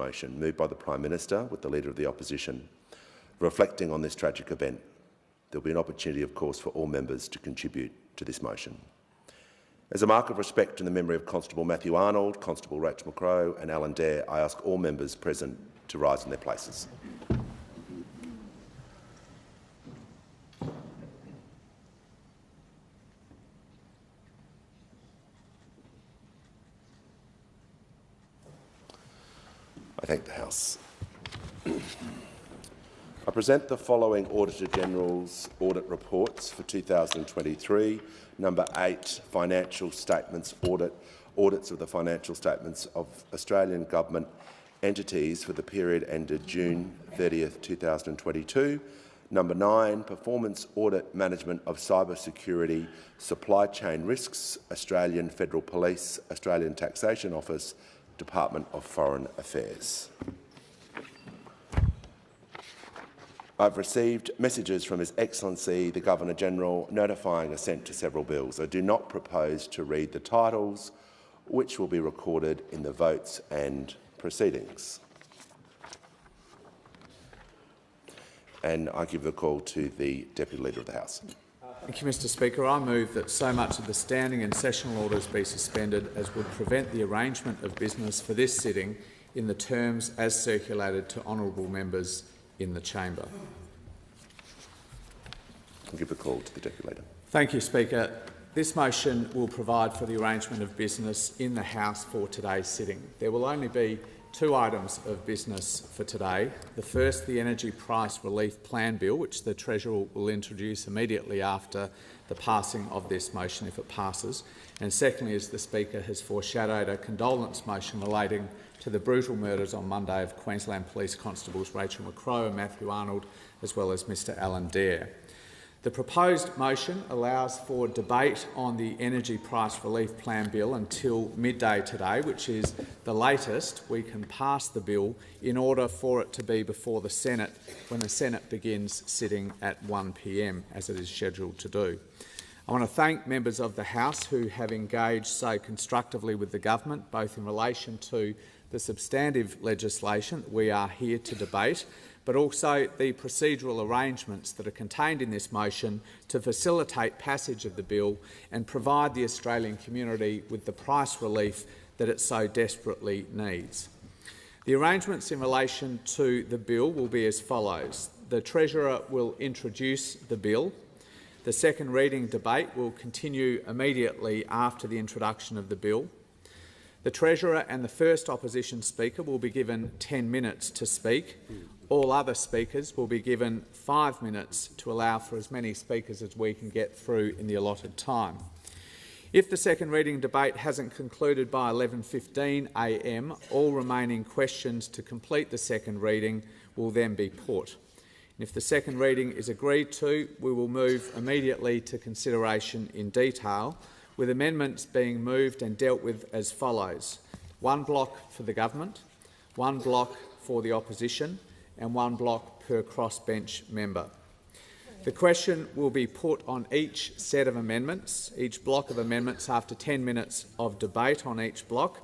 motion moved by the Prime Minister with the Leader of the Opposition. Reflecting on this tragic event, there will be an opportunity, of course, for all members to contribute to this motion. As a mark of respect in the memory of Constable Matthew Arnold, Constable Rachel McCrow and Alan Dare, I ask all members present to rise in their places. I thank the House. I present the following Auditor General's audit reports for 2023. Number 8, financial statements audits of the financial statements of Australian government entities for the period ended June 30th, 2022. Number 9, performance audit management of cyber security, supply chain risks, Australian Federal Police, Australian Taxation Office, Department of Foreign Affairs. I've received messages from His Excellency the Governor-General notifying assent to several bills. I do not propose to read the titles, which will be recorded in the votes and proceedings. And I give the call to the Deputy Leader of the House. Thank you, Mr Speaker. I move that so much of the standing and sessional orders be suspended as would prevent the arrangement of business for this sitting in the terms as circulated to honourable members in the chamber. I'll give the call to the Deputy Leader. Thank you, Speaker. This motion will provide for the arrangement of business in the House for today's sitting. There will only be 2 items of business for today. The first, the Energy Price Relief Plan Bill, which the Treasurer will introduce immediately after the passing of this motion, if it passes. And secondly, as the Speaker has foreshadowed, a condolence motion relating to the brutal murders on Monday of Queensland Police Constables Rachel McCrow and Matthew Arnold, as well as Mr Alan Dare. The proposed motion allows for debate on the Energy Price Relief Plan Bill until midday today, which is the latest we can pass the bill in order for it to be before the Senate when the Senate begins sitting at 1 p.m, as it is scheduled to do. I want to thank members of the House who have engaged so constructively with the government, both in relation to the substantive legislation that we are here to debate, but also the procedural arrangements that are contained in this motion to facilitate passage of the bill and provide the Australian community with the price relief that it so desperately needs. The arrangements in relation to the bill will be as follows. The Treasurer will introduce the bill. The second reading debate will continue immediately after the introduction of the bill. The Treasurer and the first opposition speaker will be given 10 minutes to speak. All other speakers will be given 5 minutes to allow for as many speakers as we can get through in the allotted time. If the second reading debate hasn't concluded by 11:15 a.m, all remaining questions to complete the second reading will then be put. And if the second reading is agreed to, we will move immediately to consideration in detail, with amendments being moved and dealt with as follows: 1 block for the government, 1 block for the opposition and 1 block per crossbench member. The question will be put on each set of amendments, each block of amendments, after 10 minutes of debate on each block.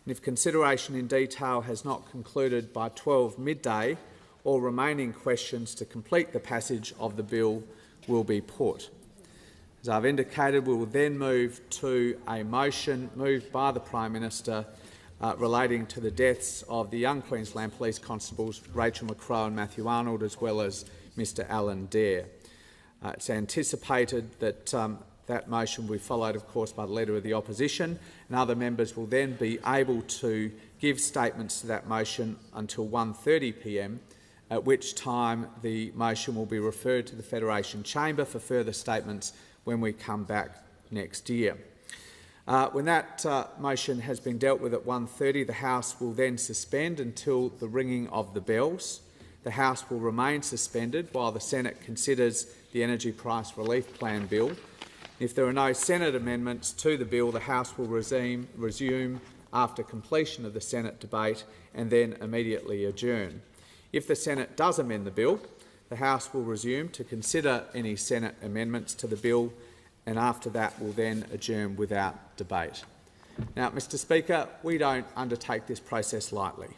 And if consideration in detail has not concluded by 12 midday, all remaining questions to complete the passage of the bill will be put. As I've indicated, we will then move to a motion moved by the Prime Minister relating to the deaths of the young Queensland Police Constables Rachel McCrow and Matthew Arnold, as well as Mr Alan Dare. It's anticipated that that motion will be followed, of course, by the Leader of the Opposition, and other members will then be able to give statements to that motion until 1:30 p.m, at which time the motion will be referred to the Federation Chamber for further statements when we come back next year. When that motion has been dealt with at 1:30, the House will then suspend until the ringing of the bells. The House will remain suspended while the Senate considers the Energy Price Relief Plan Bill. If there are no Senate amendments to the bill, the House will resume after completion of the Senate debate and then immediately adjourn. If the Senate does amend the bill, the House will resume to consider any Senate amendments to the bill, and after that will then adjourn without debate. Now, Mr Speaker, we don't undertake this process lightly.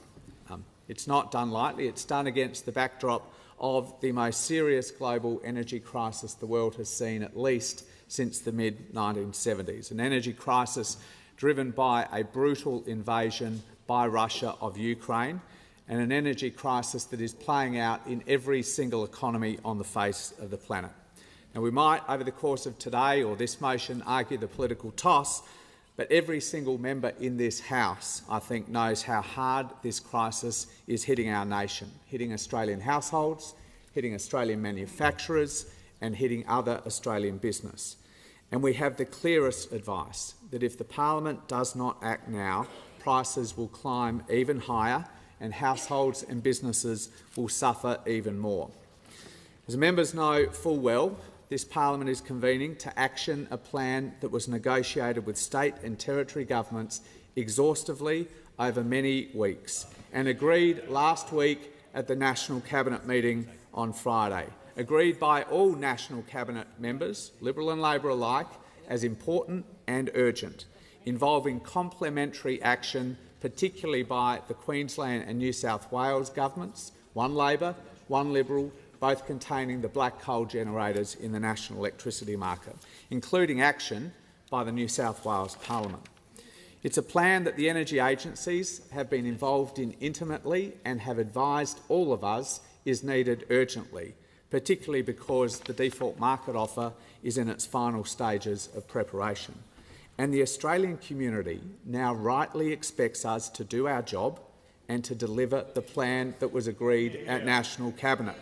It's not done lightly. It's done against the backdrop of the most serious global energy crisis the world has seen at least since the mid-1970s, an energy crisis driven by a brutal invasion by Russia of Ukraine, and an energy crisis that is playing out in every single economy on the face of the planet. Now, we might, over the course of today or this motion, argue the political toss, but every single member in this House, I think, knows how hard this crisis is hitting our nation, hitting Australian households, hitting Australian manufacturers and hitting other Australian business. And we have the clearest advice that if the parliament does not act now, prices will climb even higher and households and businesses will suffer even more. As members know full well, this parliament is convening to action a plan that was negotiated with state and territory governments exhaustively over many weeks and agreed last week at the National Cabinet meeting on Friday, agreed by all National Cabinet members, Liberal and Labor alike, as important and urgent, involving complementary action, particularly by the Queensland and New South Wales governments, one Labor, one Liberal, both containing the black coal generators in the national electricity market, including action by the New South Wales Parliament. It's a plan that the energy agencies have been involved in intimately and have advised all of us is needed urgently, particularly because the default market offer is in its final stages of preparation. And the Australian community now rightly expects us to do our job and to deliver the plan that was agreed at National Cabinet.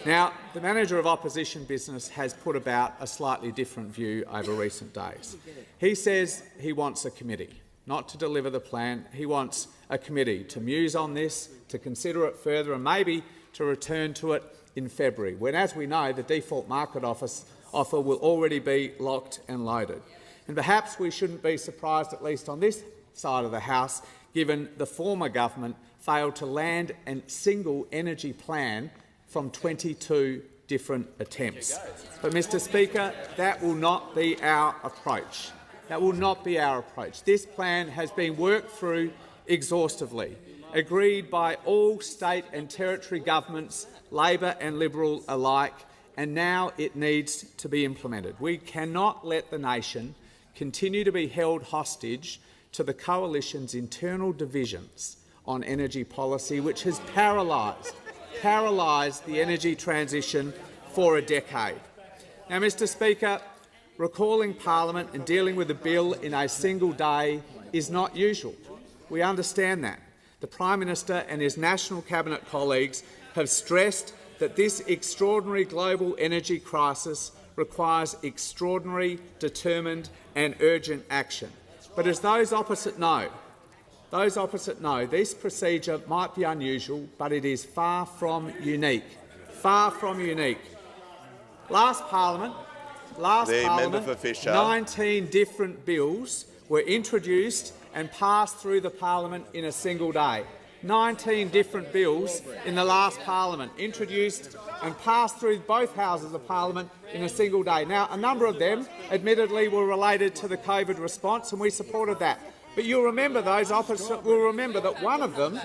Now, the Manager of Opposition Business has put about a slightly different view over recent days. He says he wants a committee, not to deliver the plan. He wants a committee to muse on this, to consider it further and maybe to return to it in February, when, as we know, the default market offer will already be locked and loaded. And perhaps we shouldn't be surprised, at least on this side of the House, given the former government failed to land a single energy plan from 22 different attempts. But, Mr Speaker, that will not be our approach. That will not be our approach. This plan has been worked through exhaustively, agreed by all state and territory governments, Labor and Liberal alike, and now it needs to be implemented. We cannot let the nation continue to be held hostage to the coalition's internal divisions on energy policy, which has paralysed the energy transition for a decade. Now, Mr Speaker, recalling Parliament and dealing with a bill in a single day is not usual. We understand that. The Prime Minister and his National Cabinet colleagues have stressed that this extraordinary global energy crisis requires extraordinary, determined and urgent action. But as those opposite know, this procedure might be unusual, but it is far from unique. Far from unique. Last Parliament, 19 different bills were introduced and passed through the Parliament in a single day. 19 different bills in the last Parliament, introduced and passed through both houses of Parliament in a single day. Now, a number of them, admittedly, were related to the COVID response, and we supported that. But you'll remember, those opposite will remember that one of them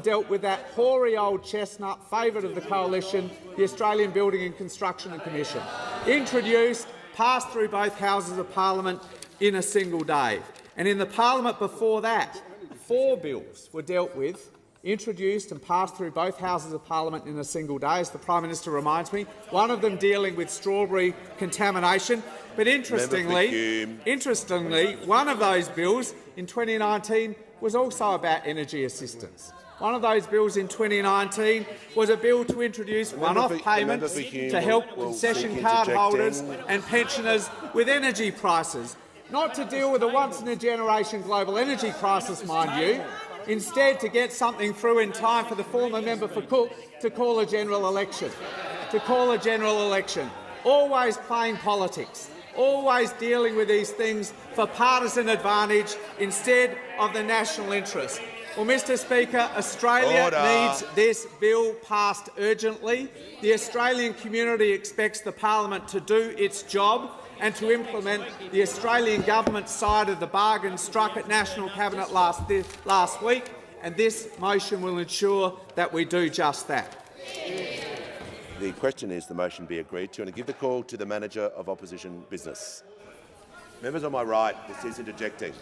dealt with that hoary old chestnut favourite of the coalition, the Australian Building and Construction Commission, introduced, passed through both houses of Parliament in a single day. And in the Parliament before that, 4 bills were dealt with, introduced and passed through both houses of Parliament in a single day, as the Prime Minister reminds me, one of them dealing with strawberry contamination. But interestingly, one of those bills in 2019 was also about energy assistance. One of those bills in 2019 was a bill to introduce one-off payments to help concession card holders and pensioners with energy prices, not to deal with a once-in-a-generation global energy crisis, mind you, instead to get something through in time for the former member for Cook to call a general election. Always playing politics, always dealing with these things for partisan advantage instead of the national interest. Well, Mr Speaker, Australia needs this bill passed urgently. The Australian community expects the Parliament to do its job and to implement the Australian government's side of the bargain struck at National Cabinet last week, and this motion will ensure that we do just that. The question is the motion be agreed to, and I give the call to the Manager of Opposition Business. Members on my right, this is interjecting.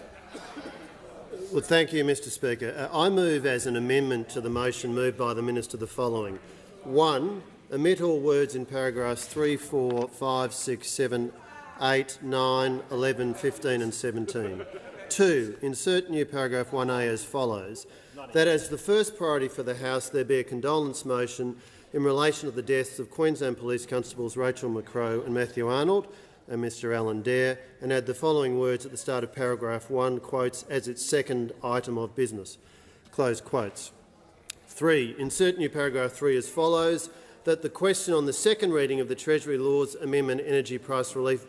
Well, thank you, Mr Speaker. I move as an amendment to the motion moved by the Minister the following. 1. Omit all words in paragraphs 3, 4, 5, 6, 7, 8, 9, 11, 15 and 17. 2. Insert new paragraph 1A as follows. That as the first priority for the House there be a condolence motion in relation to the deaths of Queensland Police Constables Rachel McCrow and Matthew Arnold and Mr Alan Dare, and add the following words at the start of paragraph 1, quotes, as its second item of business, close quotes. 3. Insert new paragraph 3 as follows, that the question on the second reading of the Treasury Laws Amendment Energy Price Relief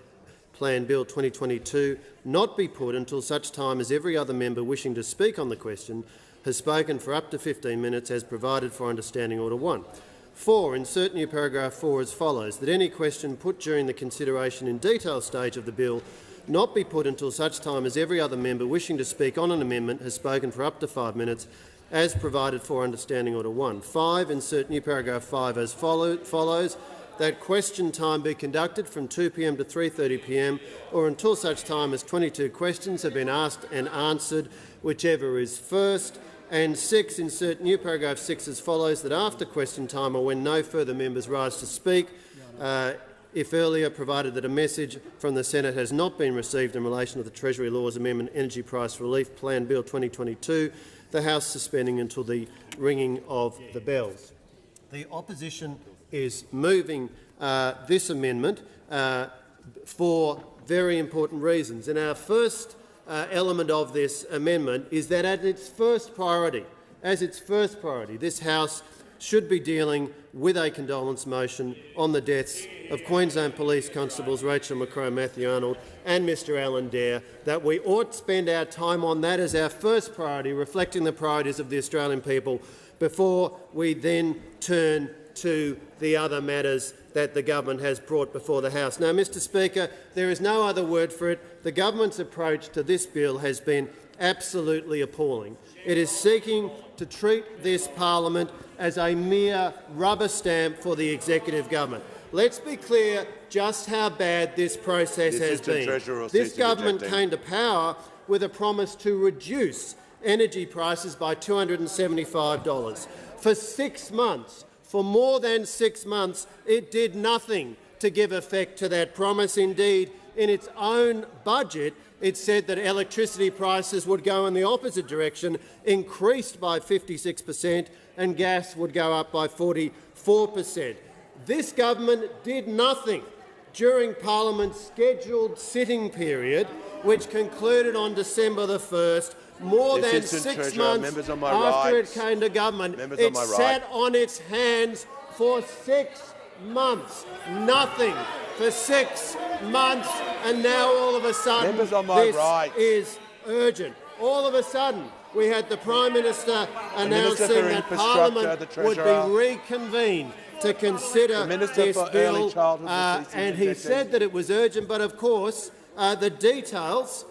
Plan Bill 2022 not be put until such time as every other member wishing to speak on the question has spoken for up to 15 minutes as provided for under Standing Order 1. 4. Insert new paragraph 4 as follows, that any question put during the consideration in detail stage of the bill not be put until such time as every other member wishing to speak on an amendment has spoken for up to 5 minutes as provided for under Standing Order 1. 5. Insert new paragraph 5 as follows, that question time be conducted from 2 p.m. to 3:30 p.m. or until such time as 22 questions have been asked and answered, whichever is first. And 6. Insert new paragraph 6 as follows, that after question time or when no further members rise to speak, if earlier, provided that a message from the Senate has not been received in relation to the Treasury Laws Amendment Energy Price Relief Plan Bill 2022, the House suspending until the ringing of the bells. The opposition is moving this amendment for very important reasons. And our first element of this amendment is that as its first priority, this House should be dealing with a condolence motion on the deaths of Queensland Police Constables Rachel McCrow, Matthew Arnold and Mr Alan Dare, that we ought to spend our time on that as our first priority, reflecting the priorities of the Australian people, before we then turn to the other matters that the government has brought before the House. Now, Mr Speaker, there is no other word for it. The government's approach to this bill has been absolutely appalling. It is seeking to treat this parliament as a mere rubber stamp for the executive government. Let's be clear just how bad this process has been. This government came to power with a promise to reduce energy prices by $275. For 6 months, for more than 6 months, it did nothing to give effect to that promise. Indeed, in its own budget, it said that electricity prices would go in the opposite direction, increased by 56%, and gas would go up by 44%. This government did nothing during Parliament's scheduled sitting period, which concluded on December the 1st, more than 6 months after it came to government. It sat on its hands for 6 months. Nothing for 6 months, and now all of a sudden this is urgent. All of a sudden we had the Prime Minister announcing that Parliament would be reconvened to consider this bill, and he said that it was urgent, but of course the details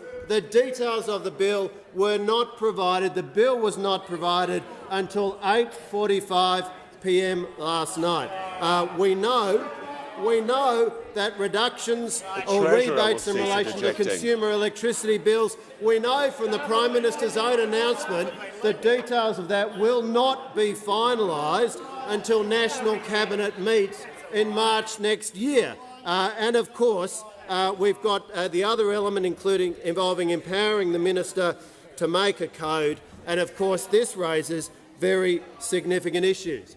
of the bill were not provided. The bill was not provided until 8:45 p.m. last night. We know that reductions or rebates in relation to consumer electricity bills, we know from the Prime Minister's own announcement that details of that will not be finalised until National Cabinet meets in March next year. And of course, we've got the other element involving empowering the minister to make a code, and of course this raises very significant issues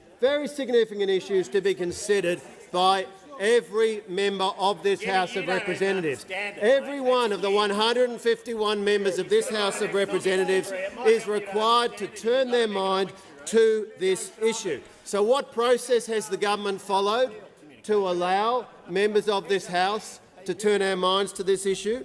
to be considered by every member of this House of Representatives. Every one of the 151 members of this House of Representatives is required to turn their mind to this issue. So what process has the government followed to allow members of this House to turn our minds to this issue?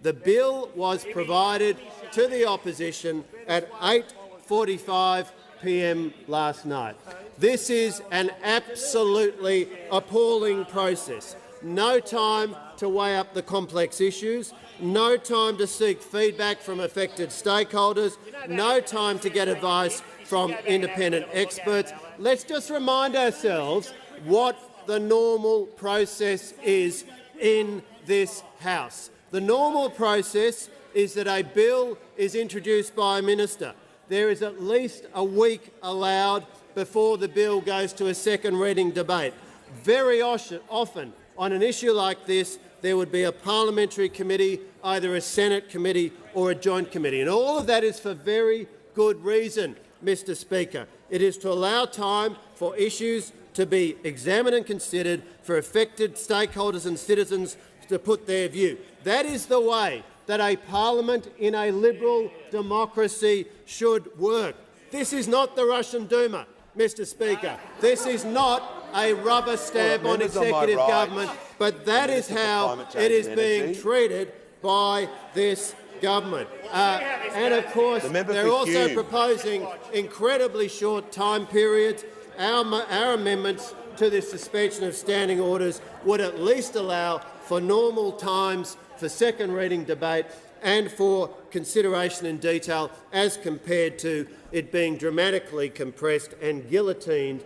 The bill was provided to the opposition at 8:45 p.m. last night. This is an absolutely appalling process. no time to weigh up the complex issues, no time to seek feedback from affected stakeholders, no time to get advice from independent experts. Let's just remind ourselves what the normal process is in this House. The normal process is that a bill is introduced by a minister. There is at least a week allowed before the bill goes to a second reading debate. Very often, on an issue like this, there would be a parliamentary committee, either a Senate committee or a joint committee. And all of that is for very good reason, Mr Speaker. It is to allow time for issues to be examined and considered, for affected stakeholders and citizens to put their view. That is the way that a parliament in a liberal democracy should work. This is not the Russian Duma, Mr Speaker. This is not a rubber stamp on executive government, but that is how it is being treated by this government. And of course, they're also proposing incredibly short time periods. Our amendments to this suspension of standing orders would at least allow for normal times for second reading debate and for consideration in detail, as compared to it being dramatically compressed and guillotined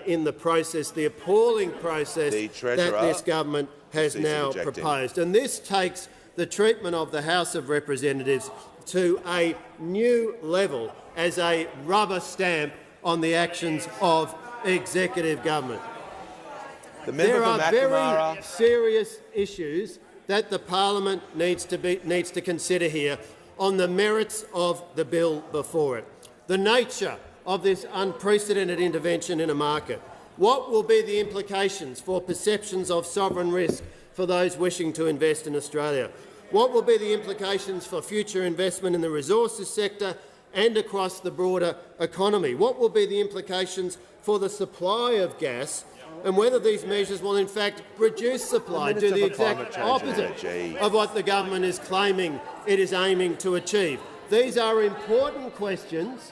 in the process, the appalling process that this government has now proposed. And this takes the treatment of the House of Representatives to a new level as a rubber stamp on the actions of executive government. There are very serious issues that the parliament needs to consider here on the merits of the bill before it. The nature of this unprecedented intervention in a market. What will be the implications for perceptions of sovereign risk for those wishing to invest in Australia? What will be the implications for future investment in the resources sector and across the broader economy? What will be the implications for the supply of gas, and whether these measures will in fact reduce supply, do the exact opposite of what the government is claiming it is aiming to achieve? These are important questions.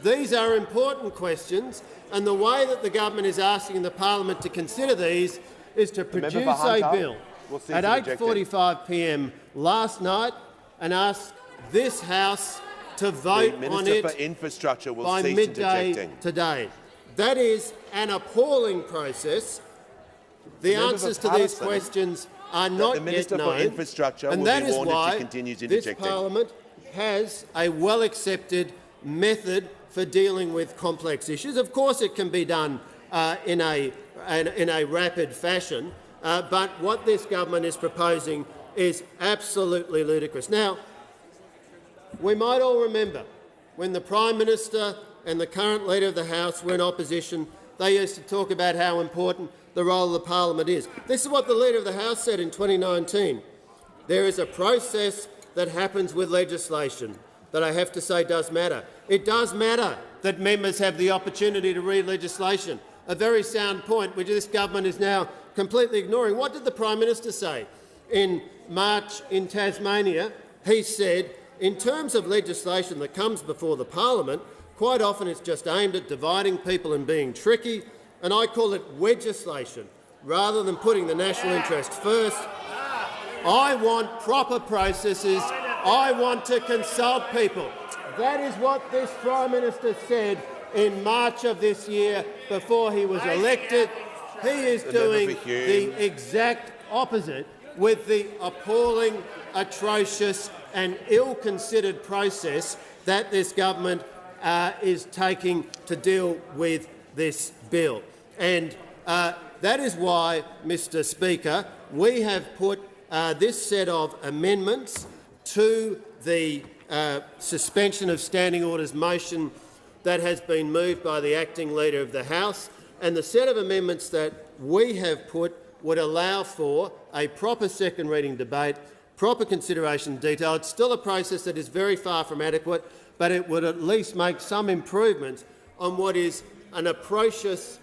These are important questions, and the way that the government is asking the parliament to consider these is to produce a bill at 8:45 p.m. last night and ask this House to vote on it by midday today. That is an appalling process. The answers to these questions are not yet known, and that is why this parliament has a well-accepted method for dealing with complex issues. Of course, it can be done in a rapid fashion, but what this government is proposing is absolutely ludicrous. Now, we might all remember when the Prime Minister and the current Leader of the House were in opposition, they used to talk about how important the role of the parliament is. This is what the Leader of the House said in 2019. There is a process that happens with legislation that I have to say does matter. It does matter that members have the opportunity to read legislation, a very sound point which this government is now completely ignoring. What did the Prime Minister say in March in Tasmania? He said, in terms of legislation that comes before the parliament, quite often it's just aimed at dividing people and being tricky, and I call it wedgeslation. Rather than putting the national interest first, I want proper processes. I want to consult people. That is what this Prime Minister said in March of this year before he was elected. He is doing the exact opposite with the appalling, atrocious and ill-considered process that this government is taking to deal with this bill. And that is why, Mr Speaker, we have put this set of amendments to the suspension of standing orders motion that has been moved by the acting Leader of the House, and the set of amendments that we have put would allow for a proper second reading debate, proper consideration in detail. It's still a process that is very far from adequate, but it would at least make some improvements on what is an atrocious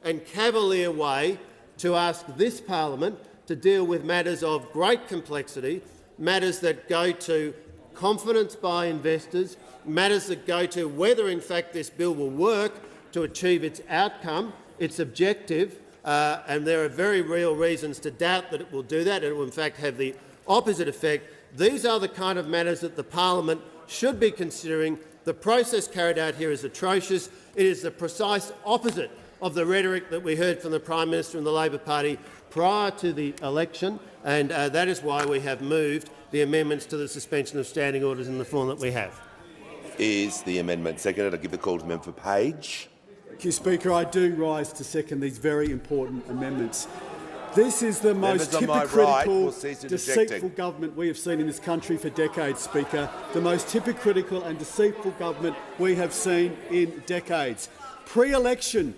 and cavalier way to ask this parliament to deal with matters of great complexity, matters that go to confidence by investors, matters that go to whether in fact this bill will work to achieve its outcome, its objective, and there are very real reasons to doubt that it will do that. It will in fact have the opposite effect. These are the kind of matters that the parliament should be considering. The process carried out here is atrocious. It is the precise opposite of the rhetoric that we heard from the Prime Minister and the Labor Party prior to the election, and that is why we have moved the amendments to the suspension of standing orders in the form that we have. Is the amendment seconded? I give the call to member for Page. Thank you, Speaker. I do rise to second these very important amendments. This is the most hypocritical, deceitful government we have seen in this country for decades, Speaker. The most hypocritical and deceitful government we have seen in decades. Pre-election,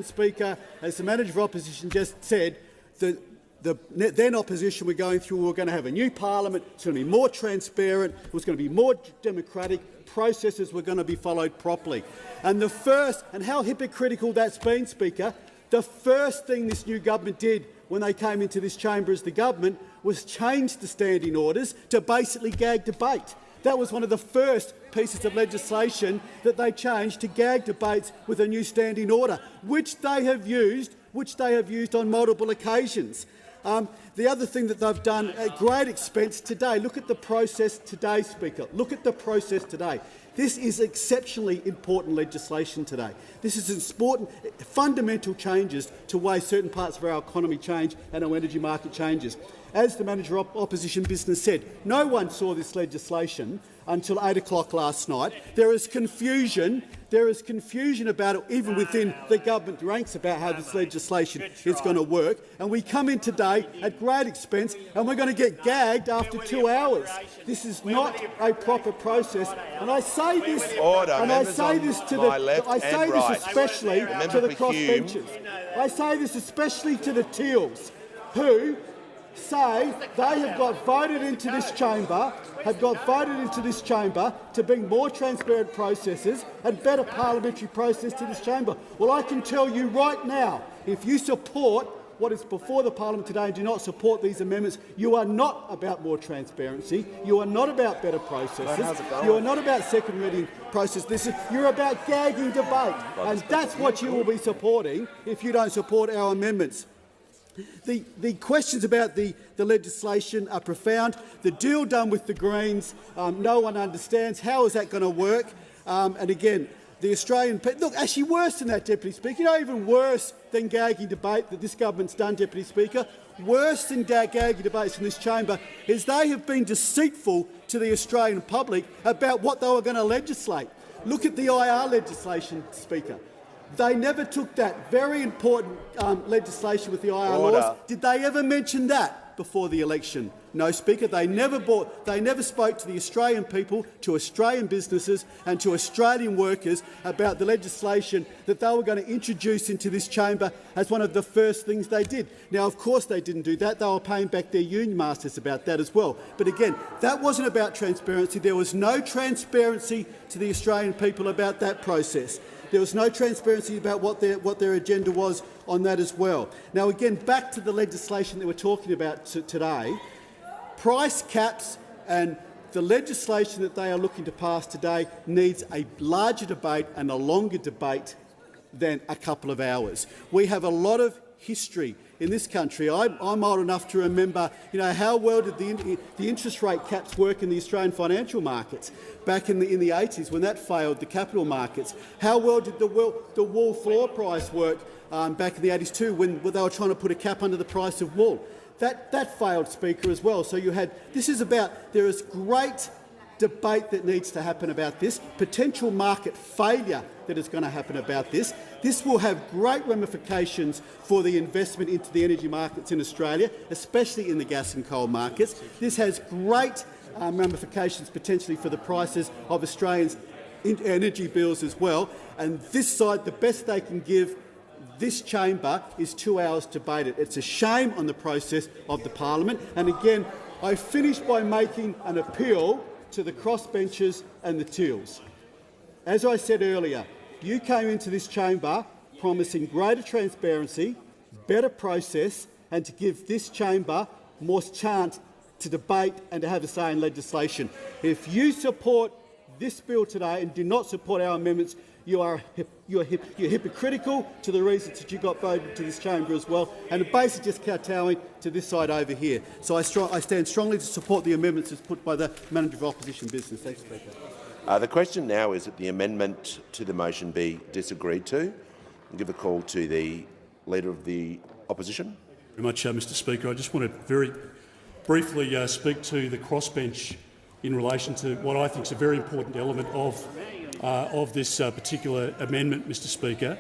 Speaker, as the Manager of Opposition just said, the then opposition were going through, we were going to have a new parliament, it's going to be more transparent, it was going to be more democratic, processes were going to be followed properly. And how hypocritical that's been, Speaker, the first thing this new government did when they came into this chamber as the government was change the standing orders to basically gag debate. That was one of the first pieces of legislation that they changed to gag debates with a new standing order, which they have used on multiple occasions. The other thing that they've done at great expense today, look at the process today, Speaker. Look at the process today. This is exceptionally important legislation today. This is important, fundamental changes to the way certain parts of our economy change and our energy market changes. As the Manager of Opposition Business said, no one saw this legislation until 8 o'clock last night. There is confusion about it, even within the government ranks, about how this legislation is going to work. And we come in today at great expense, and we're going to get gagged after 2 hours. This is not a proper process. And I say this, especially to the crossbenchers. I say this especially to the Teals, who say they have got voted into this chamber, to bring more transparent processes and better parliamentary process to this chamber. Well, I can tell you right now, if you support what is before the parliament today and do not support these amendments, you are not about more transparency, you are not about better processes, you are not about second reading process. You're about gagging debate, and that's what you will be supporting if you don't support our amendments. The questions about the legislation are profound. The deal done with the Greens, no one understands. How is that going to work? And again, the Australian look, actually worse than that, Deputy Speaker. You know, even worse than gagging debate that this government's done, Deputy Speaker. Worse than gagging debates in this chamber is they have been deceitful to the Australian public about what they were going to legislate. Look at the IR legislation, Speaker. They never took that very important legislation with the IR laws. Did they ever mention that before the election? No, Speaker. They never spoke to the Australian people, to Australian businesses and to Australian workers about the legislation that they were going to introduce into this chamber as one of the first things they did. Now, of course they didn't do that. They were paying back their union masters about that as well. But again, that wasn't about transparency. There was no transparency to the Australian people about that process. There was no transparency about what their agenda was on that as well. Now, again, back to the legislation that we're talking about today, price caps and the legislation that they are looking to pass today needs a larger debate and a longer debate than a couple of hours. We have a lot of history in this country. I'm old enough to remember, how well did the interest rate caps work in the Australian financial markets back in the 80s when that failed the capital markets? How well did the wool floor price work back in the 80s too when they were trying to put a cap under the price of wool? That failed, Speaker, as well. So there is great debate that needs to happen about this, potential market failure that is going to happen about this. This will have great ramifications for the investment into the energy markets in Australia, especially in the gas and coal markets. This has great ramifications potentially for the prices of Australians' energy bills as well. And this side, the best they can give this chamber is 2 hours to debate it. It's a shame on the process of the parliament. And again, I finish by making an appeal to the crossbenchers and the Teals. As I said earlier, you came into this chamber promising greater transparency, better process, and to give this chamber more chance to debate and to have a say in legislation. If you support this bill today and do not support our amendments, you're hypocritical to the reasons that you got voted to this chamber as well, and are basically just kowtowing to this side over here. So I stand strongly to support the amendments as put by the Manager of Opposition Business. Thanks, Speaker. The question now is that the amendment to the motion be disagreed to. I'll give a call to the Leader of the Opposition. Very much, Mr Speaker. I just want to very briefly speak to the crossbench in relation to what I think is a very important element of this particular amendment, Mr Speaker,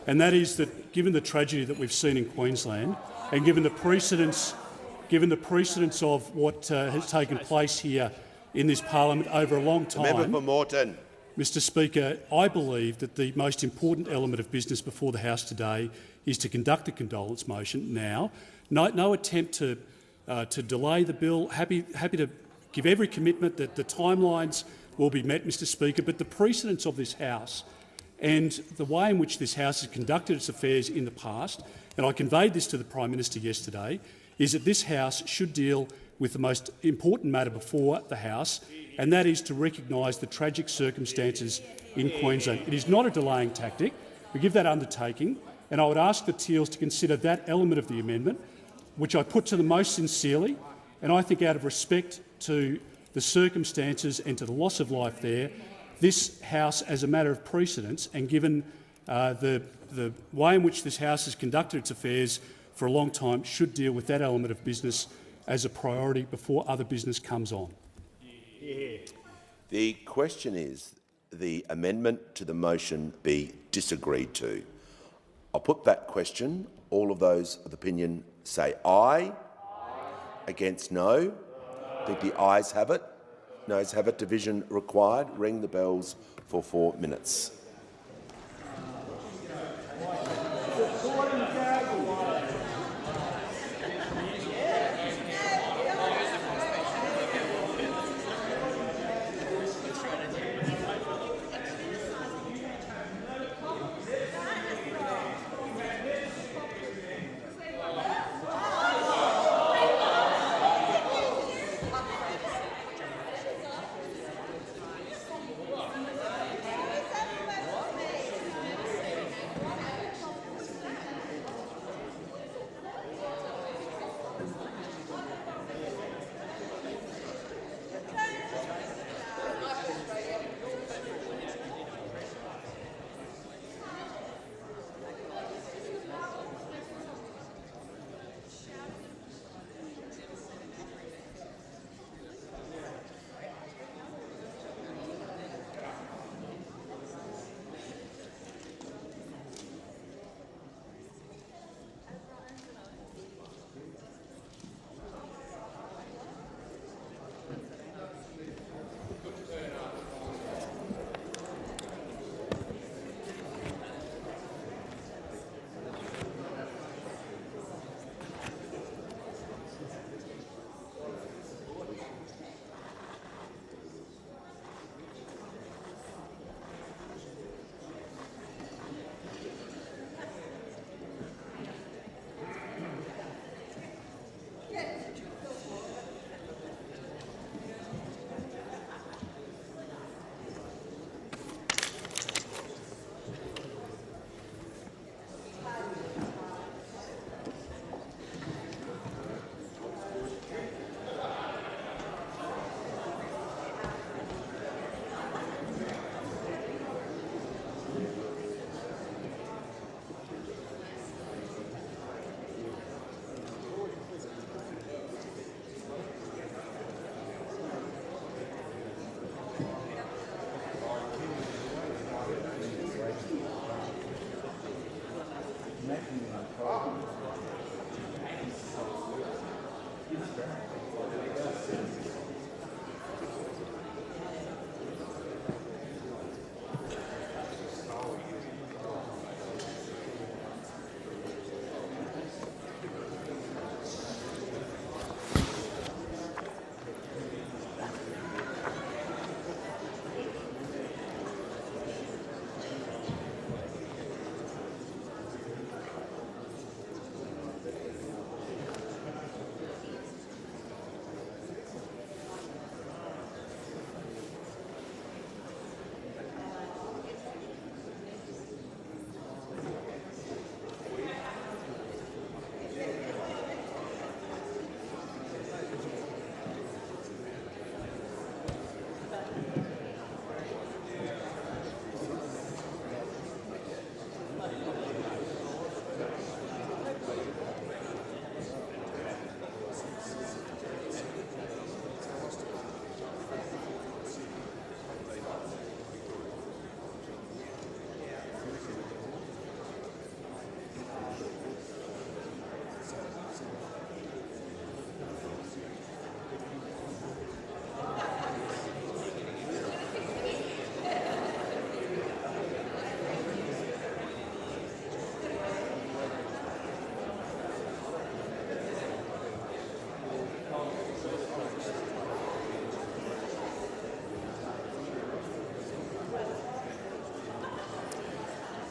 and that is that given the tragedy that we've seen in Queensland and given the precedence of what has taken place here in this parliament over a long time, Member for Moreton. Mr Speaker, I believe that the most important element of business before the House today is to conduct a condolence motion now. No attempt to delay the bill. Happy to give every commitment that the timelines will be met, Mr Speaker, but the precedence of this House and the way in which this House has conducted its affairs in the past, and I conveyed this to the Prime Minister yesterday, is that this House should deal with the most important matter before the House, and that is to recognise the tragic circumstances in Queensland. It is not a delaying tactic. We give that undertaking, and I would ask the Teals to consider that element of the amendment, which I put to them most sincerely, and I think out of respect to the circumstances and to the loss of life there, this House, as a matter of precedence, and given the way in which this House has conducted its affairs for a long time, should deal with that element of business as a priority before other business comes on. The question is the amendment to the motion be disagreed to. I'll put that question. All of those of opinion say aye. Against no. I think the ayes have it. Noes have it. Division required. Ring the bells for 4 minutes.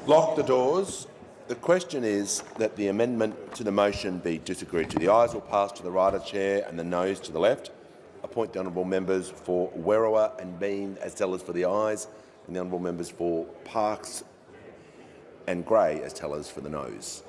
Lock the doors. The question is that the amendment to the motion be disagreed to. The ayes will pass to the right of the chair and the noes to the left. Appoint the honourable members for Werriwa and Bean as tellers for the ayes, and the honourable members for Parkes and Gray as tellers for the noes.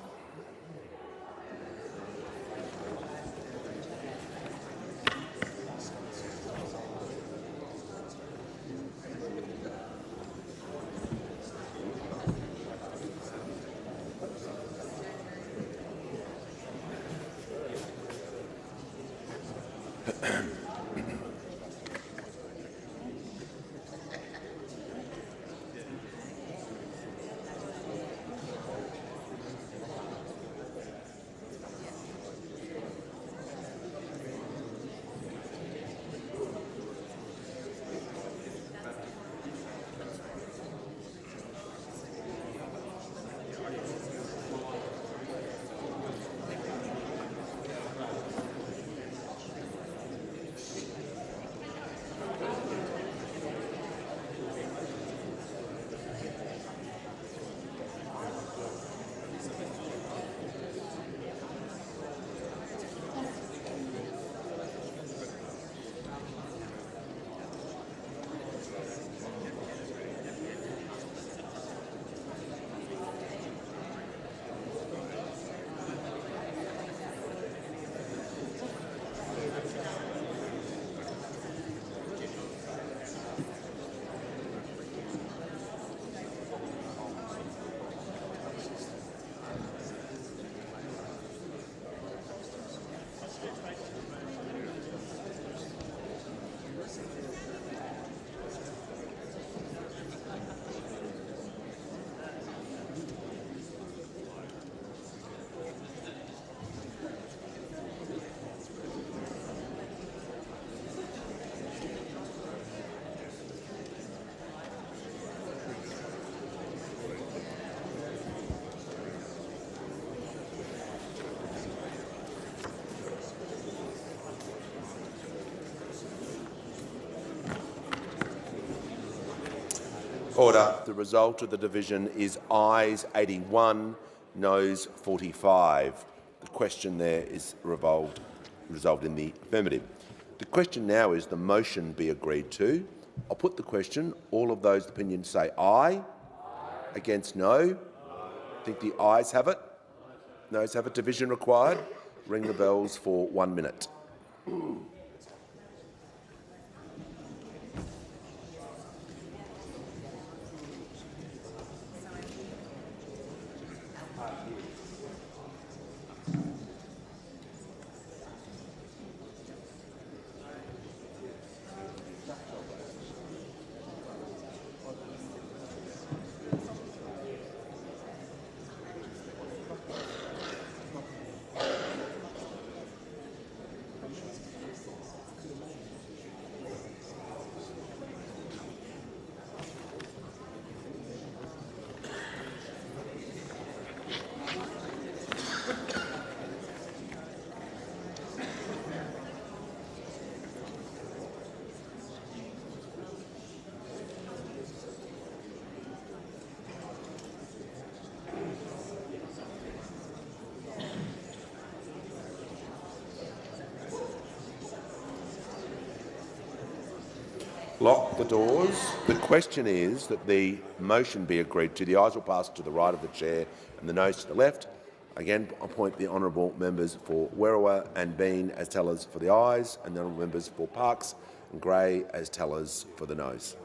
Order. The result of the division is ayes 81, noes 45. The question there is resolved in the affirmative. The question now is the motion be agreed to. I'll put the question. All of those opinions say aye. Against no. I think the ayes have it. Noes have it. Division required. Ring the bells for 1 minute. Lock the doors. The question is that the motion be agreed to. The ayes will pass to the right of the chair and the noes to the left. Again, appoint the honourable members for Werriwa and Bean as tellers for the ayes, and the honourable members for Parkes and Gray as tellers for the noes.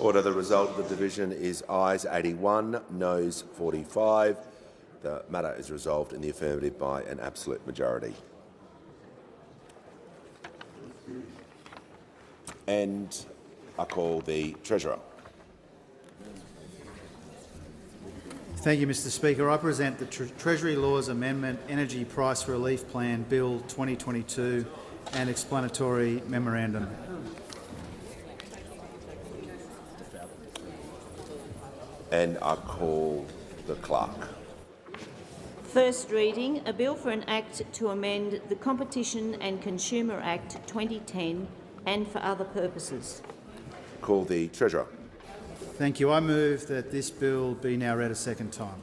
Order. The result of the division is ayes 81, noes 45. The matter is resolved in the affirmative by an absolute majority. And I call the Treasurer. Thank you, Mr Speaker. I present the Treasury Laws Amendment Energy Price Relief Plan Bill 2022 and explanatory memorandum. And I call the Clerk. First reading, a bill for an act to amend the Competition and Consumer Act 2010 and for other purposes. Call the Treasurer. Thank you. I move that this bill be now read a second time.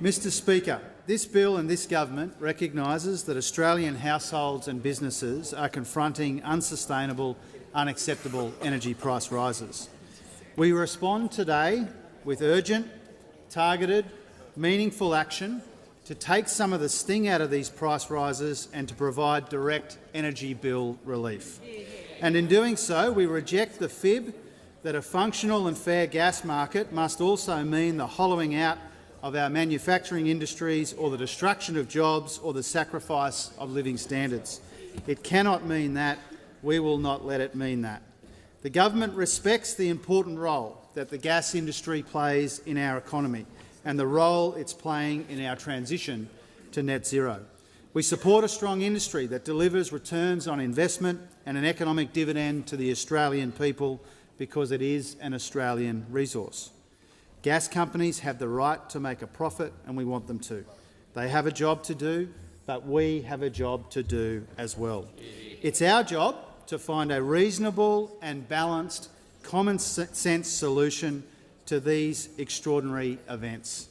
Mr Speaker, this bill and this government recognises that Australian households and businesses are confronting unsustainable, unacceptable energy price rises. We respond today with urgent, targeted, meaningful action to take some of the sting out of these price rises and to provide direct energy bill relief. And in doing so, we reject the fib that a functional and fair gas market must also mean the hollowing out of our manufacturing industries or the destruction of jobs or the sacrifice of living standards. It cannot mean that. We will not let it mean that. The government respects the important role that the gas industry plays in our economy and the role it's playing in our transition to net zero. We support a strong industry that delivers returns on investment and an economic dividend to the Australian people because it is an Australian resource. Gas companies have the right to make a profit and we want them to. They have a job to do, but we have a job to do as well. It's our job to find a reasonable and balanced common-sense solution to these extraordinary events,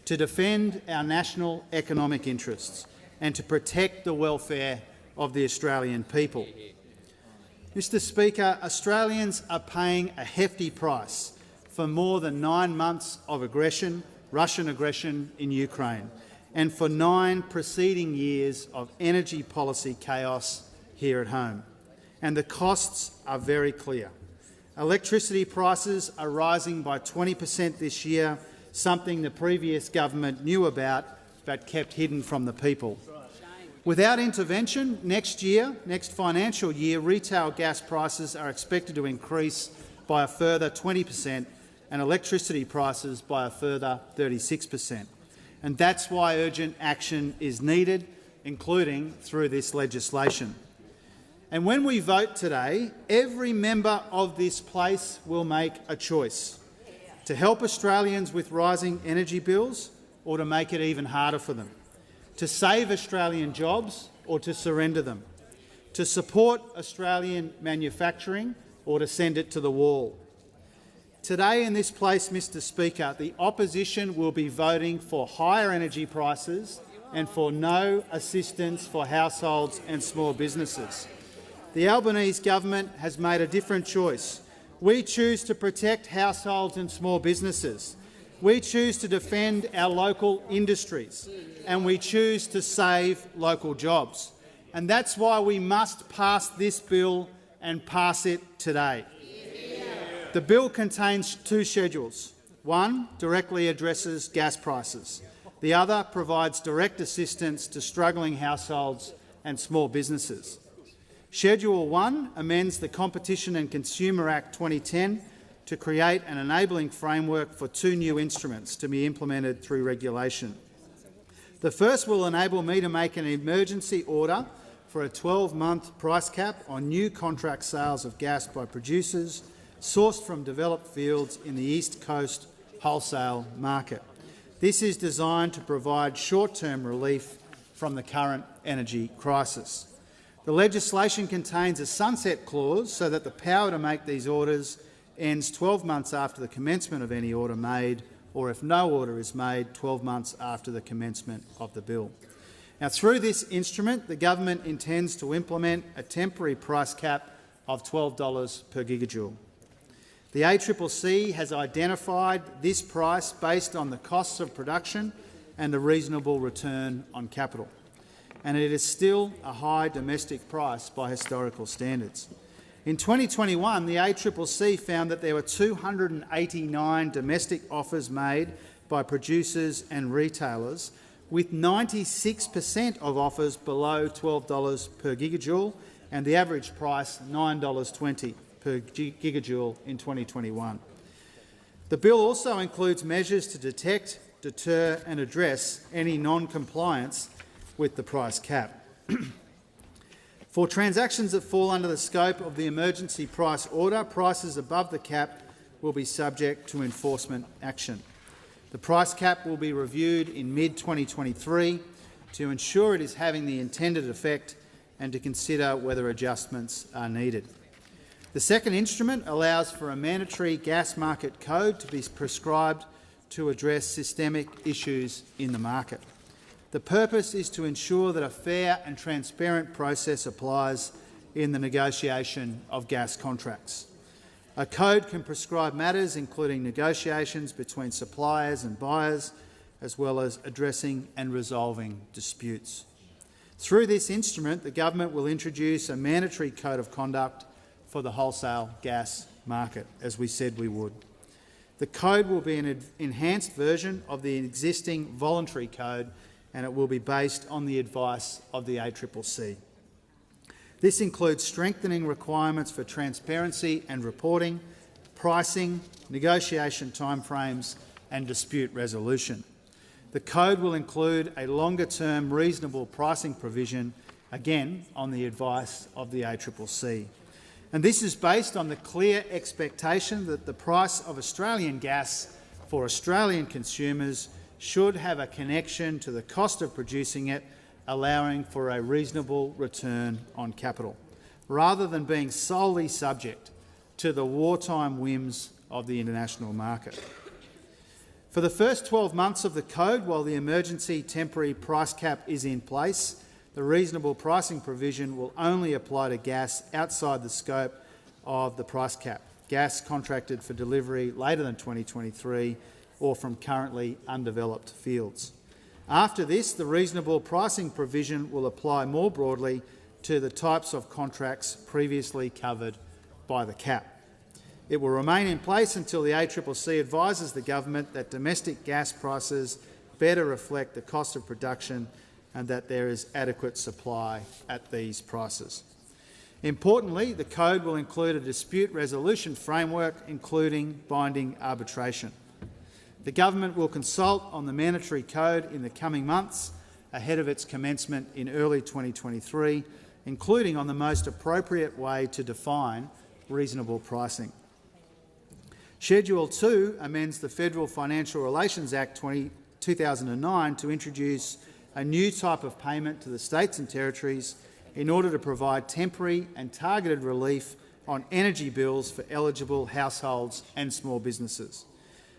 to defend our national economic interests and to protect the welfare of the Australian people. Mr Speaker, Australians are paying a hefty price for more than 9 months of aggression, Russian aggression in Ukraine, and for 9 preceding years of energy policy chaos here at home. And the costs are very clear. Electricity prices are rising by 20% this year, something the previous government knew about but kept hidden from the people. Without intervention, next financial year, retail gas prices are expected to increase by a further 20% and electricity prices by a further 36%. And that's why urgent action is needed, including through this legislation. And when we vote today, every member of this place will make a choice to help Australians with rising energy bills or to make it even harder for them, to save Australian jobs or to surrender them, to support Australian manufacturing or to send it to the wall. Today in this place, Mr Speaker, the opposition will be voting for higher energy prices and for no assistance for households and small businesses. The Albanese government has made a different choice. We choose to protect households and small businesses. We choose to defend our local industries and we choose to save local jobs. And that's why we must pass this bill and pass it today. The bill contains 2 schedules. One directly addresses gas prices. The other provides direct assistance to struggling households and small businesses. Schedule 1 amends the Competition and Consumer Act 2010 to create an enabling framework for 2 new instruments to be implemented through regulation. The first will enable me to make an emergency order for a 12-month price cap on new contract sales of gas by producers sourced from developed fields in the East Coast wholesale market. This is designed to provide short-term relief from the current energy crisis. The legislation contains a sunset clause so that the power to make these orders ends 12 months after the commencement of any order made, or if no order is made, 12 months after the commencement of the bill. Now, through this instrument, the government intends to implement a temporary price cap of $12 per gigajoule. The ACCC has identified this price based on the costs of production and the reasonable return on capital, and it is still a high domestic price by historical standards. In 2021, the ACCC found that there were 289 domestic offers made by producers and retailers, with 96% of offers below $12 per gigajoule and the average price $9.20 per gigajoule in 2021. The bill also includes measures to detect, deter and address any non-compliance with the price cap. For transactions that fall under the scope of the emergency price order, prices above the cap will be subject to enforcement action. The price cap will be reviewed in mid-2023 to ensure it is having the intended effect and to consider whether adjustments are needed. The second instrument allows for a mandatory gas market code to be prescribed to address systemic issues in the market. The purpose is to ensure that a fair and transparent process applies in the negotiation of gas contracts. A code can prescribe matters including negotiations between suppliers and buyers, as well as addressing and resolving disputes. Through this instrument, the government will introduce a mandatory code of conduct for the wholesale gas market, as we said we would. The code will be an enhanced version of the existing voluntary code, and it will be based on the advice of the ACCC. This includes strengthening requirements for transparency and reporting, pricing, negotiation timeframes and dispute resolution. The code will include a longer-term reasonable pricing provision, again on the advice of the ACCC. And this is based on the clear expectation that the price of Australian gas for Australian consumers should have a connection to the cost of producing it, allowing for a reasonable return on capital, rather than being solely subject to the wartime whims of the international market. For the first 12 months of the code, while the emergency temporary price cap is in place, the reasonable pricing provision will only apply to gas outside the scope of the price cap, gas contracted for delivery later than 2023 or from currently undeveloped fields. After this, the reasonable pricing provision will apply more broadly to the types of contracts previously covered by the cap. It will remain in place until the ACCC advises the government that domestic gas prices better reflect the cost of production and that there is adequate supply at these prices. Importantly, the code will include a dispute resolution framework, including binding arbitration. The government will consult on the mandatory code in the coming months ahead of its commencement in early 2023, including on the most appropriate way to define reasonable pricing. Schedule 2 amends the Federal Financial Relations Act 2009 to introduce a new type of payment to the states and territories in order to provide temporary and targeted relief on energy bills for eligible households and small businesses.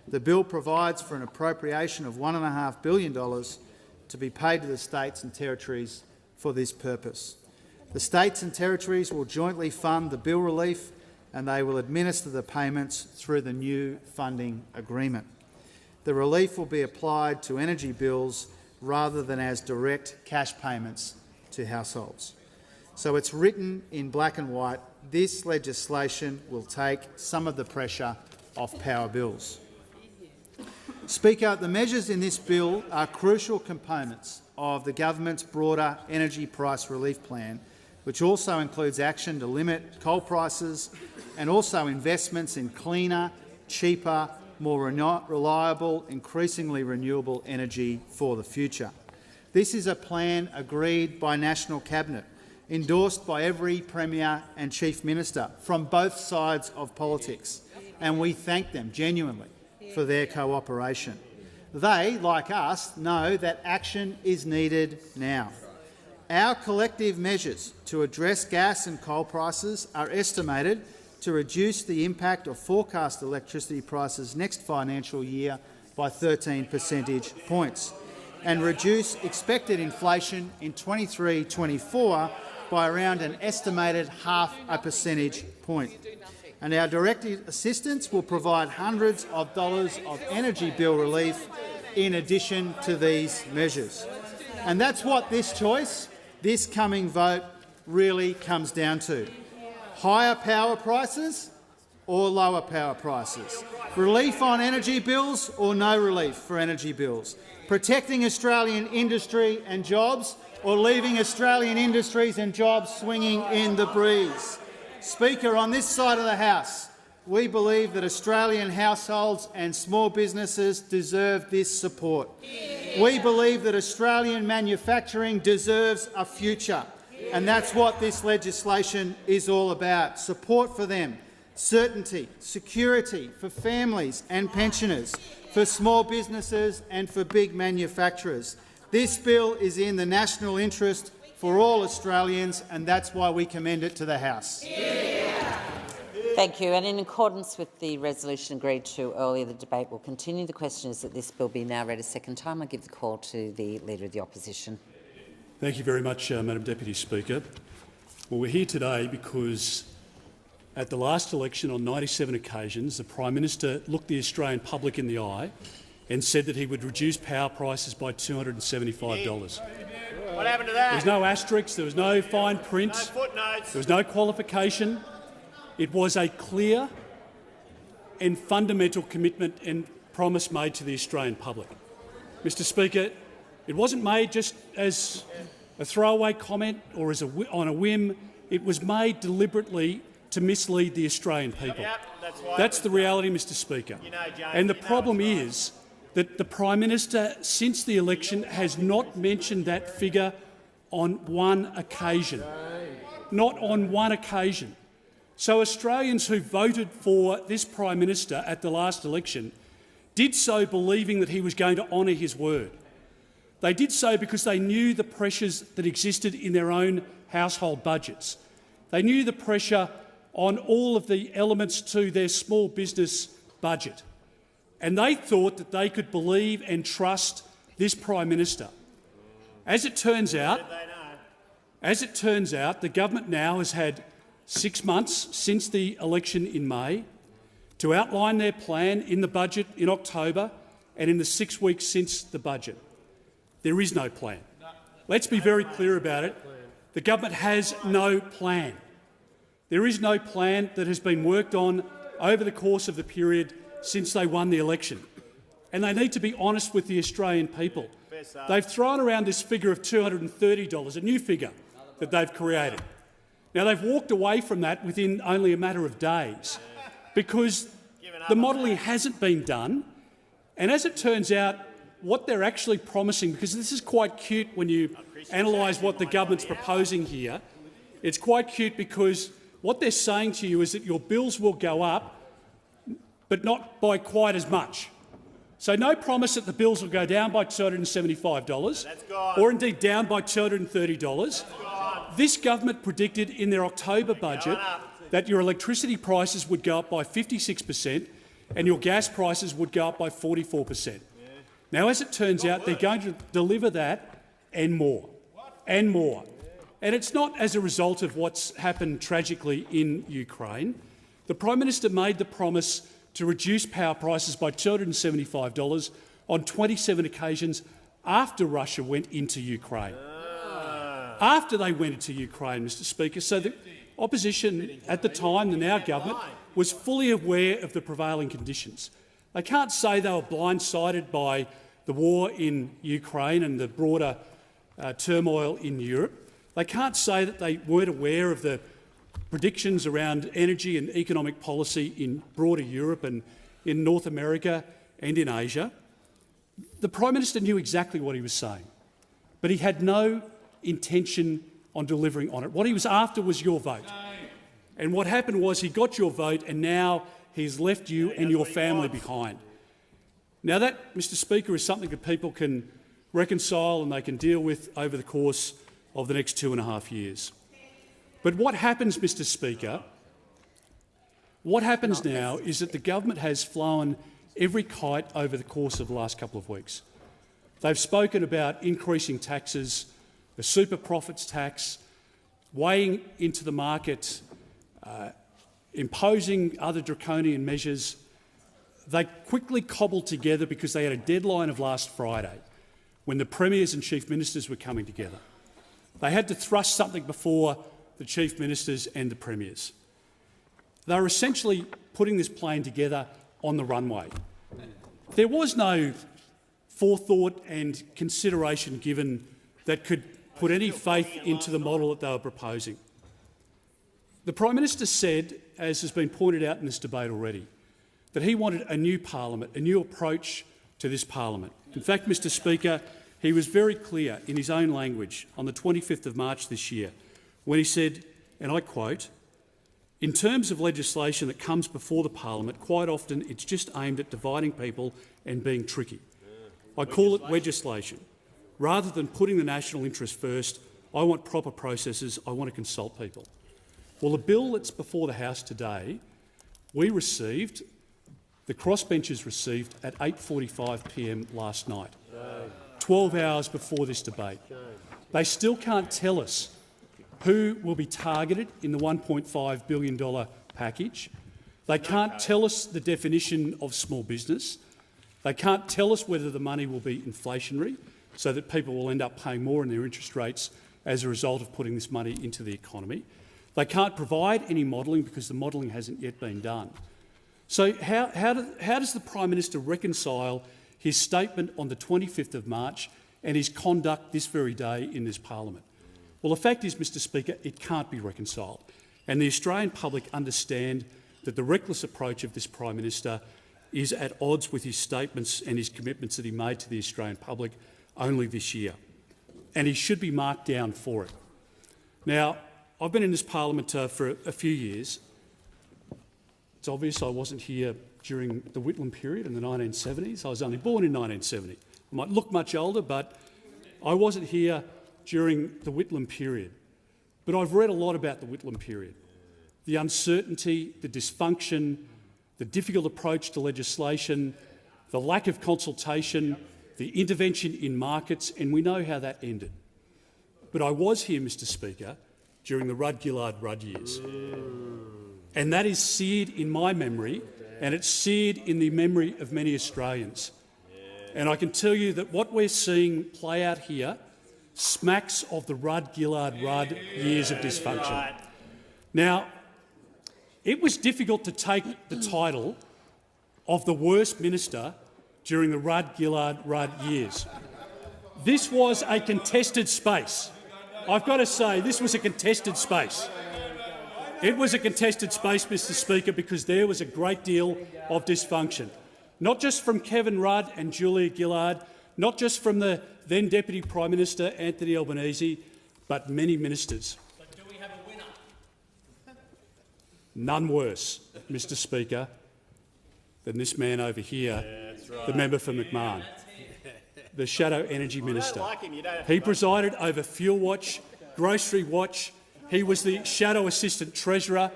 The bill provides for an appropriation of $1.5 billion to be paid to the states and territories for this purpose. The states and territories will jointly fund the bill relief, and they will administer the payments through the new funding agreement. The relief will be applied to energy bills rather than as direct cash payments to households. So it's written in black and white, this legislation will take some of the pressure off power bills. Speaker, the measures in this bill are crucial components of the government's broader energy price relief plan, which also includes action to limit coal prices and also investments in cleaner, cheaper, more reliable, increasingly renewable energy for the future. This is a plan agreed by National Cabinet, endorsed by every Premier and Chief Minister from both sides of politics, and we thank them genuinely for their cooperation. They, like us, know that action is needed now. Our collective measures to address gas and coal prices are estimated to reduce the impact of forecast electricity prices next financial year by 13 percentage points and reduce expected inflation in 23-24 by around an estimated ½ percentage point. And our direct assistance will provide hundreds of dollars of energy bill relief in addition to these measures. And that's what this choice, this coming vote, really comes down to. higher power prices or lower power prices, relief on energy bills or no relief for energy bills, protecting Australian industry and jobs or leaving Australian industries and jobs swinging in the breeze. Speaker, on this side of the House, we believe that Australian households and small businesses deserve this support. We believe that Australian manufacturing deserves a future, and that's what this legislation is all about. Support for them, certainty, security for families and pensioners, for small businesses and for big manufacturers. This bill is in the national interest for all Australians, and that's why we commend it to the House. Thank you. And in accordance with the resolution agreed to earlier, the debate will continue. The question is that this bill be now read a second time. I give the call to the Leader of the Opposition. Thank you very much, Madam Deputy Speaker. Well, we're here today because at the last election, on 97 occasions, the Prime Minister looked the Australian public in the eye and said that he would reduce power prices by $275. What happened to that? There was no asterisks, there was no fine print, No footnotes. there was no qualification. It was a clear and fundamental commitment and promise made to the Australian public. Mr Speaker, it wasn't made just as a throwaway comment or as on a whim. It was made deliberately to mislead the Australian people. Yep, that's the reality, Mr Speaker. You know, James, and the problem is that the Prime Minister, since the election, has not mentioned that figure on one occasion. Not on one occasion. So Australians who voted for this Prime Minister at the last election did so believing that he was going to honour his word. They did so because they knew the pressures that existed in their own household budgets. They knew the pressure on all of the elements to their small business budget. And they thought that they could believe and trust this Prime Minister. As it turns out, the government now has had 6 months since the election in May to outline their plan in the budget in October and in the 6 weeks since the budget. There is no plan. Let's be very clear about it. The government has no plan. There is no plan that has been worked on over the course of the period since they won the election. And they need to be honest with the Australian people. They've thrown around this figure of $230, a new figure that they've created. Now, they've walked away from that within only a matter of days because the modelling hasn't been done. And as it turns out, what they're actually promising, because this is quite cute when you analyse what the government's proposing here, it's quite cute because what they're saying to you is that your bills will go up, but not by quite as much. So no promise that the bills will go down by $275 or indeed down by $230. This government predicted in their October budget that your electricity prices would go up by 56% and your gas prices would go up by 44%. Now, as it turns out, they're going to deliver that and more, and more. And it's not as a result of what's happened tragically in Ukraine. The Prime Minister made the promise to reduce power prices by $275 on 27 occasions after Russia went into Ukraine. After they went into Ukraine, Mr Speaker. So the opposition at the time, the now government, was fully aware of the prevailing conditions. They can't say they were blindsided by the war in Ukraine and the broader turmoil in Europe. They can't say that they weren't aware of the predictions around energy and economic policy in broader Europe and in North America and in Asia. The Prime Minister knew exactly what he was saying, but he had no intention on delivering on it. What he was after was your vote. And what happened was he got your vote and now he's left you and your family behind. Now that, Mr Speaker, is something that people can reconcile and they can deal with over the course of the next 2.5 years. But what happens, Mr Speaker, what happens now is that the government has flown every kite over the course of the last couple of weeks. They've spoken about increasing taxes, the super profits tax, weighing into the market, imposing other draconian measures. They quickly cobbled together because they had a deadline of last Friday when the premiers and chief ministers were coming together. They had to thrust something before the chief ministers and the premiers. They're essentially putting this plane together on the runway. There was no forethought and consideration given that could put any faith into the model that they were proposing. The Prime Minister said, as has been pointed out in this debate already, that he wanted a new parliament, a new approach to this parliament. In fact, Mr Speaker, he was very clear in his own language on the 25th of March this year when he said, and I quote, "In terms of legislation that comes before the parliament, quite often it's just aimed at dividing people and being tricky. I call it legislation. Rather than putting the national interest first, I want proper processes, I want to consult people." Well, the bill that's before the House today, the crossbenchers received at 8:45 p.m. last night, 12 hours before this debate. They still can't tell us who will be targeted in the $1.5 billion package. They can't tell us the definition of small business. They can't tell us whether the money will be inflationary, so that people will end up paying more in their interest rates as a result of putting this money into the economy. They can't provide any modelling because the modelling hasn't yet been done. So how does the Prime Minister reconcile his statement on the 25th of March and his conduct this very day in this parliament? Well, the fact is, Mr Speaker, it can't be reconciled. And the Australian public understand that the reckless approach of this Prime Minister is at odds with his statements and his commitments that he made to the Australian public only this year. And he should be marked down for it. Now, I've been in this parliament for a few years. It's obvious I wasn't here during the Whitlam period in the 1970s. I was only born in 1970. I might look much older, but I wasn't here during the Whitlam period. But I've read a lot about the Whitlam period. The uncertainty, the dysfunction, the difficult approach to legislation, the lack of consultation, the intervention in markets, and we know how that ended. But I was here, Mr Speaker, during the Rudd-Gillard-Rudd years. And that is seared in my memory, and it's seared in the memory of many Australians. And I can tell you that what we're seeing play out here smacks of the Rudd-Gillard-Rudd years of dysfunction. Now, it was difficult to take the title of the worst minister during the Rudd-Gillard-Rudd years. This was a contested space. I've got to say, this was a contested space. It was a contested space, Mr Speaker, because there was a great deal of dysfunction, not just from Kevin Rudd and Julia Gillard, not just from the then Deputy Prime Minister Anthony Albanese, but many ministers. But do we have a winner? None worse, Mr Speaker, than this man over here, the member for McMahon, the Shadow Energy Minister. He presided over Fuel Watch, Grocery Watch. He was the Shadow Assistant Treasurer.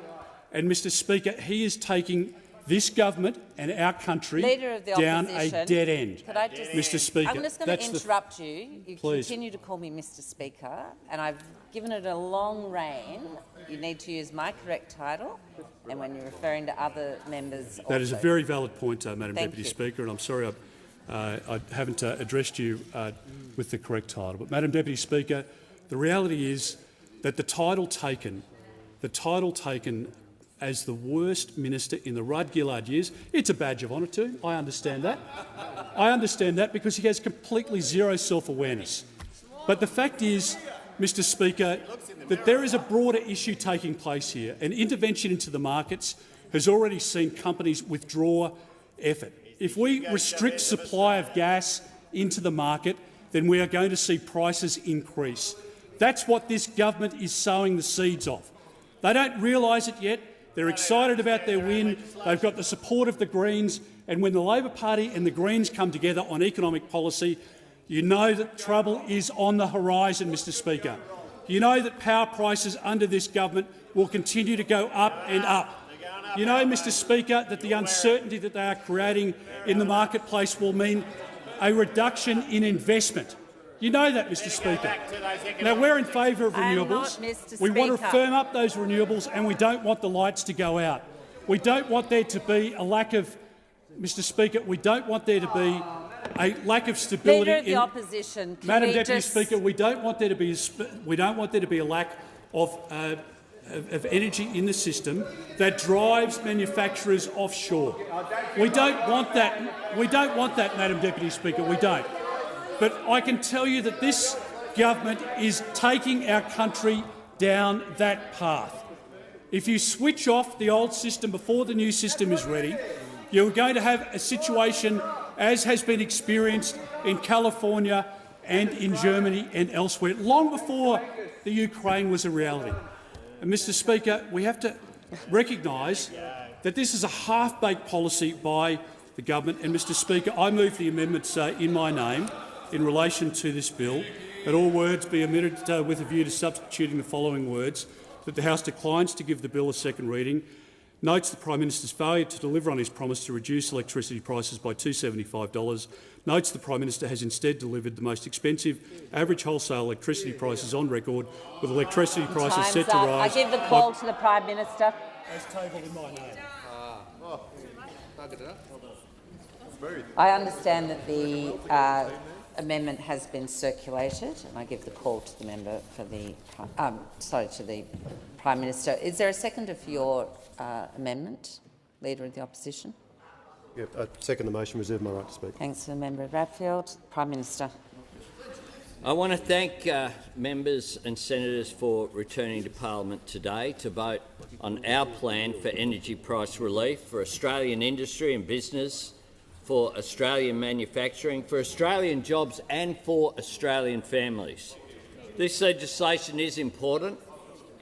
And, Mr Speaker, he is taking this government and our country down a dead end. Mr Speaker, I'm just going to interrupt you. You continue to call me Mr Speaker, and I've given it a long reign. You need to use my correct title, and when you're referring to other members That is a very valid point, Madam Deputy Speaker, and I'm sorry I haven't addressed you with the correct title. But, Madam Deputy Speaker, the reality is that the title taken as the worst minister in the Rudd-Gillard years, it's a badge of honour to him. I understand that. I understand that because he has completely zero self-awareness. But the fact is, Mr Speaker, that there is a broader issue taking place here. An intervention into the markets has already seen companies withdraw effort. If we restrict supply of gas into the market, then we are going to see prices increase. That's what this government is sowing the seeds of. They don't realise it yet. They're excited about their win. They've got the support of the Greens. And when the Labor Party and the Greens come together on economic policy, you know that trouble is on the horizon, Mr Speaker. You know that power prices under this government will continue to go up and up. You know, Mr Speaker, that the uncertainty that they are creating in the marketplace will mean a reduction in investment. You know that, Mr Speaker. Now, we're in favour of renewables. We want to firm up those renewables, and we don't want the lights to go out. We don't want there to be a lack of, Mr Speaker, we don't want there to be a lack of stability. Leader of the Opposition, Madam Deputy Speaker, we don't want there to be a lack of of energy in the system that drives manufacturers offshore. We don't want that. We don't want that, Madam Deputy Speaker. We don't. But I can tell you that this government is taking our country down that path. If you switch off the old system before the new system is ready, you're going to have a situation as has been experienced in California and in Germany and elsewhere, long before the Ukraine was a reality. And, Mr Speaker, we have to recognise that this is a half-baked policy by the government. And, Mr Speaker, I move the amendments in my name in relation to this bill, that all words be omitted with a view to substituting the following words: that the House declines to give the bill a second reading, notes the Prime Minister's failure to deliver on his promise to reduce electricity prices by $275, notes the Prime Minister has instead delivered the most expensive average wholesale electricity prices on record, with electricity prices set to rise. I give the call to the Prime Minister. As tabled in my name. I understand that the amendment has been circulated, and I give the call to the member for the to the Prime Minister. Is there a seconder for your amendment, Leader of the Opposition? Yeah, I second the motion. Reserve my right to speak. Thanks to the member of Bradfield. Prime Minister. I want to thank members and senators for returning to Parliament today to vote on our plan for energy price relief for Australian industry and business, for Australian manufacturing, for Australian jobs and for Australian families. This legislation is important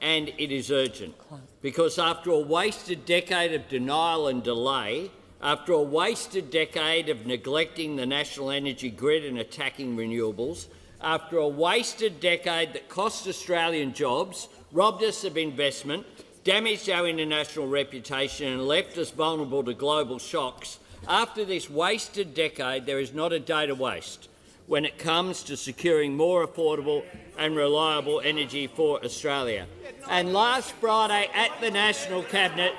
and it is urgent, because after a wasted decade of denial and delay, after a wasted decade of neglecting the national energy grid and attacking renewables, after a wasted decade that cost Australian jobs, robbed us of investment, damaged our international reputation and left us vulnerable to global shocks, after this wasted decade, there is not a day to waste when it comes to securing more affordable and reliable energy for Australia. And last Friday at the National Cabinet,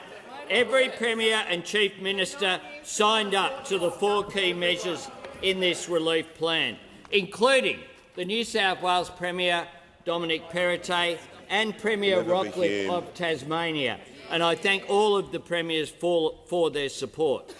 every Premier and Chief Minister signed up to the 4 key measures in this relief plan, including the New South Wales Premier, Dominic Perrottet, and Premier Rockliff of Tasmania. And I thank all of the Premiers for their support.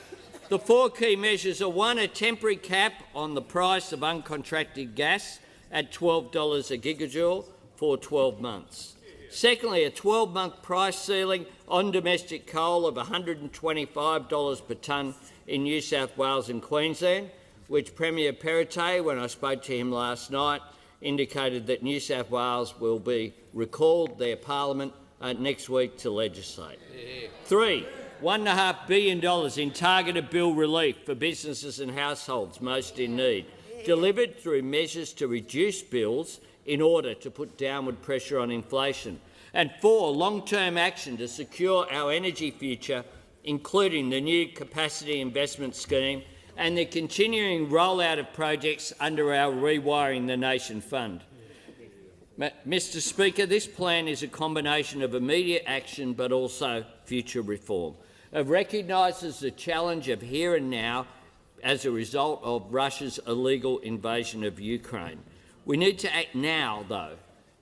The 4 key measures are: 1, a temporary cap on the price of uncontracted gas at $12 a gigajoule for 12 months. Secondly, a 12-month price ceiling on domestic coal of $125 per tonne in New South Wales and Queensland, which Premier Perrottet, when I spoke to him last night, indicated that New South Wales will be recalled their parliament next week to legislate. 3, $1.5 billion in targeted bill relief for businesses and households most in need, delivered through measures to reduce bills in order to put downward pressure on inflation. And 4, long-term action to secure our energy future, including the new capacity investment scheme and the continuing rollout of projects under our Rewiring the Nation Fund. Mr Speaker, this plan is a combination of immediate action but also future reform. It recognises the challenge of here and now as a result of Russia's illegal invasion of Ukraine. We need to act now, though,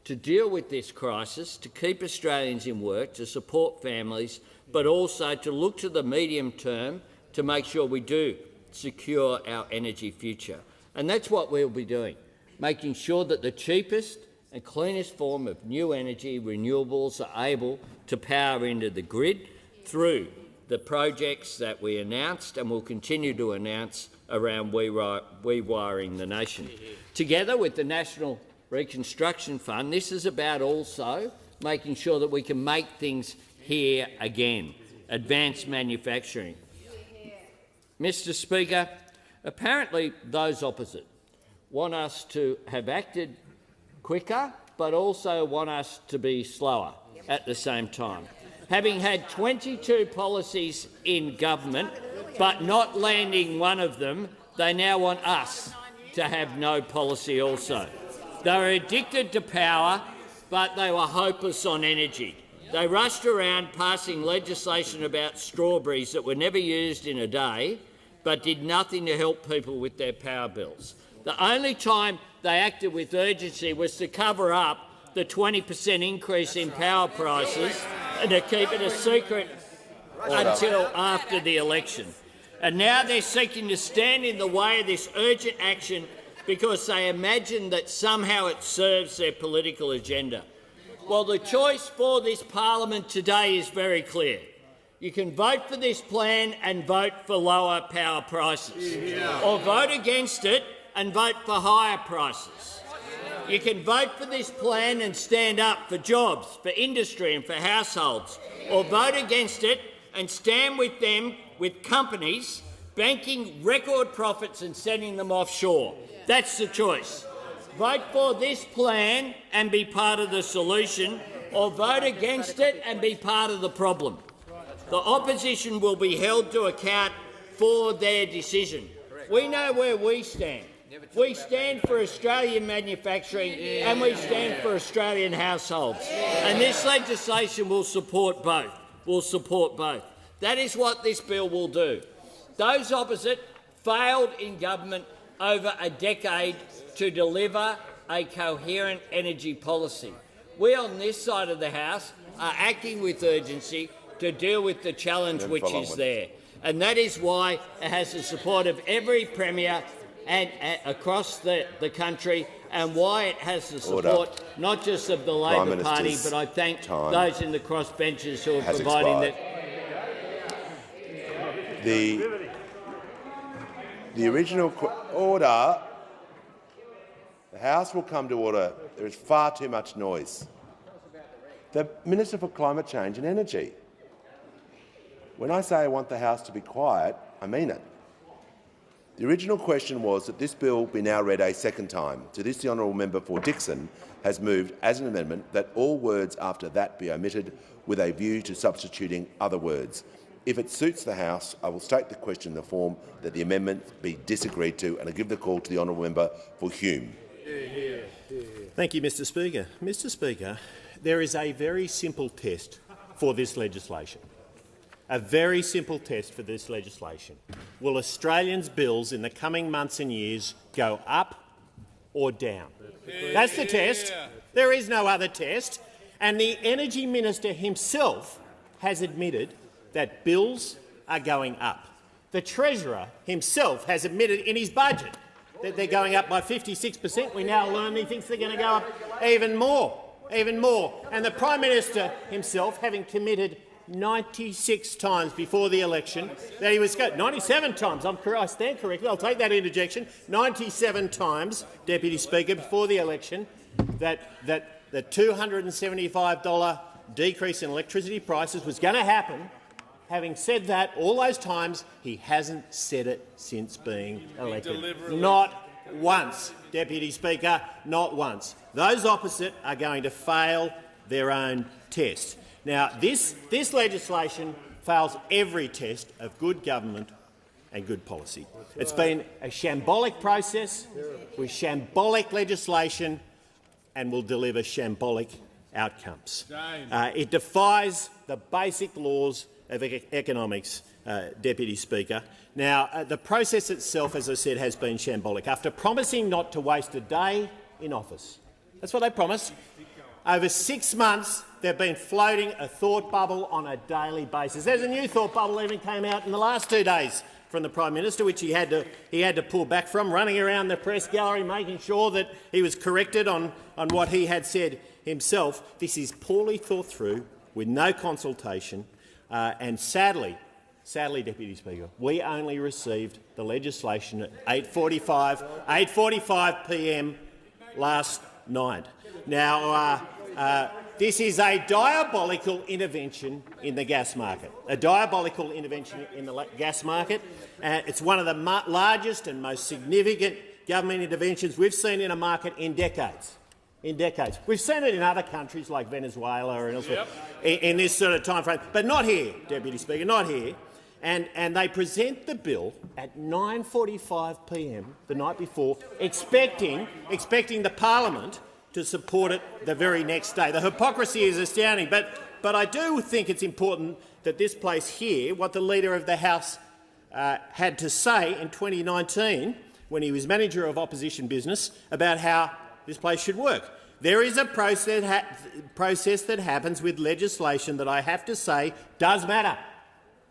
to deal with this crisis, to keep Australians in work, to support families, but also to look to the medium term to make sure we do secure our energy future. And that's what we'll be doing, making sure that the cheapest and cleanest form of new energy, renewables, are able to power into the grid through the projects that we announced and will continue to announce around rewiring the nation. Together with the National Reconstruction Fund, this is about also making sure that we can make things here again, advance manufacturing. Mr Speaker, apparently those opposite want us to have acted quicker but also want us to be slower at the same time. Having had 22 policies in government but not landing one of them, they now want us to have no policy also. They were addicted to power, but they were hopeless on energy. They rushed around passing legislation about strawberries that were never used in a day, but did nothing to help people with their power bills. The only time they acted with urgency was to cover up the 20% increase in power prices and to keep it a secret until after the election. And now they're seeking to stand in the way of this urgent action because they imagine that somehow it serves their political agenda. Well, the choice for this parliament today is very clear. You can vote for this plan and vote for lower power prices, or vote against it and vote for higher prices. You can vote for this plan and stand up for jobs, for industry and for households, or vote against it and stand with them, with companies banking record profits and sending them offshore. That's the choice. Vote for this plan and be part of the solution, or vote against it and be part of the problem. The opposition will be held to account for their decision. We know where we stand. We stand for Australian manufacturing and we stand for Australian households. And this legislation will support both. That is what this bill will do. Those opposite failed in government over a decade to deliver a coherent energy policy. We on this side of the House are acting with urgency to deal with the challenge which is there. And that is why it has the support of every Premier and across the country, and why it has the support not just of the Labor Party, but I thank those in the crossbenchers who are providing that. The original order. The House will come to order. There is far too much noise. The Minister for Climate Change and Energy. When I say I want the House to be quiet, I mean it. The original question was that this bill be now read a second time. To this, the honourable member for Dixon has moved as an amendment that all words after that be omitted with a view to substituting other words. If it suits the House, I will state the question in the form that the amendment be disagreed to, and I give the call to the honourable member for Hume. Thank you, Mr Speaker. Mr Speaker, there is a very simple test for this legislation. A very simple test for this legislation. Will Australians' bills in the coming months and years go up or down? That's the test. There is no other test. And the Energy Minister himself has admitted that bills are going up. The Treasurer himself has admitted in his budget that they're going up by 56%. We now learn he thinks they're going to go up even more. And the Prime Minister himself, having committed 96 times before the election that he was 97 times. I stand corrected. I'll take that interjection. 97 times, Deputy Speaker, before the election, that the $275 decrease in electricity prices was going to happen. Having said that, all those times, he hasn't said it since being elected. Not once, Deputy Speaker, not once. Those opposite are going to fail their own test. Now, this legislation fails every test of good government and good policy. It's been a shambolic process with shambolic legislation and will deliver shambolic outcomes. It defies the basic laws of economics, Deputy Speaker. Now, the process itself, as I said, has been shambolic. After promising not to waste a day in office, that's what they promised. Over 6 months, they've been floating a thought bubble on a daily basis. There's a new thought bubble even came out in the last 2 days from the Prime Minister, which he had to pull back from, running around the press gallery, making sure that he was corrected on what he had said himself. This is poorly thought through, with no consultation, and sadly, Deputy Speaker, we only received the legislation at 8:45 p.m. last night. Now, this is a diabolical intervention in the gas market. It's one of the largest and most significant government interventions we've seen in a market in decades. We've seen it in other countries like Venezuela and elsewhere in this sort of time frame, but not here, Deputy Speaker, not here. And they present the bill at 9:45 p.m. the night before, expecting the Parliament to support it the very next day. The hypocrisy is astounding, but I do think it's important that this place hear what the Leader of the House had to say in 2019 when he was Manager of Opposition Business about how this place should work. There is a process that happens with legislation that I have to say does matter.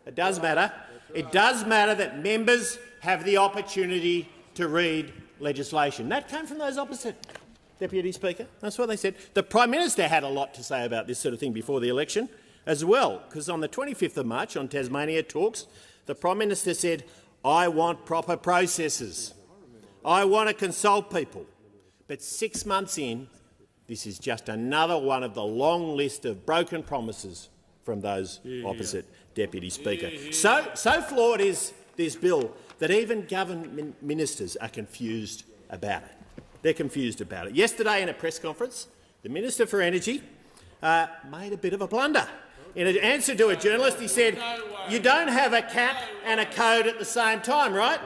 It does matter. It does matter that members have the opportunity to read legislation. That came from those opposite, Deputy Speaker. That's what they said. The Prime Minister had a lot to say about this sort of thing before the election as well, because on the 25th of March on Tasmania Talks, the Prime Minister said, "I want proper processes. I want to consult people." But 6 months in, this is just another one of the long list of broken promises from those opposite, Deputy Speaker. So flawed is this bill that even government ministers are confused about it. They're confused about it. Yesterday in a press conference, the Minister for Energy made a bit of a blunder. In an answer to a journalist, he said, "You don't have a cap and a code at the same time, right?"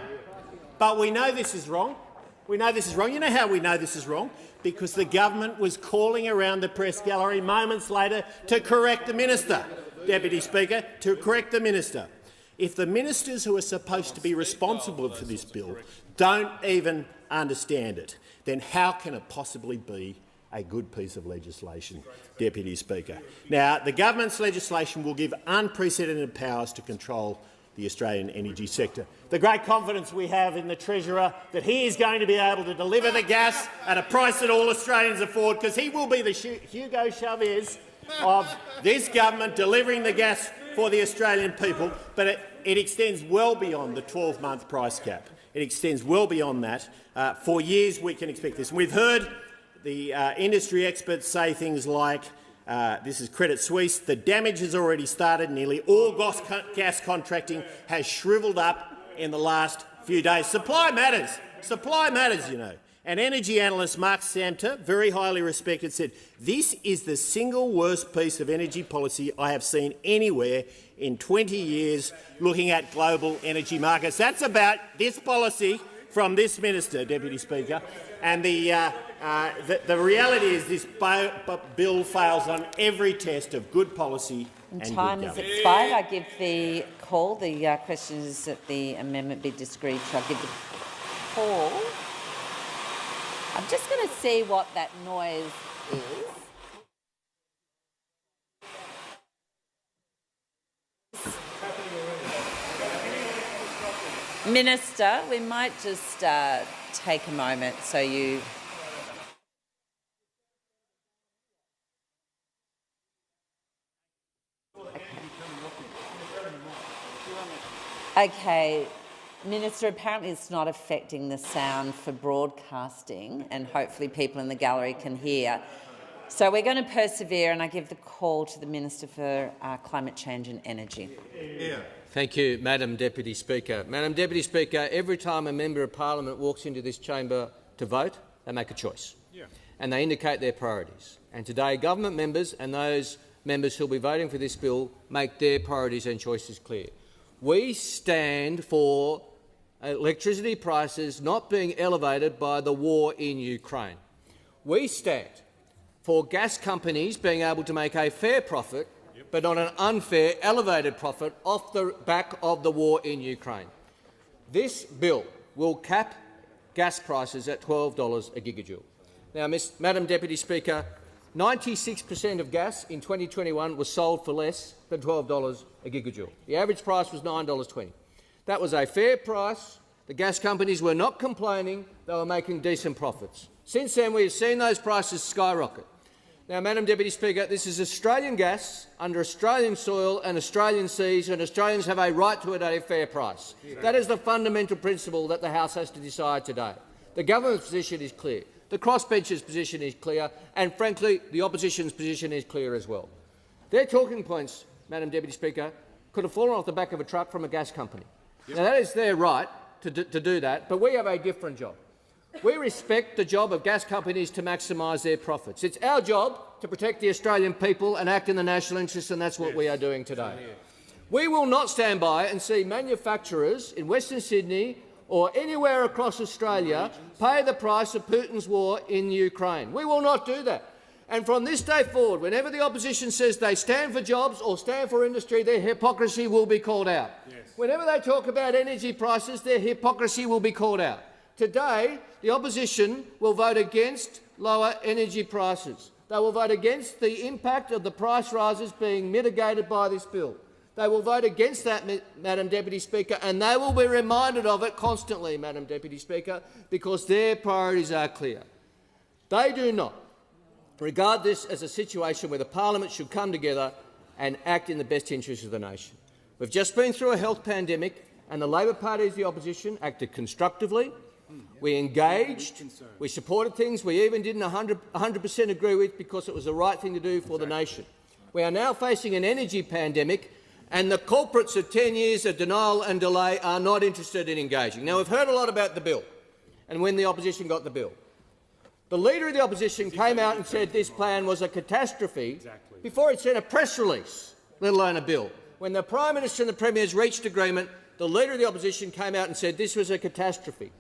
But we know this is wrong. We know this is wrong. You know how we know this is wrong? Because the government was calling around the press gallery moments later to correct the minister, Deputy Speaker, to correct the minister. If the ministers who are supposed to be responsible for this bill don't even understand it, then how can it possibly be a good piece of legislation, Deputy Speaker? Now, the government's legislation will give unprecedented powers to control the Australian energy sector. The great confidence we have in the Treasurer that he is going to be able to deliver the gas at a price that all Australians afford, because he will be the Hugo Chavez of this government delivering the gas for the Australian people, but it extends well beyond the 12-month price cap. It extends well beyond that. For years we can expect this. And we've heard the industry experts say things like, this is Credit Suisse, the damage has already started. Nearly all gas contracting has shrivelled up in the last few days. Supply matters. Supply matters, you know. And energy analyst Mark Samter, very highly respected, said, "This is the single worst piece of energy policy I have seen anywhere in 20 years looking at global energy markets." That's about this policy from this minister, Deputy Speaker. And the reality is this bill fails on every test of good policy and good time government. has expired. I give the call. The question is that the amendment be disagreed to. I give the call. I'm just going to see what that noise is. Minister, we might just take a moment so you... Okay. Minister, apparently it's not affecting the sound for broadcasting, and hopefully people in the gallery can hear. So we're going to persevere, and I give the call to the Minister for Climate Change and Energy. Thank you, Madam Deputy Speaker. Madam Deputy Speaker, every time a member of parliament walks into this chamber to vote, they make a choice, and they indicate their priorities. And today, government members and those members who will be voting for this bill make their priorities and choices clear. We stand for electricity prices not being elevated by the war in Ukraine. We stand for gas companies being able to make a fair profit, but not an unfair, elevated profit off the back of the war in Ukraine. This bill will cap gas prices at $12 a gigajoule. Now, Madam Deputy Speaker, 96% of gas in 2021 was sold for less than $12 a gigajoule. The average price was $9.20. That was a fair price. The gas companies were not complaining. They were making decent profits. Since then, we have seen those prices skyrocket. Now, Madam Deputy Speaker, this is Australian gas under Australian soil and Australian seas, and Australians have a right to it at a fair price. That is the fundamental principle that the House has to decide today. The government's position is clear. The crossbenchers' position is clear, and frankly, the opposition's position is clear as well. Their talking points, Madam Deputy Speaker, could have fallen off the back of a truck from a gas company. Now, that is their right to do that, but we have a different job. We respect the job of gas companies to maximise their profits. It's our job to protect the Australian people and act in the national interest, and that's what we are doing today. We will not stand by and see manufacturers in Western Sydney or anywhere across Australia pay the price of Putin's war in Ukraine. We will not do that. And from this day forward, whenever the opposition says they stand for jobs or stand for industry, their hypocrisy will be called out. Whenever they talk about energy prices, their hypocrisy will be called out. Today, the opposition will vote against lower energy prices. They will vote against the impact of the price rises being mitigated by this bill. They will vote against that, Madam Deputy Speaker, and they will be reminded of it constantly, Madam Deputy Speaker, because their priorities are clear. They do not regard this as a situation where the parliament should come together and act in the best interest of the nation. We've just been through a health pandemic, and the Labor Party as the opposition acted constructively. We engaged, we supported things we even didn't 100% agree with because it was the right thing to do for the nation. We are now facing an energy pandemic, and the culprits of 10 years of denial and delay are not interested in engaging. Now, we've heard a lot about the bill and when the opposition got the bill. The Leader of the Opposition came out and said this plan was a catastrophe before he'd sent a press release, let alone a bill. When the Prime Minister and the Premiers reached agreement, the Leader of the Opposition came out and said this was a catastrophe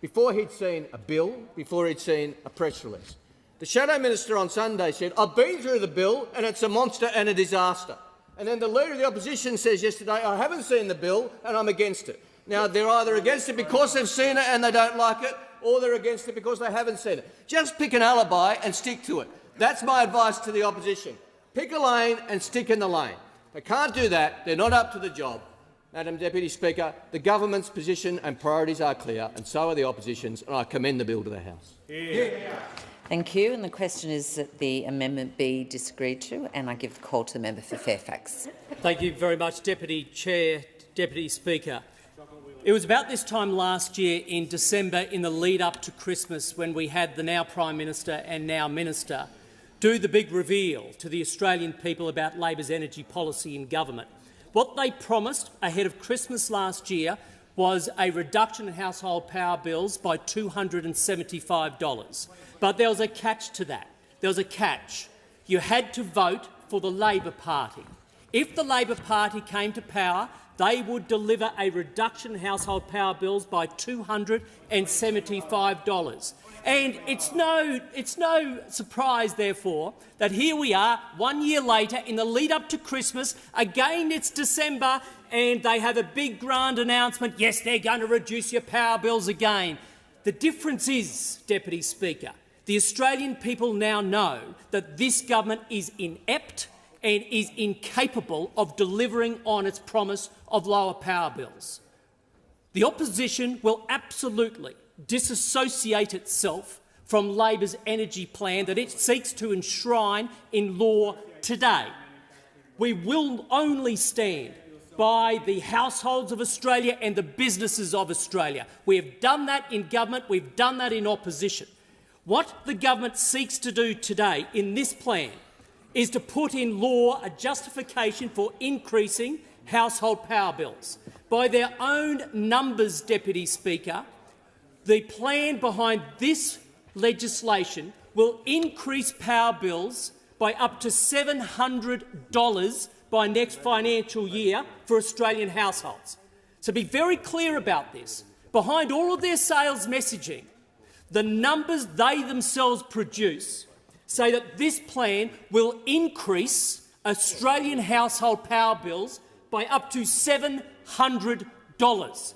before he'd seen a bill, before he'd seen a press release. The Shadow Minister on Sunday said, I've been through the bill and it's a monster and a disaster. And then the Leader of the Opposition says yesterday, I haven't seen the bill and I'm against it. Now, they're either against it because they've seen it and they don't like it, or they're against it because they haven't seen it. Just pick an alibi and stick to it. That's my advice to the opposition. Pick a lane and stick in the lane. They can't do that. They're not up to the job. Madam Deputy Speaker, the government's position and priorities are clear, and so are the opposition's, and I commend the bill to the House. Thank you. And the question is that the amendment be disagreed to, and I give the call to the member for Fairfax. Thank you very much, Deputy Chair, Deputy Speaker. It was about this time last year in December, in the lead-up to Christmas, when we had the now Prime Minister and now Minister do the big reveal to the Australian people about Labor's energy policy in government. What they promised ahead of Christmas last year was a reduction in household power bills by $275. But there was a catch to that. There was a catch. You had to vote for the Labor Party. If the Labor Party came to power, they would deliver a reduction in household power bills by $275. And it's no surprise, therefore, that here we are 1 year later in the lead-up to Christmas. Again, it's December, and they have a big grand announcement. Yes, they're going to reduce your power bills again. The difference is, Deputy Speaker, the Australian people now know that this government is inept and is incapable of delivering on its promise of lower power bills. The opposition will absolutely disassociate itself from Labor's energy plan that it seeks to enshrine in law today. We will only stand by the households of Australia and the businesses of Australia. We have done that in government, we've done that in opposition. What the government seeks to do today in this plan is to put in law a justification for increasing household power bills. By their own numbers, Deputy Speaker, the plan behind this legislation will increase power bills by up to $700 by next financial year for Australian households. So be very clear about this. Behind all of their sales messaging, the numbers they themselves produce say that this plan will increase Australian household power bills by up to $700.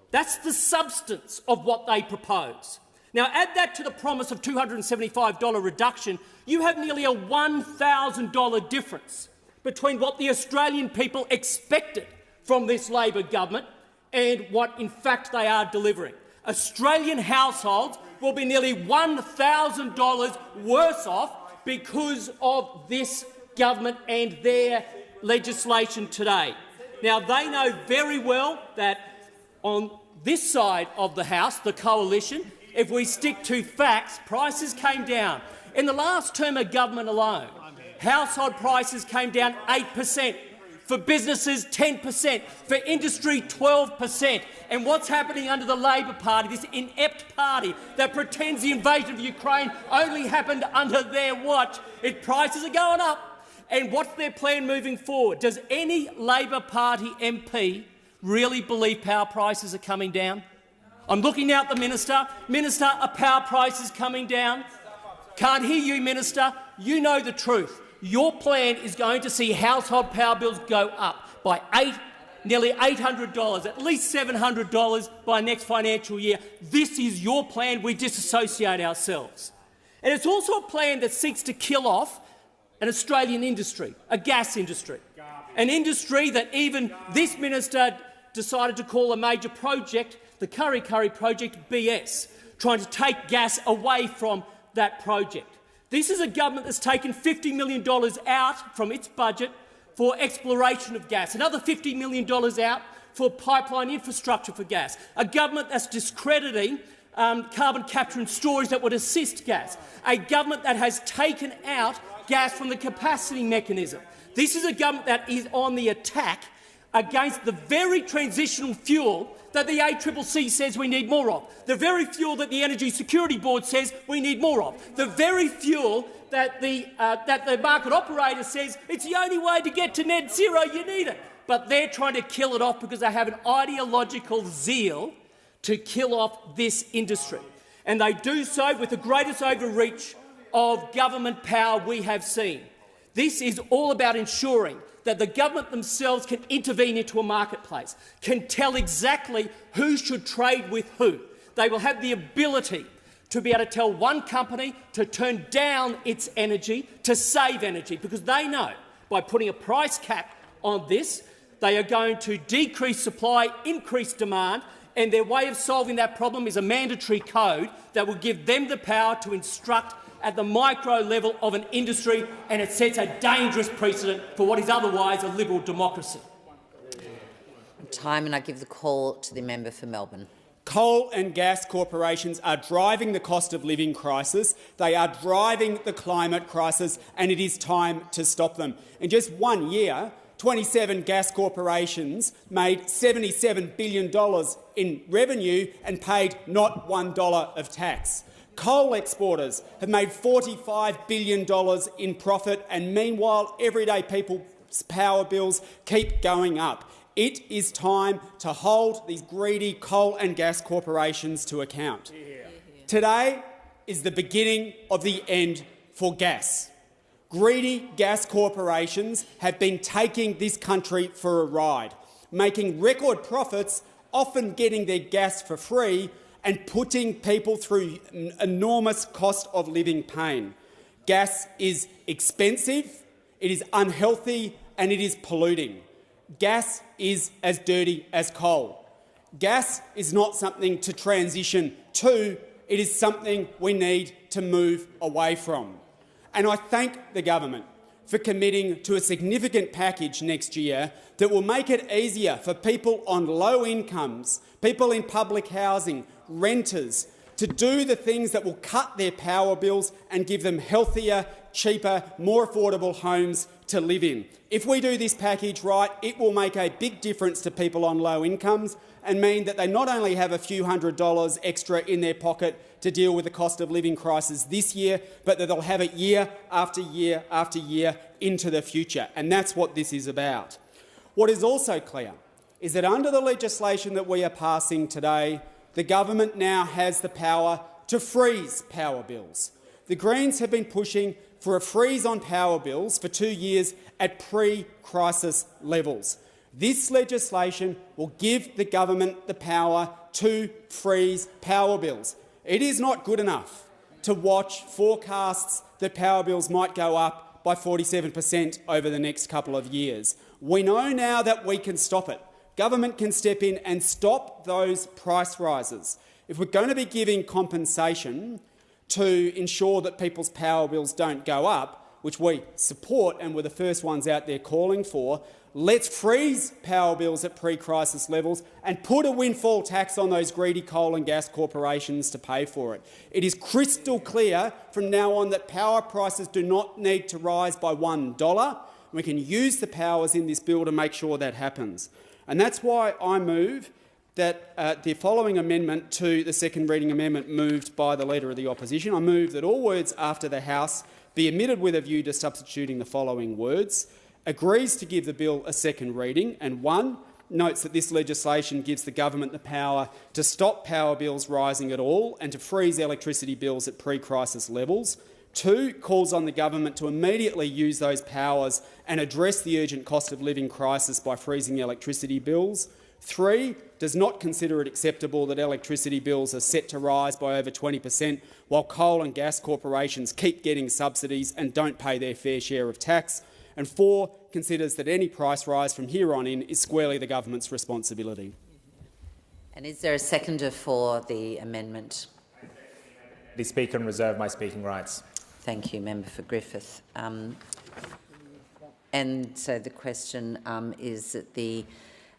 That's the substance of what they propose. Now, add that to the promise of $275 reduction, you have nearly a $1,000 difference between what the Australian people expected from this Labor government and what, in fact, they are delivering. Australian households will be nearly $1,000 worse off because of this government and their legislation today. Now, they know very well that on this side of the House, the coalition, if we stick to facts, prices came down. In the last term of government alone, household prices came down 8%, for businesses 10%, for industry 12%. And what's happening under the Labor Party, this inept party that pretends the invasion of Ukraine only happened under their watch, prices are going up. And what's their plan moving forward? Does any Labor Party MP really believe power prices are coming down? I'm looking now at the Minister. Minister, are power prices coming down? Can't hear you, Minister. You know the truth. Your plan is going to see household power bills go up by $8 nearly $800, at least $700 by next financial year. This is your plan. We disassociate ourselves. And it's also a plan that seeks to kill off an Australian industry, a gas industry, an industry that even this minister decided to call a major project, the Kurri Kurri project, BS, trying to take gas away from that project. This is a government that's taken $50 million out from its budget for exploration of gas, another $50 million out for pipeline infrastructure for gas, a government that's discrediting carbon capture and storage that would assist gas, a government that has taken out gas from the capacity mechanism. This is a government that is on the attack against the very transitional fuel that the ACCC says we need more of, the very fuel that the Energy Security Board says we need more of, the very fuel that the market operator says it's the only way to get to net zero, you need it. But they're trying to kill it off because they have an ideological zeal to kill off this industry. And they do so with the greatest overreach of government power we have seen. This is all about ensuring that the government themselves can intervene into a marketplace, can tell exactly who should trade with who. They will have the ability to be able to tell one company to turn down its energy to save energy, because they know by putting a price cap on this, they are going to decrease supply, increase demand, and their way of solving that problem is a mandatory code that will give them the power to instruct at the micro level of an industry, and it sets a dangerous precedent for what is otherwise a liberal democracy. Time, and I give the call to the member for Melbourne. Coal and gas corporations are driving the cost of living crisis. They are driving the climate crisis, and it is time to stop them. In just 1 year, 27 gas corporations made $77 billion in revenue and paid not $1 of tax. Coal exporters have made $45 billion in profit, and meanwhile everyday people's power bills keep going up. It is time to hold these greedy coal and gas corporations to account. Today is the beginning of the end for gas. Greedy gas corporations have been taking this country for a ride, making record profits, often getting their gas for free, and putting people through enormous cost of living pain. Gas is expensive, it is unhealthy, and it is polluting. Gas is as dirty as coal. Gas is not something to transition to, it is something we need to move away from. And I thank the government for committing to a significant package next year that will make it easier for people on low incomes, people in public housing, renters, to do the things that will cut their power bills and give them healthier, cheaper, more affordable homes to live in. If we do this package right, it will make a big difference to people on low incomes and mean that they not only have a few $100s extra in their pocket to deal with the cost of living crisis this year, but that they'll have it year after year after year into the future. And that's what this is about. What is also clear is that under the legislation that we are passing today, the government now has the power to freeze power bills. The Greens have been pushing for a freeze on power bills for 2 years at pre-crisis levels. This legislation will give the government the power to freeze power bills. It is not good enough to watch forecasts that power bills might go up by 47% over the next couple of years. We know now that we can stop it. Government can step in and stop those price rises. If we're going to be giving compensation to ensure that people's power bills don't go up, which we support and we're the first ones out there calling for, let's freeze power bills at pre-crisis levels and put a windfall tax on those greedy coal and gas corporations to pay for it. It is crystal clear from now on that power prices do not need to rise by $1. We can use the powers in this bill to make sure that happens. And that's why I move that the following amendment to the second reading amendment moved by the Leader of the Opposition. I move that all words after the House be omitted with a view to substituting the following words: agrees to give the bill a second reading, and 1, notes that this legislation gives the government the power to stop power bills rising at all and to freeze electricity bills at pre-crisis levels. 2 calls on the government to immediately use those powers and address the urgent cost of living crisis by freezing electricity bills. 3 does not consider it acceptable that electricity bills are set to rise by over 20% while coal and gas corporations keep getting subsidies and don't pay their fair share of tax. And 4 considers that any price rise from here on in is squarely the government's responsibility. And is there a seconder for the amendment? The Speaker, and reserve my speaking rights. Thank you, Member for Griffith. And so the question is that the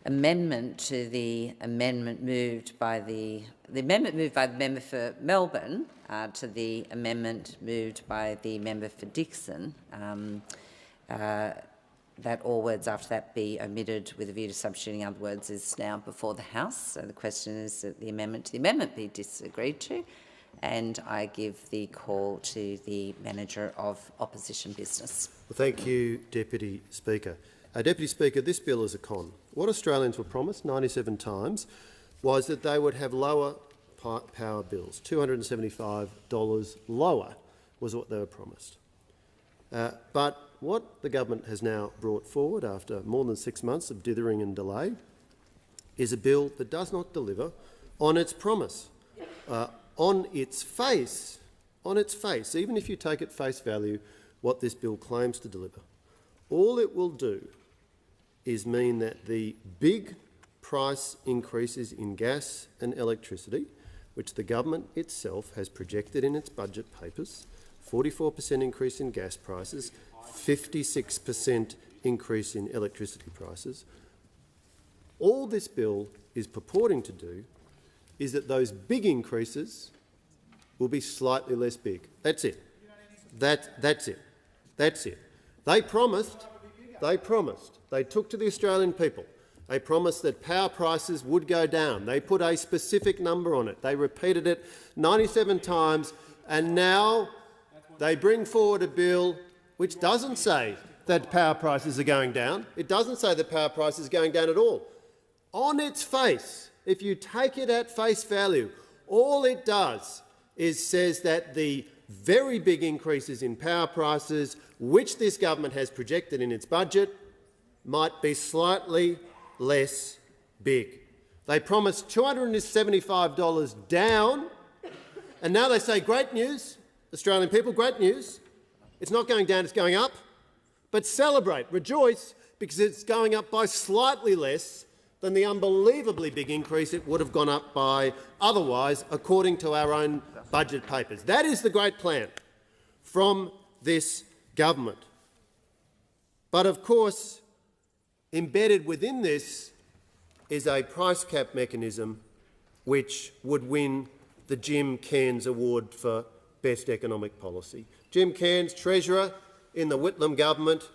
amendment to the amendment moved by the member for Melbourne to the amendment moved by the member for Dixon, that all words after that be omitted with a view to substituting other words is now before the House. So the question is that the amendment to the amendment be disagreed to. And I give the call to the Manager of Opposition Business. Well, thank you, Deputy Speaker. Deputy Speaker, this bill is a con. What Australians were promised 97 times was that they would have lower power bills. $275 lower was what they were promised. But what the government has now brought forward after more than 6 months of dithering and delay is a bill that does not deliver on its promise. On its face, even if you take at face value what this bill claims to deliver, all it will do is mean that the big price increases in gas and electricity, which the government itself has projected in its budget papers, 44% increase in gas prices, 56% increase in electricity prices, all this bill is purporting to do is that those big increases will be slightly less big. That's it. That's it. That's it. They promised. They took to the Australian people. They promised that power prices would go down. They put a specific number on it. They repeated it 97 times, and now they bring forward a bill which doesn't say that power prices are going down. It doesn't say that power prices are going down at all. On its face, if you take it at face value, all it does is says that the very big increases in power prices, which this government has projected in its budget, might be slightly less big. They promised $275 down, and now they say, great news, Australian people, great news. It's not going down, it's going up. But celebrate, rejoice, because it's going up by slightly less than the unbelievably big increase it would have gone up by otherwise, according to our own budget papers. That is the great plan from this government. But of course, embedded within this is a price cap mechanism which would win the Jim Cairns Award for Best Economic Policy. Jim Cairns, Treasurer in the Whitlam government.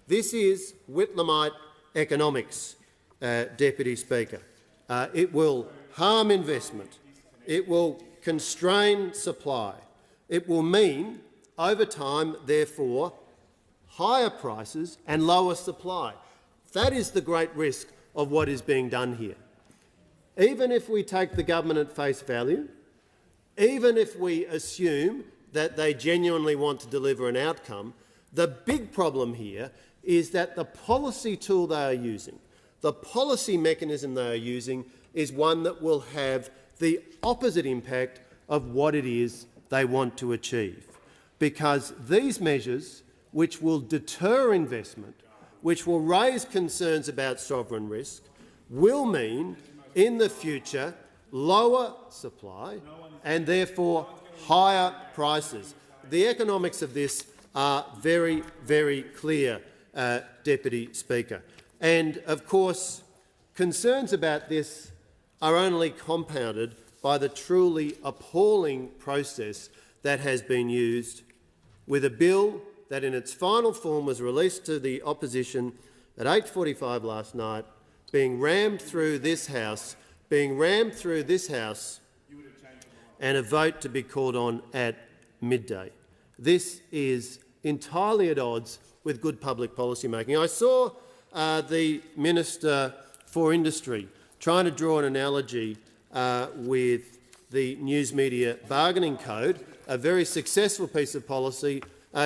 This is Whitlamite economics, Deputy Speaker. It will harm investment. It will constrain supply. It will mean, over time, therefore, higher prices and lower supply. That is the great risk of what is being done here. Even if we take the government at face value, even if we assume that they genuinely want to deliver an outcome, the big problem here is that the policy tool they are using, the policy mechanism they are using, is one that will have the opposite impact of what it is they want to achieve. Because these measures, which will deter investment, which will raise concerns about sovereign risk, will mean, in the future, lower supply and therefore higher prices. The economics of this are very, very clear, Deputy Speaker. And, of course, concerns about this are only compounded by the truly appalling process that has been used with a bill that in its final form was released to the opposition at 8:45 last night, being rammed through this House, and a vote to be called on at midday. This is entirely at odds with good public policy making. I saw the Minister for Industry trying to draw an analogy with the News Media Bargaining Code, a very successful piece of policy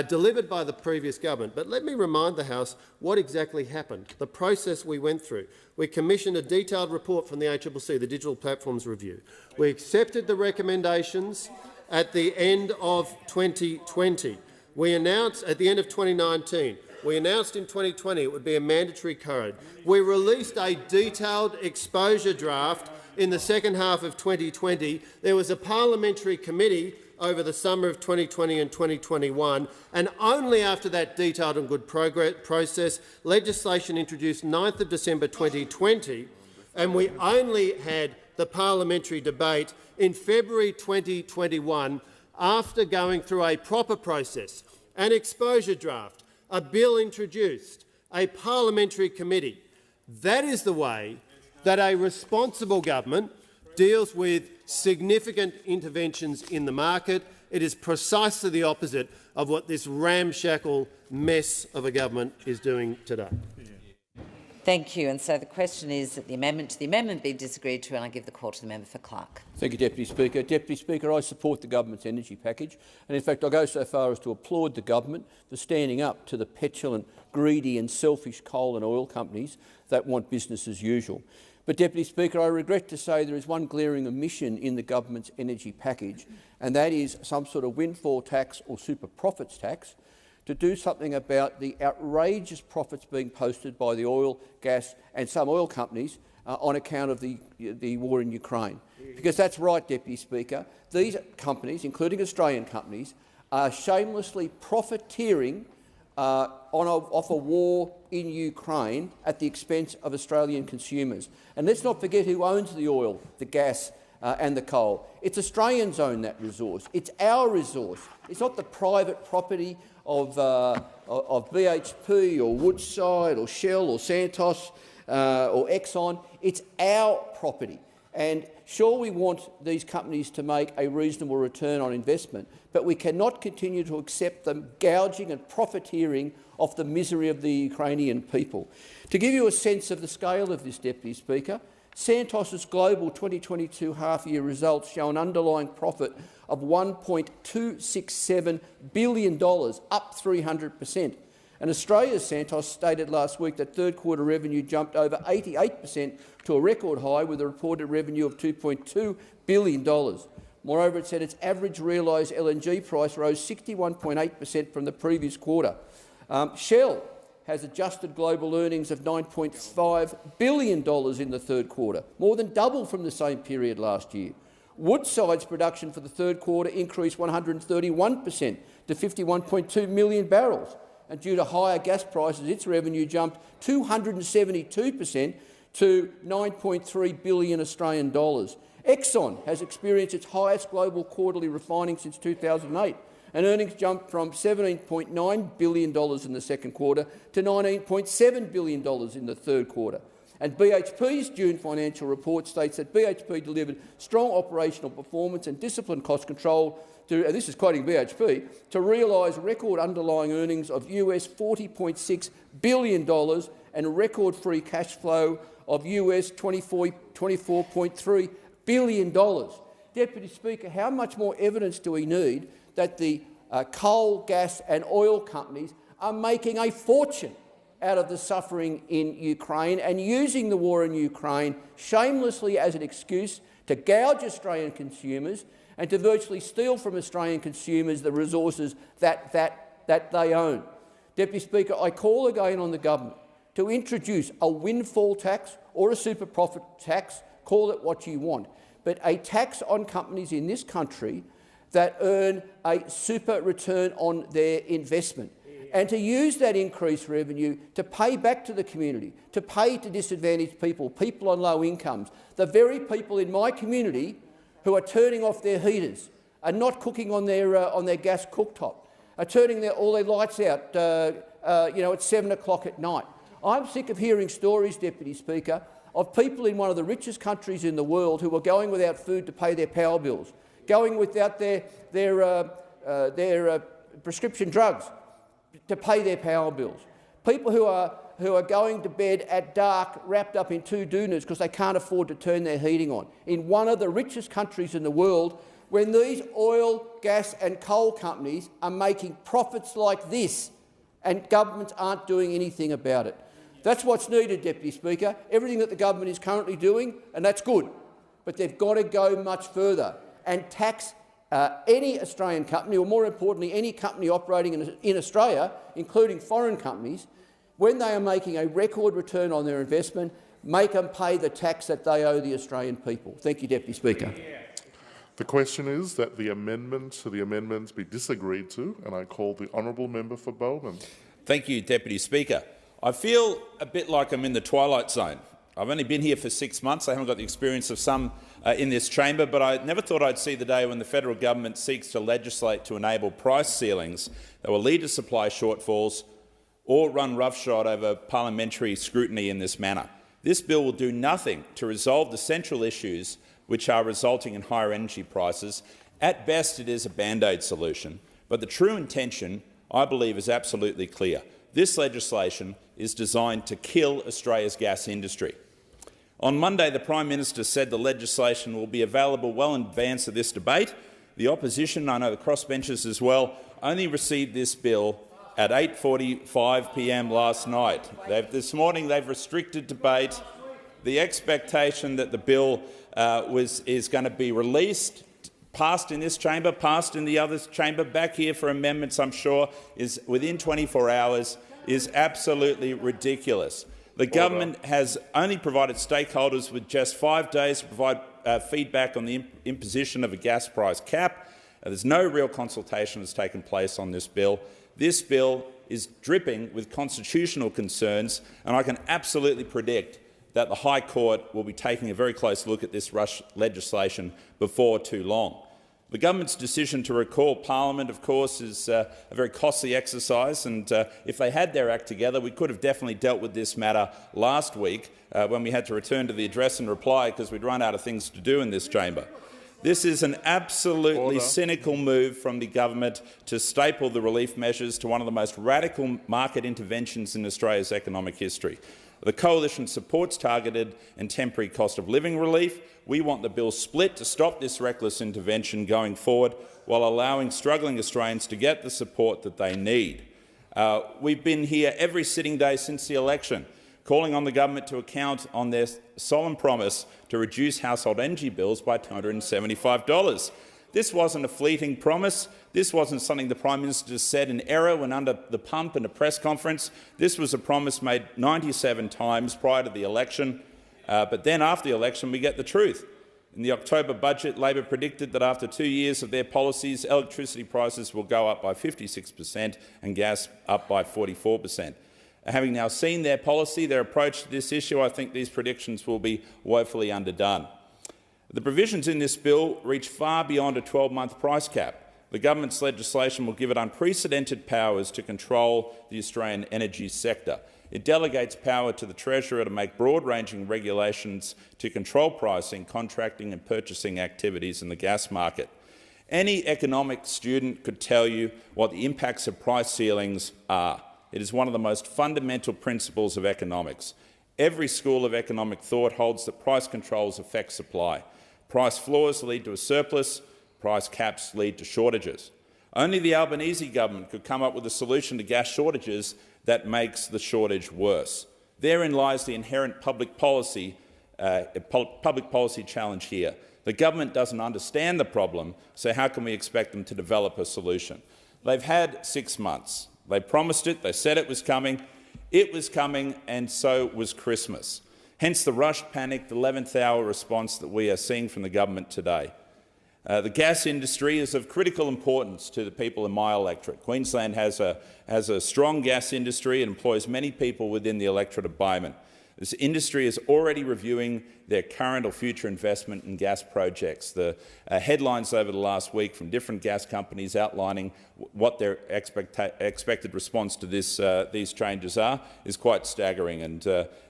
delivered by the previous government. But let me remind the House what exactly happened, the process we went through. We commissioned a detailed report from the ACCC, the Digital Platforms Review. We accepted the recommendations at the end of 2020. We announced at the end of 2019. We announced in 2020 it would be a mandatory code. We released a detailed exposure draft in the second half of 2020. There was a parliamentary committee over the summer of 2020 and 2021, and only after that detailed and good process, legislation introduced 9th of December 2020, and we only had the parliamentary debate in February 2021 after going through a proper process, an exposure draft, a bill introduced, a parliamentary committee. That is the way that a responsible government deals with significant interventions in the market. It is precisely the opposite of what this ramshackle mess of a government is doing today. Thank you. And so the question is that the amendment be disagreed to, and I give the call to the member for Clark. Thank you, Deputy Speaker. Deputy Speaker, I support the government's energy package, and in fact I go so far as to applaud the government for standing up to the petulant, greedy and selfish coal and oil companies that want business as usual. But, Deputy Speaker, I regret to say there is one glaring omission in the government's energy package, and that is some sort of windfall tax or super profits tax to do something about the outrageous profits being posted by the oil, gas and some oil companies on account of the war in Ukraine. Because that's right, Deputy Speaker, these companies, including Australian companies, are shamelessly profiteering off a war in Ukraine at the expense of Australian consumers. And let's not forget who owns the oil, the gas and the coal. It's Australians own that resource. It's our resource. It's not the private property of BHP or Woodside or Shell or Santos or Exxon. It's our property. And sure, we want these companies to make a reasonable return on investment, but we cannot continue to accept them gouging and profiteering off the misery of the Ukrainian people. To give you a sense of the scale of this, Deputy Speaker, Santos's global 2022 half-year results show an underlying profit of $1.267 billion, up 300%. And Australia's Santos stated last week that third-quarter revenue jumped over 88% to a record high with a reported revenue of $2.2 billion. Moreover, it said its average realised LNG price rose 61.8% from the previous quarter. Shell has adjusted global earnings of $9.5 billion in the third quarter, more than double from the same period last year. Woodside's production for the third quarter increased 131% to 51.2 million barrels. And due to higher gas prices, its revenue jumped 272% to 9.3 billion Australian dollars. Exxon has experienced its highest global quarterly refining since 2008, and earnings jumped from $17.9 billion in the second quarter to $19.7 billion in the third quarter. And BHP's June financial report states that BHP delivered strong operational performance and disciplined cost control to, and this is quoting BHP, to realise record underlying earnings of US $40.6 billion and a record free cash flow of US $24.3 billion. Deputy Speaker, how much more evidence do we need that the coal, gas and oil companies are making a fortune out of the suffering in Ukraine and using the war in Ukraine shamelessly as an excuse to gouge Australian consumers and to virtually steal from Australian consumers the resources that they own? Deputy Speaker, I call again on the government to introduce a windfall tax or a super profit tax, call it what you want, but a tax on companies in this country that earn a super return on their investment, and to use that increased revenue to pay back to the community, to pay to disadvantaged people, people on low incomes, the very people in my community who are turning off their heaters, are not cooking on their gas cooktop, are turning all their lights out at 7 o'clock at night. I'm sick of hearing stories, Deputy Speaker, of people in one of the richest countries in the world who are going without food to pay their power bills, going without their prescription drugs to pay their power bills, people who are who are going to bed at dark wrapped up in 2 doonas because they can't afford to turn their heating on, in one of the richest countries in the world, when these oil, gas and coal companies are making profits like this and governments aren't doing anything about it. That's what's needed, Deputy Speaker. Everything that the government is currently doing, and that's good, but they've got to go much further and tax any Australian company, or more importantly, any company operating in Australia, including foreign companies, when they are making a record return on their investment, make them pay the tax that they owe the Australian people. Thank you, Deputy Speaker. The question is that the amendment to the amendments be disagreed to, and I call the honourable member for Bowman. Thank you, Deputy Speaker. I feel a bit like I'm in the twilight zone. I've only been here for 6 months. I haven't got the experience of some in this chamber, but I never thought I'd see the day when the federal government seeks to legislate to enable price ceilings that will lead to supply shortfalls or run roughshod over parliamentary scrutiny in this manner. This bill will do nothing to resolve the central issues which are resulting in higher energy prices. At best, it is a band-aid solution, but the true intention, I believe, is absolutely clear. This legislation is designed to kill Australia's gas industry. On Monday, the Prime Minister said the legislation will be available well in advance of this debate. The opposition, I know the crossbenchers as well, only received this bill at 8:45 p.m. last night. This morning they've restricted debate. The expectation that the bill is going to be released, passed in this chamber, passed in the other chamber, back here for amendments, I'm sure, is within 24 hours, is absolutely ridiculous. The government has only provided stakeholders with just 5 days to provide feedback on the imposition of a gas price cap. There's no real consultation that's taken place on this bill. This bill is dripping with constitutional concerns, and I can absolutely predict that the High Court will be taking a very close look at this rush legislation before too long. The government's decision to recall Parliament, of course, is a very costly exercise, and if they had their act together, we could have definitely dealt with this matter last week when we had to return to the address and reply because we'd run out of things to do in this chamber. This is an absolutely cynical move from the government to staple the relief measures to one of the most radical market interventions in Australia's economic history. The Coalition supports targeted and temporary cost of living relief. We want the bill split to stop this reckless intervention going forward while allowing struggling Australians to get the support that they need. We've been here every sitting day since the election, calling on the government to account on their solemn promise to reduce household energy bills by $275. This wasn't a fleeting promise. This wasn't something the Prime Minister just said in error when under the pump in a press conference. This was a promise made 97 times prior to the election. But then after the election, we get the truth. In the October budget, Labor predicted that after 2 years of their policies, electricity prices will go up by 56% and gas up by 44%. Having now seen their policy, their approach to this issue, I think these predictions will be woefully underdone. The provisions in this bill reach far beyond a 12-month price cap. The government's legislation will give it unprecedented powers to control the Australian energy sector. It delegates power to the Treasurer to make broad-ranging regulations to control pricing, contracting and purchasing activities in the gas market. Any economic student could tell you what the impacts of price ceilings are. It is one of the most fundamental principles of economics. Every school of economic thought holds that price controls affect supply. Price floors lead to a surplus, price caps lead to shortages. Only the Albanese government could come up with a solution to gas shortages that makes the shortage worse. Therein lies the inherent public policy challenge here. The government doesn't understand the problem, so how can we expect them to develop a solution? They've had 6 months. They promised it, they said it was coming, and so was Christmas. Hence the rushed, panicked 11th-hour response that we are seeing from the government today. The gas industry is of critical importance to the people in my electorate. Queensland has a strong gas industry and employs many people within the electorate of Bowman. This industry is already reviewing their current or future investment in gas projects. The headlines over the last week from different gas companies outlining what their expected response to these changes are is quite staggering. And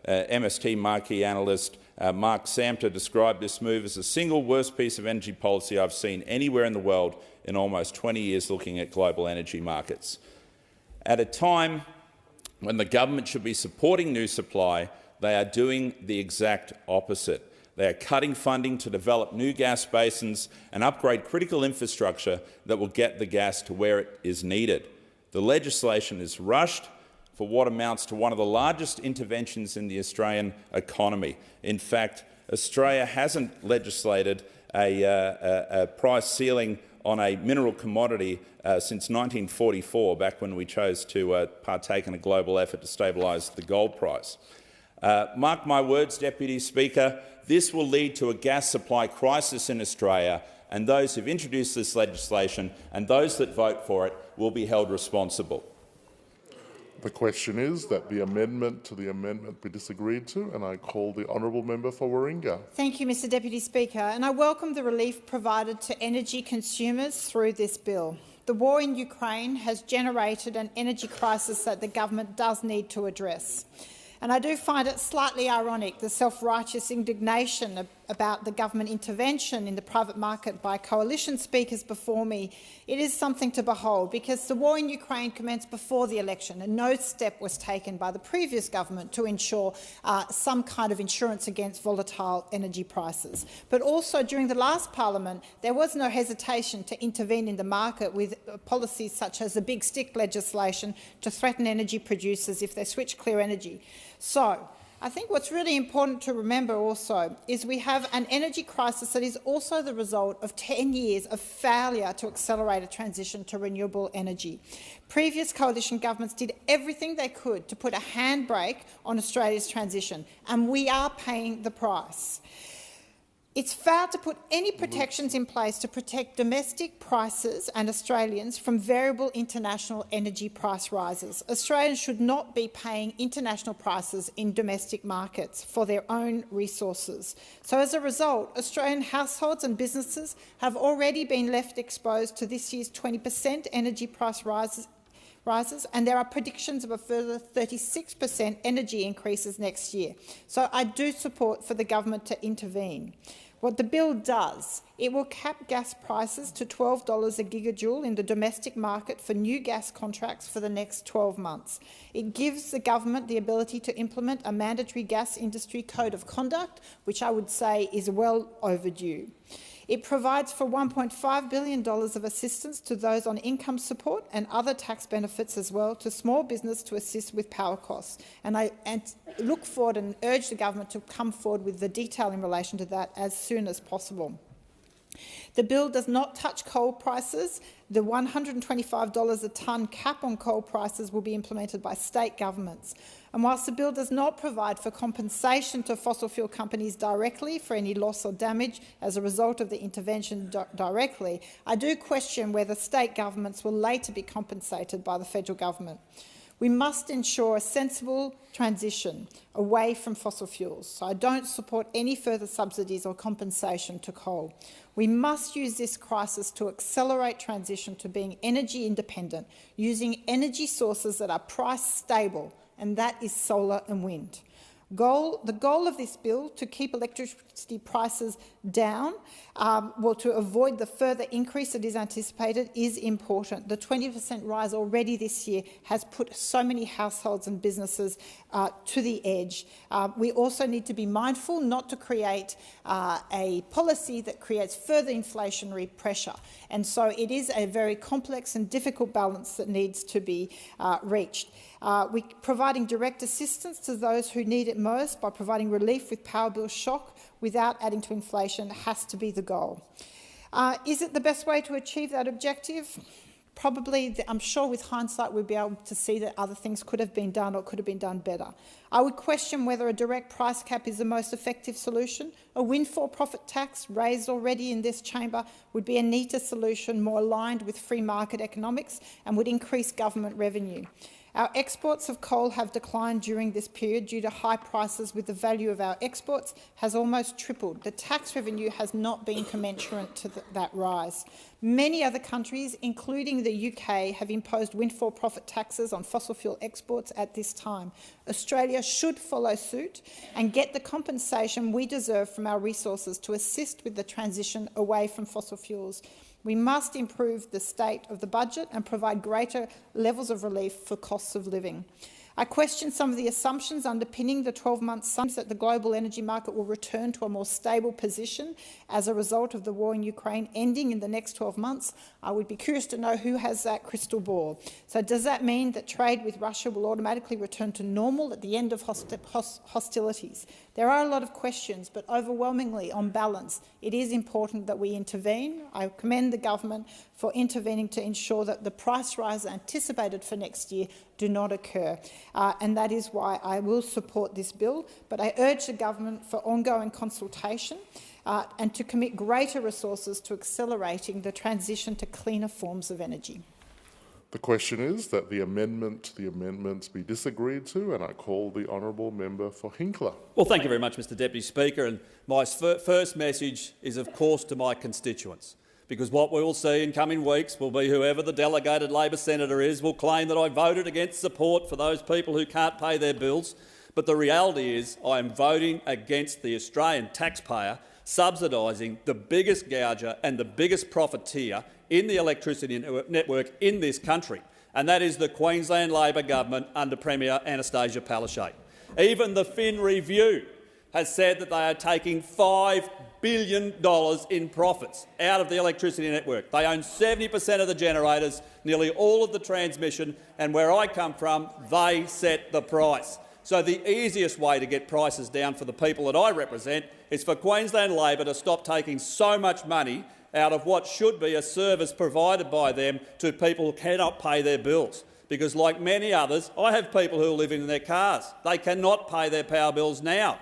MST marquee analyst Mark Samter described this move as the single worst piece of energy policy I've seen anywhere in the world in almost 20 years looking at global energy markets. At a time When the government should be supporting new supply, they are doing the exact opposite. They are cutting funding to develop new gas basins and upgrade critical infrastructure that will get the gas to where it is needed. The legislation is rushed for what amounts to one of the largest interventions in the Australian economy. In fact, Australia hasn't legislated a price ceiling on a mineral commodity since 1944, back when we chose to partake in a global effort to stabilise the gold price. Mark my words, Deputy Speaker, this will lead to a gas supply crisis in Australia, and those who've introduced this legislation and those that vote for it will be held responsible. The question is that the amendment to the amendment be disagreed to, and I call the honourable member for Warringah. Thank you, Mr Deputy Speaker, and I welcome the relief provided to energy consumers through this bill. The war in Ukraine has generated an energy crisis that the government does need to address. And I do find it slightly ironic, the self-righteous indignation about the government intervention in the private market by coalition speakers before me. It is something to behold, because the war in Ukraine commenced before the election and no step was taken by the previous government to ensure some kind of insurance against volatile energy prices. But also during the last parliament, there was no hesitation to intervene in the market with policies such as the big stick legislation to threaten energy producers if they switch clear energy. So, I think what's really important to remember also is we have an energy crisis that is also the result of 10 years of failure to accelerate a transition to renewable energy. Previous coalition governments did everything they could to put a handbrake on Australia's transition, and we are paying the price. It's failed to put any protections in place to protect domestic prices and Australians from variable international energy price rises. Australians should not be paying international prices in domestic markets for their own resources. So as a result, Australian households and businesses have already been left exposed to this year's 20% energy price rises, and there are predictions of a further 36% energy increases next year. So I do support for the government to intervene. What the bill does, it will cap gas prices to $12 a gigajoule in the domestic market for new gas contracts for the next 12 months. It gives the government the ability to implement a mandatory gas industry code of conduct, which I would say is well overdue. It provides for $1.5 billion of assistance to those on income support and other tax benefits as well to small business to assist with power costs. And I look forward and urge the government to come forward with the detail in relation to that as soon as possible. The bill does not touch coal prices. The $125 a tonne cap on coal prices will be implemented by state governments. And whilst the bill does not provide for compensation to fossil fuel companies directly for any loss or damage as a result of the intervention directly, I do question whether state governments will later be compensated by the federal government. We must ensure a sensible transition away from fossil fuels, so I don't support any further subsidies or compensation to coal. We must use this crisis to accelerate transition to being energy independent, using energy sources that are price stable, and that is solar and wind. The goal of this bill to keep electricity prices down, to avoid the further increase that is anticipated, is important. The 20% rise already this year has put so many households and businesses to the edge. We also need to be mindful not to create a policy that creates further inflationary pressure. And so it is a very complex and difficult balance that needs to be reached. We're providing direct assistance to those who need it most by providing relief with power bill shock without adding to inflation has to be the goal. Is it the best way to achieve that objective? Probably. I'm sure with hindsight we'd be able to see that other things could have been done or could have been done better. I would question whether a direct price cap is the most effective solution. A windfall profit tax, raised already in this chamber, would be a neater solution, more aligned with free market economics, and would increase government revenue. Our exports of coal have declined during this period due to high prices, with the value of our exports has almost tripled. The tax revenue has not been commensurate to that rise. Many other countries, including the UK, have imposed windfall profit taxes on fossil fuel exports at this time. Australia should follow suit and get the compensation we deserve from our resources to assist with the transition away from fossil fuels. We must improve the state of the budget and provide greater levels of relief for costs of living. I question some of the assumptions underpinning the 12-month sums that the global energy market will return to a more stable position as a result of the war in Ukraine ending in the next 12 months. I would be curious to know who has that crystal ball. So does that mean that trade with Russia will automatically return to normal at the end of hostilities? There are a lot of questions, but overwhelmingly, on balance, it is important that we intervene. I commend the government for intervening to ensure that the price rises anticipated for next year do not occur. And that is why I will support this bill. But I urge the government for ongoing consultation and to commit greater resources to accelerating the transition to cleaner forms of energy. The question is that the amendments be disagreed to, and I call the honourable member for Hinkler. Well, thank you very much, Mr Deputy Speaker. And my first message is, of course, to my constituents, because what we will see in coming weeks will be whoever the delegated Labor senator is will claim that I voted against support for those people who can't pay their bills. But the reality is I am voting against the Australian taxpayer subsidising the biggest gouger and the biggest profiteer in the electricity network in this country, and that is the Queensland Labor government under Premier Anastasia Palaszczuk. Even the Fin Review has said that they are taking $5 billion in profits out of the electricity network. They own 70% of the generators, nearly all of the transmission, and where I come from, they set the price. So the easiest way to get prices down for the people that I represent is for Queensland Labor to stop taking so much money out of what should be a service provided by them to people who cannot pay their bills. Because, like many others, I have people who are living in their cars. They cannot pay their power bills now.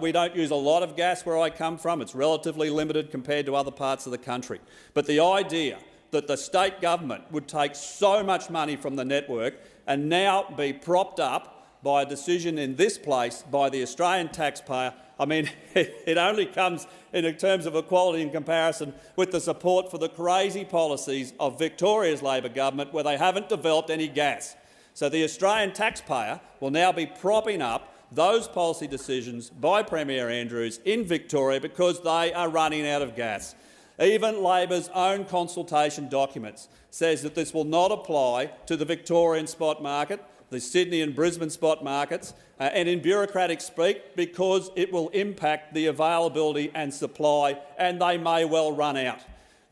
We don't use a lot of gas where I come from. It's relatively limited compared to other parts of the country. But the idea that the state government would take so much money from the network and now be propped up by a decision in this place by the Australian taxpayer, I mean, it only comes in terms of equality in comparison with the support for the crazy policies of Victoria's Labor government, where they haven't developed any gas. So the Australian taxpayer will now be propping up those policy decisions by Premier Andrews in Victoria because they are running out of gas. Even Labor's own consultation documents says that this will not apply to the Victorian spot market, the Sydney and Brisbane spot markets, and in bureaucratic speak, because it will impact the availability and supply, and they may well run out.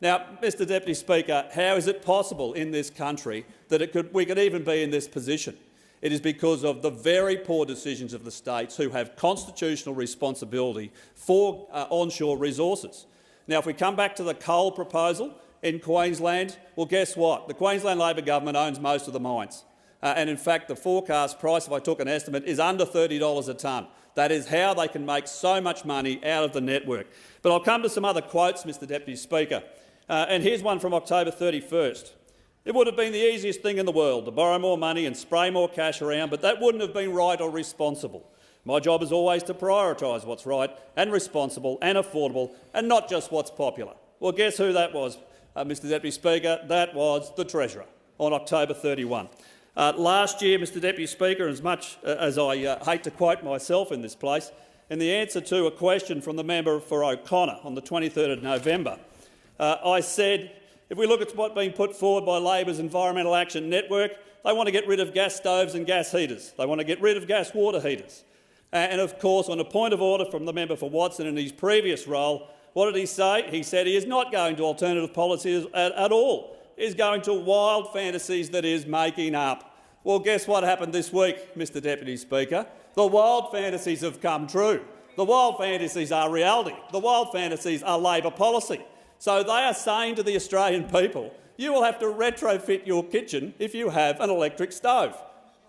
Now, Mr Deputy Speaker, how is it possible in this country that we could even be in this position? It is because of the very poor decisions of the states who have constitutional responsibility for onshore resources. Now, if we come back to the coal proposal in Queensland, well, guess what? The Queensland Labor government owns most of the mines. And in fact, the forecast price, if I took an estimate, is under $30 a tonne. That is how they can make so much money out of the network. But I'll come to some other quotes, Mr Deputy Speaker. And here's one from October 31st. It would have been the easiest thing in the world to borrow more money and spray more cash around, but that wouldn't have been right or responsible. My job is always to prioritise what's right and responsible and affordable, and not just what's popular. Well, guess who that was, Mr Deputy Speaker? That was the Treasurer on October 31. Last year, Mr Deputy Speaker, as much as I hate to quote myself in this place, in the answer to a question from the member for O'Connor on the 23rd of November, I said, if we look at what's being put forward by Labor's Environmental Action Network, they want to get rid of gas stoves and gas heaters. They want to get rid of gas water heaters. And of course, on a point of order from the member for Watson in his previous role, what did he say? He said he is not going to alternative policies at all. He's going to wild fantasies that he's making up. Well, guess what happened this week, Mr Deputy Speaker? The wild fantasies have come true. The wild fantasies are reality. The wild fantasies are Labor policy. So they are saying to the Australian people, you will have to retrofit your kitchen if you have an electric stove.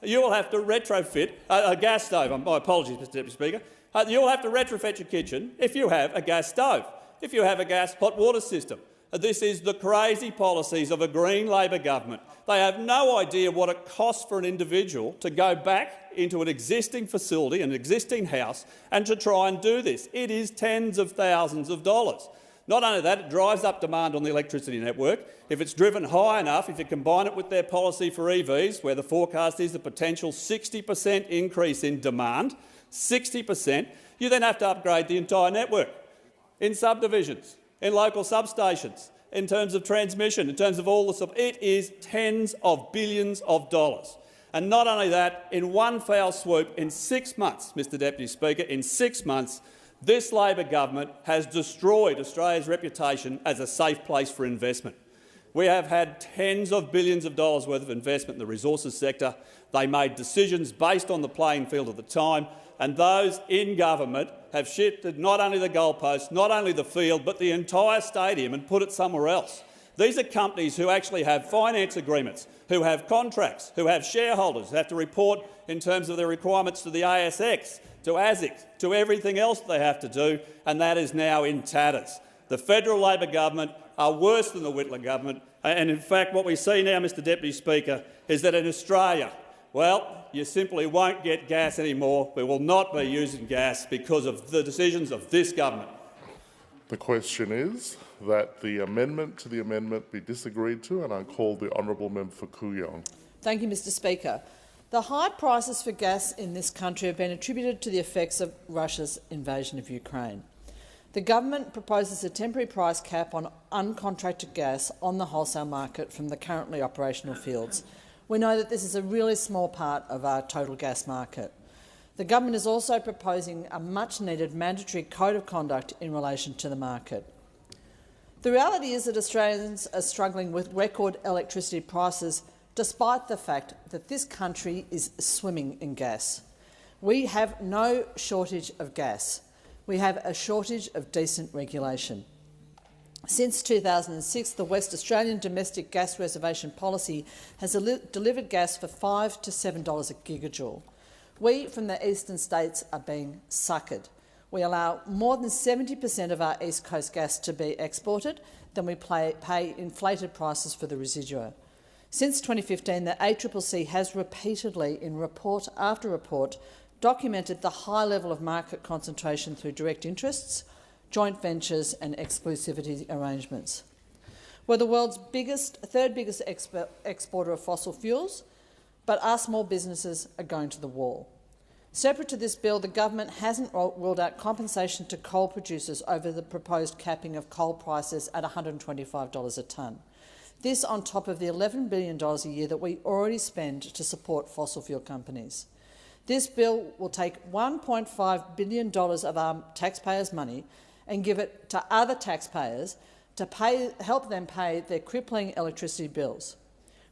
You will have to retrofit a gas stove. My apologies, Mr Deputy Speaker. You will have to retrofit your kitchen if you have a gas stove, if you have a gas hot water system. This is the crazy policies of a Green Labor government. They have no idea what it costs for an individual to go back into an existing facility, an existing house, and to try and do this. It is tens of thousands of dollars. Not only that, it drives up demand on the electricity network. If it's driven high enough, if you combine it with their policy for EVs, where the forecast is a potential 60% increase in demand, 60%, you then have to upgrade the entire network in subdivisions, in local substations, in terms of transmission, in terms of all the stuff. It is tens of billions of dollars. And not only that, in one foul swoop, in 6 months, Mr Deputy Speaker, in 6 months, this Labor government has destroyed Australia's reputation as a safe place for investment. We have had tens of billions of dollars worth of investment in the resources sector. They made decisions based on the playing field at the time, and those in government have shifted not only the goalposts, not only the field, but the entire stadium and put it somewhere else. These are companies who actually have finance agreements, who have contracts, who have shareholders, who have to report in terms of their requirements to the ASX, to ASIC, to everything else they have to do, and that is now in tatters. The federal Labor government are worse than the Whitlam government, and in fact what we see now, Mr Deputy Speaker, is that in Australia, well, you simply won't get gas anymore. We will not be using gas because of the decisions of this government. The question is that the amendment to the amendment be disagreed to, and I call the honourable member for Kooyong. Thank you, Mr Speaker. The high prices for gas in this country have been attributed to the effects of Russia's invasion of Ukraine. The government proposes a temporary price cap on uncontracted gas on the wholesale market from the currently operational fields. We know that this is a really small part of our total gas market. The government is also proposing a much-needed mandatory code of conduct in relation to the market. The reality is that Australians are struggling with record electricity prices despite the fact that this country is swimming in gas. We have no shortage of gas. We have a shortage of decent regulation. Since 2006, the West Australian domestic gas reservation policy has delivered gas for $5 to $7 a gigajoule. We from the eastern states are being suckered. We allow more than 70% of our East Coast gas to be exported, then we pay inflated prices for the residua. Since 2015, the ACCC has repeatedly, in report after report, documented the high level of market concentration through direct interests, joint ventures and exclusivity arrangements. We're the world's third biggest exporter of fossil fuels, but our small businesses are going to the wall. Separate to this bill, the government hasn't ruled out compensation to coal producers over the proposed capping of coal prices at $125 a tonne. This on top of the $11 billion a year that we already spend to support fossil fuel companies. This bill will take $1.5 billion of our taxpayers' money and give it to other taxpayers to help them pay their crippling electricity bills.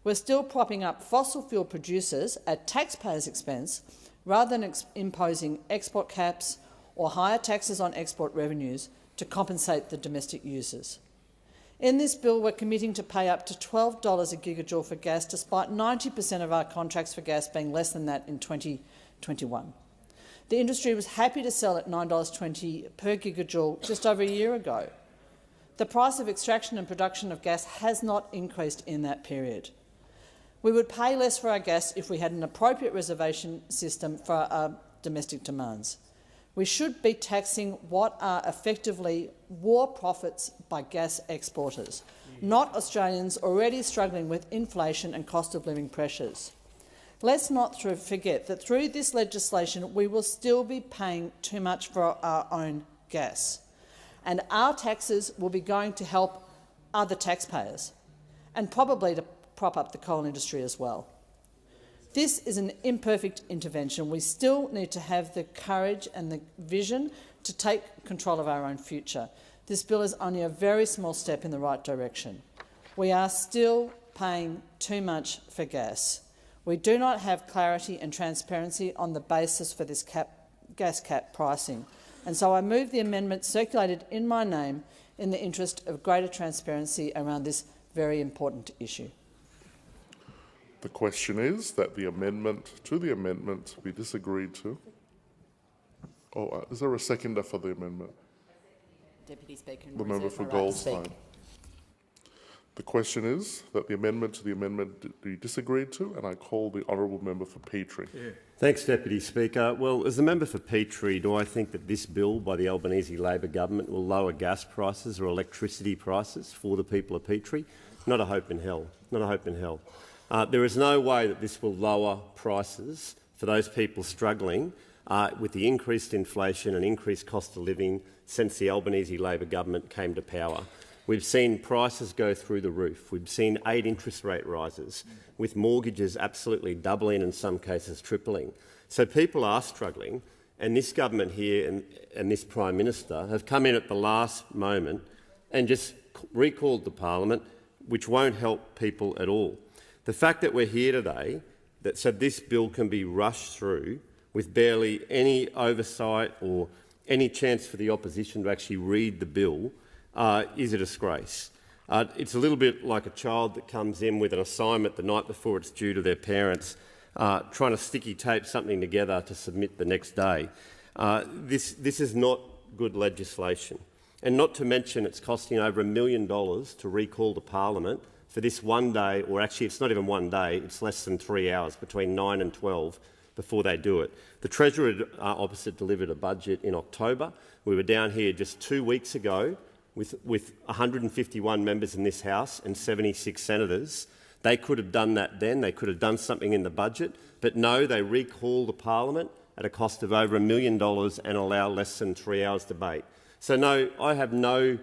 We're still propping up fossil fuel producers at taxpayers' expense rather than imposing export caps or higher taxes on export revenues to compensate the domestic users. In this bill, we're committing to pay up to $12 a gigajoule for gas, despite 90% of our contracts for gas being less than that in 2021. The industry was happy to sell at $9.20 per gigajoule just over a year ago. The price of extraction and production of gas has not increased in that period. We would pay less for our gas if we had an appropriate reservation system for our domestic demands. We should be taxing what are effectively war profits by gas exporters, not Australians already struggling with inflation and cost of living pressures. Let's not forget that through this legislation we will still be paying too much for our own gas, and our taxes will be going to help other taxpayers and probably to prop up the coal industry as well. This is an imperfect intervention. We still need to have the courage and the vision to take control of our own future. This bill is only a very small step in the right direction. We are still paying too much for gas. We do not have clarity and transparency on the basis for this gas cap pricing, and so I move the amendment circulated in my name in the interest of greater transparency around this very important issue. The question is that the amendment to the amendment be disagreed to. Is there a seconder for the amendment? Deputy Speaker, the member for Goldstein. The question is that the amendment to the amendment be disagreed to, and I call the honourable member for Petrie. Yeah. Thanks, Deputy Speaker. Well, as the member for Petrie, do I think that this bill by the Albanese Labor government will lower gas prices or electricity prices for the people of Petrie? Not a hope in hell. Not a hope in hell. There is no way that this will lower prices for those people struggling with the increased inflation and increased cost of living since the Albanese Labor government came to power. We've seen prices go through the roof. We've seen 8 interest rate rises, with mortgages absolutely doubling, in some cases tripling. So people are struggling, and this government here and this Prime Minister have come in at the last moment and just recalled the parliament, which won't help people at all. The fact that we're here today, so this bill can be rushed through with barely any oversight or any chance for the opposition to actually read the bill, is a disgrace. It's a little bit like a child that comes in with an assignment the night before it's due to their parents, trying to sticky tape something together to submit the next day. This is not good legislation. And not to mention it's costing over $1 million to recall the parliament for this one day, or actually it's not even one day, it's less than 3 hours, between 9 and 12 before they do it. The Treasurer opposite delivered a budget in October. We were down here just 2 weeks ago with 151 members in this House and 76 senators. They could have done that then. They could have done something in the budget. But no, they recall the parliament at a cost of over $1 million and allow less than 3 hours debate. So no, I have no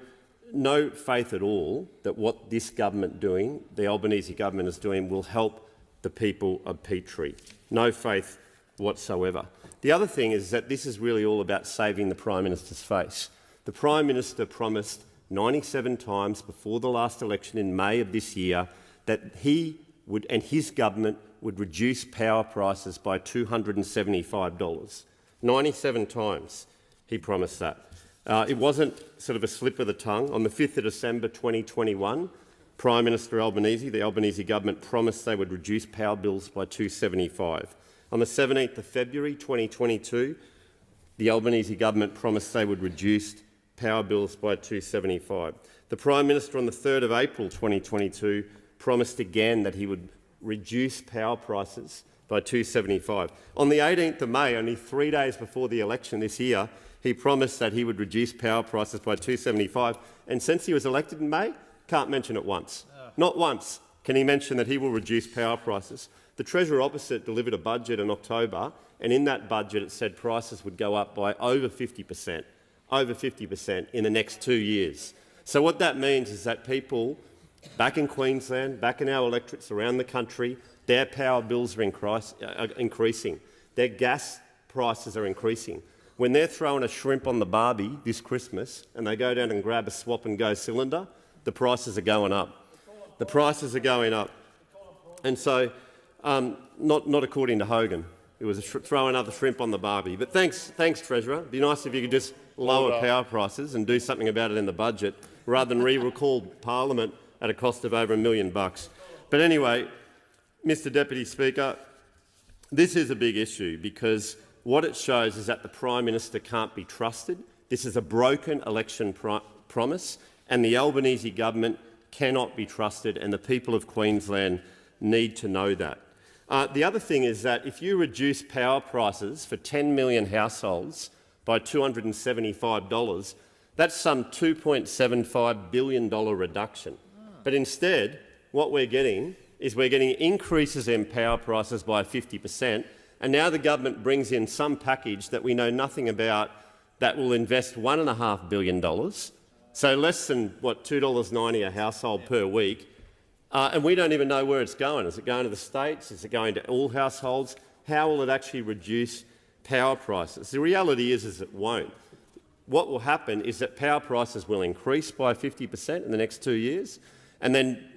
faith at all that what this government doing, the Albanese government is doing, will help the people of Petrie. No faith whatsoever. The other thing is that this is really all about saving the Prime Minister's face. The Prime Minister promised 97 times before the last election in May of this year that he would, and his government would reduce power prices by $275. 97 times he promised that. It wasn't sort of a slip of the tongue. On the 5th of December 2021, Prime Minister Albanese, the Albanese government, promised they would reduce power bills by $275. On the 17th of February 2022, the Albanese government promised they would reduce power bills by $275. The Prime Minister on the 3rd of April 2022 promised again that he would reduce power prices by $275. On the 18th of May, only 3 days before the election this year, he promised that he would reduce power prices by $275, and since he was elected in May, can't mention it once. Not once can he mention that he will reduce power prices. The Treasurer opposite delivered a budget in October, and in that budget it said prices would go up by over 50% in the next 2 years. So what that means is that people back in Queensland, back in our electorates around the country, their power bills are increasing. Their gas prices are increasing. When they're throwing a shrimp on the barbie this Christmas and they go down and grab a swap and go cylinder, the prices are going up. The prices are going up. And so, not according to Hogan. It was throw another shrimp on the barbie. But thanks, Treasurer. It'd be nice if you could just lower power prices and do something about it in the budget rather than recall Parliament at a cost of over $1 million. But anyway, Mr Deputy Speaker, this is a big issue because what it shows is that the Prime Minister can't be trusted. This is a broken election promise, and the Albanese government cannot be trusted, and the people of Queensland need to know that. The other thing is that if you reduce power prices for 10 million households by $275, that's some $2.75 billion reduction. But instead, what we're getting is increases in power prices by 50%, and now the government brings in some package that we know nothing about that will invest $1.5 billion, so less than, $2.90 a household per week, and we don't even know where it's going. Is it going to the states? Is it going to all households? How will it actually reduce power prices? The reality is it won't. What will happen is that power prices will increase by 50% in the next 2 years, and then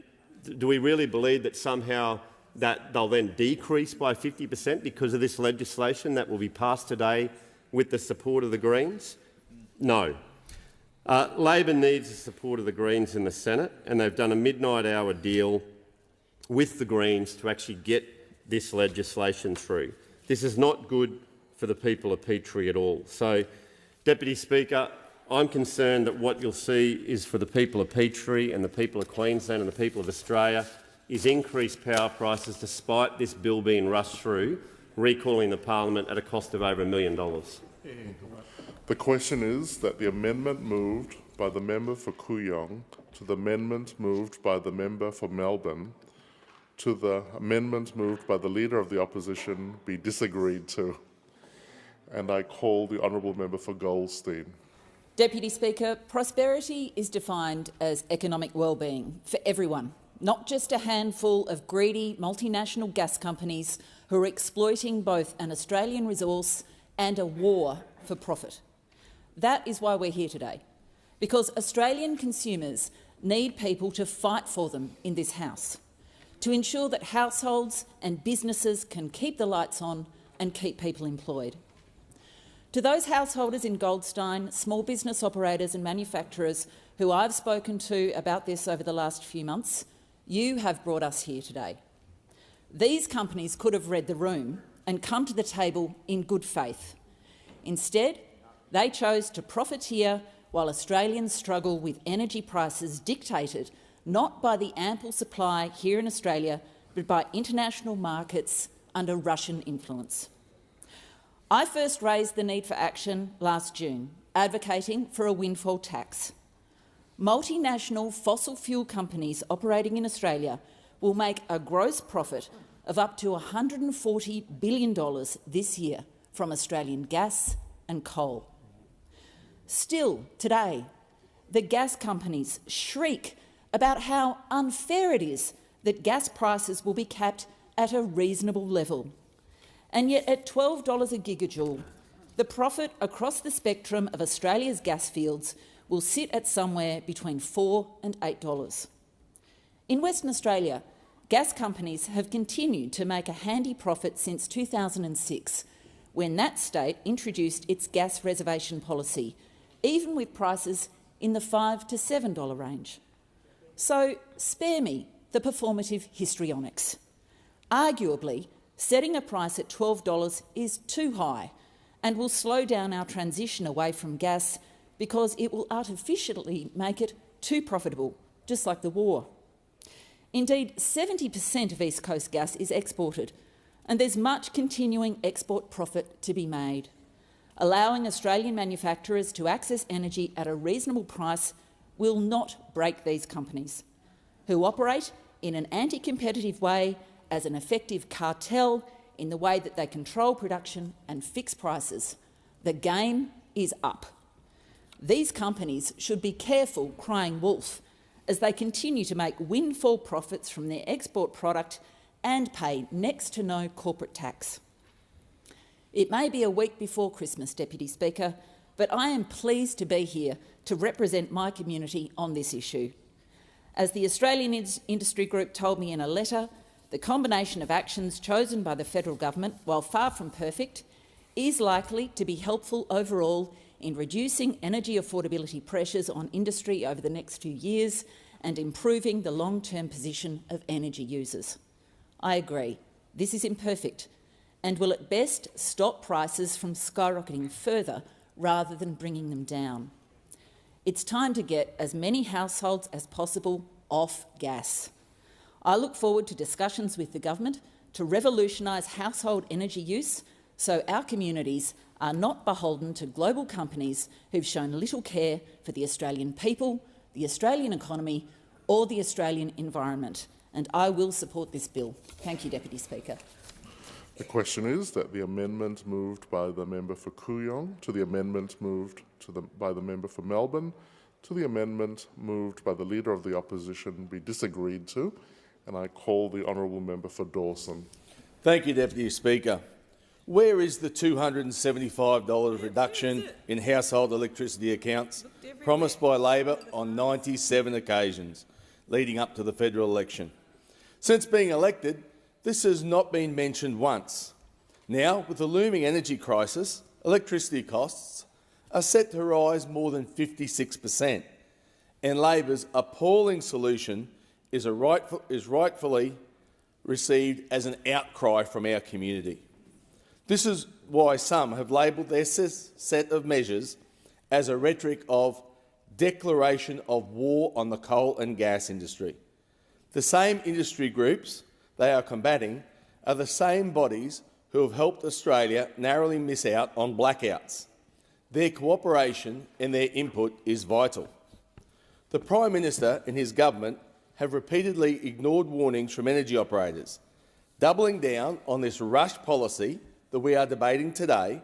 do we really believe that somehow that they'll then decrease by 50% because of this legislation that will be passed today with the support of the Greens? No. Labor needs the support of the Greens in the Senate, and they've done a midnight hour deal with the Greens to actually get this legislation through. This is not good for the people of Petrie at all. So, Deputy Speaker, I'm concerned that what you'll see is for the people of Petrie and the people of Queensland and the people of Australia is increased power prices despite this bill being rushed through, recalling the parliament at a cost of over $1 million. The question is that the amendment moved by the member for Kooyong to the amendment moved by the member for Melbourne to the amendment moved by the Leader of the Opposition be disagreed to. And I call the honourable member for Goldstein. Deputy Speaker, prosperity is defined as economic well-being for everyone, not just a handful of greedy multinational gas companies who are exploiting both an Australian resource and a war for profit. That is why we're here today, because Australian consumers need people to fight for them in this House, to ensure that households and businesses can keep the lights on and keep people employed. To those householders in Goldstein, small business operators and manufacturers who I've spoken to about this over the last few months, you have brought us here today. These companies could have read the room and come to the table in good faith. Instead, they chose to profiteer while Australians struggle with energy prices dictated not by the ample supply here in Australia, but by international markets under Russian influence. I first raised the need for action last June, advocating for a windfall tax. Multinational fossil fuel companies operating in Australia will make a gross profit of up to $140 billion this year from Australian gas and coal. Still, today, the gas companies shriek about how unfair it is that gas prices will be capped at a reasonable level. And yet at $12 a gigajoule, the profit across the spectrum of Australia's gas fields will sit at somewhere between $4 and $8. In Western Australia, gas companies have continued to make a handy profit since 2006, when that state introduced its gas reservation policy, even with prices in the $5 to $7 range. So spare me the performative histrionics. Arguably, setting a price at $12 is too high and will slow down our transition away from gas because it will artificially make it too profitable, just like the war. Indeed, 70% of East Coast gas is exported, and there's much continuing export profit to be made. Allowing Australian manufacturers to access energy at a reasonable price will not break these companies, who operate in an anti-competitive way as an effective cartel in the way that they control production and fix prices. The game is up. These companies should be careful crying wolf as they continue to make windfall profits from their export product and pay next to no corporate tax. It may be a week before Christmas, Deputy Speaker, but I am pleased to be here to represent my community on this issue. As the Australian Industry Group told me in a letter, the combination of actions chosen by the federal government, while far from perfect, is likely to be helpful overall in reducing energy affordability pressures on industry over the next few years and improving the long-term position of energy users. I agree, this is imperfect and will at best stop prices from skyrocketing further rather than bringing them down. It's time to get as many households as possible off gas. I look forward to discussions with the government to revolutionise household energy use so our communities are not beholden to global companies who've shown little care for the Australian people, the Australian economy or the Australian environment. And I will support this bill. Thank you, Deputy Speaker. The question is that the amendment moved by the member for Kooyong to the amendment moved by the member for Melbourne to the amendment moved by the Leader of the Opposition be disagreed to. And I call the honourable member for Dawson. Thank you, Deputy Speaker. Where is the $275 reduction in household electricity accounts promised by Labor on 97 occasions leading up to the federal election? Since being elected, this has not been mentioned once. Now, with the looming energy crisis, electricity costs are set to rise more than 56%, and Labor's appalling solution is rightfully received as an outcry from our community. This is why some have labelled their set of measures as a rhetoric of declaration of war on the coal and gas industry. The same industry groups they are combating are the same bodies who have helped Australia narrowly miss out on blackouts. Their cooperation and their input is vital. The Prime Minister and his government have repeatedly ignored warnings from energy operators. Doubling down on this rushed policy that we are debating today,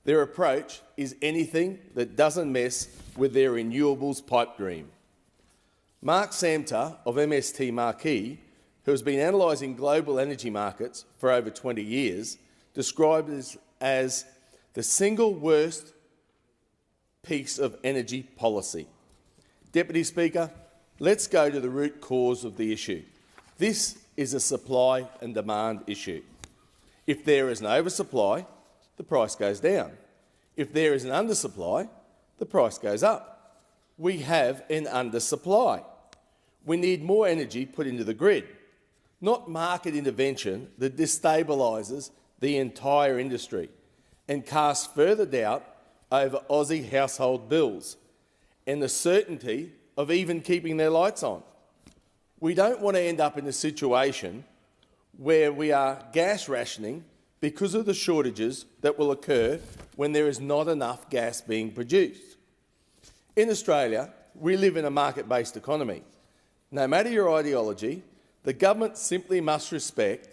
Their approach is anything that doesn't mess with their renewables pipe dream. Mark Samter of MST Marquee, who has been analysing global energy markets for over 20 years, described it as the single worst piece of energy policy. Deputy Speaker, let's go to the root cause of the issue. This is a supply and demand issue. If there is an oversupply, the price goes down. If there is an undersupply, the price goes up. We have an undersupply. We need more energy put into the grid, not market intervention that destabilises the entire industry and casts further doubt over Aussie household bills and the certainty of even keeping their lights on. We don't want to end up in a situation where we are gas rationing because of the shortages that will occur when there is not enough gas being produced. In Australia, we live in a market-based economy. No matter your ideology, the government simply must respect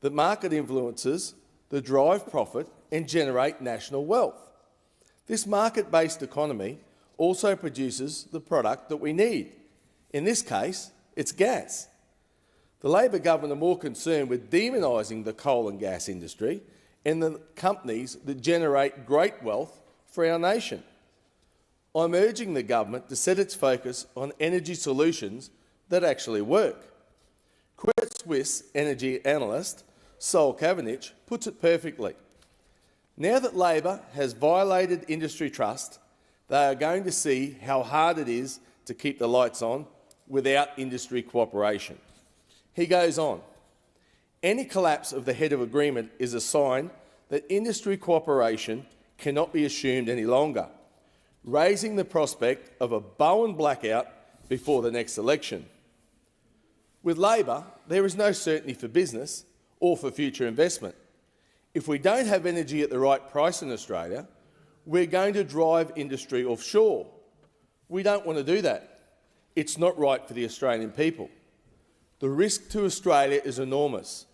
the market influences that drive profit and generate national wealth. This market-based economy also produces the product that we need. In this case, it's gas. The Labor government are more concerned with demonising the coal and gas industry and the companies that generate great wealth for our nation. I'm urging the government to set its focus on energy solutions that actually work. Credit Suisse energy analyst Sol Cavendish puts it perfectly. Now that Labor has violated industry trust, they are going to see how hard it is to keep the lights on without industry cooperation. He goes on, any collapse of the head of agreement is a sign that industry cooperation cannot be assumed any longer, raising the prospect of a Bowen blackout before the next election. With Labor, there is no certainty for business or for future investment. If we don't have energy at the right price in Australia, we're going to drive industry offshore. We don't want to do that. It's not right for the Australian people. The risk to Australia is enormous.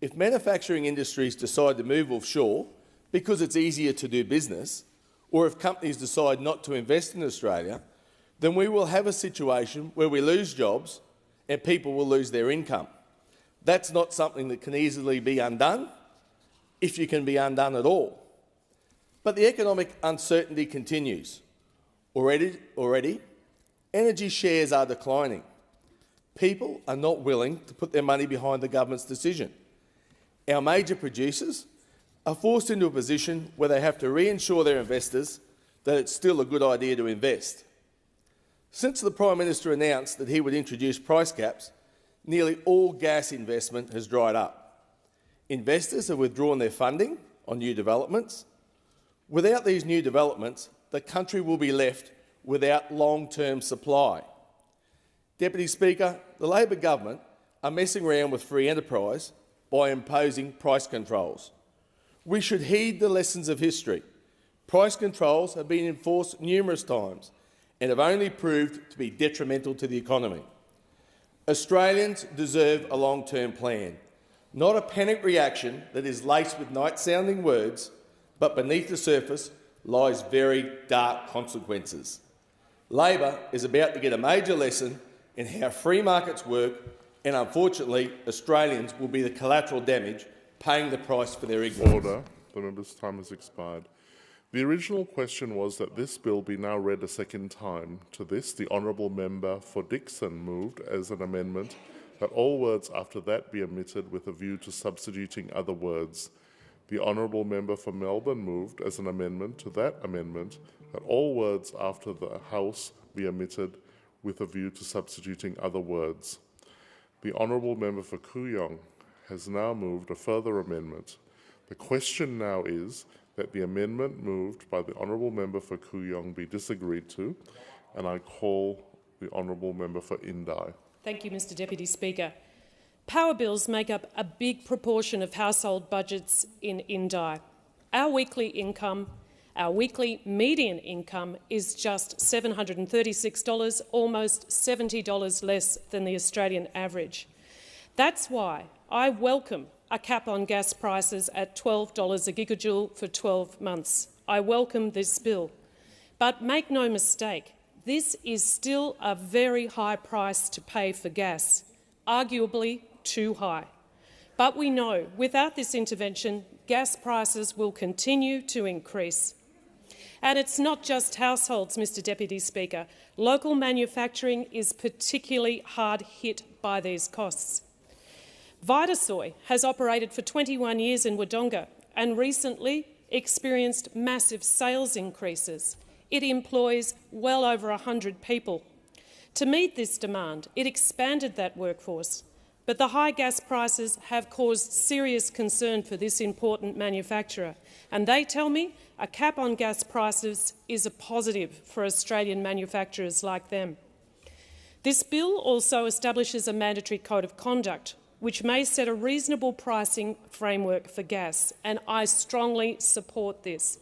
If manufacturing industries decide to move offshore because it's easier to do business, or if companies decide not to invest in Australia, then we will have a situation where we lose jobs and people will lose their income. That's not something that can easily be undone, if you can be undone at all. But the economic uncertainty continues. Already, energy shares are declining. People are not willing to put their money behind the government's decision. Our major producers are forced into a position where they have to reinsure their investors that it's still a good idea to invest. Since the Prime Minister announced that he would introduce price caps, nearly all gas investment has dried up. Investors have withdrawn their funding on new developments. Without these new developments, the country will be left without long-term supply. Deputy Speaker, the Labor government are messing around with free enterprise by imposing price controls. We should heed the lessons of history. Price controls have been enforced numerous times and have only proved to be detrimental to the economy. Australians deserve a long-term plan, not a panic reaction that is laced with nice-sounding words, but beneath the surface lies very dark consequences. Labor is about to get a major lesson in how free markets work, and unfortunately, Australians will be the collateral damage paying the price for their ignorance. Order. The member's time has expired. The original question was that this bill be now read a second time. To this, the honourable member for Dixon moved as an amendment that all words after that be omitted with a view to substituting other words. The honourable member for Melbourne moved as an amendment to that amendment that all words after the House be omitted with a view to substituting other words. The honourable member for Kooyong has now moved a further amendment. The question now is that the amendment moved by the honourable member for Kooyong be disagreed to, and I call the honourable member for Indi. Thank you, Mr Deputy Speaker. Power bills make up a big proportion of household budgets in Indi. Our weekly income, our weekly median income is just $736, almost $70 less than the Australian average. That's why I welcome a cap on gas prices at $12 a gigajoule for 12 months. I welcome this bill. But make no mistake, this is still a very high price to pay for gas, arguably too high. But we know without this intervention, gas prices will continue to increase. And it's not just households, Mr Deputy Speaker. Local manufacturing is particularly hard hit by these costs. Vitasoy has operated for 21 years in Wodonga and recently experienced massive sales increases. It employs well over 100 people. To meet this demand, it expanded that workforce. But the high gas prices have caused serious concern for this important manufacturer, and they tell me a cap on gas prices is a positive for Australian manufacturers like them. This bill also establishes a mandatory code of conduct, which may set a reasonable pricing framework for gas, and I strongly support this.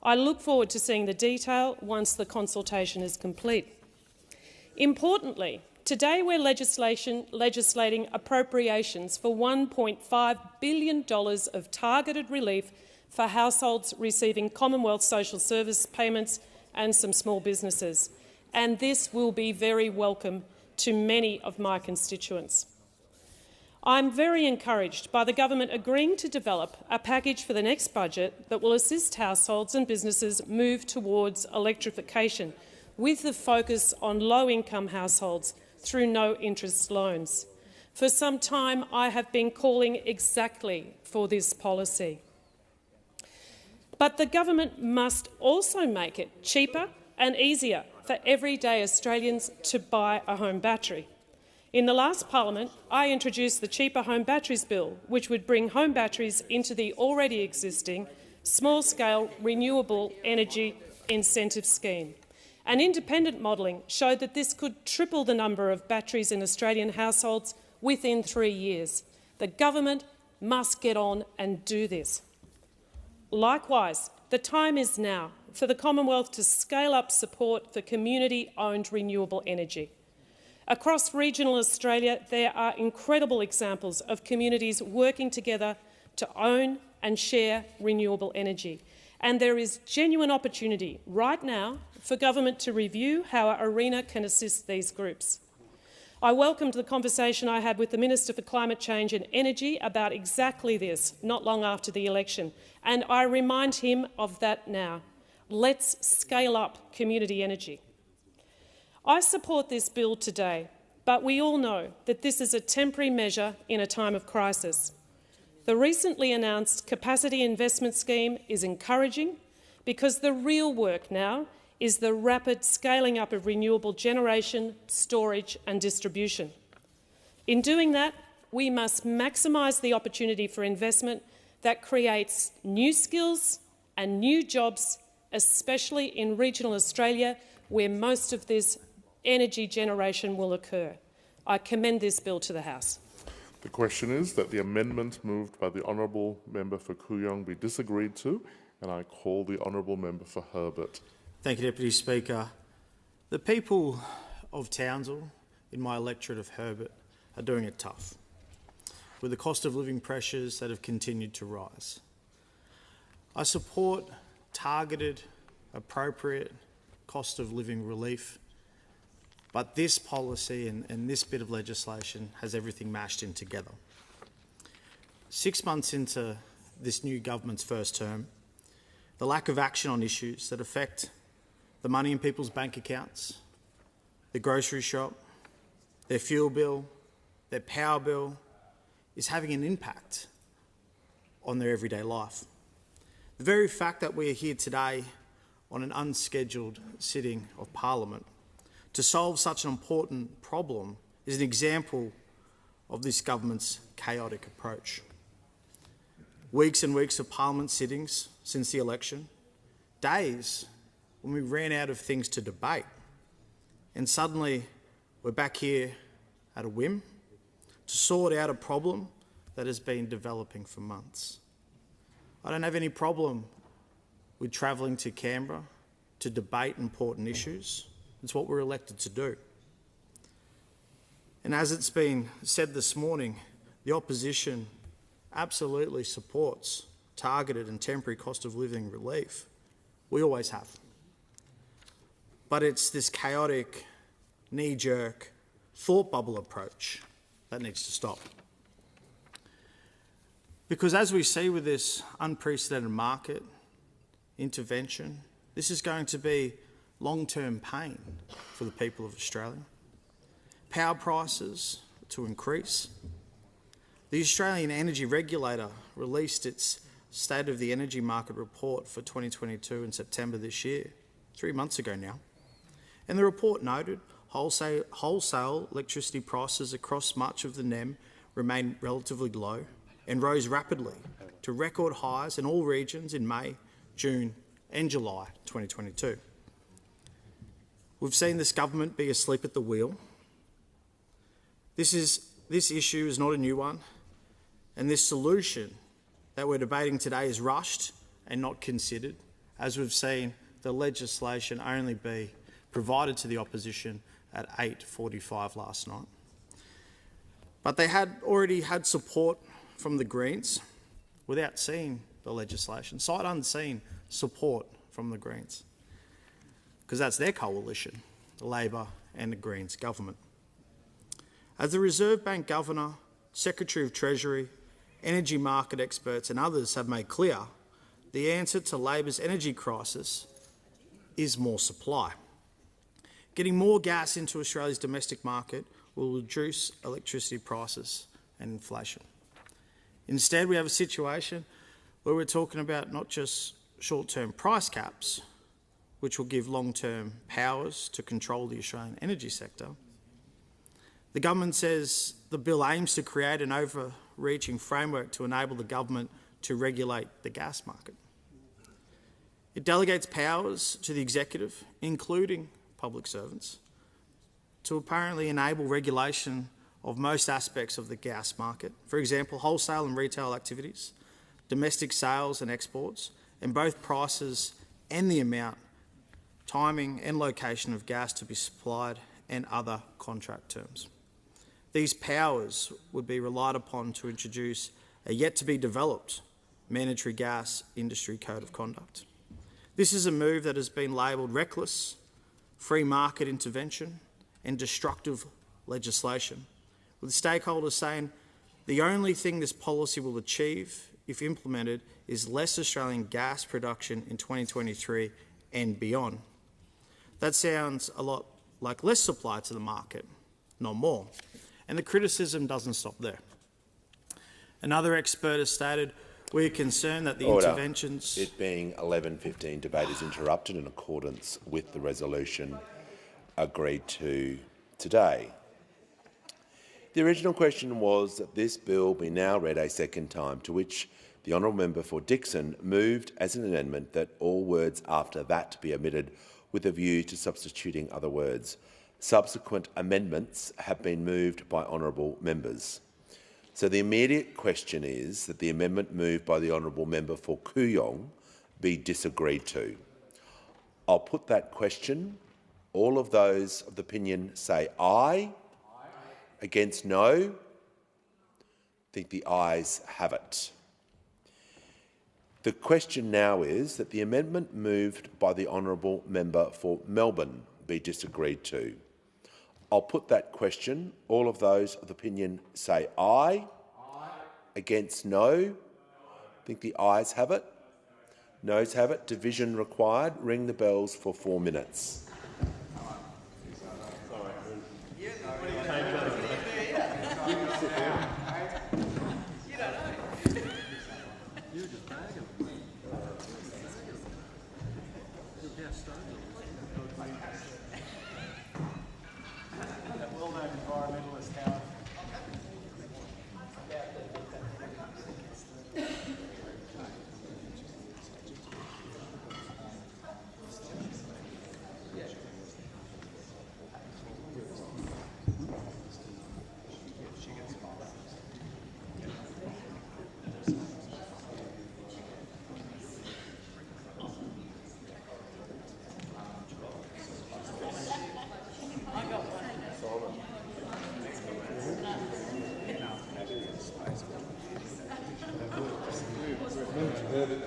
I look forward to seeing the detail once the consultation is complete. Importantly, today we're legislating appropriations for $1.5 billion of targeted relief for households receiving Commonwealth social service payments and some small businesses. And this will be very welcome to many of my constituents. I'm very encouraged by the government agreeing to develop a package for the next budget that will assist households and businesses move towards electrification, with the focus on low-income households through no-interest loans. For some time, I have been calling exactly for this policy. But the government must also make it cheaper and easier for everyday Australians to buy a home battery. In the last parliament, I introduced the Cheaper Home Batteries Bill, which would bring home batteries into the already existing small-scale renewable energy incentive scheme. And independent modelling showed that this could triple the number of batteries in Australian households within 3 years. The government must get on and do this. Likewise, the time is now for the Commonwealth to scale up support for community-owned renewable energy. Across regional Australia, there are incredible examples of communities working together to own and share renewable energy. And there is genuine opportunity right now for government to review how our arena can assist these groups. I welcomed the conversation I had with the Minister for Climate Change and Energy about exactly this not long after the election, and I remind him of that now. Let's scale up community energy. I support this bill today, but we all know that this is a temporary measure in a time of crisis. The recently announced capacity investment scheme is encouraging because the real work now is the rapid scaling up of renewable generation, storage and distribution. In doing that, we must maximise the opportunity for investment that creates new skills and new jobs, especially in regional Australia, where most of this energy generation will occur. I commend this bill to the House. The question is that the amendment moved by the honourable member for Kooyong be disagreed to, and I call the honourable member for Herbert. Thank you, Deputy Speaker. The people of Townsville, in my electorate of Herbert, are doing it tough, with the cost of living pressures that have continued to rise. I support targeted, appropriate cost of living relief, but this policy and this bit of legislation has everything mashed in together. 6 months into this new government's first term, the lack of action on issues that affect the money in people's bank accounts, the grocery shop, their fuel bill, their power bill, is having an impact on their everyday life. The very fact that we are here today on an unscheduled sitting of Parliament to solve such an important problem is an example of this government's chaotic approach. Weeks and weeks of Parliament sittings since the election, days when we ran out of things to debate, and suddenly we're back here at a whim to sort out a problem that has been developing for months. I don't have any problem with travelling to Canberra to debate important issues. It's what we're elected to do. And as it's been said this morning, the opposition absolutely supports targeted and temporary cost of living relief. We always have. But it's this chaotic, knee-jerk, thought bubble approach that needs to stop. Because as we see with this unprecedented market intervention, this is going to be long-term pain for the people of Australia. Power prices to increase. The Australian Energy Regulator released its State of the Energy Market report for 2022 in September this year, 3 months ago now. And the report noted wholesale electricity prices across much of the NEM remain relatively low and rose rapidly to record highs in all regions in May, June and July 2022. We've seen this government be asleep at the wheel. This issue is not a new one, and this solution that we're debating today is rushed and not considered, as we've seen the legislation only be provided to the opposition at 8:45 last night. But they had already had support from the Greens without seeing the legislation, sight unseen support from the Greens, because that's their coalition, the Labor and the Greens government. As the Reserve Bank Governor, Secretary of Treasury, energy market experts and others have made clear, the answer to Labor's energy crisis is more supply. Getting more gas into Australia's domestic market will reduce electricity prices and inflation. Instead, we have a situation where we're talking about not just short-term price caps, which will give long-term powers to control the Australian energy sector. The government says the bill aims to create an overreaching framework to enable the government to regulate the gas market. It delegates powers to the executive, including public servants, to apparently enable regulation of most aspects of the gas market. For example, wholesale and retail activities, domestic sales and exports, and both prices and the amount, timing and location of gas to be supplied and other contract terms. These powers would be relied upon to introduce a yet-to-be-developed mandatory gas industry code of conduct. This is a move that has been labelled reckless, free market intervention and destructive legislation, with stakeholders saying the only thing this policy will achieve, if implemented, is less Australian gas production in 2023 and beyond. That sounds a lot like less supply to the market, not more. And the criticism doesn't stop there. Another expert has stated, we're concerned that the interventions... It being 11:15, debate is interrupted in accordance with the resolution agreed to today. The original question was that this bill be now read a second time, to which the honourable member for Dixon moved as an amendment that all words after that be omitted with a view to substituting other words. Subsequent amendments have been moved by honourable members. So the immediate question is that the amendment moved by the honourable member for Kooyong be disagreed to. I'll put that question. All of those of the opinion say aye. Against no. I think the ayes have it. The question now is that the amendment moved by the honourable member for Melbourne be disagreed to. I'll put that question. All of those of the opinion say aye. Against no. I think the ayes have it. Noes have it. Division required. Ring the bells for 4 minutes. We're moving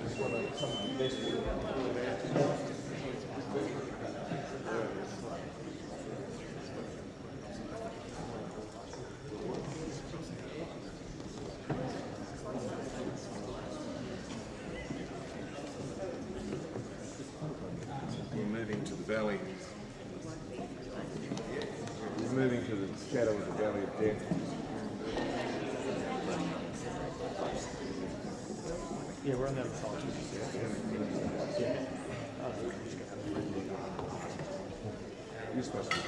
to the valley. We're moving to the shadow of the valley of death. Yeah, we're on the other side. Yeah. You're supposed to.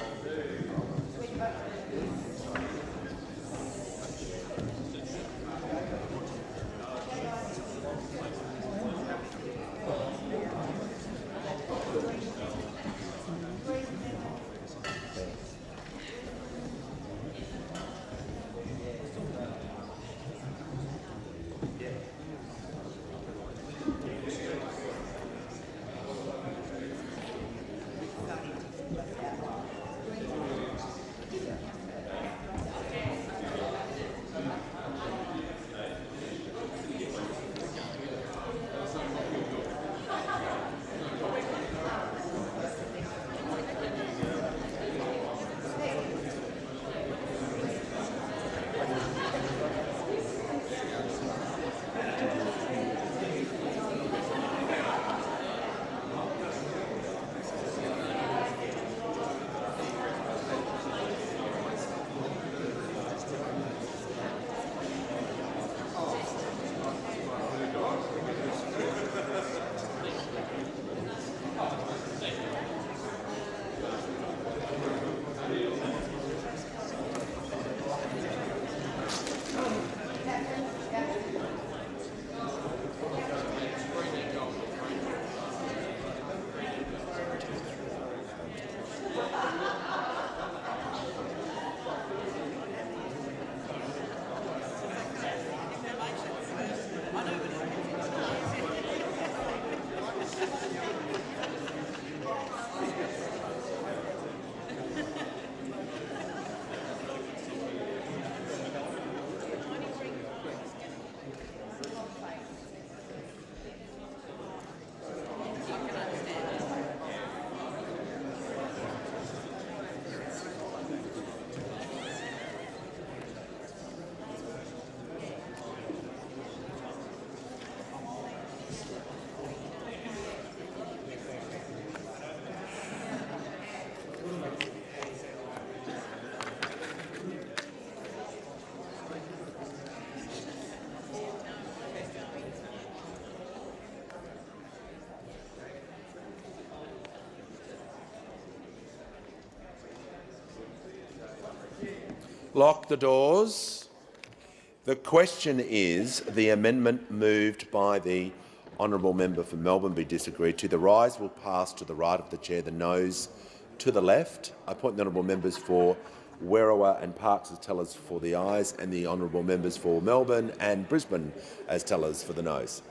Lock the doors. The question is the amendment moved by the honourable member for Melbourne be disagreed to. The rise will pass to the right of the chair, the noes to the left. I appoint the honourable members for Werriwa and Parkes as tellers for the ayes and the honourable members for Melbourne and Brisbane as tellers for the noes.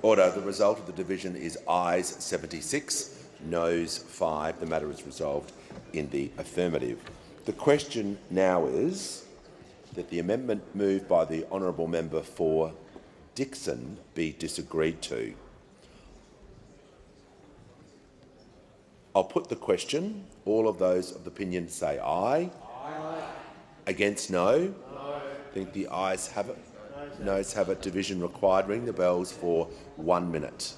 Order. The result of the division is ayes 76, noes 5. The matter is resolved in the affirmative. The question now is that the amendment moved by the honourable member for Dixon be disagreed to. I'll put the question. All of those of the opinion say aye. Aye. Against no? No. I think the ayes have it. Noes have it. Division required. Ring the bells for 1 minute.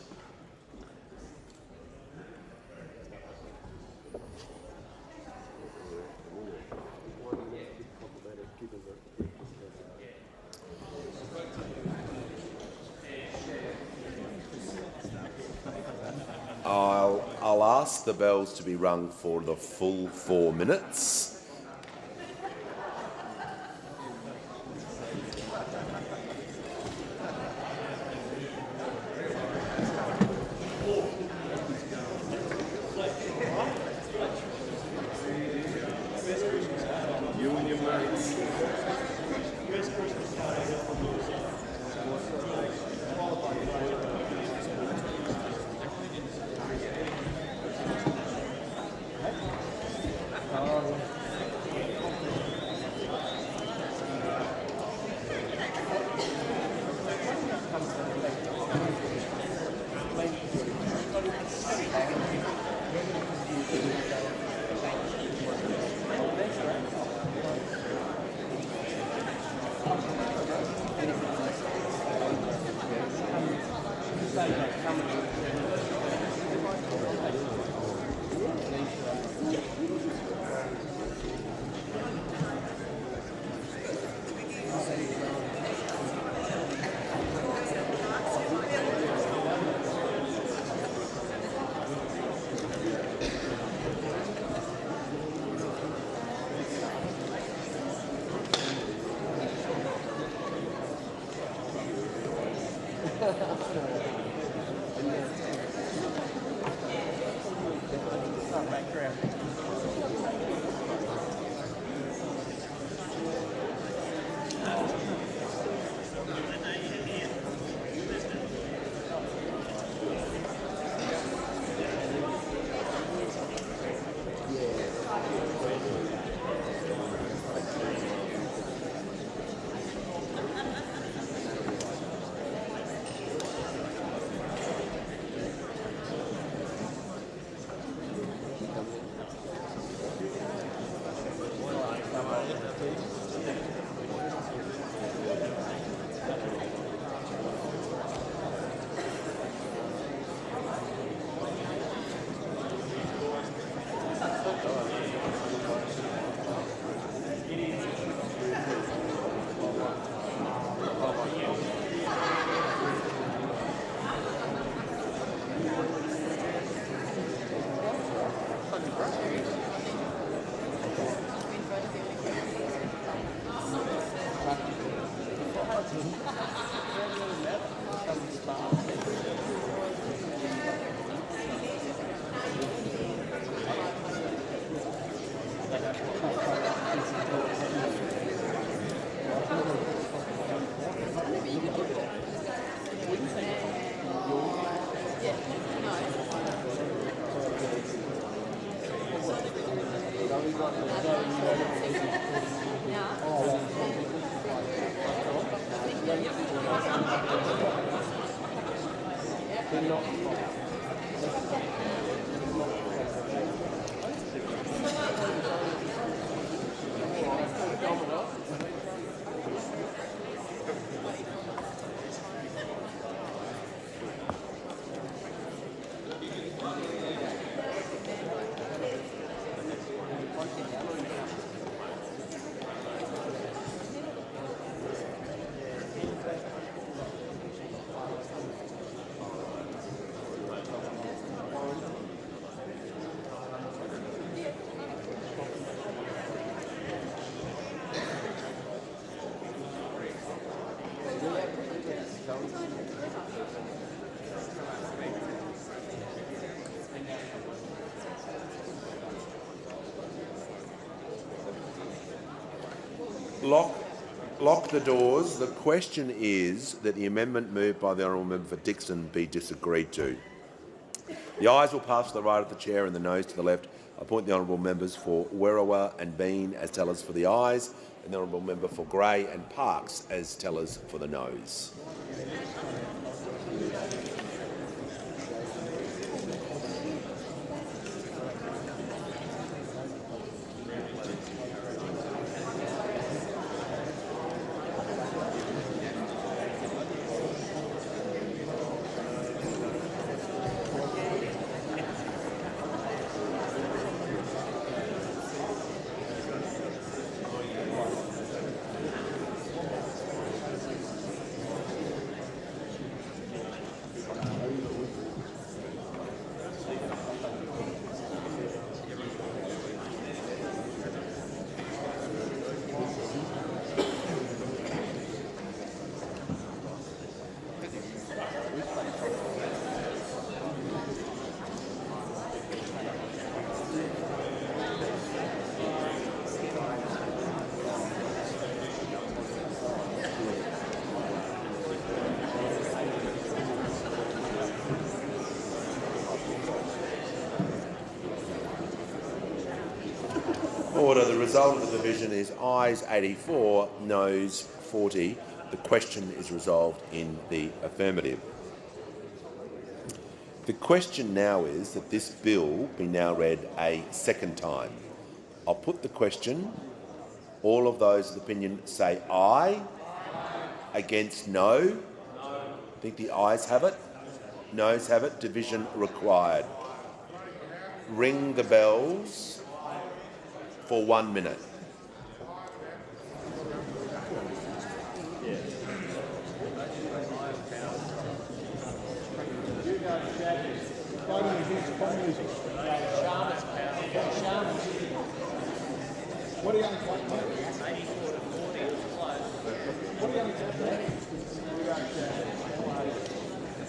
I'll ask the bells to be rung for the full 4 minutes. Lock the doors. The question is that the amendment moved by the honourable member for Dixon be disagreed to. The ayes will pass to the right of the chair and the noes to the left. I appoint the honourable members for Werriwa and Bean as tellers for the ayes, and the honourable member for Grey and Parkes as tellers for the noes. Order. The result of the division is ayes 84, noes 40. The question is resolved in the affirmative. The question now is that this bill be now read a second time. I'll put the question. All of those of opinion say aye. Against no. I think the ayes have it. Noes have it. Division required. Ring the bells for 1 minute.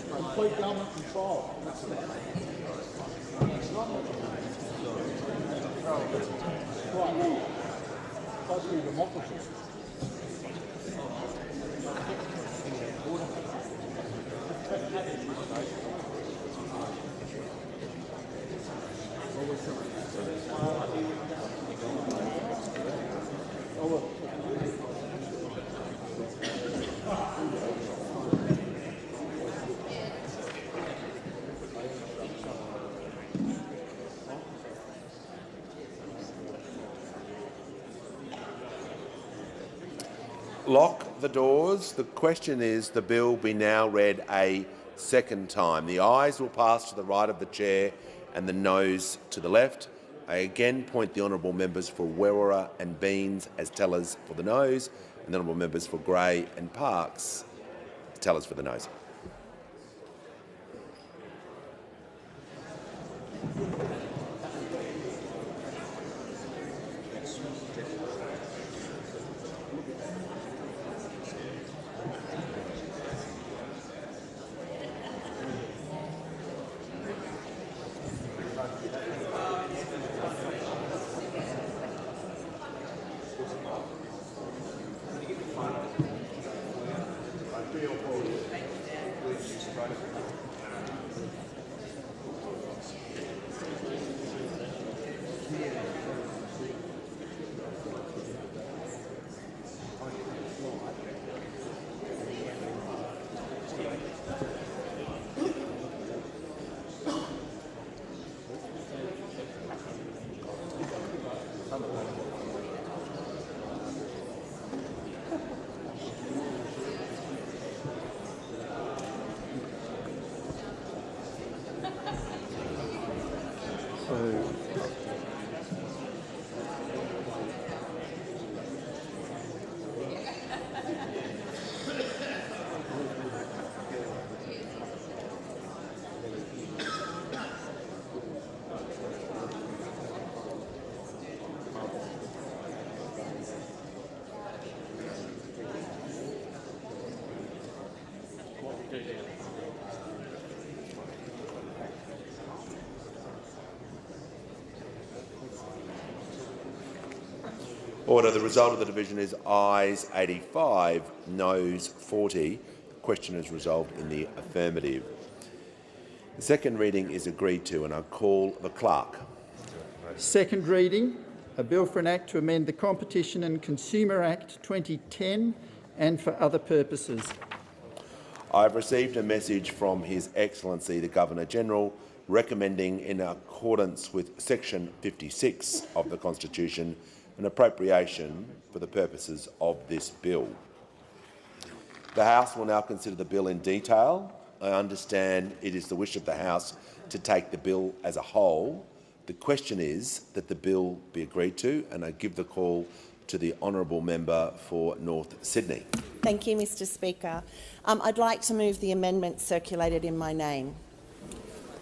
Complete government control. Supposed to be democracy. Lock the doors. The question is the bill be now read a second time. The ayes will pass to the right of the chair and the noes to the left. I again point the honourable members for Werriwa and Beans as tellers for the noes, and the honourable members for Grey and Parkes as tellers for the noes. Order. The result of the division is ayes 85, noes 40. The question is resolved in the affirmative. The second reading is agreed to, and I call the clerk. Second reading, a bill for an act to amend the Competition and Consumer Act 2010 and for other purposes. I have received a message from His Excellency the Governor-General recommending, in accordance with Section 56 of the Constitution, an appropriation for the purposes of this bill. The House will now consider the bill in detail. I understand it is the wish of the House to take the bill as a whole. The question is that the bill be agreed to, and I give the call to the honourable member for North Sydney. Thank you, Mr Speaker. I'd like to move the amendment circulated in my name.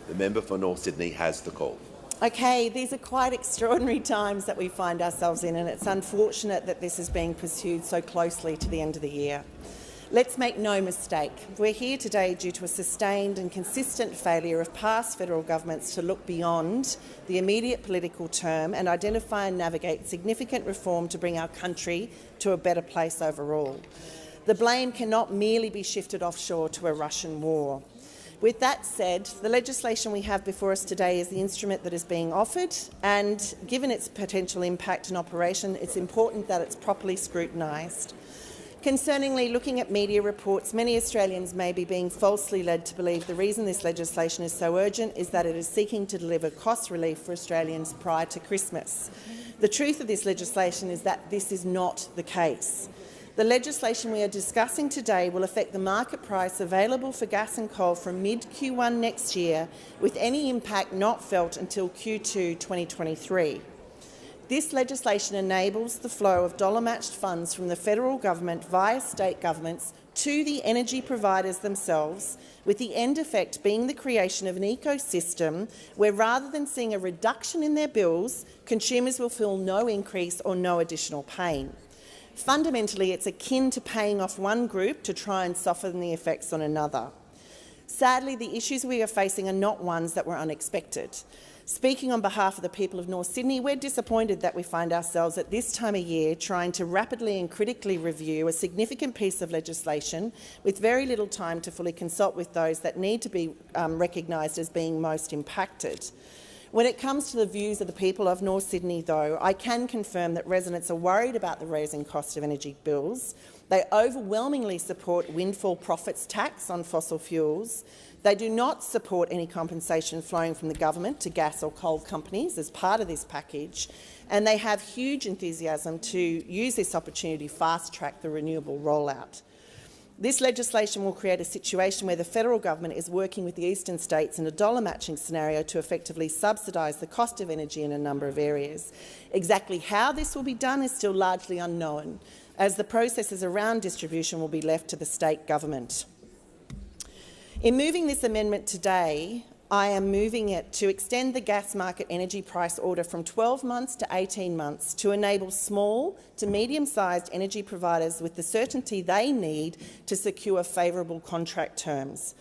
The member for North Sydney has the call. Okay, these are quite extraordinary times that we find ourselves in, and it's unfortunate that this is being pursued so closely to the end of the year. Let's make no mistake, we're here today due to a sustained and consistent failure of past federal governments to look beyond the immediate political term and identify and navigate significant reform to bring our country to a better place overall. The blame cannot merely be shifted offshore to a Russian war. With that said, the legislation we have before us today is the instrument that is being offered, and given its potential impact and operation, it's important that it's properly scrutinised. Concerningly, looking at media reports, many Australians may be being falsely led to believe the reason this legislation is so urgent is that it is seeking to deliver cost relief for Australians prior to Christmas. The truth of this legislation is that this is not the case. The legislation we are discussing today will affect the market price available for gas and coal from mid-Q1 next year, with any impact not felt until Q2 2023. This legislation enables the flow of dollar-matched funds from the federal government via state governments to the energy providers themselves, with the end effect being the creation of an ecosystem where, rather than seeing a reduction in their bills, consumers will feel no increase or no additional pain. Fundamentally, it's akin to paying off one group to try and soften the effects on another. Sadly, the issues we are facing are not ones that were unexpected. Speaking on behalf of the people of North Sydney, we're disappointed that we find ourselves at this time of year trying to rapidly and critically review a significant piece of legislation with very little time to fully consult with those that need to be recognised as being most impacted. When it comes to the views of the people of North Sydney, though, I can confirm that residents are worried about the rising cost of energy bills. They overwhelmingly support windfall profits tax on fossil fuels. They do not support any compensation flowing from the government to gas or coal companies as part of this package, and they have huge enthusiasm to use this opportunity to fast-track the renewable rollout. This legislation will create a situation where the federal government is working with the eastern states in a dollar-matching scenario to effectively subsidise the cost of energy in a number of areas. Exactly how this will be done is still largely unknown, as the processes around distribution will be left to the state government. In moving this amendment today, I am moving it to extend the gas market energy price order from 12 months to 18 months to enable small to medium-sized energy providers with the certainty they need to secure favourable contract terms.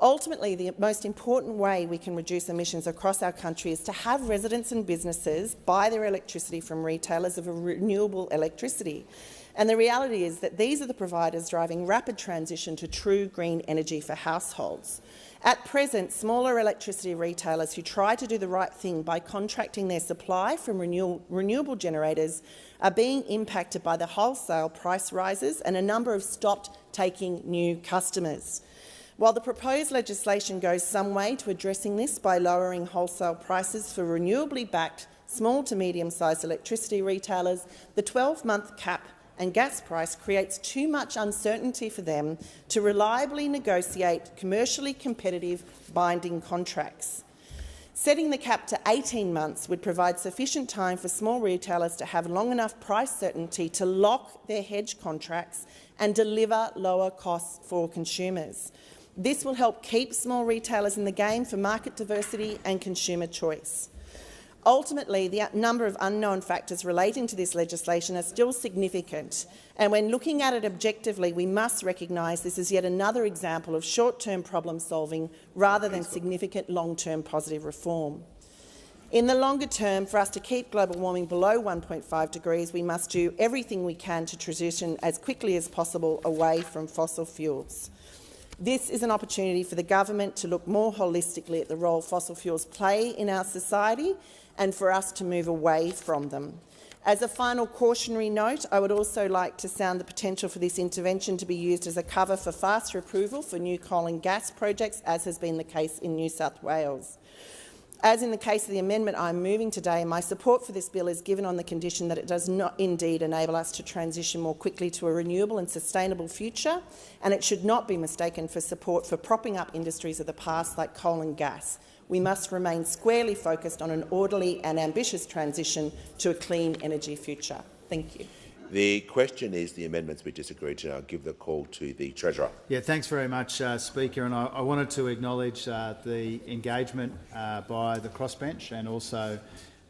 Ultimately, the most important way we can reduce emissions across our country is to have residents and businesses buy their electricity from retailers of renewable electricity. And the reality is that these are the providers driving rapid transition to true green energy for households. At present, smaller electricity retailers who try to do the right thing by contracting their supply from renewable generators are being impacted by the wholesale price rises, and a number have stopped taking new customers. While the proposed legislation goes some way to addressing this by lowering wholesale prices for renewably backed small to medium-sized electricity retailers, the 12-month cap and gas price creates too much uncertainty for them to reliably negotiate commercially competitive binding contracts. Setting the cap to 18 months would provide sufficient time for small retailers to have long enough price certainty to lock their hedge contracts and deliver lower costs for consumers. This will help keep small retailers in the game for market diversity and consumer choice. Ultimately, the number of unknown factors relating to this legislation are still significant, and when looking at it objectively, we must recognise this is yet another example of short-term problem-solving rather than significant long-term positive reform. In the longer term, for us to keep global warming below 1.5 degrees, we must do everything we can to transition as quickly as possible away from fossil fuels. This is an opportunity for the government to look more holistically at the role fossil fuels play in our society and for us to move away from them. As a final cautionary note, I would also like to sound the potential for this intervention to be used as a cover for faster approval for new coal and gas projects, as has been the case in New South Wales. As in the case of the amendment I am moving today, my support for this bill is given on the condition that it does not indeed enable us to transition more quickly to a renewable and sustainable future, and it should not be mistaken for support for propping up industries of the past like coal and gas. We must remain squarely focused on an orderly and ambitious transition to a clean energy future. Thank you. The question is the amendments we disagreed to. I'll give the call to the Treasurer. Yeah, thanks very much, Speaker. And I wanted to acknowledge the engagement by the crossbench and also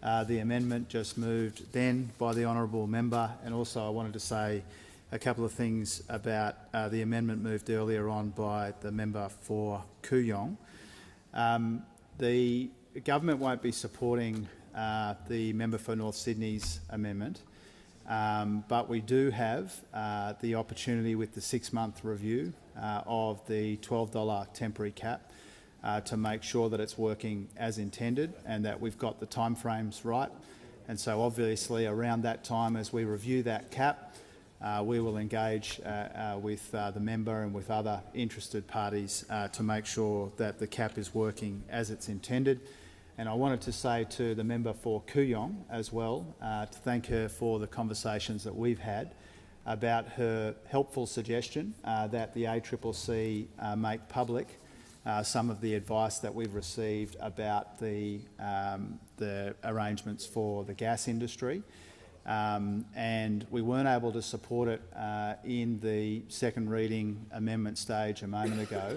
the amendment just moved then by the honourable member. And also I wanted to say a couple of things about the amendment moved earlier on by the member for Kooyong. The government won't be supporting the member for North Sydney's amendment. But we do have the opportunity with the 6-month review of the $12 temporary cap to make sure that it's working as intended and that we've got the timeframes right. And so obviously around that time, as we review that cap, we will engage with the member and with other interested parties to make sure that the cap is working as it's intended. And I wanted to say to the member for Kooyong as well, to thank her for the conversations that we've had about her helpful suggestion that the ACCC make public some of the advice that we've received about the arrangements for the gas industry. And we weren't able to support it in the second reading amendment stage a moment ago,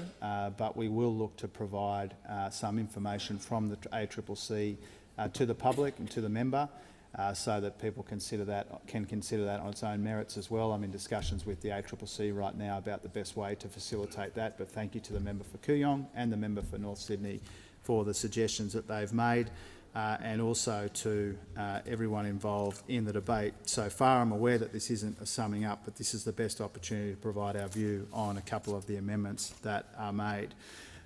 but we will look to provide some information from the ACCC to the public and to the member so that people can consider that on its own merits as well. I'm in discussions with the ACCC right now about the best way to facilitate that, but thank you to the member for Kooyong and the member for North Sydney for the suggestions that they've made. And also to everyone involved in the debate. So far I'm aware that this isn't a summing up, but this is the best opportunity to provide our view on a couple of the amendments that are made.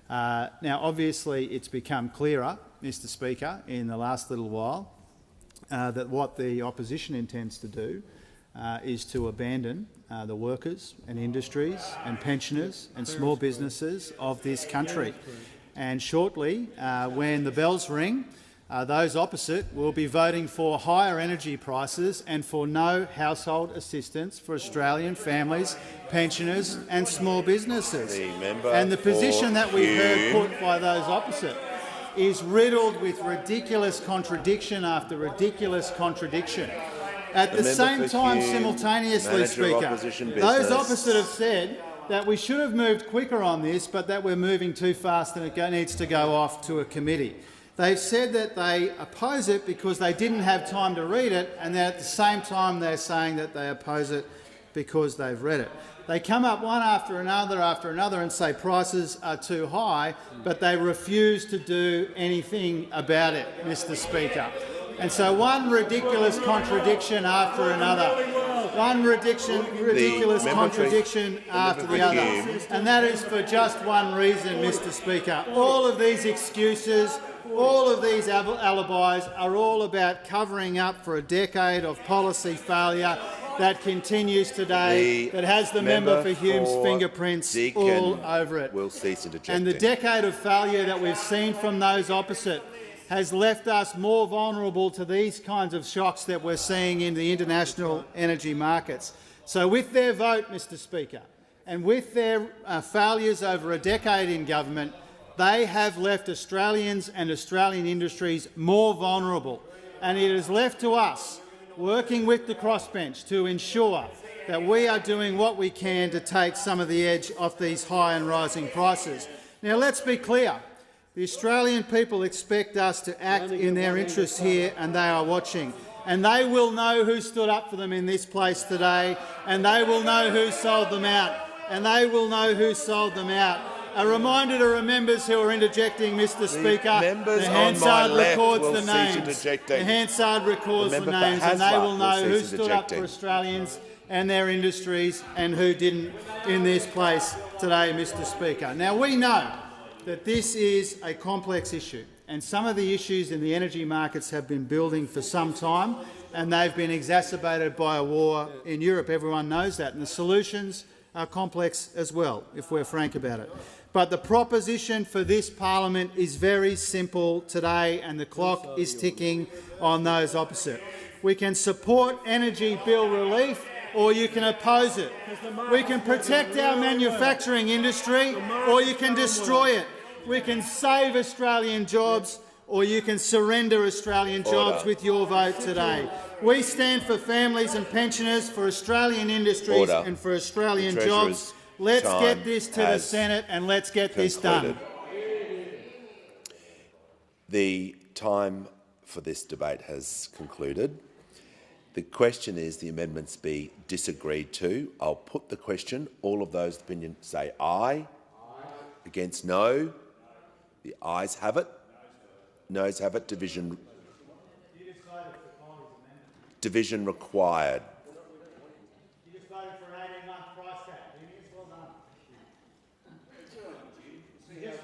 Now obviously it's become clearer, Mr Speaker, in the last little while that what the opposition intends to do is to abandon the workers and industries and pensioners and small businesses of this country. And shortly, when the bells ring, those opposite will be voting for higher energy prices and for no household assistance for Australian families, pensioners and small businesses. And the position that we've heard put by those opposite is riddled with ridiculous contradiction after ridiculous contradiction. At the same time, simultaneously, Speaker, those opposite have said that we should have moved quicker on this, but that we're moving too fast and it needs to go off to a committee. They've said that they oppose it because they didn't have time to read it, and then at the same time they're saying that they oppose it because they've read it. They come up one after another and say prices are too high, but they refuse to do anything about it, Mr Speaker. And so one ridiculous contradiction after another. One ridiculous contradiction after the other. And that is for just one reason, Mr Speaker. All of these excuses, all of these alibis are all about covering up for a decade of policy failure that continues today, that has the member for Hume's fingerprints all over it. And the decade of failure that we've seen from those opposite has left us more vulnerable to these kinds of shocks that we're seeing in the international energy markets. So with their vote, Mr Speaker, and with their failures over a decade in government, they have left Australians and Australian industries more vulnerable. And it is left to us, working with the crossbench, to ensure that we are doing what we can to take some of the edge off these high and rising prices. Now, let's be clear. The Australian people expect us to act in their interests here, and they are watching. And they will know who stood up for them in this place today, and they will know who sold them out. And they will know who sold them out. A reminder to members who are interjecting, Mr. Speaker. Members the on my Hansard left records will the cease names. interjecting. The Hansard records the member for names, and they Hasler will know will who cease stood up for interjecting. Australians and their industries and who didn't in this place today, Mr. Speaker. Now, we know that this is a complex issue, and some of the issues in the energy markets have been building for some time, and they've been exacerbated by a war in Europe. Everyone knows that, and the solutions are complex as well, if we're frank about it. But the proposition for this parliament is very simple today, and the clock is ticking on those opposite. We can support energy bill relief, or you can oppose it. We can protect our manufacturing industry, or you can destroy it. We can save Australian jobs, or you can surrender Australian jobs with your vote today. We stand for families and pensioners, for Australian industries and for Australian jobs. Let's get this to the Senate and let's get this done. The time for this debate has concluded. The question is the amendments be disagreed to. I'll put the question. All of those opinions say aye. Against no. The ayes have it. Noes have it. Division required. You just voted for an 18-month price cap.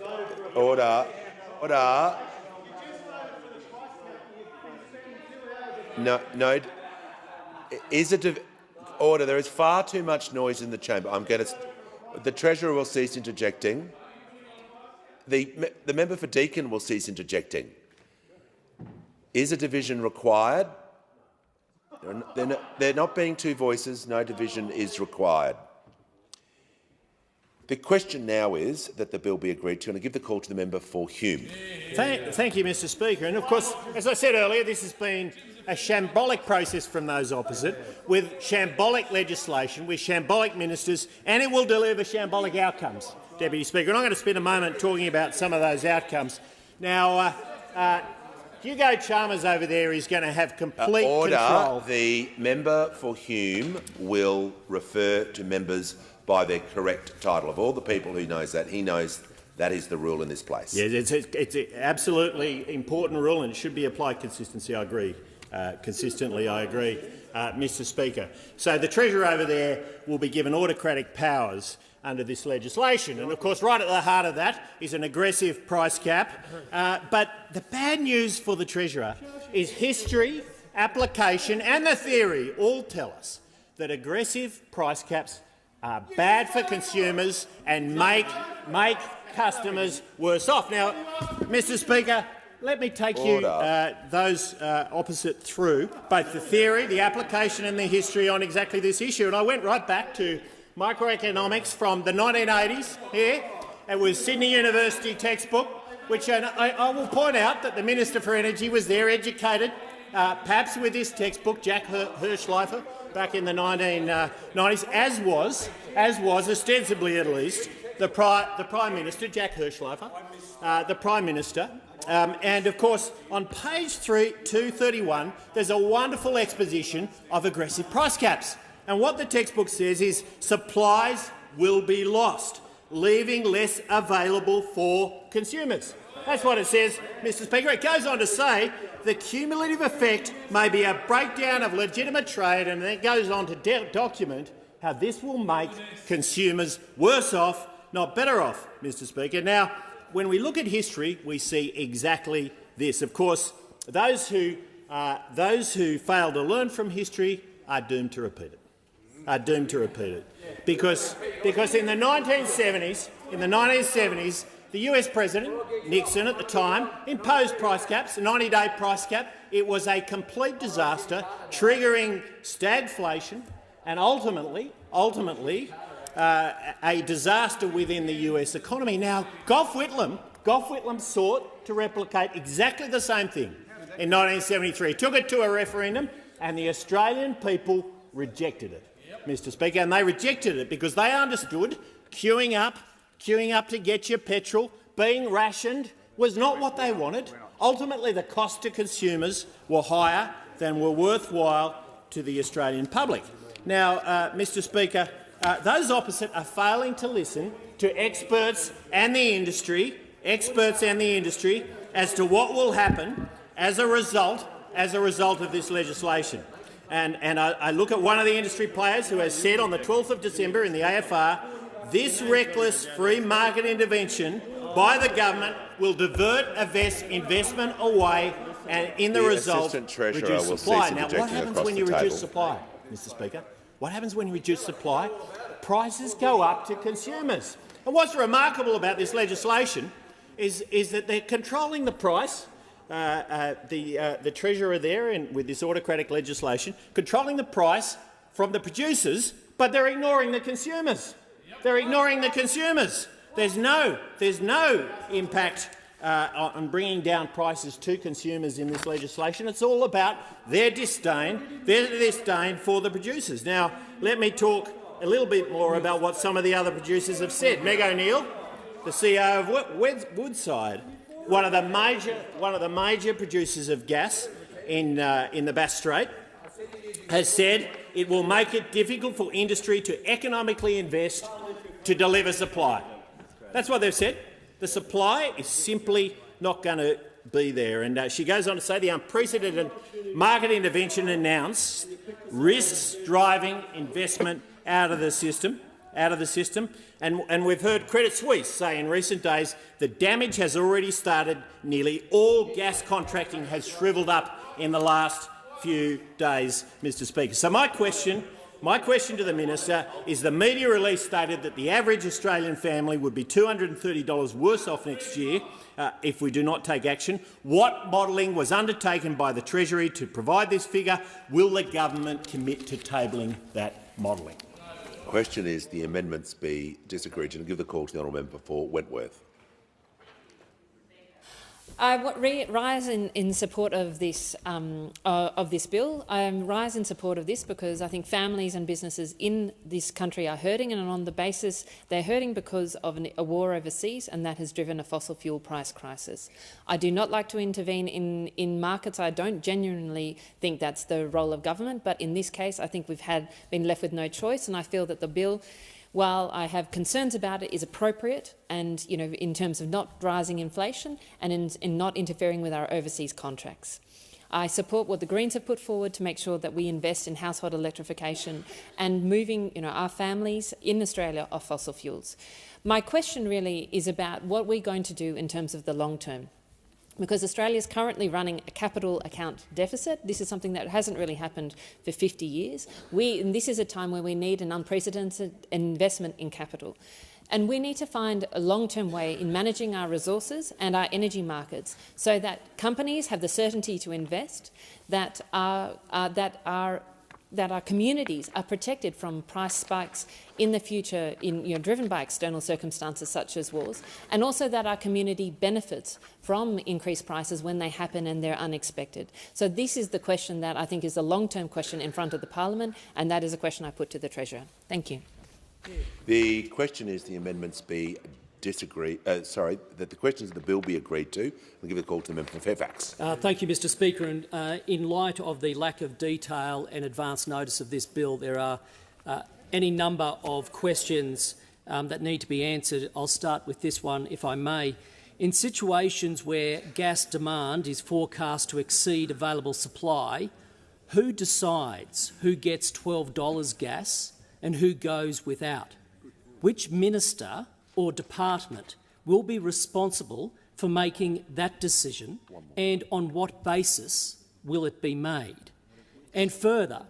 Well done. Order. Order. No. Is it order? There is far too much noise in the chamber. The Treasurer will cease interjecting. The member for Deakin will cease interjecting. Is a division required? There not being two voices, no division is required. The question now is that the bill be agreed to, and I give the call to the member for Hume. Thank you, Mr. Speaker. And of course, as I said earlier, this has been a shambolic process from those opposite, with shambolic legislation, with shambolic ministers, and it will deliver shambolic outcomes, Deputy Speaker. And I'm going to spend a moment talking about some of those outcomes. Now, Hugo Chalmers over there is going to have complete control. The member for Hume will refer to members by their correct title. Of all the people who knows that, he knows that is the rule in this place. Yes, it's an absolutely important rule, and it should be applied consistently. I agree. Mr. Speaker. So the Treasurer over there will be given autocratic powers under this legislation. And of course, right at the heart of that is an aggressive price cap. But the bad news for the Treasurer is history, application and the theory all tell us that aggressive price caps are bad for consumers and make customers worse off. Now, Mr. Speaker, let me take those opposite through both the theory, the application and the history on exactly this issue. And I went right back to microeconomics from the 1980s here. It was Sydney University textbook, which I will point out that the Minister for Energy was there, educated, perhaps with this textbook, Jack Hirschleifer, back in the 1990s, as was ostensibly at least, the Prime Minister, Jack Hirschleifer, the Prime Minister. And of course, on page 231, there's a wonderful exposition of aggressive price caps. And what the textbook says is supplies will be lost, leaving less available for consumers. That's what it says, Mr. Speaker. It goes on to say the cumulative effect may be a breakdown of legitimate trade, and then it goes on to document how this will make consumers worse off, not better off, Mr. Speaker. Now, when we look at history, we see exactly this. Of course, those who fail to learn from history are doomed to repeat it. Because in the 1970s, the US President, Nixon at the time, imposed price caps, a 90-day price cap. It was a complete disaster, triggering stagflation and ultimately a disaster within the US economy. Now, Gough Whitlam sought to replicate exactly the same thing in 1973. Took it to a referendum and the Australian people rejected it, Mr. Speaker, and they rejected it because they understood queuing up to get your petrol, being rationed, was not what they wanted. Ultimately, the cost to consumers were higher than were worthwhile to the Australian public. Now, Mr. Speaker, those opposite are failing to listen to experts and the industry as to what will happen as a result of this legislation. And I look at one of the industry players who has said on the 12th of December in the AFR, this reckless free market intervention by the government will divert investment away and, in the result, reduce supply. Now, what happens when you reduce supply, Mr Speaker? What happens when you reduce supply? Prices go up to consumers. And what's remarkable about this legislation is that they're controlling the price. The Treasurer there, with this autocratic legislation, controlling the price from the producers, but they're ignoring the consumers. They're ignoring the consumers. There's no impact on bringing down prices to consumers in this legislation. It's all about their disdain for the producers. Now, let me talk a little bit more about what some of the other producers have said. Meg O'Neill, the CEO of Woodside, one of the major producers of gas in the Bass Strait, has said it will make it difficult for industry to economically invest to deliver supply. That's what they've said. The supply is simply not going to be there. And she goes on to say the unprecedented market intervention announced risks driving investment out of the system. And we've heard Credit Suisse say in recent days the damage has already started. Nearly all gas contracting has shrivelled up in the last few days, Mr Speaker. So my question to the minister is: the media release stated that the average Australian family would be $230 worse off next year if we do not take action. What modelling was undertaken by the Treasury to provide this figure? Will the government commit to tabling that modelling? The question is the amendments be disagreed to, and give the call to the honourable member for Wentworth. I rise in support of this bill. I rise in support of this because I think families and businesses in this country are hurting, and on the basis they're hurting because of a war overseas, and that has driven a fossil fuel price crisis. I do not like to intervene in markets. I don't genuinely think that's the role of government, but in this case I think we've been left with no choice, and I feel that the bill, while I have concerns about it, is appropriate and, in terms of not rising inflation and in not interfering with our overseas contracts. I support what the Greens have put forward to make sure that we invest in household electrification and moving our families in Australia off fossil fuels. My question really is about what we're going to do in terms of the long term. Because Australia is currently running a capital account deficit. This is something that hasn't really happened for 50 years. And this is a time where we need an unprecedented investment in capital. And we need to find a long-term way in managing our resources and our energy markets so that companies have the certainty to invest, that our communities are protected from price spikes in the future, driven by external circumstances such as wars, and also that our community benefits from increased prices when they happen and they're unexpected. So this is the question that I think is the long-term question in front of the Parliament, and that is a question I put to the Treasurer. Thank you. The question is the amendments be that the questions of the bill be agreed to. I'll give a call to the member for Fairfax. Thank you, Mr Speaker. And in light of the lack of detail and advance notice of this bill, there are any number of questions that need to be answered. I'll start with this one, if I may. In situations where gas demand is forecast to exceed available supply, who decides who gets $12 gas and who goes without? Which minister or department will be responsible for making that decision, and on what basis will it be made? And further,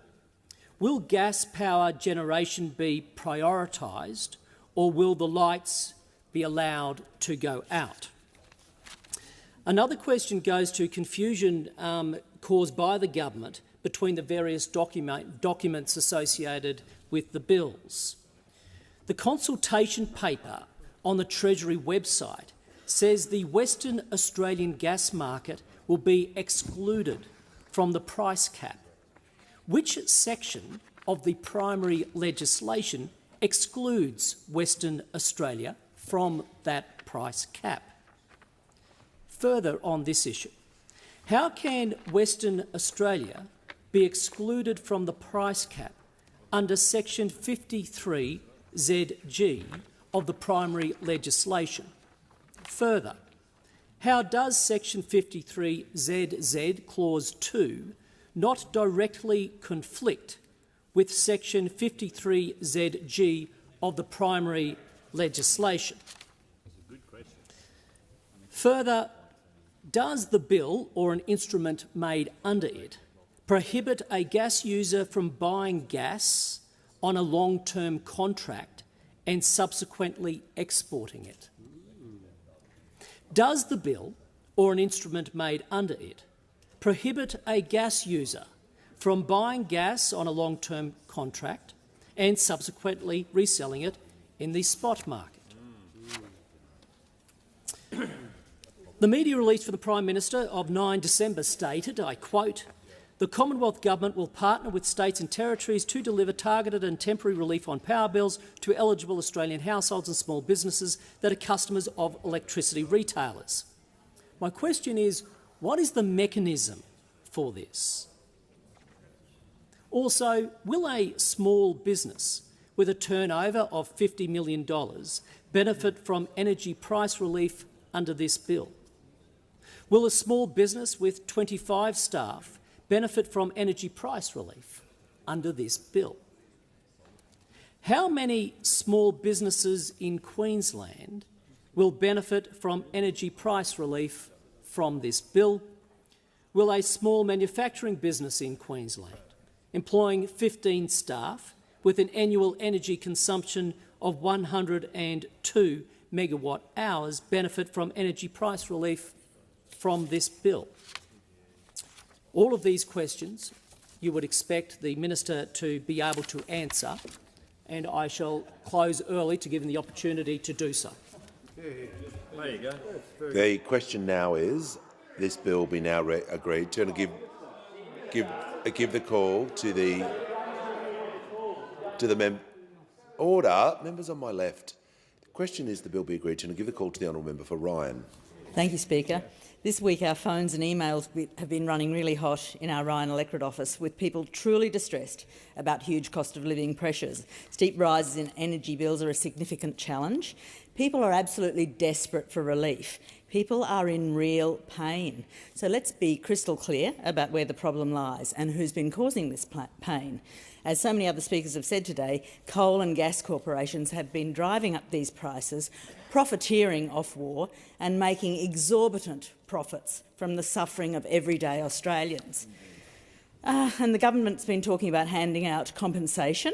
will gas power generation be prioritised, or will the lights be allowed to go out? Another question goes to confusion caused by the government between the various documents associated with the bills. The consultation paper on the Treasury website says the Western Australian gas market will be excluded from the price cap. Which section of the primary legislation excludes Western Australia from that price cap? Further on this issue, how can Western Australia be excluded from the price cap under section 53ZG of the primary legislation. Further, how does section 53ZZ clause 2 not directly conflict with section 53ZG of the primary legislation? Further, does the bill or an instrument made under it prohibit a gas user from buying gas on a long-term contract and subsequently exporting it? Does the bill or an instrument made under it prohibit a gas user from buying gas on a long-term contract and subsequently reselling it in the spot market? The media release for the Prime Minister of 9 December stated, I quote, "The Commonwealth Government will partner with states and territories to deliver targeted and temporary relief on power bills to eligible Australian households and small businesses that are customers of electricity retailers." My question is, what is the mechanism for this? Also, will a small business with a turnover of $50 million benefit from energy price relief under this bill? Will a small business with 25 staff benefit from energy price relief under this bill? How many small businesses in Queensland will benefit from energy price relief from this bill? Will a small manufacturing business in Queensland, employing 15 staff with an annual energy consumption of 102 megawatt hours, benefit from energy price relief from this bill? All of these questions you would expect the Minister to be able to answer, and I shall close early to give him the opportunity to do so. There you go. The question now is, this bill be now agreed to, and give the call to the order. Members on my left. The question is the bill be agreed to, and give the call to the honourable member for Ryan. Thank you, Speaker. This week our phones and emails have been running really hot in our Ryan electorate office, with people truly distressed about huge cost of living pressures. Steep rises in energy bills are a significant challenge. People are absolutely desperate for relief. People are in real pain. So let's be crystal clear about where the problem lies and who's been causing this pain. As so many other speakers have said today, coal and gas corporations have been driving up these prices, profiteering off war and making exorbitant profits from the suffering of everyday Australians. And the government's been talking about handing out compensation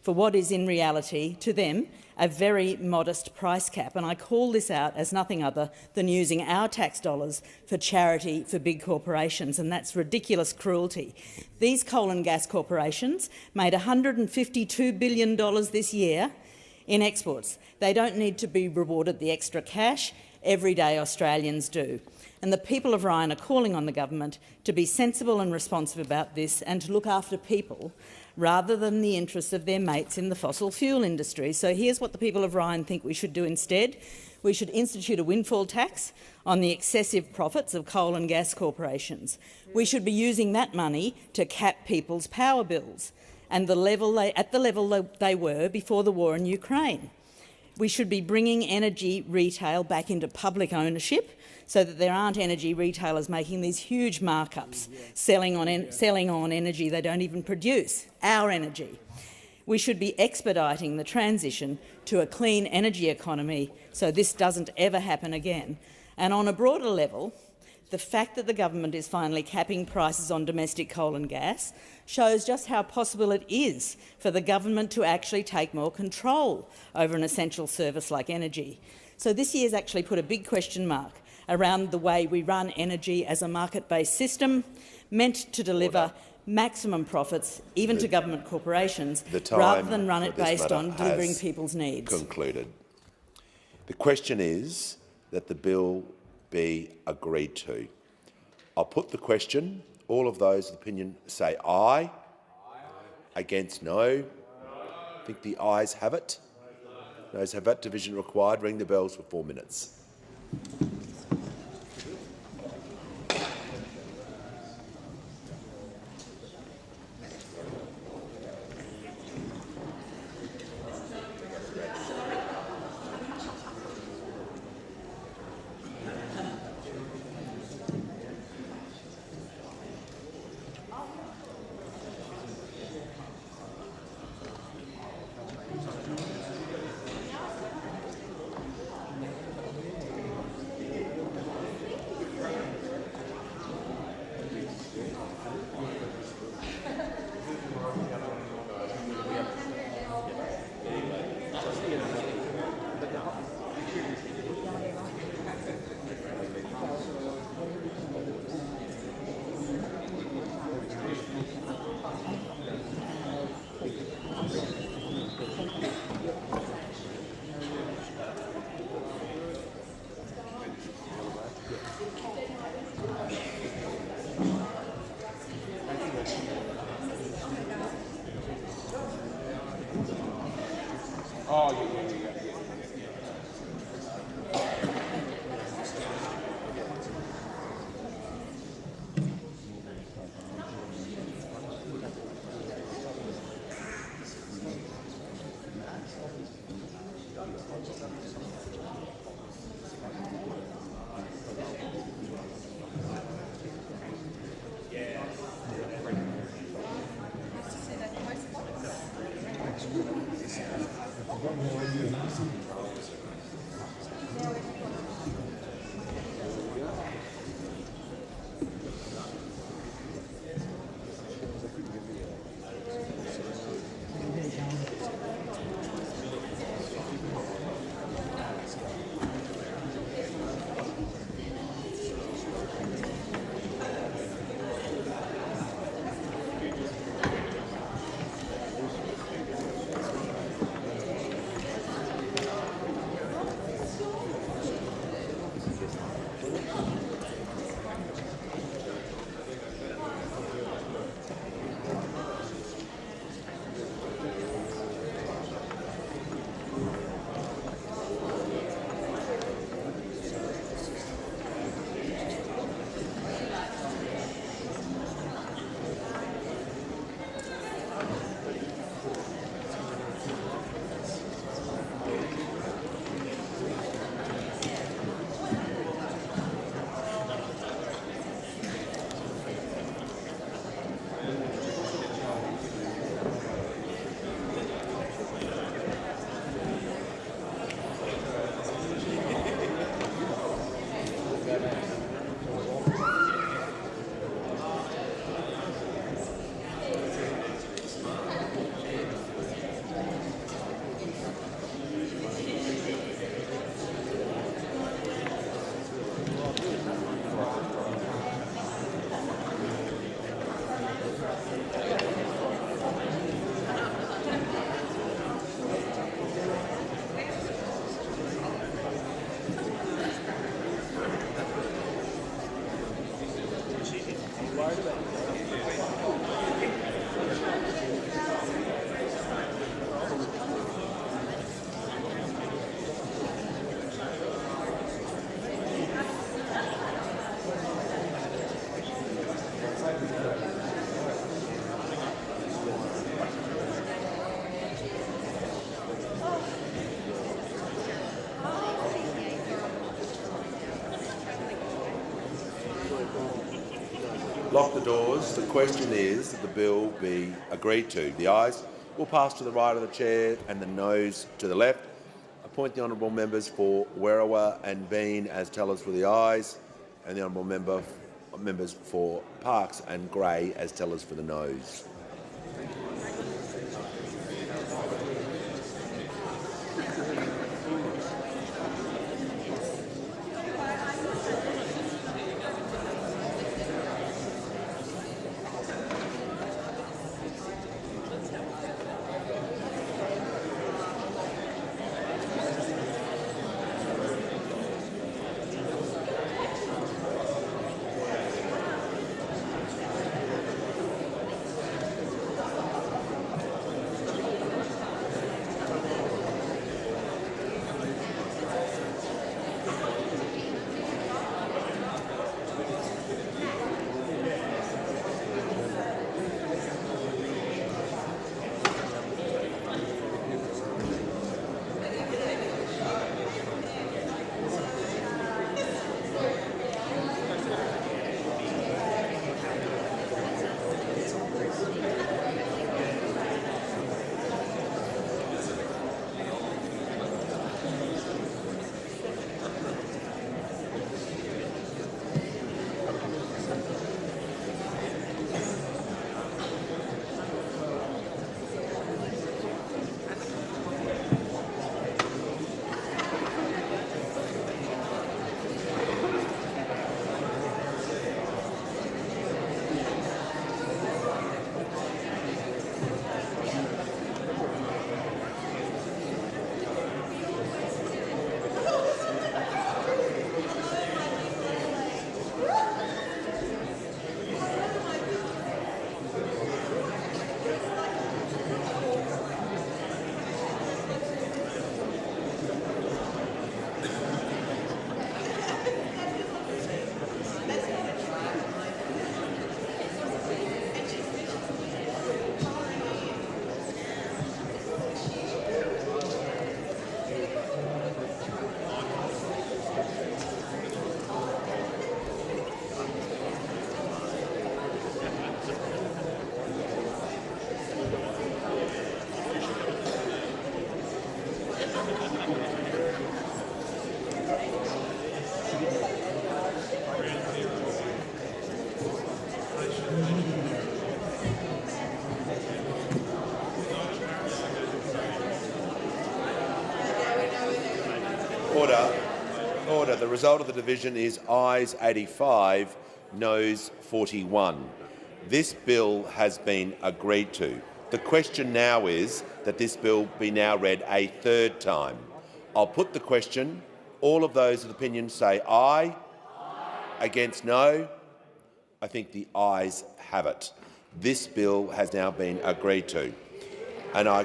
for what is in reality, to them, a very modest price cap. And I call this out as nothing other than using our tax dollars for charity for big corporations, and that's ridiculous cruelty. These coal and gas corporations made $152 billion this year in exports. They don't need to be rewarded the extra cash. Everyday Australians do. And the people of Ryan are calling on the government to be sensible and responsive about this and to look after people rather than the interests of their mates in the fossil fuel industry. So here's what the people of Ryan think we should do instead. We should institute a windfall tax on the excessive profits of coal and gas corporations. We should be using that money to cap people's power bills and at the level they were before the war in Ukraine. We should be bringing energy retail back into public ownership so that there aren't energy retailers making these huge markups, selling on energy they don't even produce, our energy. We should be expediting the transition to a clean energy economy so this doesn't ever happen again. And on a broader level, the fact that the government is finally capping prices on domestic coal and gas shows just how possible it is for the government to actually take more control over an essential service like energy. So this year's actually put a big question mark around the way we run energy as a market-based system meant to deliver maximum profits, even to government corporations, rather than run it based on delivering people's needs. Concluded. The question is that the bill be agreed to. I'll put the question. All of those with opinion say aye. Against no. I think the ayes have it. Noes have it. Division required. Ring the bells for 4 minutes. Lock the doors. The question is that the bill be agreed to. The ayes will pass to the right of the chair and the noes to the left. Appoint the honourable members for Werriwa and Bean as tellers for the ayes, and the honourable members for Parkes and Gray as tellers for the noes. Order. The result of the division is ayes 85, noes 41. This bill has been agreed to. The question now is that this bill be now read a third time. I'll put the question. All of those of opinion say aye. Against no. I think the ayes have it. This bill has now been agreed to. And I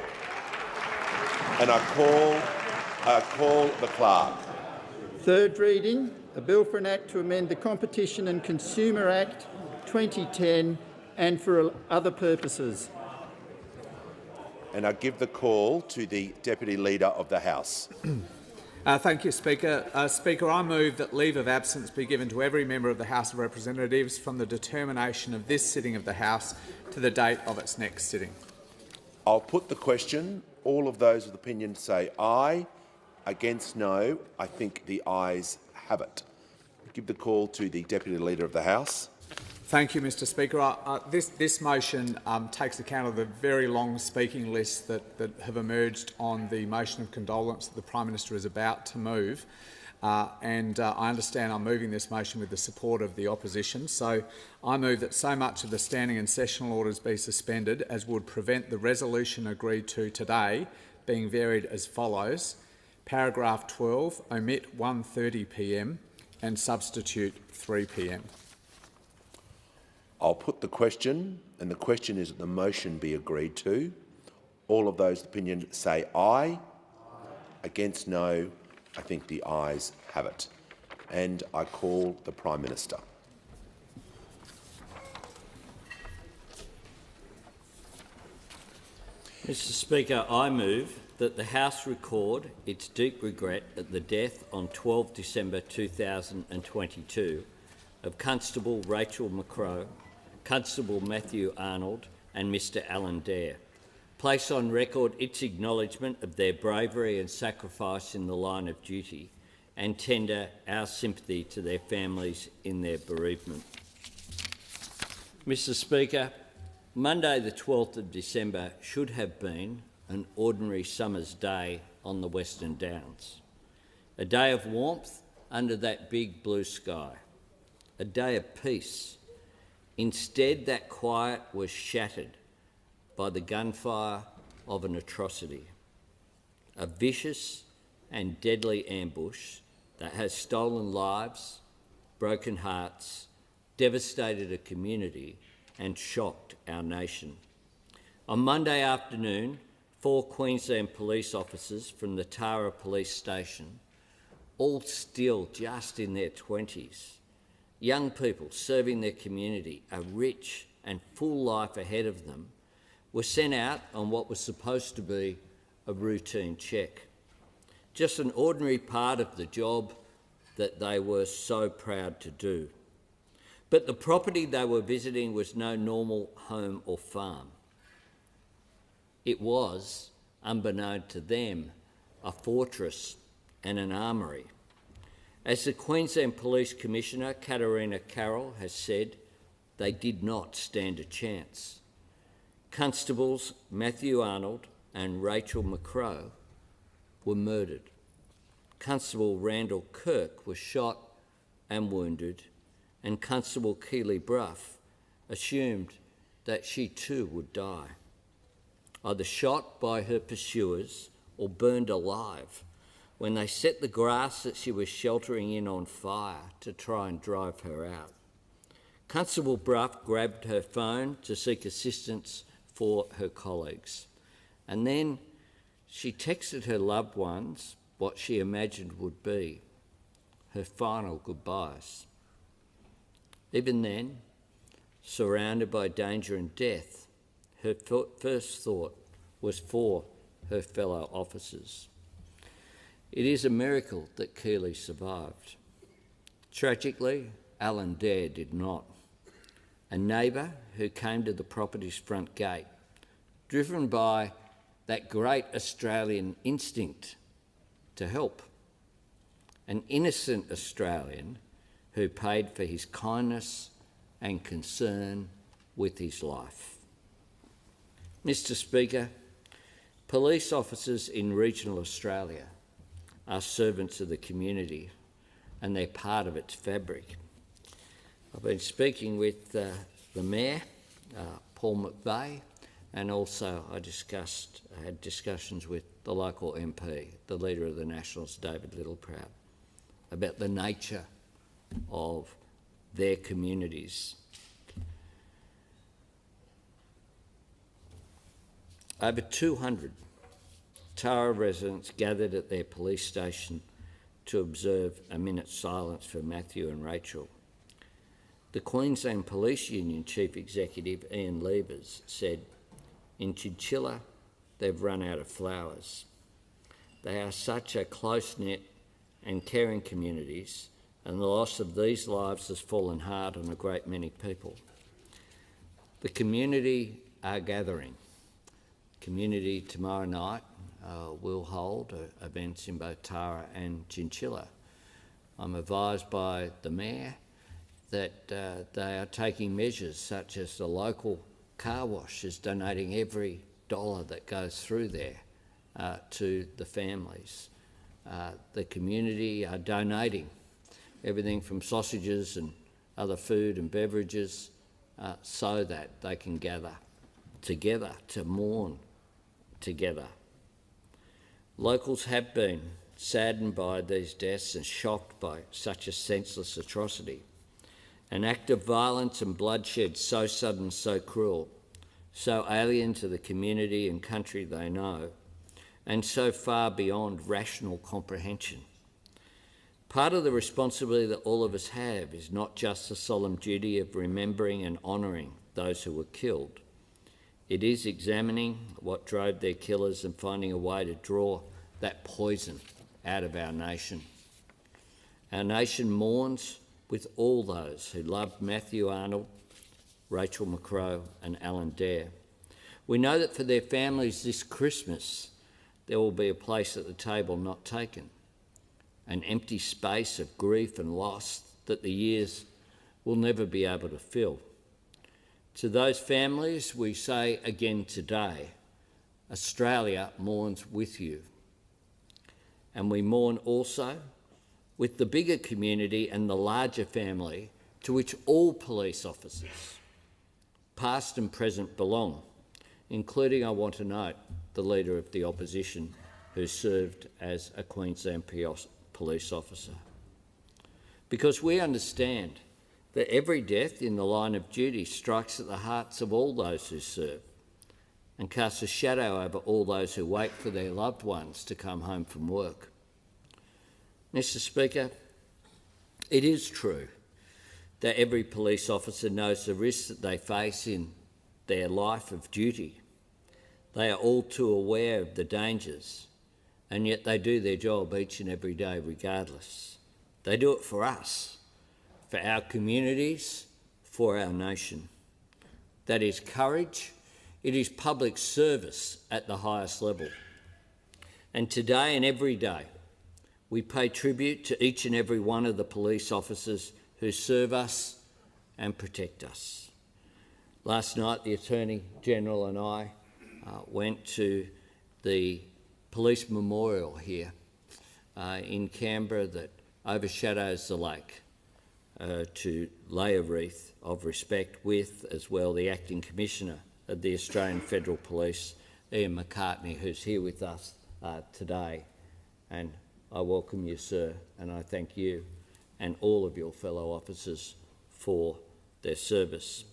call the clerk. Third reading, a bill for an act to amend the Competition and Consumer Act 2010 and for other purposes. And I give the call to the Deputy Leader of the House. Thank you, Speaker. Speaker, I move that leave of absence be given to every member of the House of Representatives from the determination of this sitting of the House to the date of its next sitting. I'll put the question. All of those with opinion say aye. Against no. I think the ayes have it. Give the call to the Deputy Leader of the House. Thank you, Mr Speaker. This motion takes account of the very long speaking lists that have emerged on the motion of condolence that the Prime Minister is about to move. I understand I'm moving this motion with the support of the opposition. So I move that so much of the standing and sessional orders be suspended as would prevent the resolution agreed to today being varied as follows. Paragraph 12, omit 1:30 p.m. and substitute 3 p.m. I'll put the question, and the question is that the motion be agreed to. All of those opinion say aye. Against no. I think the ayes have it. And I call the Prime Minister. Mr Speaker, I move that the House record its deep regret at the death on 12 December 2022 of Constable Rachel McCrow, Constable Matthew Arnold and Mr Alan Dare. Place on record its acknowledgement of their bravery and sacrifice in the line of duty and tender our sympathy to their families in their bereavement. Mr Speaker, Monday the 12th of December should have been an ordinary summer's day on the Western Downs. A day of warmth under that big blue sky. A day of peace. Instead, that quiet was shattered by the gunfire of an atrocity. A vicious and deadly ambush that has stolen lives, broken hearts, devastated a community and shocked our nation. On Monday afternoon, 4 Queensland police officers from the Tara Police Station, all still just in their 20s, young people serving their community, a rich and full life ahead of them, were sent out on what was supposed to be a routine check. Just an ordinary part of the job that they were so proud to do. But the property they were visiting was no normal home or farm. It was, unbeknown to them, a fortress and an armoury. As the Queensland Police Commissioner, Katarina Carroll, has said, they did not stand a chance. Constables Matthew Arnold and Rachel McCrow were murdered. Constable Randall Kirk was shot and wounded, and Constable Keely Bruff assumed that she too would die, either shot by her pursuers or burned alive when they set the grass that she was sheltering in on fire to try and drive her out. Constable Bruff grabbed her phone to seek assistance for her colleagues, and then she texted her loved ones what she imagined would be her final goodbyes. Even then, surrounded by danger and death, her first thought was for her fellow officers. It is a miracle that Keely survived. Tragically, Alan Dare did not. A neighbour who came to the property's front gate, driven by that great Australian instinct to help. An innocent Australian who paid for his kindness and concern with his life. Mr. Speaker, police officers in regional Australia are servants of the community and they're part of its fabric. I've been speaking with the Mayor, Paul McVeigh, and also I had discussions with the local MP, the Leader of the Nationals, David Littleproud, about the nature of their communities. Over 200 Tara residents gathered at their police station to observe a minute's silence for Matthew and Rachel. The Queensland Police Union Chief Executive, Ian Levers, said, "In Chinchilla, they've run out of flowers. They are such a close-knit and caring communities, and the loss of these lives has fallen hard on a great many people. The community are gathering. Community tomorrow night will hold events in both Tara and Chinchilla. I'm advised by the Mayor that they are taking measures such as the local car wash is donating every dollar that goes through there to the families. The community are donating everything from sausages and other food and beverages so that they can gather together to mourn together. Locals have been saddened by these deaths and shocked by such a senseless atrocity. An act of violence and bloodshed so sudden, so cruel, so alien to the community and country they know, and so far beyond rational comprehension. Part of the responsibility that all of us have is not just the solemn duty of remembering and honouring those who were killed. It is examining what drove their killers and finding a way to draw that poison out of our nation. Our nation mourns with all those who loved Matthew Arnold, Rachel McCrow and Alan Dare. We know that for their families this Christmas there will be a place at the table not taken, an empty space of grief and loss that the years will never be able to fill. To those families we say again today, Australia mourns with you. And we mourn also with the bigger community and the larger family to which all police officers, past and present, belong, including, I want to note, the Leader of the Opposition who served as a Queensland police officer. Because we understand that every death in the line of duty strikes at the hearts of all those who serve and casts a shadow over all those who wait for their loved ones to come home from work. Mr. Speaker, it is true that every police officer knows the risks that they face in their life of duty. They are all too aware of the dangers, and yet they do their job each and every day regardless. They do it for us, for our communities, for our nation. That is courage. It is public service at the highest level. And today and every day, we pay tribute to each and every one of the police officers who serve us and protect us. Last night, the Attorney-General and I went to the police memorial here in Canberra that overshadows the lake to lay a wreath of respect with, as well, the Acting Commissioner of the Australian Federal Police, Ian McCartney, who's here with us today. And I welcome you, sir, and I thank you and all of your fellow officers for their service.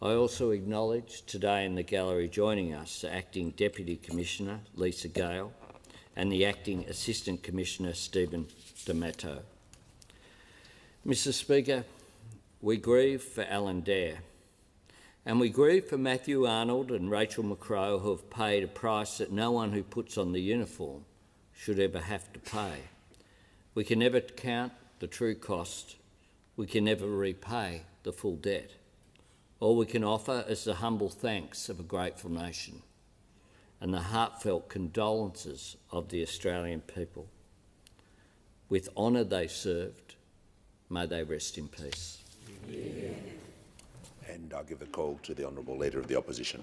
I also acknowledge today in the gallery joining us the Acting Deputy Commissioner, Lisa Gale, and the Acting Assistant Commissioner, Stephen D'Amato. Mr. Speaker, we grieve for Alan Dare, and we grieve for Matthew Arnold and Rachel McCrow, who have paid a price that no one who puts on the uniform should ever have to pay. We can never count the true cost. We can never repay the full debt. All we can offer is the humble thanks of a grateful nation and the heartfelt condolences of the Australian people. With honour they served. May they rest in peace. And I give the call to the Honourable Leader of the Opposition.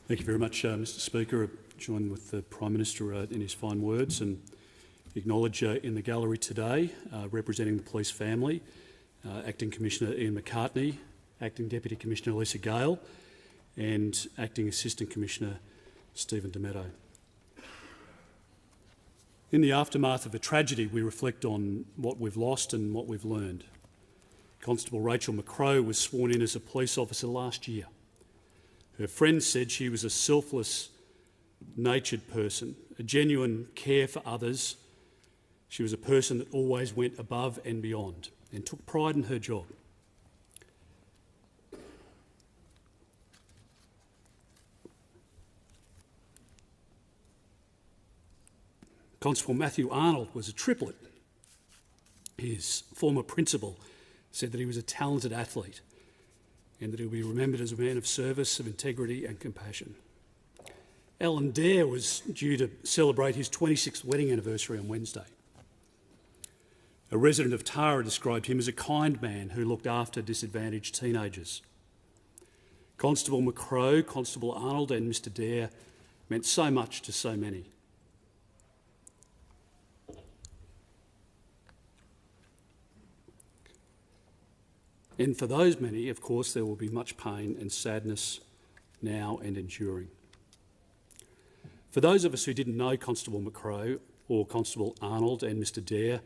Thank you very much, Mr Speaker. I join with the Prime Minister in his fine words and acknowledge in the gallery today, representing the police family, Acting Commissioner Ian McCartney, Acting Deputy Commissioner Lisa Gale and Acting Assistant Commissioner Stephen Demetto. In the aftermath of a tragedy, we reflect on what we've lost and what we've learned. Constable Rachel McCrow was sworn in as a police officer last year. Her friends said she was a selfless-natured person, a genuine care for others. She was a person that always went above and beyond and took pride in her job. Constable Matthew Arnold was a triplet. His former principal said that he was a talented athlete and that he will be remembered as a man of service, of integrity and compassion. Alan Dare was due to celebrate his 26th wedding anniversary on Wednesday. A resident of Tara described him as a kind man who looked after disadvantaged teenagers. Constable McCrow, Constable Arnold and Mr Dare meant so much to so many. And for those many, of course, there will be much pain and sadness now and enduring. For those of us who didn't know Constable McCrow or Constable Arnold and Mr Dare,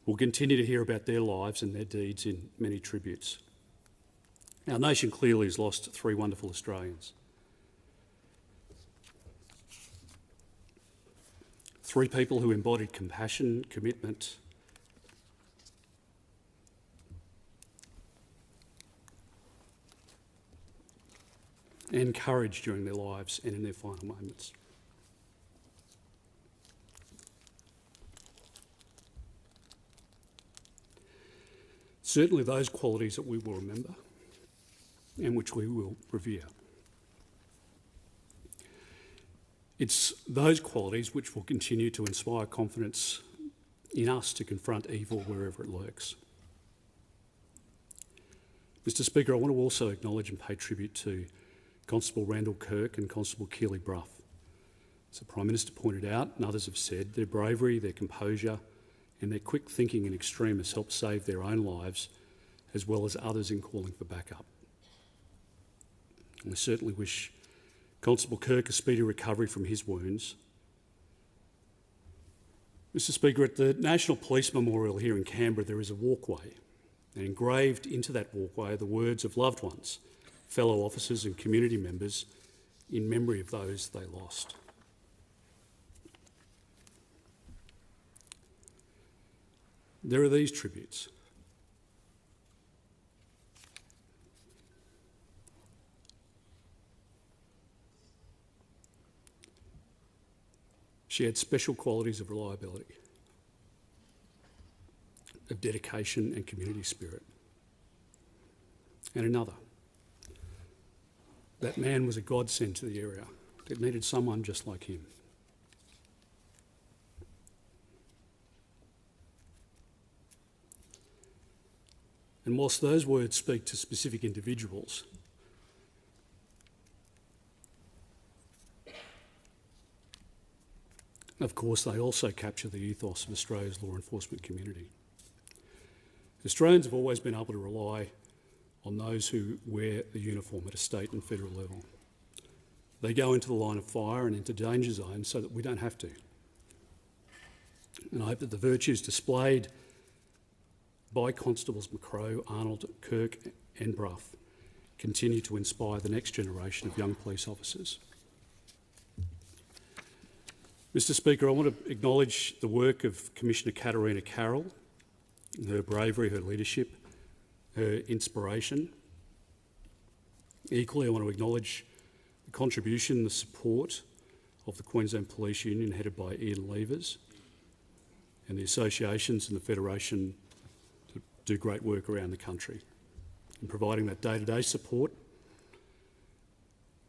we'll continue to hear about their lives and their deeds in many tributes. Our nation clearly has lost three wonderful Australians. Three people who embodied compassion, commitment, and courage during their lives and in their final moments. Certainly those qualities that we will remember and which we will revere. It's those qualities which will continue to inspire confidence in us to confront evil wherever it lurks. Mr Speaker, I want to also acknowledge and pay tribute to Constable Randall Kirk and Constable Keely Brough. As the Prime Minister pointed out, and others have said, their bravery, their composure and their quick thinking in extreme has helped save their own lives as well as others in calling for backup. And we certainly wish Constable Kirk a speedy recovery from his wounds. Mr Speaker, at the National Police Memorial here in Canberra there is a walkway, and engraved into that walkway are the words of loved ones, fellow officers and community members in memory of those they lost. There are these tributes. She had special qualities of reliability, of dedication and community spirit. And another, that man was a godsend to the area. It needed someone just like him. And whilst those words speak to specific individuals, of course, they also capture the ethos of Australia's law enforcement community. Australians have always been able to rely on those who wear the uniform at a state and federal level. They go into the line of fire and into danger zones so that we don't have to. And I hope that the virtues displayed by Constables McCrow, Arnold, Kirk and Brough continue to inspire the next generation of young police officers. Mr Speaker, I want to acknowledge the work of Commissioner Katarina Carroll, her bravery, her leadership, her inspiration. Equally, I want to acknowledge the contribution, the support of the Queensland Police Union headed by Ian Levers and the associations and the Federation that do great work around the country in providing that day-to-day support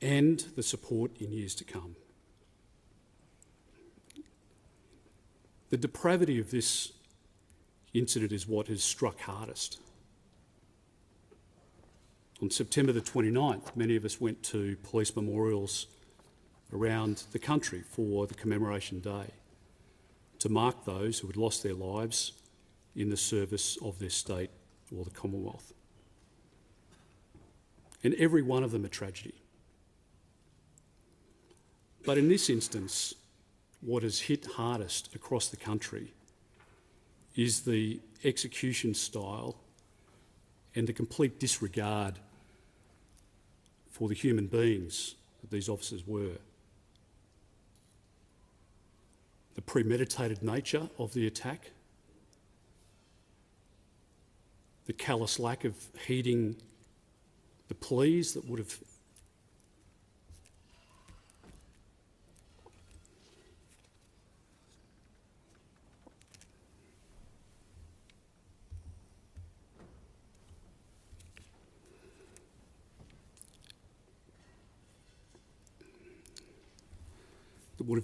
and the support in years to come. The depravity of this incident is what has struck hardest. On September the 29th, many of us went to police memorials around the country for the commemoration day to mark those who had lost their lives in the service of their state or the Commonwealth. And every one of them a tragedy. But in this instance, what has hit hardest across the country is the execution style and the complete disregard for the human beings that these officers were. The premeditated nature of the attack, the callous lack of heeding the pleas that would have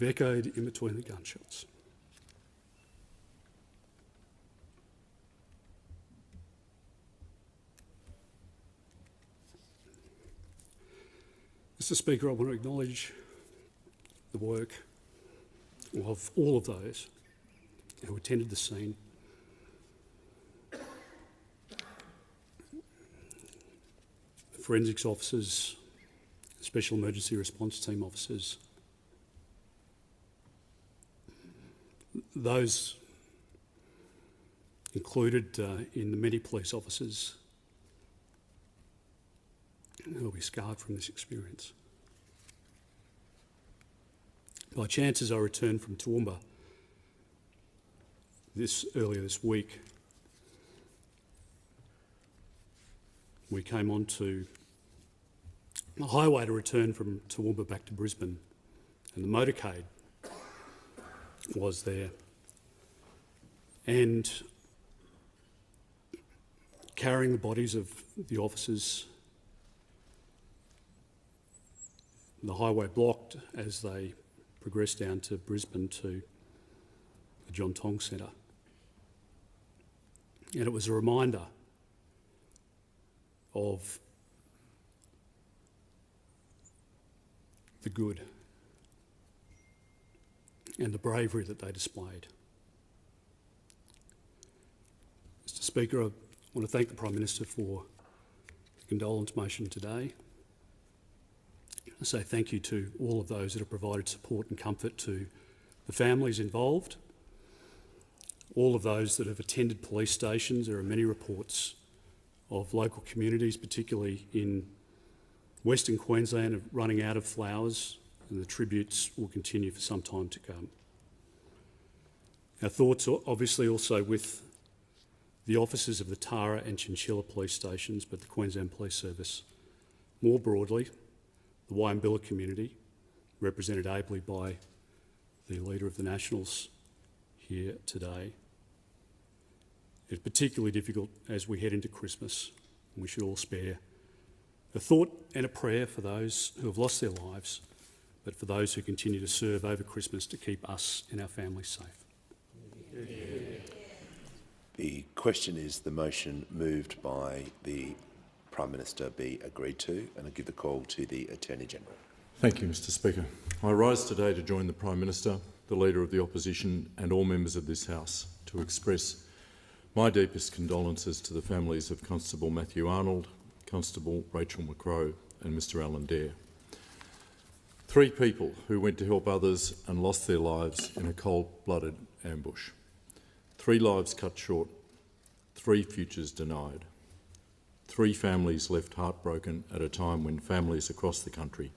echoed in between the gunshots. Mr. Speaker, I want to acknowledge the work of all of those who attended the scene, the forensics officers, special emergency response team officers, those included in the many police officers who will be scarred from this experience. By chance, as I returned from Toowoomba earlier this week, we came onto a highway to return from Toowoomba back to Brisbane, and the motorcade was there. And carrying the bodies of the officers, the highway blocked as they progressed down to Brisbane to the John Tong Centre. And it was a reminder of the good and the bravery that they displayed. Mr. Speaker, I want to thank the Prime Minister for the condolence motion today. I say thank you to all of those that have provided support and comfort to the families involved, all of those that have attended police stations. There are many reports of local communities, particularly in Western Queensland, running out of flowers, and the tributes will continue for some time to come. Our thoughts are obviously also with the officers of the Tara and Chinchilla police stations, but the Queensland Police Service more broadly, the Wyambilla community, represented ably by the Leader of the Nationals here today. It's particularly difficult as we head into Christmas, and we should all spare a thought and a prayer for those who have lost their lives, but for those who continue to serve over Christmas to keep us and our families safe. The question is the motion moved by the Prime Minister be agreed to, and I give the call to the Attorney-General. Thank you, Mr. Speaker. I rise today to join the Prime Minister, the Leader of the Opposition and all members of this House to express my deepest condolences to the families of Constable Matthew Arnold, Constable Rachel McCrow and Mr Alan Dare. 3 people who went to help others and lost their lives in a cold-blooded ambush. 3 lives cut short, 3 futures denied. 3 families left heartbroken at a time when families across the country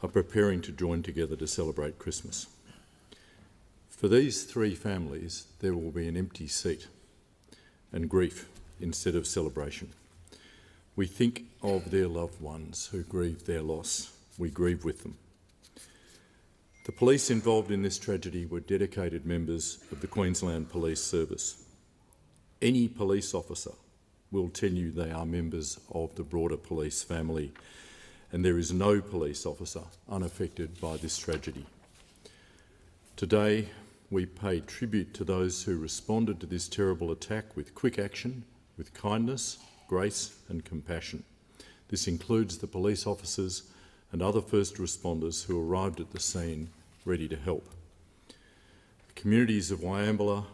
are preparing to join together to celebrate Christmas. For these 3 families, there will be an empty seat and grief instead of celebration. We think of their loved ones who grieve their loss. We grieve with them. The police involved in this tragedy were dedicated members of the Queensland Police Service. Any police officer will tell you they are members of the broader police family, and there is no police officer unaffected by this tragedy. Today, we pay tribute to those who responded to this terrible attack with quick action, with kindness, grace and compassion. This includes the police officers and other first responders who arrived at the scene ready to help. The communities of Wyambula,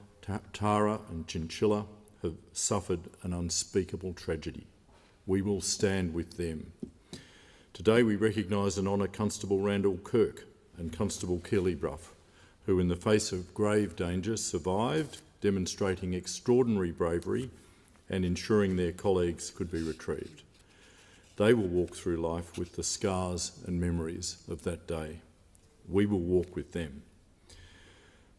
Tara and Chinchilla have suffered an unspeakable tragedy. We will stand with them. Today we recognise and honour Constable Randall Kirk and Constable Keely Bruff, who in the face of grave danger survived, demonstrating extraordinary bravery and ensuring their colleagues could be retrieved. They will walk through life with the scars and memories of that day. We will walk with them.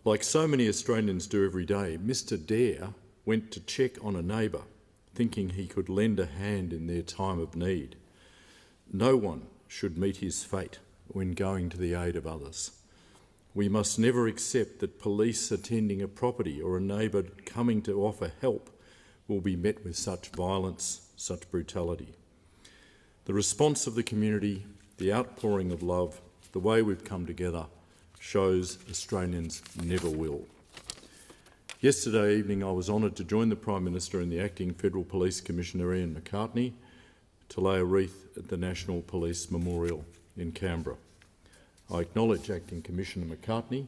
Like so many Australians do every day, Mr Dare went to check on a neighbour, thinking he could lend a hand in their time of need. No one should meet his fate when going to the aid of others. We must never accept that police attending a property or a neighbour coming to offer help will be met with such violence, such brutality. The response of the community, the outpouring of love, the way we've come together shows Australians never will. Yesterday evening I was honoured to join the Prime Minister and the Acting Federal Police Commissioner Ian McCartney to lay a wreath at the National Police Memorial in Canberra. I acknowledge Acting Commissioner McCartney,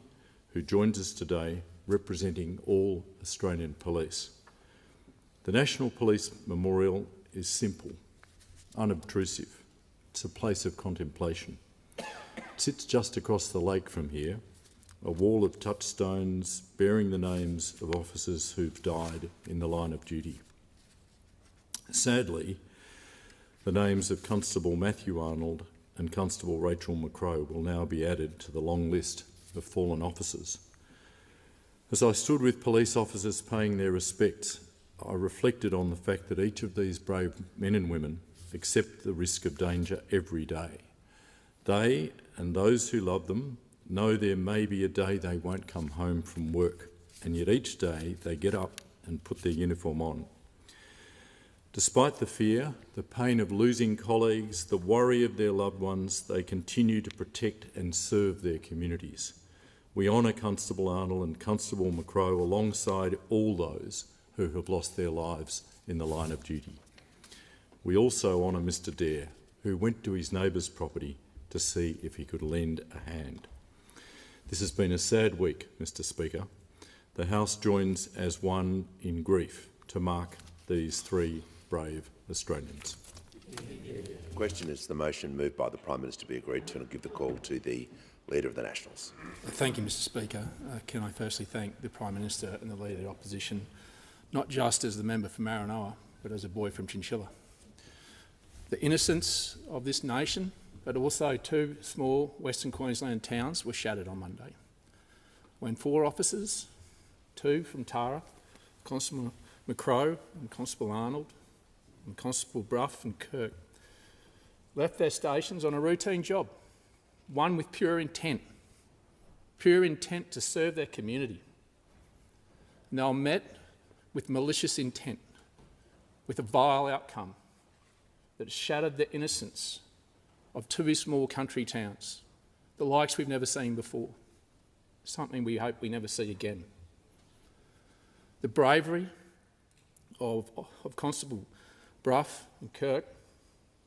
who joins us today representing all Australian police. The National Police Memorial is simple, unobtrusive. It's a place of contemplation. It sits just across the lake from here, a wall of touchstones bearing the names of officers who've died in the line of duty. Sadly, the names of Constable Matthew Arnold and Constable Rachel McCrow will now be added to the long list of fallen officers. As I stood with police officers paying their respects, I reflected on the fact that each of these brave men and women accept the risk of danger every day. They and those who love them know there may be a day they won't come home from work, and yet each day they get up and put their uniform on. Despite the fear, the pain of losing colleagues, the worry of their loved ones, they continue to protect and serve their communities. We honour Constable Arnold and Constable McCrow alongside all those who have lost their lives in the line of duty. We also honour Mr Dare, who went to his neighbour's property to see if he could lend a hand. This has been a sad week, Mr Speaker. The House joins as one in grief to mark these three brave Australians. The question is the motion moved by the Prime Minister be agreed to, and I'll give the call to the Leader of the Nationals. Thank you, Mr Speaker. Can I firstly thank the Prime Minister and the Leader of the Opposition, not just as the member for Maranoa, but as a boy from Chinchilla. The innocence of this nation, but also two small Western Queensland towns, were shattered on Monday, when 4 officers, 2 from Tara, Constable McCrow and Constable Arnold, and Constable Bruff and Kirk, left their stations on a routine job, one with pure intent to serve their community. And they were met with malicious intent, with a vile outcome that shattered the innocence of 2 small country towns, the likes we've never seen before, something we hope we never see again. The bravery of Constable Bruff and Kirk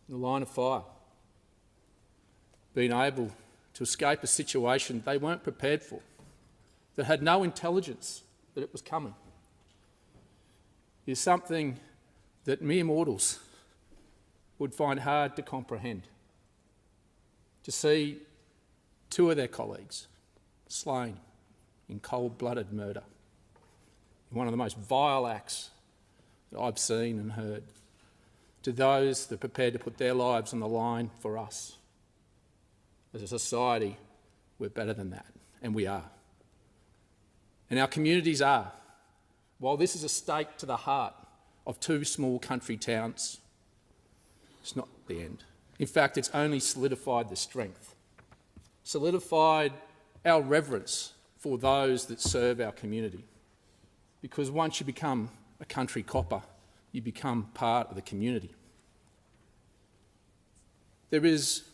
in the line of fire, being able to escape a situation they weren't prepared for, that had no intelligence that it was coming, is something that mere mortals would find hard to comprehend. To see 2 of their colleagues slain in cold-blooded murder, in one of the most vile acts that I've seen and heard, to those that are prepared to put their lives on the line for us. As a society, we're better than that, and we are. And our communities are. While this is a stake to the heart of 2 small country towns, it's not the end. In fact, it's only solidified the strength, solidified our reverence for those that serve our community. Because once you become a country copper, you become part of the community. There is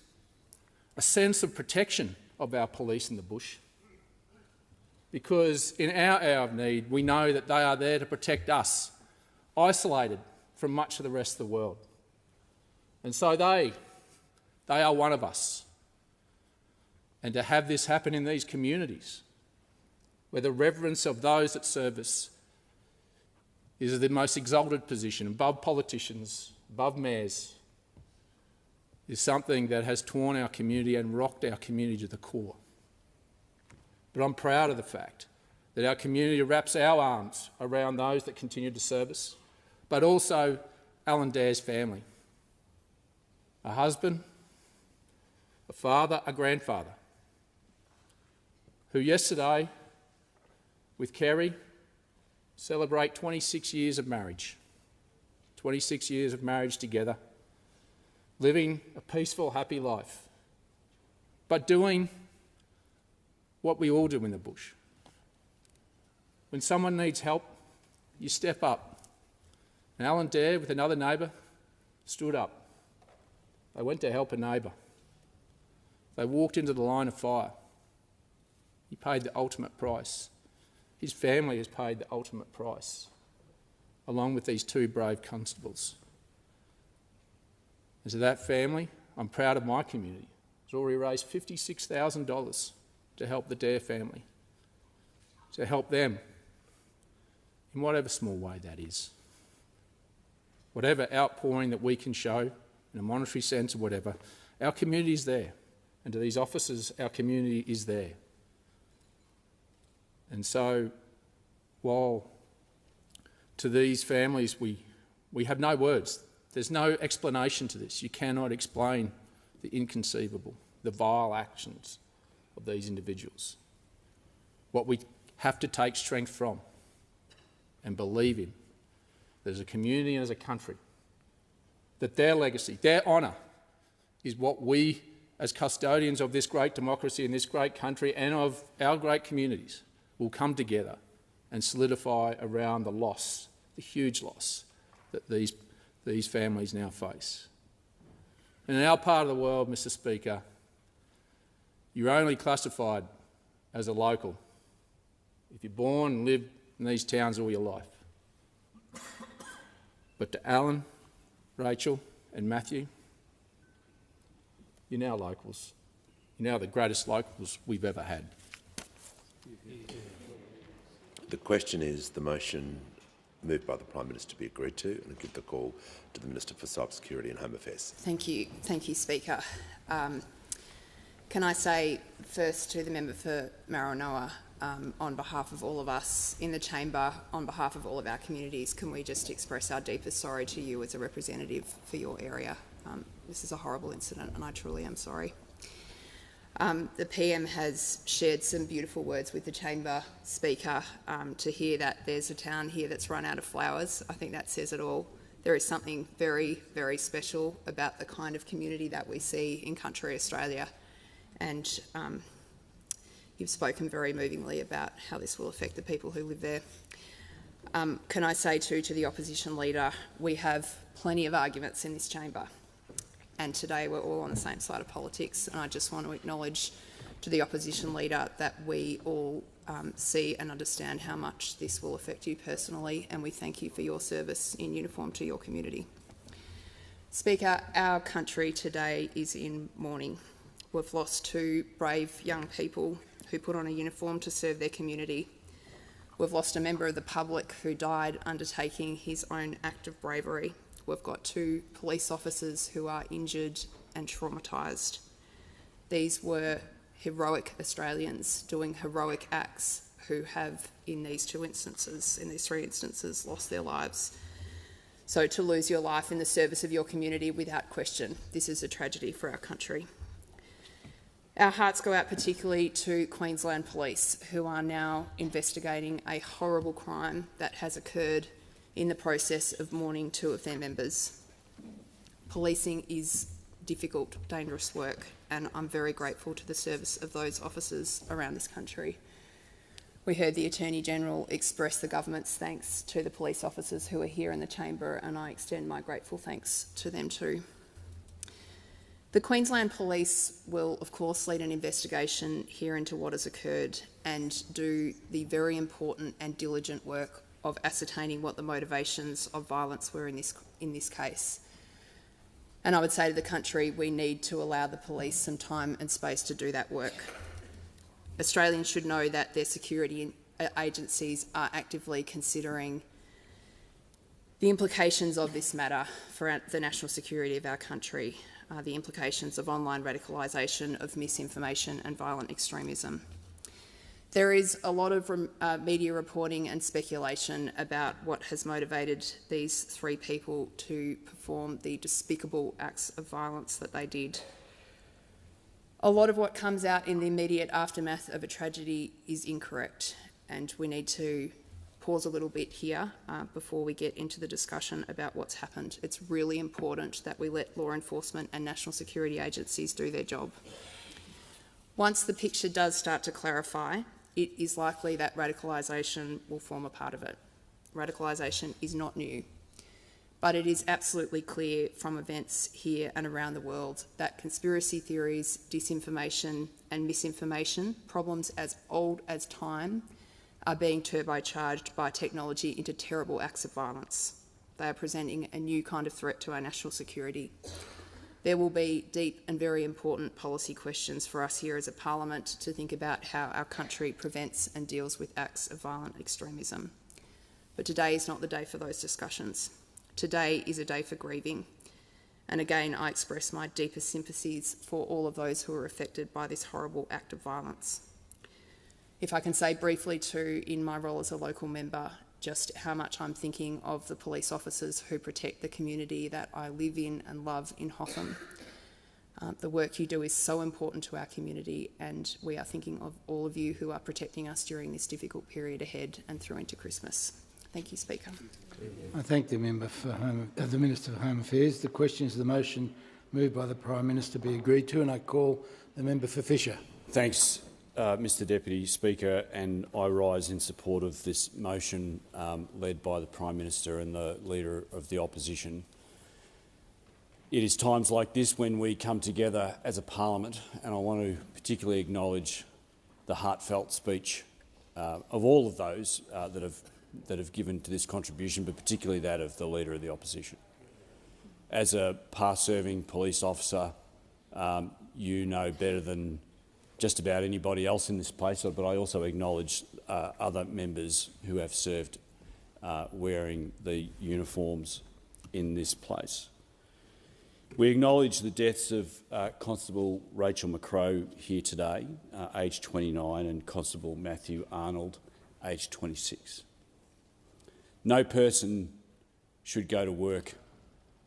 a sense of protection of our police in the bush. because in our hour of need, we know that they are there to protect us, isolated from much of the rest of the world. And so they are one of us. And to have this happen in these communities, where the reverence of those that serve us is the most exalted position, above politicians, above mayors, is something that has torn our community and rocked our community to the core. But I'm proud of the fact that our community wraps our arms around those that continue to serve us, but also Alan Dare's family. A husband, a father, a grandfather, who yesterday, with Kerry, celebrate 26 years of marriage. 26 years of marriage together, living a peaceful, happy life, but doing what we all do in the bush. When someone needs help, you step up. And Alan Dare, with another neighbour, stood up. They went to help a neighbour. They walked into the line of fire. He paid the ultimate price. His family has paid the ultimate price, along with these two brave constables. And to that family, I'm proud of my community. It's already raised $56,000 to help the Dare family, to help them in whatever small way that is. Whatever outpouring that we can show in a monetary sense or whatever, our community is there. And to these officers, our community is there. And so, while to these families we have no words, there's no explanation to this. You cannot explain the inconceivable, the vile actions of these individuals. What we have to take strength from and believe in, that as a community and as a country, that their legacy, their honour, is what we, as custodians of this great democracy in this great country and of our great communities, will come together and solidify around the loss, the huge loss that these families now face. And in our part of the world, Mr. Speaker, you're only classified as a local if you're born and lived in these towns all your life. But to Alan, Rachel and Matthew, you're now locals. You're now the greatest locals we've ever had. The question is the motion moved by the Prime Minister be agreed to, and I give the call to the Minister for Cyber Security and Home Affairs. Thank you, Speaker. Can I say first to the member for Maranoa, on behalf of all of us in the chamber, on behalf of all of our communities, can we just express our deepest sorry to you as a representative for your area? This is a horrible incident and I truly am sorry. The PM has shared some beautiful words with the chamber, Speaker. To hear that there's a town here that's run out of flowers, I think that says it all. There is something very, very special about the kind of community that we see in country Australia. And you've spoken very movingly about how this will affect the people who live there. Can I say too to the opposition leader, we have plenty of arguments in this chamber. And today we're all on the same side of politics, and I just want to acknowledge to the opposition leader that we all see and understand how much this will affect you personally, and we thank you for your service in uniform to your community. Speaker, our country today is in mourning. We've lost two brave young people who put on a uniform to serve their community. We've lost a member of the public who died undertaking his own act of bravery. We've got two police officers who are injured and traumatised. These were heroic Australians doing heroic acts who have, in these three instances, lost their lives. So to lose your life in the service of your community, without question, this is a tragedy for our country. Our hearts go out particularly to Queensland Police, who are now investigating a horrible crime that has occurred in the process of mourning two of their members. Policing is difficult, dangerous work, and I'm very grateful to the service of those officers around this country. We heard the Attorney-General express the government's thanks to the police officers who are here in the chamber, and I extend my grateful thanks to them too. The Queensland Police will, of course, lead an investigation here into what has occurred and do the very important and diligent work of ascertaining what the motivations of violence were in this case. And I would say to the country, we need to allow the police some time and space to do that work. Australians should know that their security agencies are actively considering the implications of this matter for the national security of our country, the implications of online radicalisation, of misinformation and violent extremism. There is a lot of media reporting and speculation about what has motivated these three people to perform the despicable acts of violence that they did. A lot of what comes out in the immediate aftermath of a tragedy is incorrect, and we need to pause a little bit here before we get into the discussion about what's happened. It's really important that we let law enforcement and national security agencies do their job. Once the picture does start to clarify, it is likely that radicalisation will form a part of it. Radicalisation is not new, but it is absolutely clear from events here and around the world that conspiracy theories, disinformation and misinformation, problems as old as time, are being turbocharged by technology into terrible acts of violence. They are presenting a new kind of threat to our national security. There will be deep and very important policy questions for us here as a parliament to think about how our country prevents and deals with acts of violent extremism. But today is not the day for those discussions. Today is a day for grieving. And again, I express my deepest sympathies for all of those who are affected by this horrible act of violence. If I can say briefly too, in my role as a local member, just how much I'm thinking of the police officers who protect the community that I live in and love in Hotham. The work you do is so important to our community, and we are thinking of all of you who are protecting us during this difficult period ahead and through into Christmas. Thank you, Speaker. I thank the member for the Minister for Home Affairs. The question is the motion moved by the Prime Minister be agreed to, and I call the member for Fisher. Thanks, Mr Deputy Speaker, and I rise in support of this motion led by the Prime Minister and the Leader of the Opposition. It is times like this when we come together as a parliament, and I want to particularly acknowledge the heartfelt speech of all of those that have given to this contribution, but particularly that of the Leader of the Opposition. As a past-serving police officer, you know better than just about anybody else in this place, but I also acknowledge other members who have served wearing the uniforms in this place. We acknowledge the deaths of Constable Rachel McCrow here today, aged 29, and Constable Matthew Arnold, aged 26. No person should go to work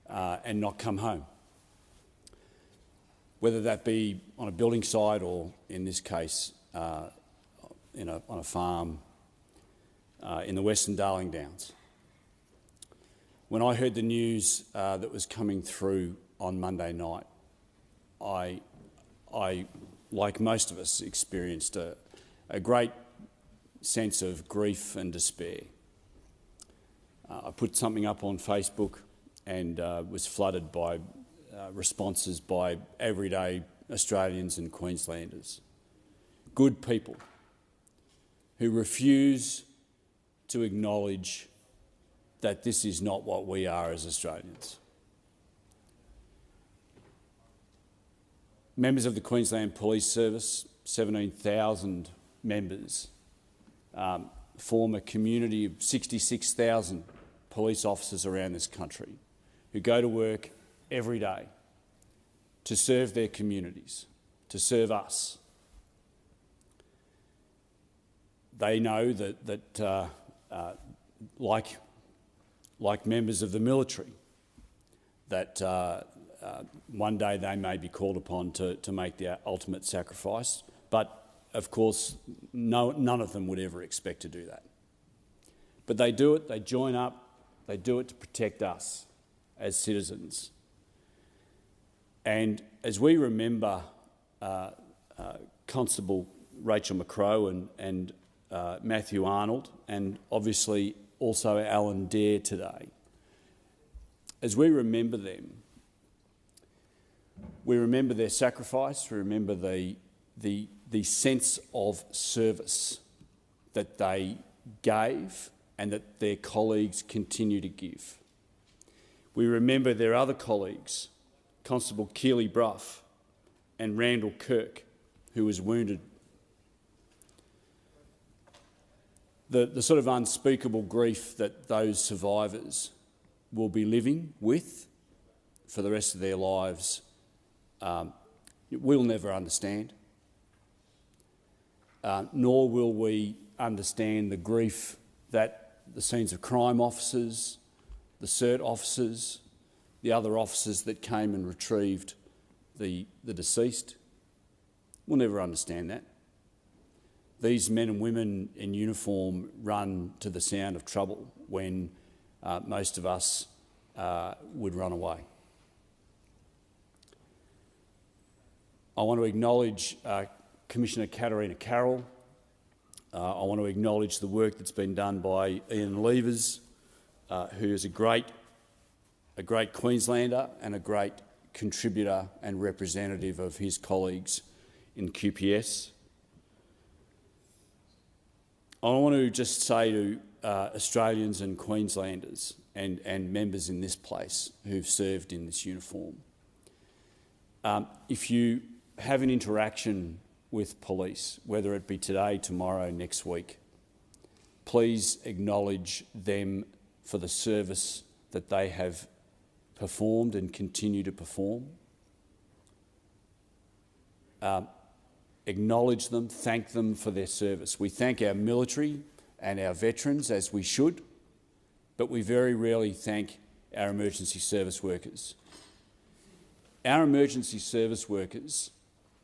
and not come home, whether that be on a building site or, in this case, on a farm in the Western Darling Downs. When I heard the news that was coming through on Monday night, I like most of us, experienced a great sense of grief and despair. I put something up on Facebook and was flooded by responses by everyday Australians and Queenslanders. Good people who refuse to acknowledge that this is not what we are as Australians. Members of the Queensland Police Service, 17,000 members, form a community of 66,000 police officers around this country who go to work every day to serve their communities, to serve us. They know that like members of the military, that one day they may be called upon to make the ultimate sacrifice, but of course none of them would ever expect to do that. But they do it, they join up, they do it to protect us as citizens. And as we remember Constable Rachel McCrow and Matthew Arnold, and obviously also Alan Dare today, as we remember them, We remember their sacrifice, we remember the sense of service that they gave and that their colleagues continue to give. We remember their other colleagues, Constable Keely Bruff and Randall Kirk, who was wounded. The sort of unspeakable grief that those survivors will be living with for the rest of their lives, we'll never understand. Nor will we understand the grief that the scenes of crime officers, the CERT officers, the other officers that came and retrieved the deceased. We'll never understand that. These men and women in uniform run to the sound of trouble when most of us would run away. I want to acknowledge Commissioner Katarina Carroll. I want to acknowledge the work that's been done by Ian Levers, who is a great Queenslander and a great contributor and representative of his colleagues in QPS. I want to just say to Australians and Queenslanders and members in this place who've served in this uniform, if you have an interaction with police, whether it be today, tomorrow, next week, please acknowledge them for the service that they have performed and continue to perform. Acknowledge them, thank them for their service. We thank our military and our veterans, as we should, but we very rarely thank our emergency service workers. Our emergency service workers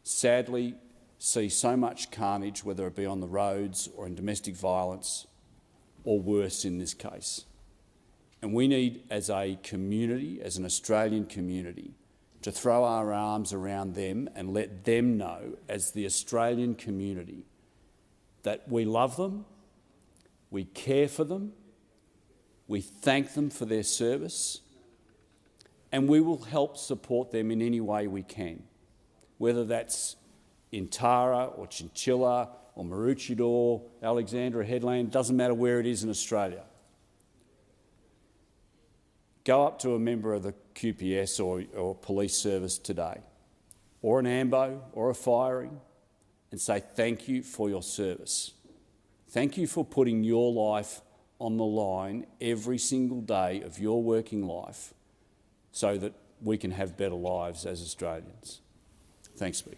sadly see so much carnage, whether it be on the roads or in domestic violence, or worse in this case. And we need, as a community, as an Australian community, to throw our arms around them and let them know, as the Australian community, that we love them, we care for them, we thank them for their service, and we will help support them in any way we can, whether that's in Tara or Chinchilla or Maroochydore, Alexandra, Headland, doesn't matter where it is in Australia. Go up to a member of the QPS or police service today, or an AMBO or a firing, and say thank you for your service. Thank you for putting your life on the line every single day of your working life so that we can have better lives as Australians. Thanks, Speaker.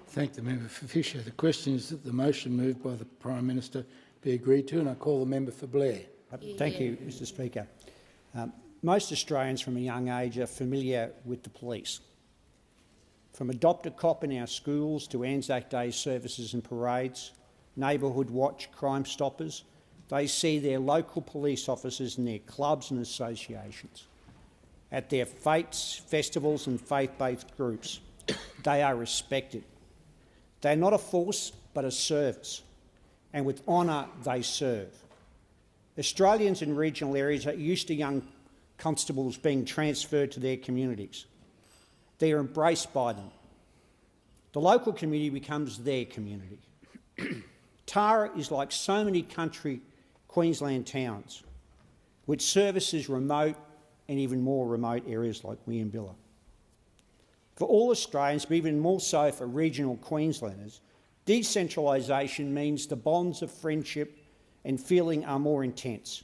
Thank the member for Fisher. The question is that the motion moved by the Prime Minister be agreed to, and I call the member for Blair. Thank you, Mr Speaker. Most Australians from a young age are familiar with the police. From Adopt a Cop in our schools to Anzac Day services and parades, Neighbourhood Watch, Crime Stoppers, they see their local police officers in their clubs and associations, at their fetes, festivals and faith-based groups. They are respected. They are not a force but a service, and with honour they serve. Australians in regional areas are used to young constables being transferred to their communities. They are embraced by them. The local community becomes their community. Tara is like so many country Queensland towns, with services remote and even more remote areas like Williambilla. For all Australians, but even more so for regional Queenslanders, decentralisation means the bonds of friendship and feeling are more intense.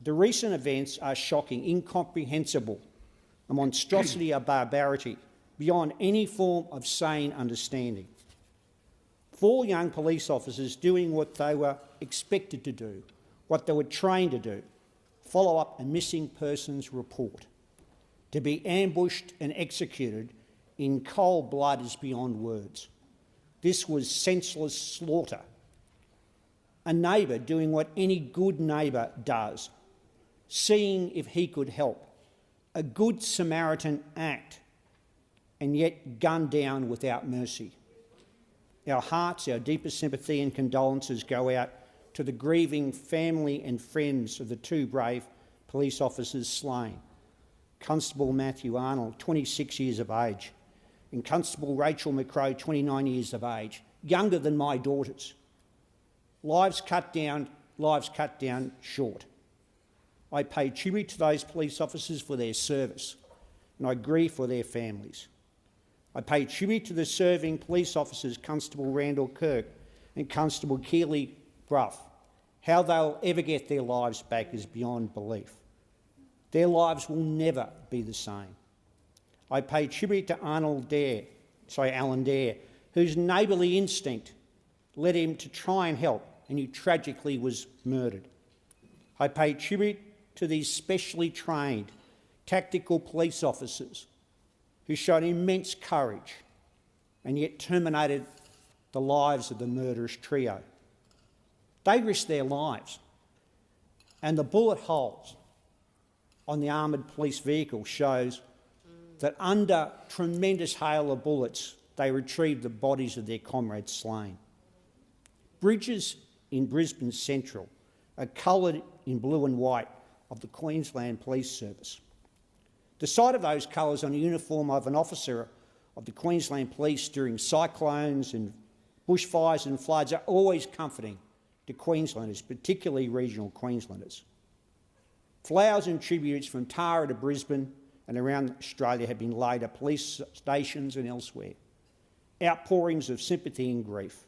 The recent events are shocking, incomprehensible, a monstrosity of barbarity beyond any form of sane understanding. 4 young police officers doing what they were expected to do, what they were trained to do, follow up a missing persons report. To be ambushed and executed in cold blood is beyond words. This was senseless slaughter. A neighbour doing what any good neighbour does, seeing if he could help. A good Samaritan act, and yet gunned down without mercy. Our hearts, our deepest sympathy and condolences go out to the grieving family and friends of the 2 brave police officers slain. Constable Matthew Arnold, 26 years of age, and Constable Rachel McCrow, 29 years of age, younger than my daughters. Lives cut down short. I pay tribute to those police officers for their service, and I grieve for their families. I pay tribute to the serving police officers, Constable Randall Kirk and Constable Keely Bruff. How they'll ever get their lives back is beyond belief. Their lives will never be the same. I pay tribute to Alan Dare, whose neighbourly instinct led him to try and help, and who tragically was murdered. I pay tribute to these specially trained tactical police officers who showed immense courage and yet terminated the lives of the murderous trio. They risked their lives, and the bullet holes on the armoured police vehicle shows that under tremendous hail of bullets, they retrieved the bodies of their comrades slain. Bridges in Brisbane Central are coloured in blue and white of the Queensland Police Service. The sight of those colours on the uniform of an officer of the Queensland Police during cyclones and bushfires and floods are always comforting to Queenslanders, particularly regional Queenslanders. Flowers and tributes from Tara to Brisbane and around Australia have been laid at police stations and elsewhere. Outpourings of sympathy and grief.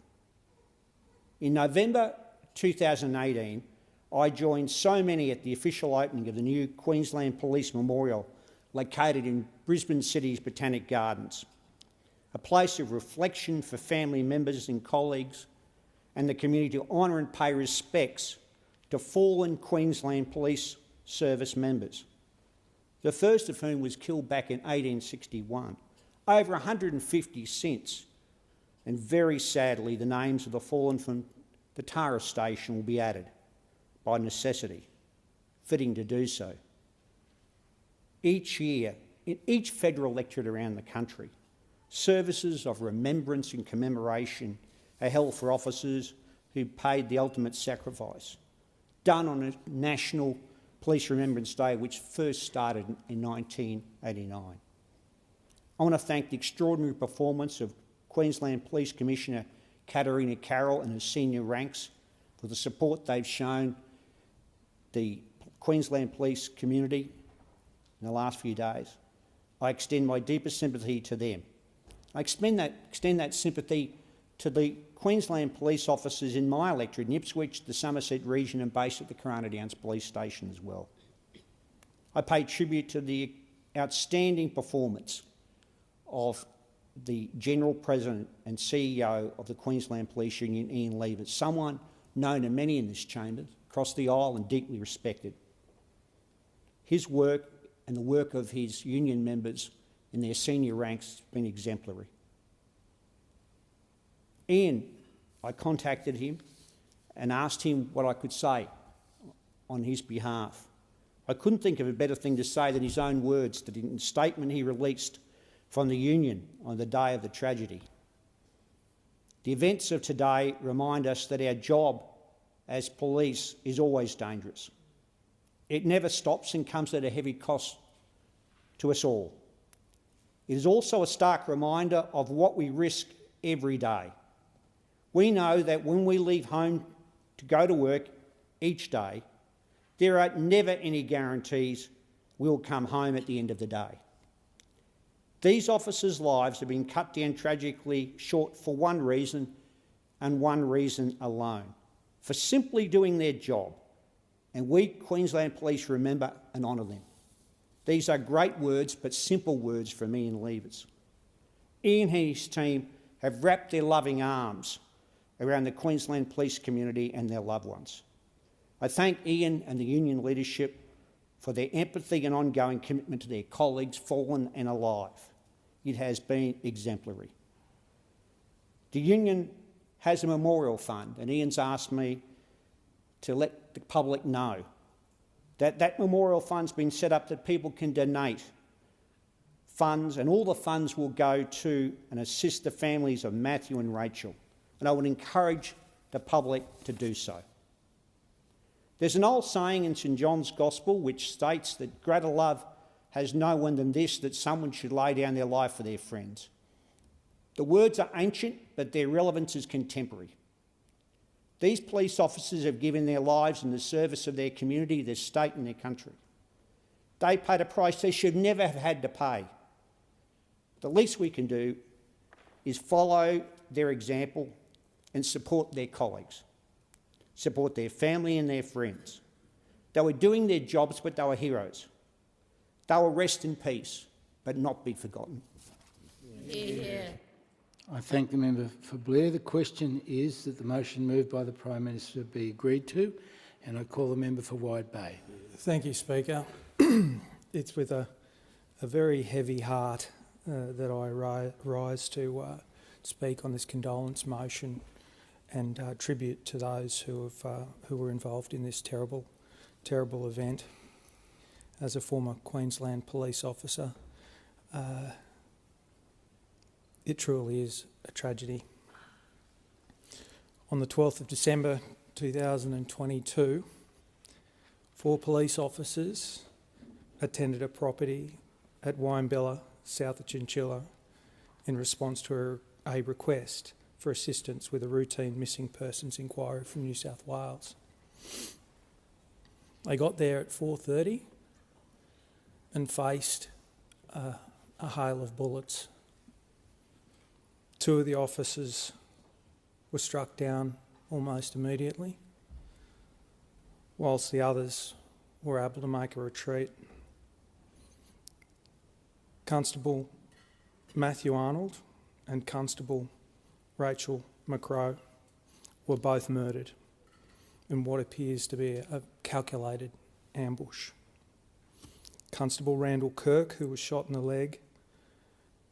In November 2018, I joined so many at the official opening of the new Queensland Police Memorial located in Brisbane City's Botanic Gardens, a place of reflection for family members and colleagues and the community to honour and pay respects to fallen Queensland Police Service members, the first of whom was killed back in 1861. Over 150 since, and very sadly the names of the fallen from the Tara station will be added by necessity, fitting to do so. Each year, in each federal electorate around the country, services of remembrance and commemoration are held for officers who paid the ultimate sacrifice, done on a National Police Remembrance Day, which first started in 1989. I want to thank the extraordinary performance of Queensland Police Commissioner Katarina Carroll and her senior ranks for the support they've shown the Queensland police community in the last few days. I extend my deepest sympathy to them. I extend that sympathy to the Queensland police officers in my electorate in Ipswich, the Somerset region, and based at the Corona Downs Police Station as well. I pay tribute to the outstanding performance of the General President and CEO of the Queensland Police Union, Ian Levers, someone known to many in this chamber, across the aisle, and deeply respected. His work and the work of his union members in their senior ranks has been exemplary. Ian, I contacted him and asked him what I could say on his behalf. I couldn't think of a better thing to say than his own words that in a statement he released from the union on the day of the tragedy. The events of today remind us that our job as police is always dangerous. It never stops and comes at a heavy cost to us all. It is also a stark reminder of what we risk every day. We know that when we leave home to go to work each day, there are never any guarantees we'll come home at the end of the day. These officers' lives have been cut down tragically short for one reason and one reason alone: for simply doing their job. And we, Queensland Police, remember and honour them. These are great words, but simple words from Ian Levers. Ian and his team have wrapped their loving arms around the Queensland police community and their loved ones. I thank Ian and the union leadership for their empathy and ongoing commitment to their colleagues, fallen and alive. It has been exemplary. The union has a memorial fund, and Ian's asked me to let the public know that that memorial fund's been set up that people can donate funds, and all the funds will go to and assist the families of Matthew and Rachel. And I would encourage the public to do so. There's an old saying in St John's Gospel which states that greater love has known than this, that someone should lay down their life for their friends. The words are ancient, but their relevance is contemporary. These police officers have given their lives in the service of their community, their state and their country. They paid a price they should never have had to pay. The least we can do is follow their example and support their colleagues, support their family and their friends. They were doing their jobs, but they were heroes. They will rest in peace, but not be forgotten. Yeah. I thank the member for Blair. The question is that the motion moved by the Prime Minister be agreed to, and I call the member for Wide Bay. Thank you, Speaker. It's with a very heavy heart that I rise to speak on this condolence motion and tribute to those who were involved in this terrible event. As a former Queensland police officer, it truly is a tragedy. On the 12th of December 2022, 4 police officers attended a property at Wynebella, south of Chinchilla, in response to a request for assistance with a routine missing persons inquiry from New South Wales. They got there at 4:30 and faced a hail of bullets. 2 of the officers were struck down almost immediately, whilst the others were able to make a retreat. Constable Matthew Arnold and Constable Rachel McCrow were both murdered in what appears to be a calculated ambush. Constable Randall Kirk, who was shot in the leg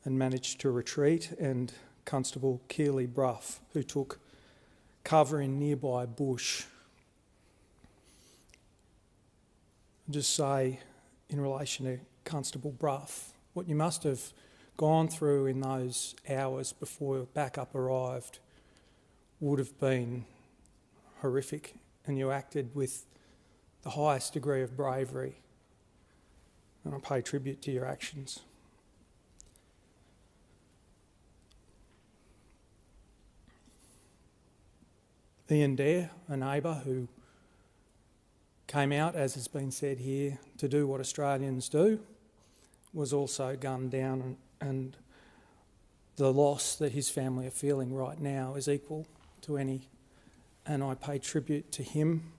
and managed to retreat, and Constable Keely Bruff, who took cover in nearby bush. I'll just say, in relation to Constable Bruff, what you must have gone through in those hours before backup arrived would have been horrific, and you acted with the highest degree of bravery, and I pay tribute to your actions. Ian Dare, a neighbour who came out, as has been said here, to do what Australians do, was also gunned down, and the loss that his family are feeling right now is equal to any, and I pay tribute to him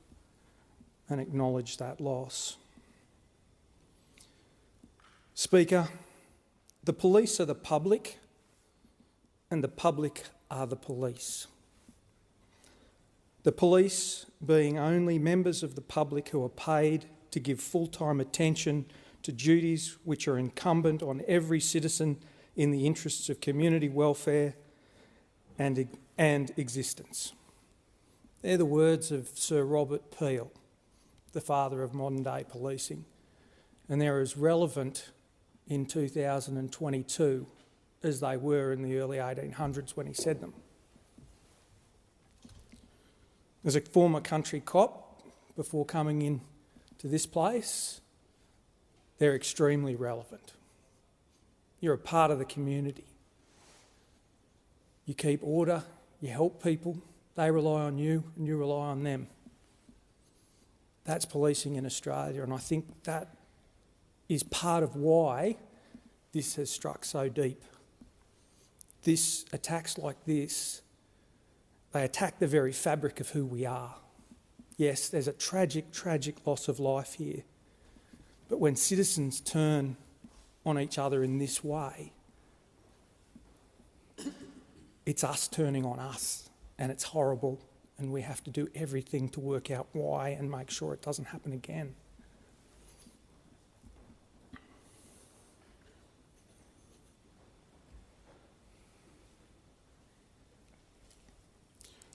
and acknowledge that loss. Speaker, the police are the public and the public are the police. The police being only members of the public who are paid to give full-time attention to duties which are incumbent on every citizen in the interests of community welfare and existence. They're the words of Sir Robert Peel, the father of modern-day policing, and they're as relevant in 2022 as they were in the early 1800s when he said them. As a former country cop, before coming in to this place, they're extremely relevant. You're a part of the community. You keep order, you help people, they rely on you and you rely on them. That's policing in Australia, and I think that is part of why this has struck so deep. Attacks like this, they attack the very fabric of who we are. Yes, there's a tragic, tragic loss of life here. But when citizens turn on each other in this way, it's us turning on us, and it's horrible, and we have to do everything to work out why and make sure it doesn't happen again.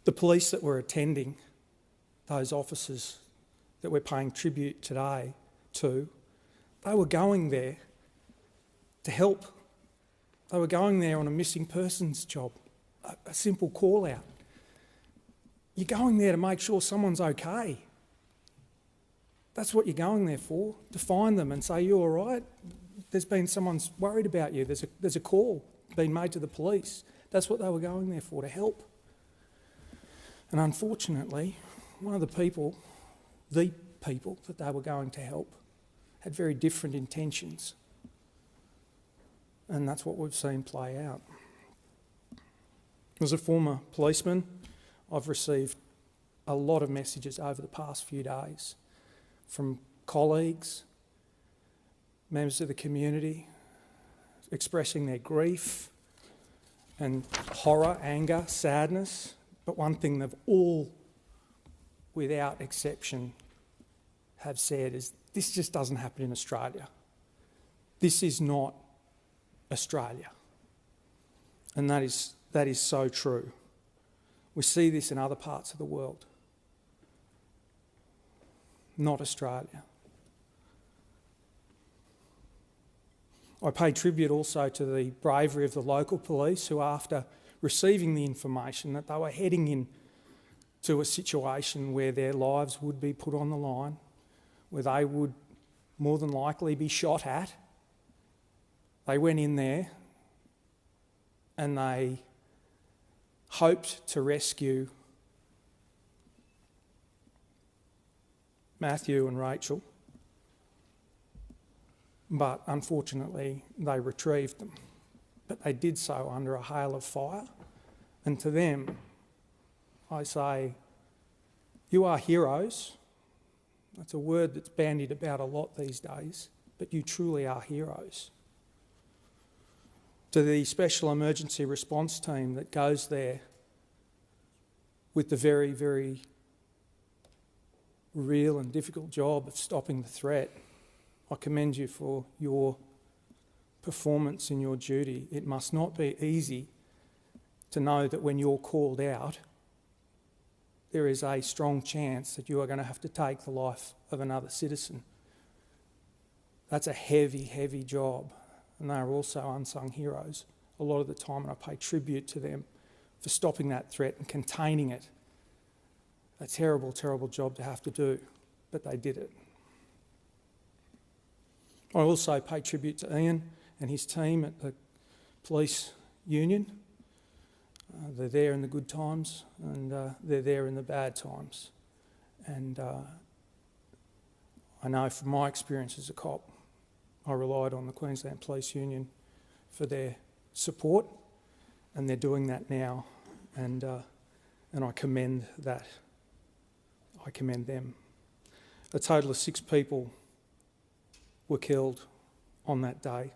The police that were attending, those officers that we're paying tribute today to, they were going there to help. They were going there on a missing persons job, a simple call out. You're going there to make sure someone's okay. That's what you're going there for, to find them and say, "You all right? Someone's worried about you. There's a call being made to the police." That's what they were going there for, to help. And unfortunately, one of the people that they were going to help had very different intentions. And that's what we've seen play out. As a former policeman, I've received a lot of messages over the past few days from colleagues, members of the community, expressing their grief and horror, anger, sadness. But one thing they've all, without exception, have said is, this just doesn't happen in Australia. This is not Australia. And that is so true. We see this in other parts of the world. Not Australia. I pay tribute also to the bravery of the local police who, after receiving the information that they were heading into a situation where their lives would be put on the line, where they would more than likely be shot at, they went in there and they hoped to rescue Matthew and Rachel, but unfortunately they retrieved them. But they did so under a hail of fire. And to them, I say, you are heroes. That's a word that's bandied about a lot these days, but you truly are heroes. To the special emergency response team that goes there with the very, very real and difficult job of stopping the threat, I commend you for your performance in your duty. It must not be easy to know that when you're called out, there is a strong chance that you are going to have to take the life of another citizen. That's a heavy, heavy job, and they are also unsung heroes a lot of the time, and I pay tribute to them for stopping that threat and containing it. A terrible, terrible job to have to do, but they did it. I also pay tribute to Ian and his team at the police union. They're there in the good times and they're there in the bad times. And I know from my experience as a cop, I relied on the Queensland Police Union for their support, and they're doing that now, and I commend that. I commend them. A total of 6 people were killed on that day.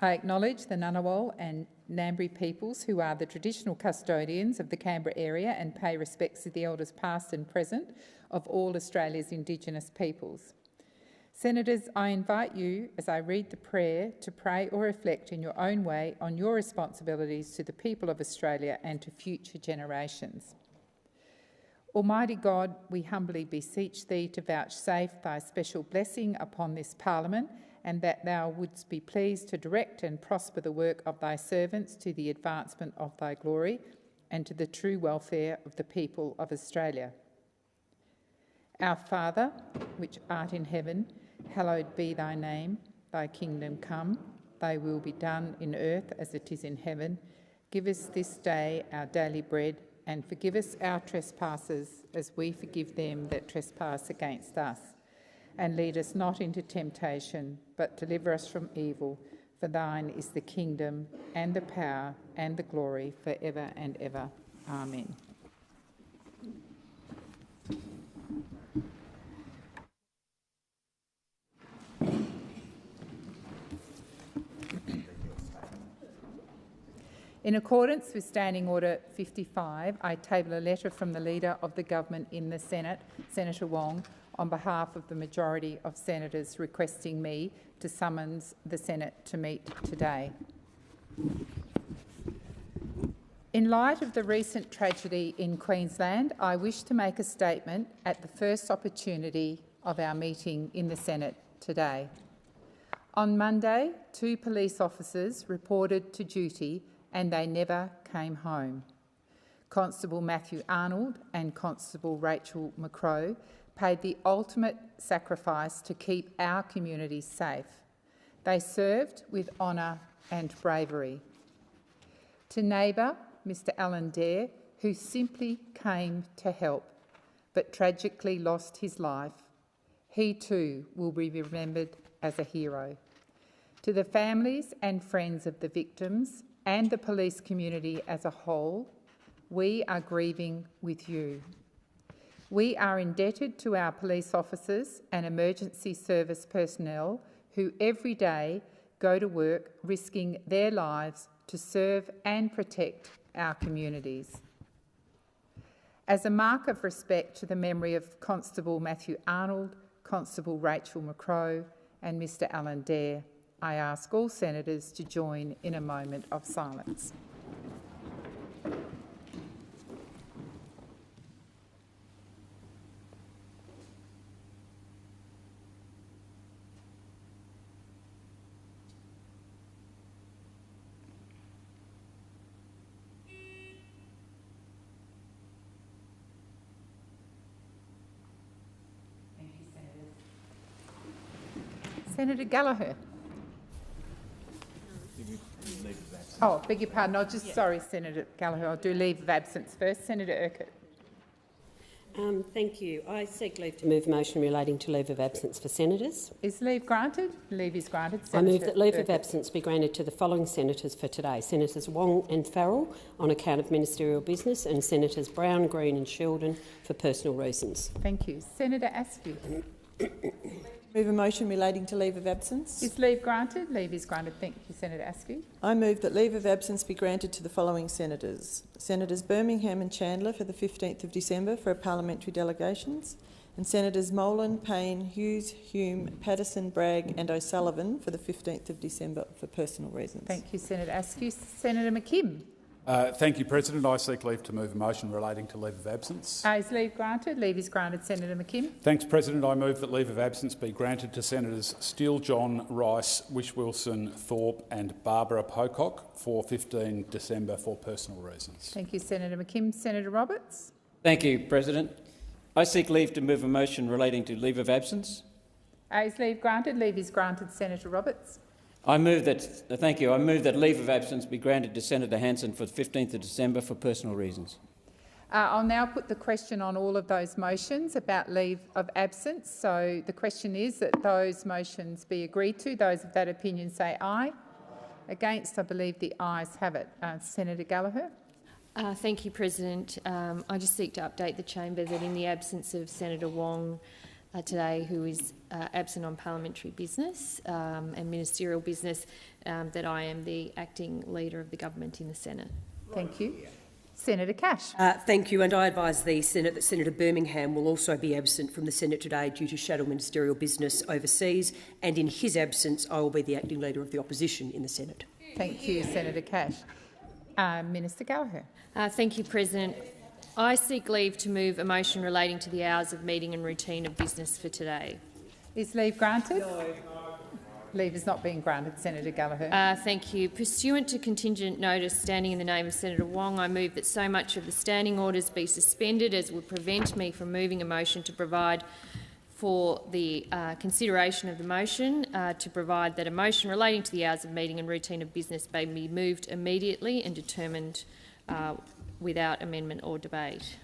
I acknowledge the Ngunnawal and Ngambri peoples who are the traditional custodians of the Canberra area and pay respects to the elders past and present of all Australia's Indigenous peoples. Senators, I invite you, as I read the prayer, to pray or reflect in your own way on your responsibilities to the people of Australia and to future generations. Almighty God, we humbly beseech thee to vouchsafe thy special blessing upon this Parliament, and that thou wouldst be pleased to direct and prosper the work of thy servants to the advancement of thy glory and to the true welfare of the people of Australia. Our Father, which art in heaven, hallowed be thy name. Thy kingdom come, thy will be done in earth as it is in heaven. Give us this day our daily bread, and forgive us our trespasses as we forgive them that trespass against us. And lead us not into temptation, but deliver us from evil. For thine is the kingdom and the power and the glory forever and ever. Amen. In accordance with Standing Order 55, I table a letter from the Leader of the Government in the Senate, Senator Wong, on behalf of the majority of senators requesting me to summons the Senate to meet today. In light of the recent tragedy in Queensland, I wish to make a statement at the first opportunity of our meeting in the Senate today. On Monday, 2 police officers reported to duty and they never came home. Constable Matthew Arnold and Constable Rachel McCrow paid the ultimate sacrifice to keep our communities safe. They served with honour and bravery. To neighbour Mr Alan Dare, who simply came to help but tragically lost his life, he too will be remembered as a hero. To the families and friends of the victims and the police community as a whole, we are grieving with you. We are indebted to our police officers and emergency service personnel who every day go to work risking their lives to serve and protect our communities. As a mark of respect to the memory of Constable Matthew Arnold, Constable Rachel McCrow and Mr Alan Dare, I ask all senators to join in a moment of silence. Senator Gallagher. Oh, beg your pardon. Sorry, Senator Gallagher. I'll do leave of absence first. Senator Urquhart. Thank you. I seek leave to move a motion relating to leave of absence for senators. Is leave granted? Leave is granted. Senator I move that leave of absence be granted to the following senators for today: Senators Wong and Farrell on account of ministerial business, and Senators Brown, Green and Sheldon for personal reasons. Thank you. Senator Askew. Move a motion relating to leave of absence. Is leave granted? Leave is granted. Thank you, Senator Askew. I move that leave of absence be granted to the following senators: Senators Birmingham and Chandler for the 15th of December for parliamentary delegations, and Senators Molan, Payne, Hughes, Hume, Patterson, Bragg and O'Sullivan for the 15th of December for personal reasons. Thank you, Senator Askew. Senator McKim. Thank you, President. I seek leave to move a motion relating to leave of absence. Is leave granted? Leave is granted. Senator McKim. Thanks, President. I move that leave of absence be granted to Senators Steele, John, Rice, Wish-Wilson, Thorpe and Barbara Pocock for 15 December for personal reasons. Thank you, Senator McKim. Senator Roberts. Thank you, President. I seek leave to move a motion relating to leave of absence. Is leave granted? Leave is granted. Senator Roberts. I move that leave of absence be granted to Senator Hanson for the 15th of December for personal reasons. I'll now put the question on all of those motions about leave of absence. So the question is that those motions be agreed to. Those of that opinion say aye. Against, I believe the ayes have it. Senator Gallagher. Thank you, President. I just seek to update the chamber that in the absence of Senator Wong today, who is absent on parliamentary business and ministerial business, that I am the acting leader of the government in the Senate. Thank you. Senator Cash. Thank you, and I advise the Senate that Senator Birmingham will also be absent from the Senate today due to shadow ministerial business overseas, and in his absence I will be the acting leader of the opposition in the Senate. Thank you, Senator Cash. Minister Gallagher. Thank you, President. I seek leave to move a motion relating to the hours of meeting and routine of business for today. Is leave granted? No. Leave is not being granted. Senator Gallagher. Thank you. Pursuant to contingent notice standing in the name of Senator Wong, I move that so much of the standing orders be suspended as would prevent me from moving a motion to provide for the consideration of the motion, to provide that a motion relating to the hours of meeting and routine of business may be moved immediately and determined without amendment or debate.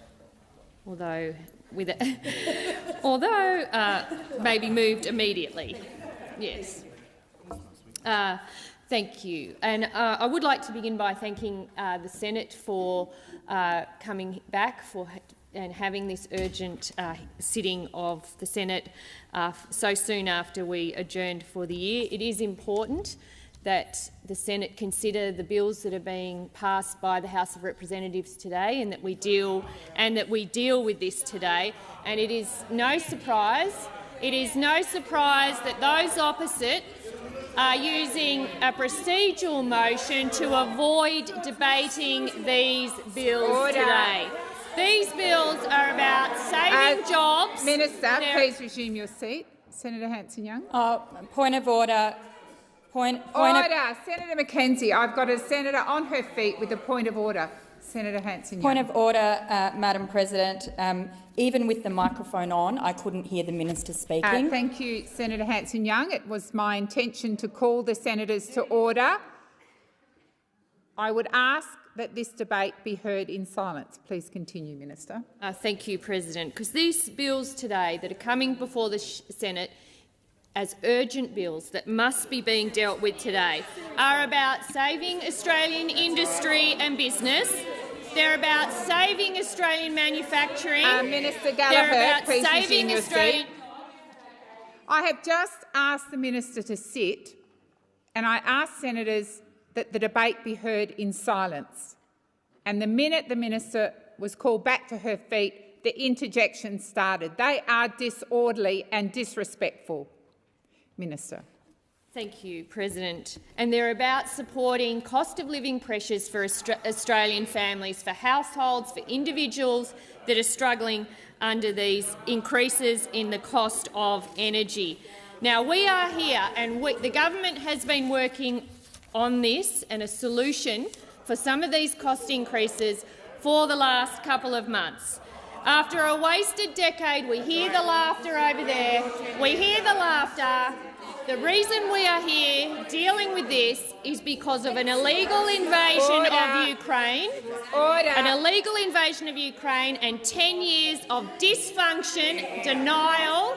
Although may be moved immediately. Yes. Thank you. And I would like to begin by thanking the Senate for coming back and having this urgent sitting of the Senate so soon after we adjourned for the year. It is important that the Senate consider the bills that are being passed by the House of Representatives today, and that we deal with this today. And it is no surprise that those opposite are using a procedural motion to avoid debating these bills today. These bills are about saving jobs. Minister, please resume your seat. Senator Hanson-Young. Point of order. Order. Senator Mackenzie, I've got a senator on her feet with a point of order. Senator Hanson-Young. Point of order, Madam President. Even with the microphone on, I couldn't hear the minister speaking. Thank you, Senator Hanson-Young. It was my intention to call the senators to order. I would ask that this debate be heard in silence. Please continue, Minister. Thank you, President. Because these bills today that are coming before the Senate as urgent bills that must be being dealt with today are about saving Australian industry and business. They're about saving Australian manufacturing. Minister Gallagher, please resume your Australian. seat. I have just asked the minister to sit, and I asked senators that the debate be heard in silence. And the minute the minister was called back to her feet, the interjection started. They are disorderly and disrespectful. Minister. Thank you, President. And they're about supporting cost of living pressures for Australian families, for households, for individuals that are struggling under these increases in the cost of energy. Now, we are here and the government has been working on this and a solution for some of these cost increases for the last couple of months. After a wasted decade, we hear the laughter over there. We hear the laughter. The reason we are here dealing with this is because of an illegal invasion of Ukraine, an illegal invasion of Ukraine and 10 years of dysfunction, denial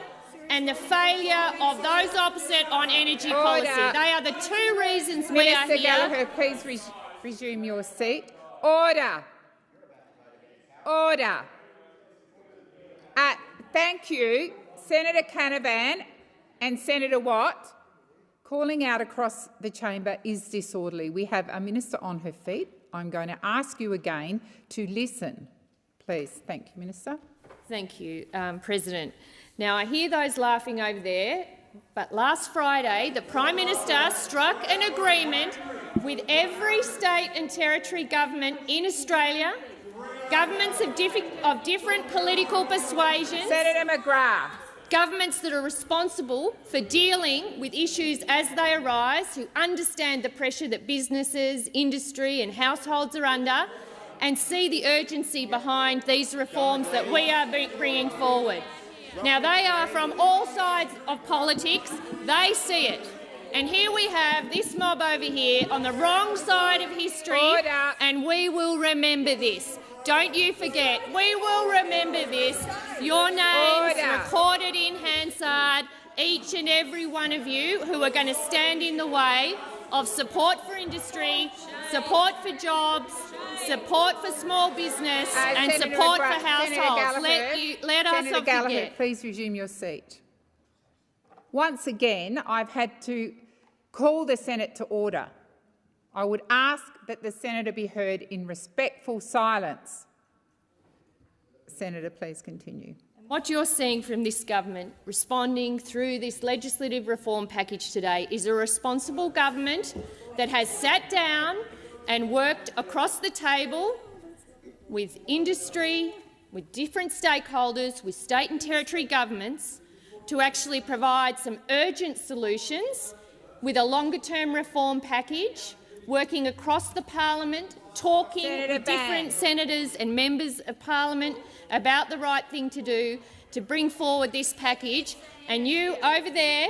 and the failure of those opposite on energy policy. They are the two reasons we are here. Minister Gallagher, please resume your seat. Order. Order. Thank you. Senator Canavan and Senator Watt, calling out across the chamber is disorderly. We have a minister on her feet. I'm going to ask you again to listen. Please. Thank you, Minister. Thank you, President. Now, I hear those laughing over there, but last Friday the Prime Minister struck an agreement with every state and territory government in Australia, governments of different political persuasions. Senator McGrath. Governments that are responsible for dealing with issues as they arise, who understand the pressure that businesses, industry and households are under and see the urgency behind these reforms that we are bringing forward. Now, they are from all sides of politics. They see it. And here we have this mob over here on the wrong side of history, and we will remember this. Don't you forget, we will remember this. Your names recorded in Hansard, each and every one of you who are going to stand in the way of support for industry, support for jobs, support for small business and Senator support McGrath, for households. Let us not forget. Please resume your seat. Once again, I've had to call the Senate to order. I would ask that the senator be heard in respectful silence. Senator, please continue. What you're seeing from this government responding through this legislative reform package today is a responsible government that has sat down and worked across the table with industry, with different stakeholders, with state and territory governments to actually provide some urgent solutions with a longer-term reform package, working across the parliament, talking with different senators and members of parliament about the right thing to do to bring forward this package. And you over there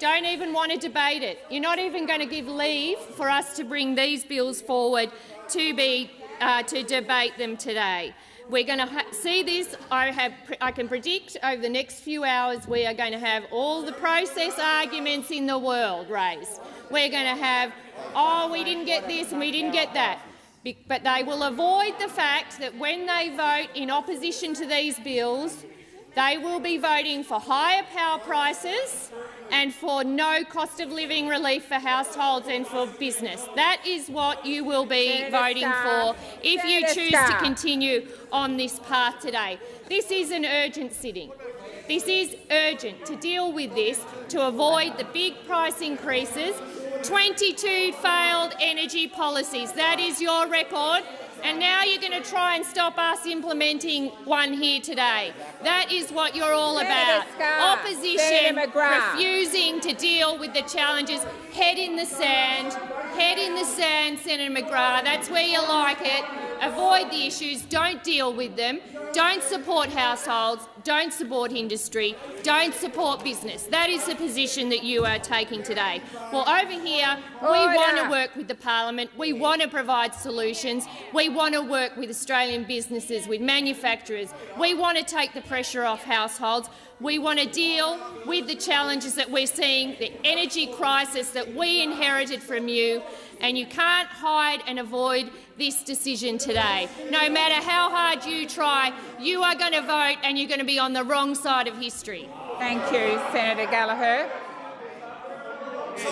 don't even want to debate it. You're not even going to give leave for us to bring these bills forward to debate them today. We're going to see this. I can predict over the next few hours we are going to have all the process arguments in the world raised. We're going to have, oh, we didn't get this and we didn't get that. But they will avoid the fact that when they vote in opposition to these bills, they will be voting for higher power prices and for no cost of living relief for households and for business. That is what you will be voting for if you choose to continue on this path today. This is an urgent sitting. This is urgent to deal with this, to avoid the big price increases. 22 failed energy policies. That is your record. And now you're going to try and stop us implementing one here today. That is what you're all about. Opposition refusing to deal with the challenges, Head in the sand. Head in the sand, Senator McGrath. That's where you like it. Avoid the issues. Don't deal with them. Don't support households. Don't support industry. Don't support business. That is the position that you are taking today. Well, over here, we want to work with the parliament. We want to provide solutions. We want to work with Australian businesses, with manufacturers. We want to take the pressure off households. We want to deal with the challenges that we're seeing, the energy crisis that we inherited from you, and you can't hide and avoid this decision today. No matter how hard you try, you are going to vote and you're going to be on the wrong side of history. Thank you, Senator Gallagher.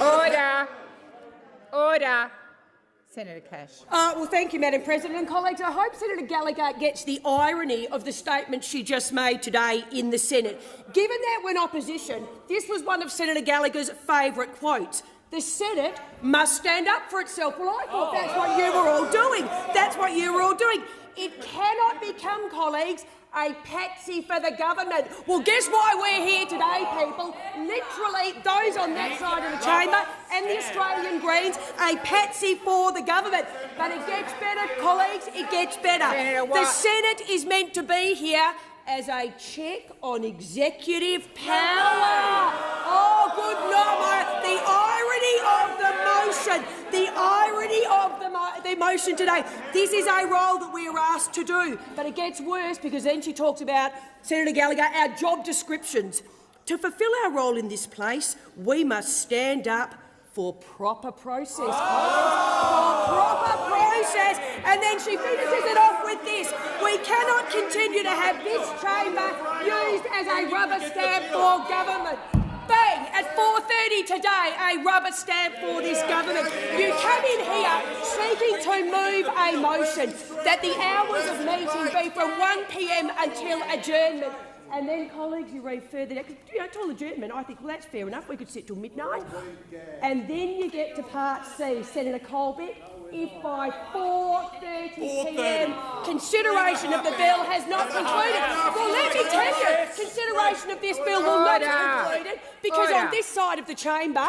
Order. Order. Senator Cash. Well, thank you, Madam President. And colleagues, I hope Senator Gallagher gets the irony of the statement she just made today in the Senate. Given that when opposition, this was one of Senator Gallagher's favourite quotes. The Senate must stand up for itself. Well, I thought that's what you were all doing. That's what you were all doing. It cannot become, colleagues, a patsy for the government. Well, guess why we're here today, people? Literally, those on that side of the chamber and the Australian Greens, a patsy for the government. But it gets better, colleagues, it gets better. The Senate is meant to be here as a check on executive power. Oh, good night. The irony of the motion. The irony of the motion today. This is a role that we are asked to do. But it gets worse because then she talks about, Senator Gallagher, our job descriptions. To fulfil our role in this place, we must stand up for proper process, for proper process. And then she finishes it off with this. We cannot continue to have this chamber used as a rubber stamp for government. Bang! At 4:30 today, a rubber stamp for this government. You come in here seeking to move a motion that the hours of meeting be from 1 p.m. until adjournment. And then, colleagues, you read further down, because, till adjournment, I think, well, that's fair enough, we could sit till midnight. And then you get to Part C, Senator Colbeck. If by 4:30 p.m. consideration of the bill has not concluded, well, let me tell you, consideration of this bill will not be concluded, because on this side of the chamber,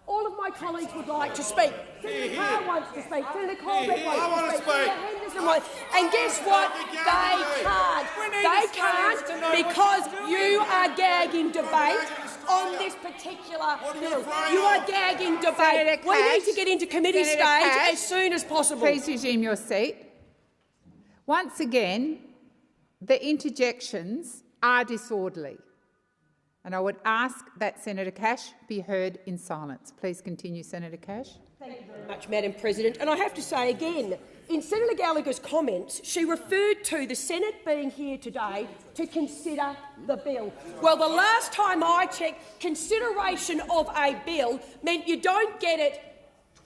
all of my colleagues would like to speak. Senator Carr wants to speak. Senator Colbeck wants to speak. Senator Henderson wants. And guess what? They can't. They can't because you are gagging debate on this particular bill. You are gagging debate. We need to get into committee stage as soon as possible. Please resume your seat. Once again, the interjections are disorderly. And I would ask that Senator Cash be heard in silence. Please continue, Senator Cash. Thank you very much, Madam President. And I have to say again, in Senator Gallagher's comments, she referred to the Senate being here today to consider the bill. Well, the last time I checked, consideration of a bill meant you don't get it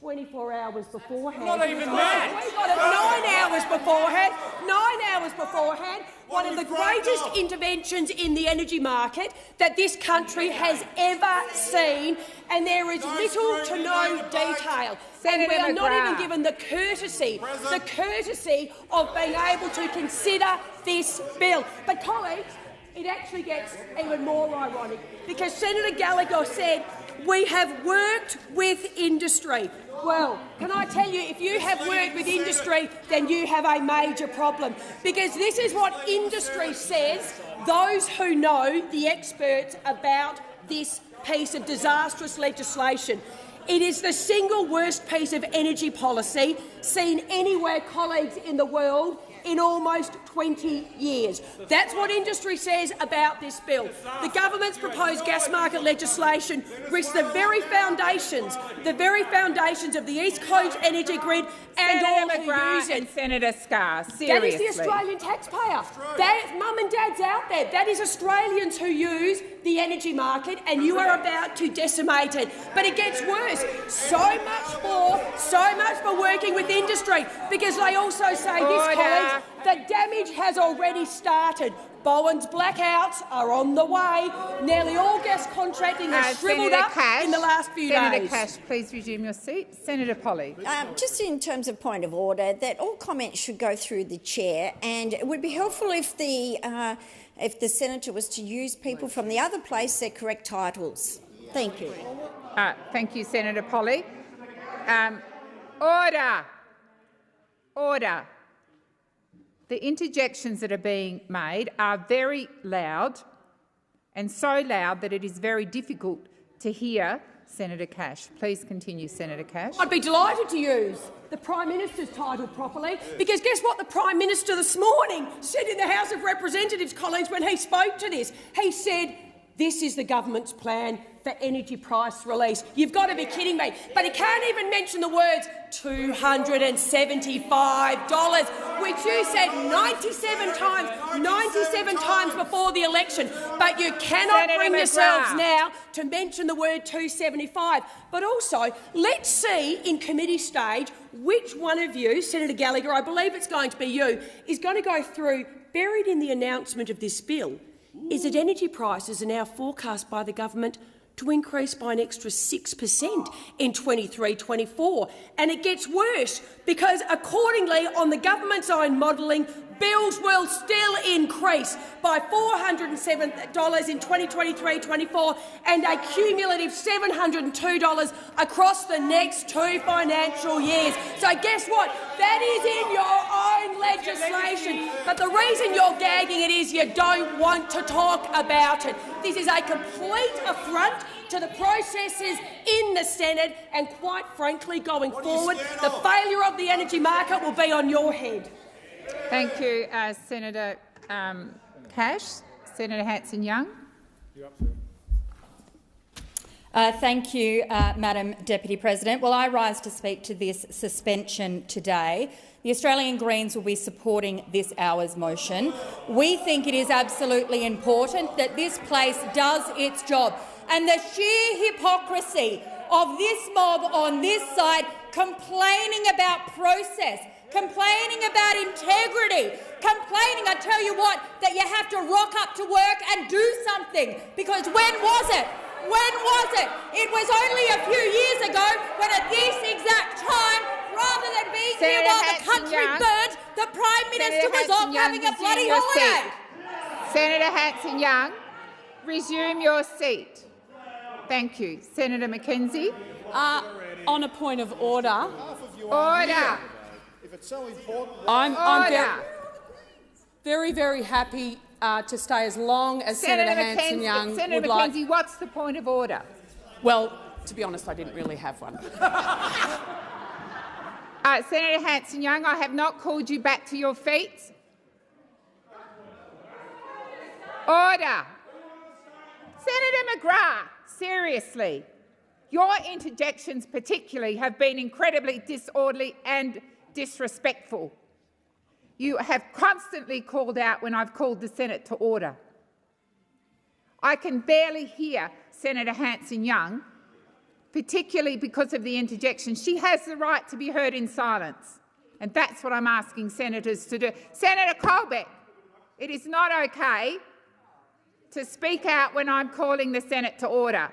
24 hours beforehand. Not even that. We got it 9 hours beforehand. 9 hours beforehand. One of the greatest interventions in the energy market that this country has ever seen, and there is little to no detail. And we are not even given the courtesy of being able to consider this bill. But, colleagues, it actually gets even more ironic, because Senator Gallagher said we have worked with industry. Well, can I tell you, if you have worked with industry, then you have a major problem, because this is what industry says, those who know, the experts about this piece of disastrous legislation. It is the single worst piece of energy policy seen anywhere, colleagues, in the world in almost 20 years. That's what industry says about this bill. The government's proposed gas market legislation risks the very foundations of the East Coast energy grid and all who use it. And Senator Scarr, seriously. That is the Australian taxpayer. Mum and Dad's out there. That is Australians who use the energy market, and you are about to decimate it. But it gets worse. So much for working with industry, because they also say this, colleagues, the damage has already started. Bowen's blackouts are on the way. Nearly all gas contracting has shrivelled up in the last few days. Senator Cash, please resume your seat. Senator Polly. Just in terms of point of order, that all comments should go through the chair, and it would be helpful if the senator was to use people from the other place their correct titles. Thank you. Thank you, Senator Polley. Order. Order. The interjections that are being made are very loud, and so loud that it is very difficult to hear Senator Cash. Please continue, Senator Cash. I'd be delighted to use the Prime Minister's title properly, because guess what the Prime Minister this morning said in the House of Representatives, colleagues, when he spoke to this? He said, this is the government's plan for energy price release. You've got to be kidding me. But he can't even mention the words $275, which you said 97 times before the election. But you cannot Senator bring McGrath. yourselves now to mention the word 275. But also, let's see in committee stage which one of you, Senator Gallagher, I believe it's going to be you, is going to go through, buried in the announcement of this bill, is that energy prices are now forecast by the government to increase by an extra 6% in 23-24. And it gets worse, because accordingly, on the government's own modelling, bills will still increase by $407 in 2023-24 and a cumulative $702 across the next 2 financial years. So guess what? That is in your own legislation. But the reason you're gagging it is you don't want to talk about it. This is a complete affront to the processes in the Senate, and quite frankly, going forward, the failure of the energy market will be on your head. Thank you, Senator Cash. Senator Hanson-Young. Thank you, Madam Deputy President. Well, I rise to speak to this suspension today. The Australian Greens will be supporting this hour's motion. We think it is absolutely important that this place does its job. And the sheer hypocrisy of this mob on this side complaining about process, complaining about integrity, complaining, I tell you what, that you have to rock up to work and do something. Because when was it? When was it? It was only a few years ago when at this exact time, rather than being here while the country burnt, the Prime Minister was off having a bloody holiday. Senator Hanson-Young, resume your seat. Thank you. Senator McKenzie. On a point of order. Order. If it's so important, I'm very, very happy to stay as long as Senator Hanson-Young would like. Senator McKenzie, what's the point of order? Well, to be honest, I didn't really have one. Senator Hanson-Young, I have not called you back to your feet. Order. Senator McGrath, seriously, your interjections particularly have been incredibly disorderly and disrespectful. You have constantly called out when I've called the Senate to order. I can barely hear Senator Hanson-Young, particularly because of the interjection. She has the right to be heard in silence, and that's what I'm asking senators to do. Senator Colbeck, it is not okay to speak out when I'm calling the Senate to order.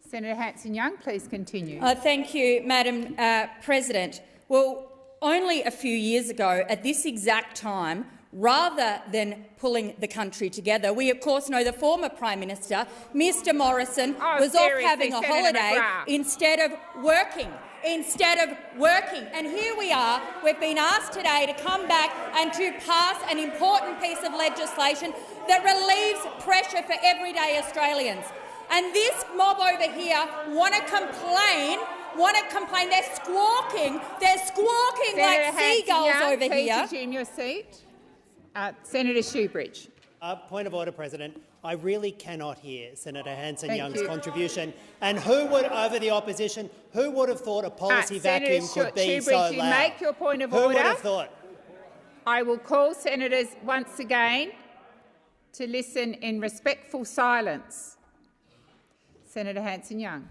Senator Hanson-Young, please continue. Thank you, Madam President. Well, only a few years ago, at this exact time, rather than pulling the country together, we of course know the former Prime Minister, Mr Morrison, was off having a holiday instead of working. And here we are, we've been asked today to come back and to pass an important piece of legislation that relieves pressure for everyday Australians. And this mob over here want to complain. They're squawking like seagulls over here. Please resume your seat. Senator Shoebridge. Point of order, President. I really cannot hear Senator Hanson-Young's contribution. And who would, over the opposition, who would have thought a policy vacuum could be so loud? You make your point of order. Who would have thought? I will call senators once again to listen in respectful silence. Senator Hanson-Young.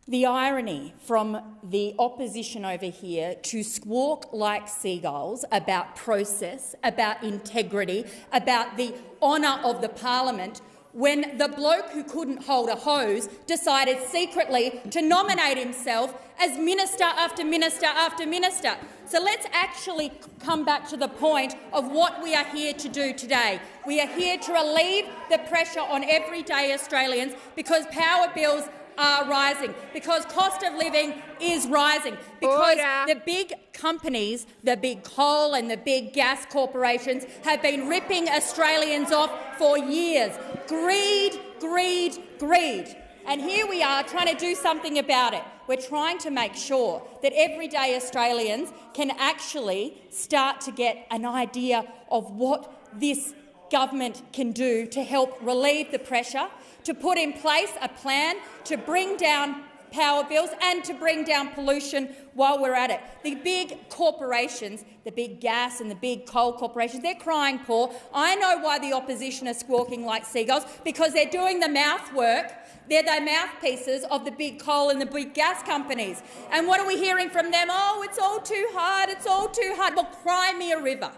The irony from the opposition over here to squawk like seagulls about process, about integrity, about the honour of the parliament, when the bloke who couldn't hold a hose decided secretly to nominate himself as minister after minister after minister. So let's actually come back to the point of what we are here to do today. We are here to relieve the pressure on everyday Australians because power bills are rising, because cost of living is rising, because the big companies, the big coal and the big gas corporations have been ripping Australians off for years. Greed, greed, greed. And here we are trying to do something about it. We're trying to make sure that everyday Australians can actually start to get an idea of what this government can do to help relieve the pressure, to put in place a plan to bring down power bills and to bring down pollution while we're at it. The big corporations, the big gas and the big coal corporations, they're crying poor. I know why the opposition are squawking like seagulls, because they're doing the mouth work. They're the mouthpieces of the big coal and the big gas companies. And what are we hearing from them? Oh, it's all too hard, it's all too hard. Well, cry me a river.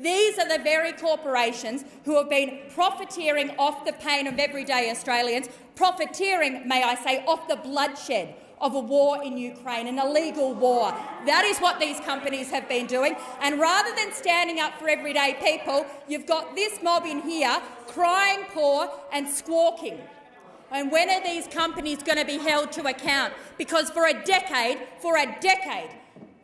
These are the very corporations who have been profiteering off the pain of everyday Australians, profiteering, may I say, off the bloodshed of a war in Ukraine, an illegal war. That is what these companies have been doing. And rather than standing up for everyday people, you've got this mob in here crying poor and squawking. And when are these companies going to be held to account? Because for a decade,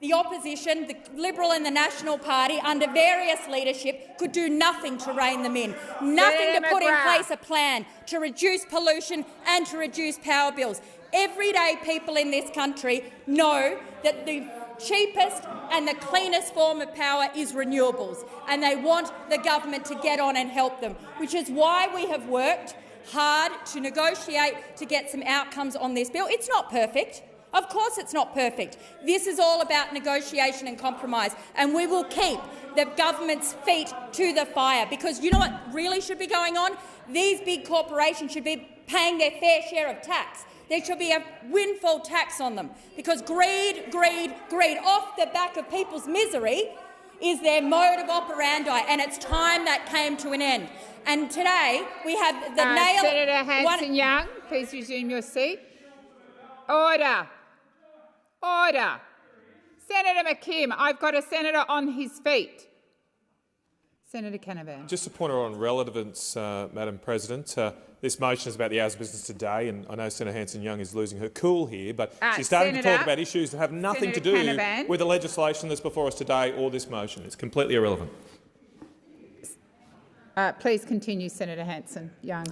the opposition, the Liberal and the National Party, under various leadership, could do nothing to rein them in, nothing to put in place a plan to reduce pollution and to reduce power bills. Everyday people in this country know that the cheapest and the cleanest form of power is renewables, and they want the government to get on and help them, which is why we have worked hard to negotiate to get some outcomes on this bill. It's not perfect. Of course it's not perfect. This is all about negotiation and compromise, and we will keep the government's feet to the fire, because you know what really should be going on? These big corporations should be paying their fair share of tax. There should be a windfall tax on them, because greed, greed, greed, off the back of people's misery is their mode of operandi, and it's time that came to an end. And today we have the nail— Senator Hanson-Young, please resume your seat. Order. Order. Senator McKim, I've got a senator on his feet. Senator Canavan. Just a pointer on relevance, Madam President. This motion is about the Hours of Business today, and I know Senator Hanson-Young is losing her cool here, but she's starting to talk about issues that have nothing to do with the legislation that's before us today or this motion. It's completely irrelevant. Please continue, Senator Hanson-Young.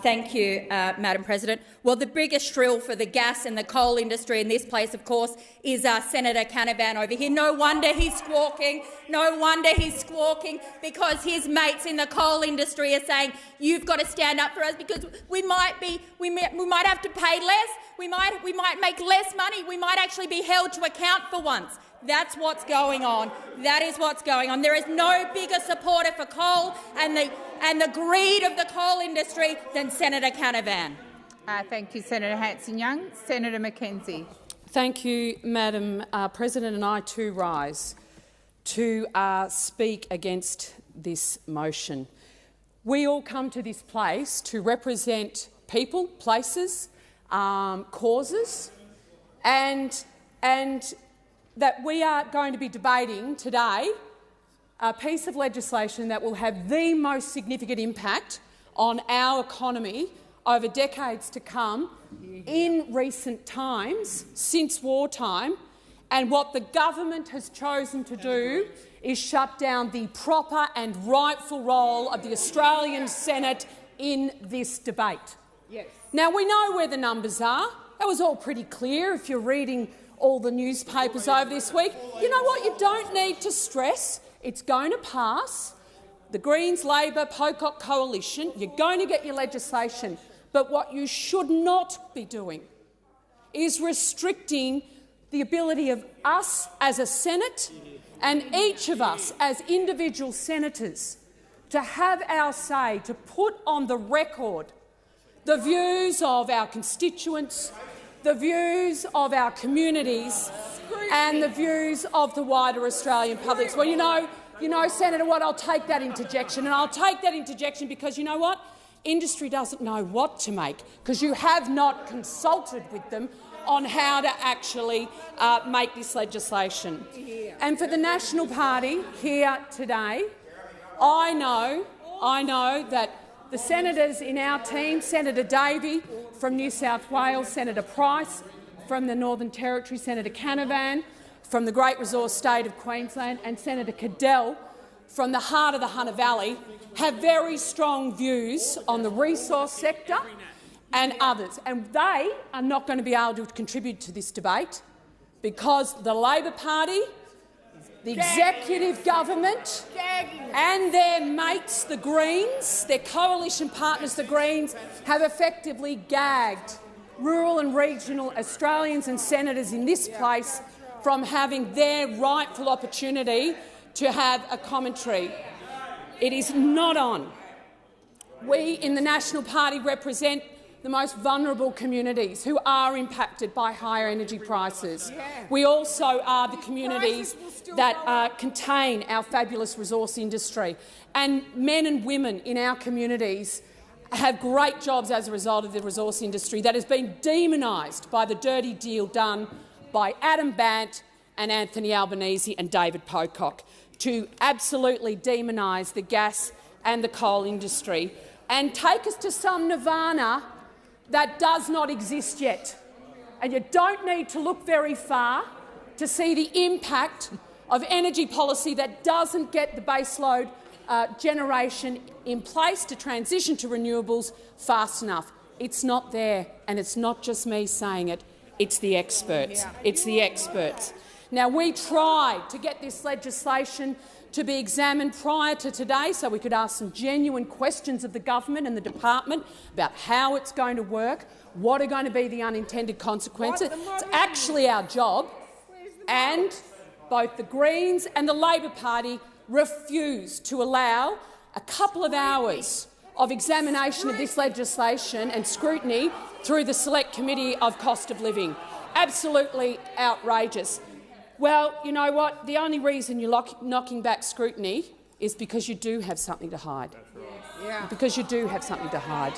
Thank you, Madam President. Well, the biggest shrill for the gas and the coal industry in this place, of course, is Senator Canavan over here. No wonder he's squawking. No wonder he's squawking, because his mates in the coal industry are saying, you've got to stand up for us because we might have to pay less. We might make less money. We might actually be held to account for once. That's what's going on. That is what's going on. There is no bigger supporter for coal and the greed of the coal industry than Senator Canavan. Thank you, Senator Hanson-Young. Senator Mackenzie. Thank you, Madam President, and I too rise to speak against this motion. We all come to this place to represent people, places, causes, and that we are going to be debating today a piece of legislation that will have the most significant impact on our economy over decades to come in recent times, since wartime, and what the government has chosen to do is shut down the proper and rightful role of the Australian Senate in this debate. Yes. Now, we know where the numbers are. That was all pretty clear if you're reading all the newspapers over this week. You know what? You don't need to stress. It's going to pass. The Greens, Labor, Pocock coalition, you're going to get your legislation. But what you should not be doing is restricting the ability of us as a Senate and each of us as individual senators to have our say, to put on the record the views of our constituents, the views of our communities and the views of the wider Australian public. Well, you know, Senator, what? I'll take that interjection, and I'll take that interjection because you know what? Industry doesn't know what to make because you have not consulted with them on how to actually make this legislation. And for the National Party here today, I know that the senators in our team, Senator Davey from New South Wales, Senator Price from the Northern Territory, Senator Canavan from the Great Resource State of Queensland and Senator Cadell from the heart of the Hunter Valley have very strong views on the resource sector and others, and they are not going to be able to contribute to this debate because the Labor Party, the executive government and their mates, the Greens, their coalition partners, the Greens, have effectively gagged rural and regional Australians and senators in this place from having their rightful opportunity to have a commentary. It is not on. We in the National Party represent the most vulnerable communities who are impacted by higher energy prices. We also are the communities that contain our fabulous resource industry. And men and women in our communities have great jobs as a result of the resource industry that has been demonised by the dirty deal done by Adam Bandt and Anthony Albanese and David Pocock to absolutely demonise the gas and the coal industry and take us to some nirvana that does not exist yet. And you don't need to look very far to see the impact of energy policy that doesn't get the baseload generation in place to transition to renewables fast enough. It's not there, and it's not just me saying it, it's the experts. It's the experts. Now, we tried to get this legislation to be examined prior to today so we could ask some genuine questions of the government and the department about how it's going to work, what are going to be the unintended consequences. It's actually our job, and both the Greens and the Labor Party refused to allow a couple of hours of examination of this legislation and scrutiny through the Select Committee of Cost of Living. Absolutely outrageous. Well, you know what? The only reason you're knocking back scrutiny is because you do have something to hide. Because you do have something to hide.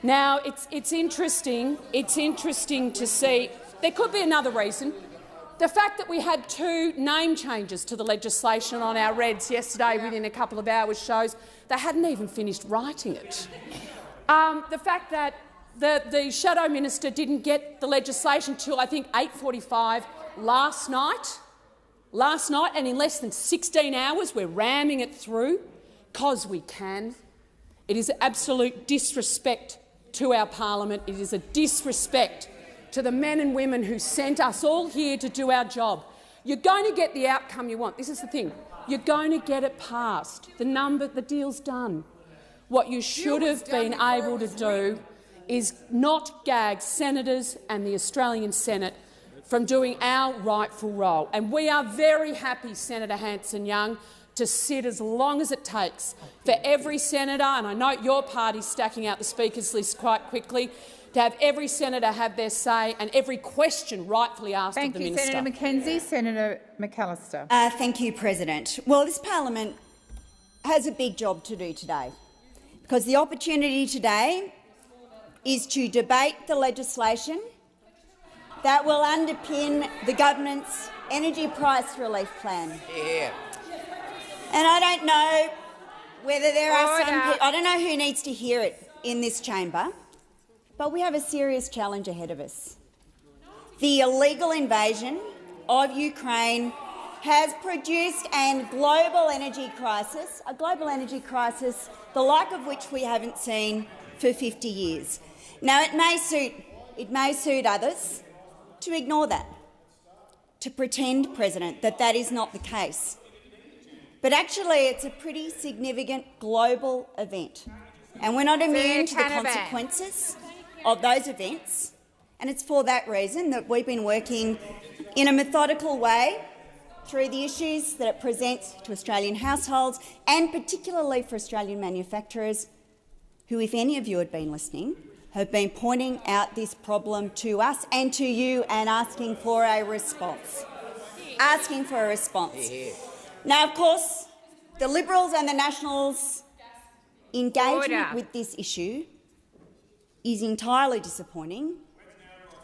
Now, it's interesting to see. There could be another reason. The fact that we had 2 name changes to the legislation on our Reds yesterday within a couple of hours shows they hadn't even finished writing it. The fact that the Shadow Minister didn't get the legislation till, I think, 8:45 last night, and in less than 16 hours we're ramming it through because we can. It is absolute disrespect to our parliament. It is a disrespect to the men and women who sent us all here to do our job. You're going to get the outcome you want. This is the thing. You're going to get it passed. The deal's done. What you should have been able to do is not gag senators and the Australian Senate from doing our rightful role. And we are very happy, Senator Hanson-Young, to sit as long as it takes for every senator, and I note your party stacking out the speakers list quite quickly, to have every senator have their say and every question rightfully asked of the minister. Thank you, Senator McKenzie. Senator McAllister. Thank you, President. Well, this parliament has a big job to do today, because the opportunity today is to debate the legislation that will underpin the government's energy price relief plan. And I don't know whether there are I don't know who needs to hear it in this chamber, but we have a serious challenge ahead of us. The illegal invasion of Ukraine has produced a global energy crisis, the like of which we haven't seen for 50 years. Now, it may suit others to ignore that, to pretend, President, that that is not the case. But actually it's a pretty significant global event, and we're not immune to the consequences of those events, and it's for that reason that we've been working in a methodical way through the issues that it presents to Australian households, and particularly for Australian manufacturers who, if any of you had been listening, have been pointing out this problem to us and to you and asking for a response. Now, of course, the Liberals and the Nationals engagement with this issue is entirely disappointing,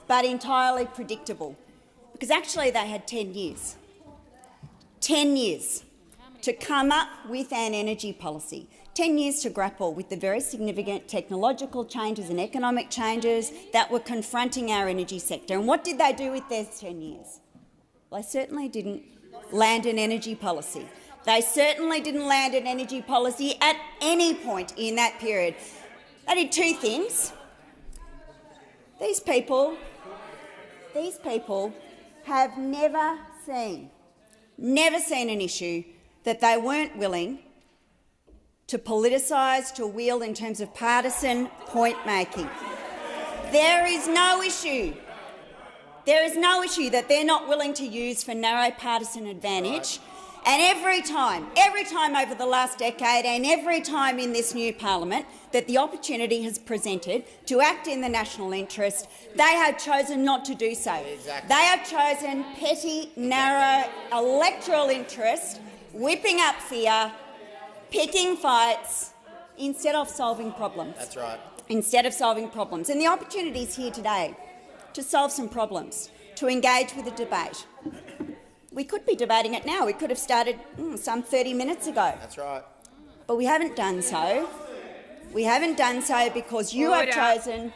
but entirely predictable, because actually they had 10 years. 10 years to come up with an energy policy, 10 years to grapple with the very significant technological changes and economic changes that were confronting our energy sector. And what did they do with their 10 years? Well, they certainly didn't land an energy policy. They certainly didn't land an energy policy at any point in that period. They did two things. These people have never seen an issue that they weren't willing to politicise, to wield in terms of partisan point-making. There is no issue that they're not willing to use for narrow partisan advantage. And every time over the last decade and every time in this new parliament that the opportunity has presented to act in the national interest, they have chosen not to do so. Exactly. They have chosen petty, narrow electoral interest, whipping up fear, picking fights, instead of solving problems. That's right. Instead of solving problems. And the opportunity is here today to solve some problems, to engage with a debate. We could be debating it now. We could have started some 30 minutes ago. That's right. But we haven't done so. We haven't done so because you have chosen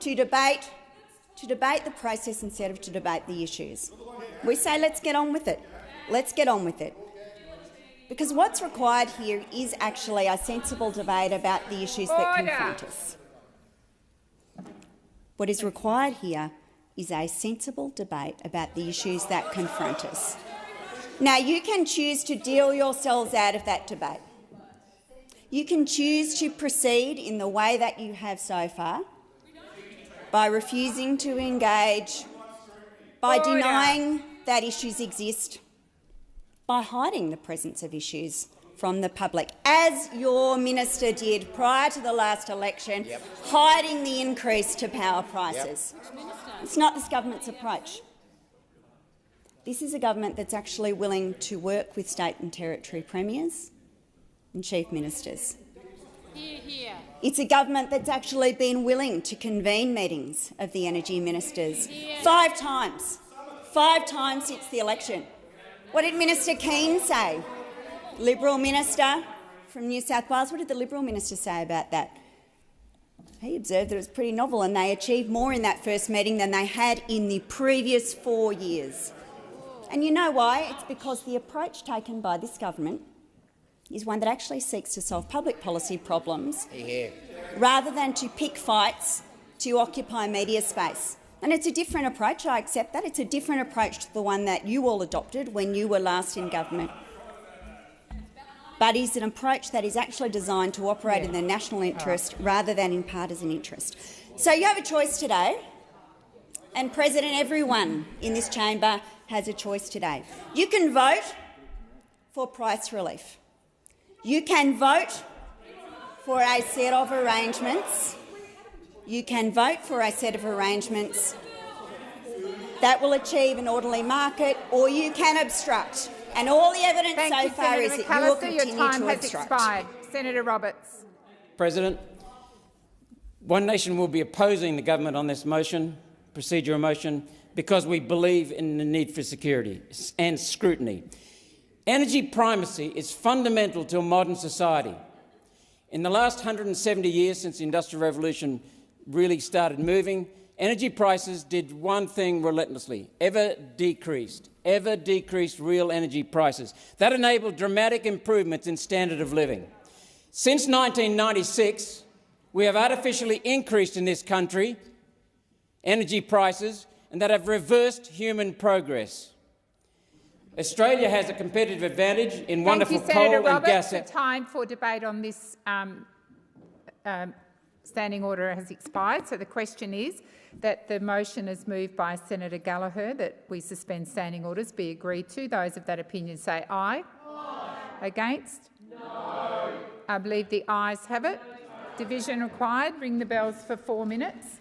to debate the process instead of to debate the issues. We say let's get on with it. Let's get on with it. Because what's required here is actually a sensible debate about the issues that confront us. What is required here is a sensible debate about the issues that confront us. Now, you can choose to deal yourselves out of that debate. You can choose to proceed in the way that you have so far, by refusing to engage, by denying that issues exist, by hiding the presence of issues from the public, as your minister did prior to the last election, hiding the increase to power prices. It's not this government's approach. This is a government that's actually willing to work with state and territory premiers and chief ministers. Hear, hear. It's a government that's actually been willing to convene meetings of the energy ministers 5 times. 5 times since the election. What did Minister Keane say? Liberal minister from New South Wales. What did the Liberal minister say about that? He observed that it was pretty novel and they achieved more in that first meeting than they had in the previous 4 years. And you know why? It's because the approach taken by this government is one that actually seeks to solve public policy problems rather than to pick fights to occupy media space. And it's a different approach, I accept that. It's a different approach to the one that you all adopted when you were last in government. But it's an approach that is actually designed to operate in the national interest rather than in partisan interest. So you have a choice today, and President, everyone in this chamber has a choice today. You can vote for price relief. You can vote for a set of arrangements. You can vote for a set of arrangements that will achieve an orderly market, or you can obstruct. And all the evidence so far is that you will continue to obstruct. Your time has expired. Senator Roberts. President, One Nation will be opposing the government on this motion, procedural motion, because we believe in the need for security and scrutiny. Energy primacy is fundamental to a modern society. In the last 170 years since the Industrial Revolution really started moving, energy prices did one thing relentlessly: ever decreased real energy prices. That enabled dramatic improvements in standard of living. Since 1996, we have artificially increased in this country energy prices, and that have reversed human progress. Australia has a competitive advantage in wonderful coal and gas. The time for debate on this standing order has expired. So the question is that the motion is moved by Senator Gallagher that we suspend standing orders be agreed to. Those of that opinion say aye. Aye. Against? No. I believe the ayes have it. Division required. Ring the bells for 4 minutes.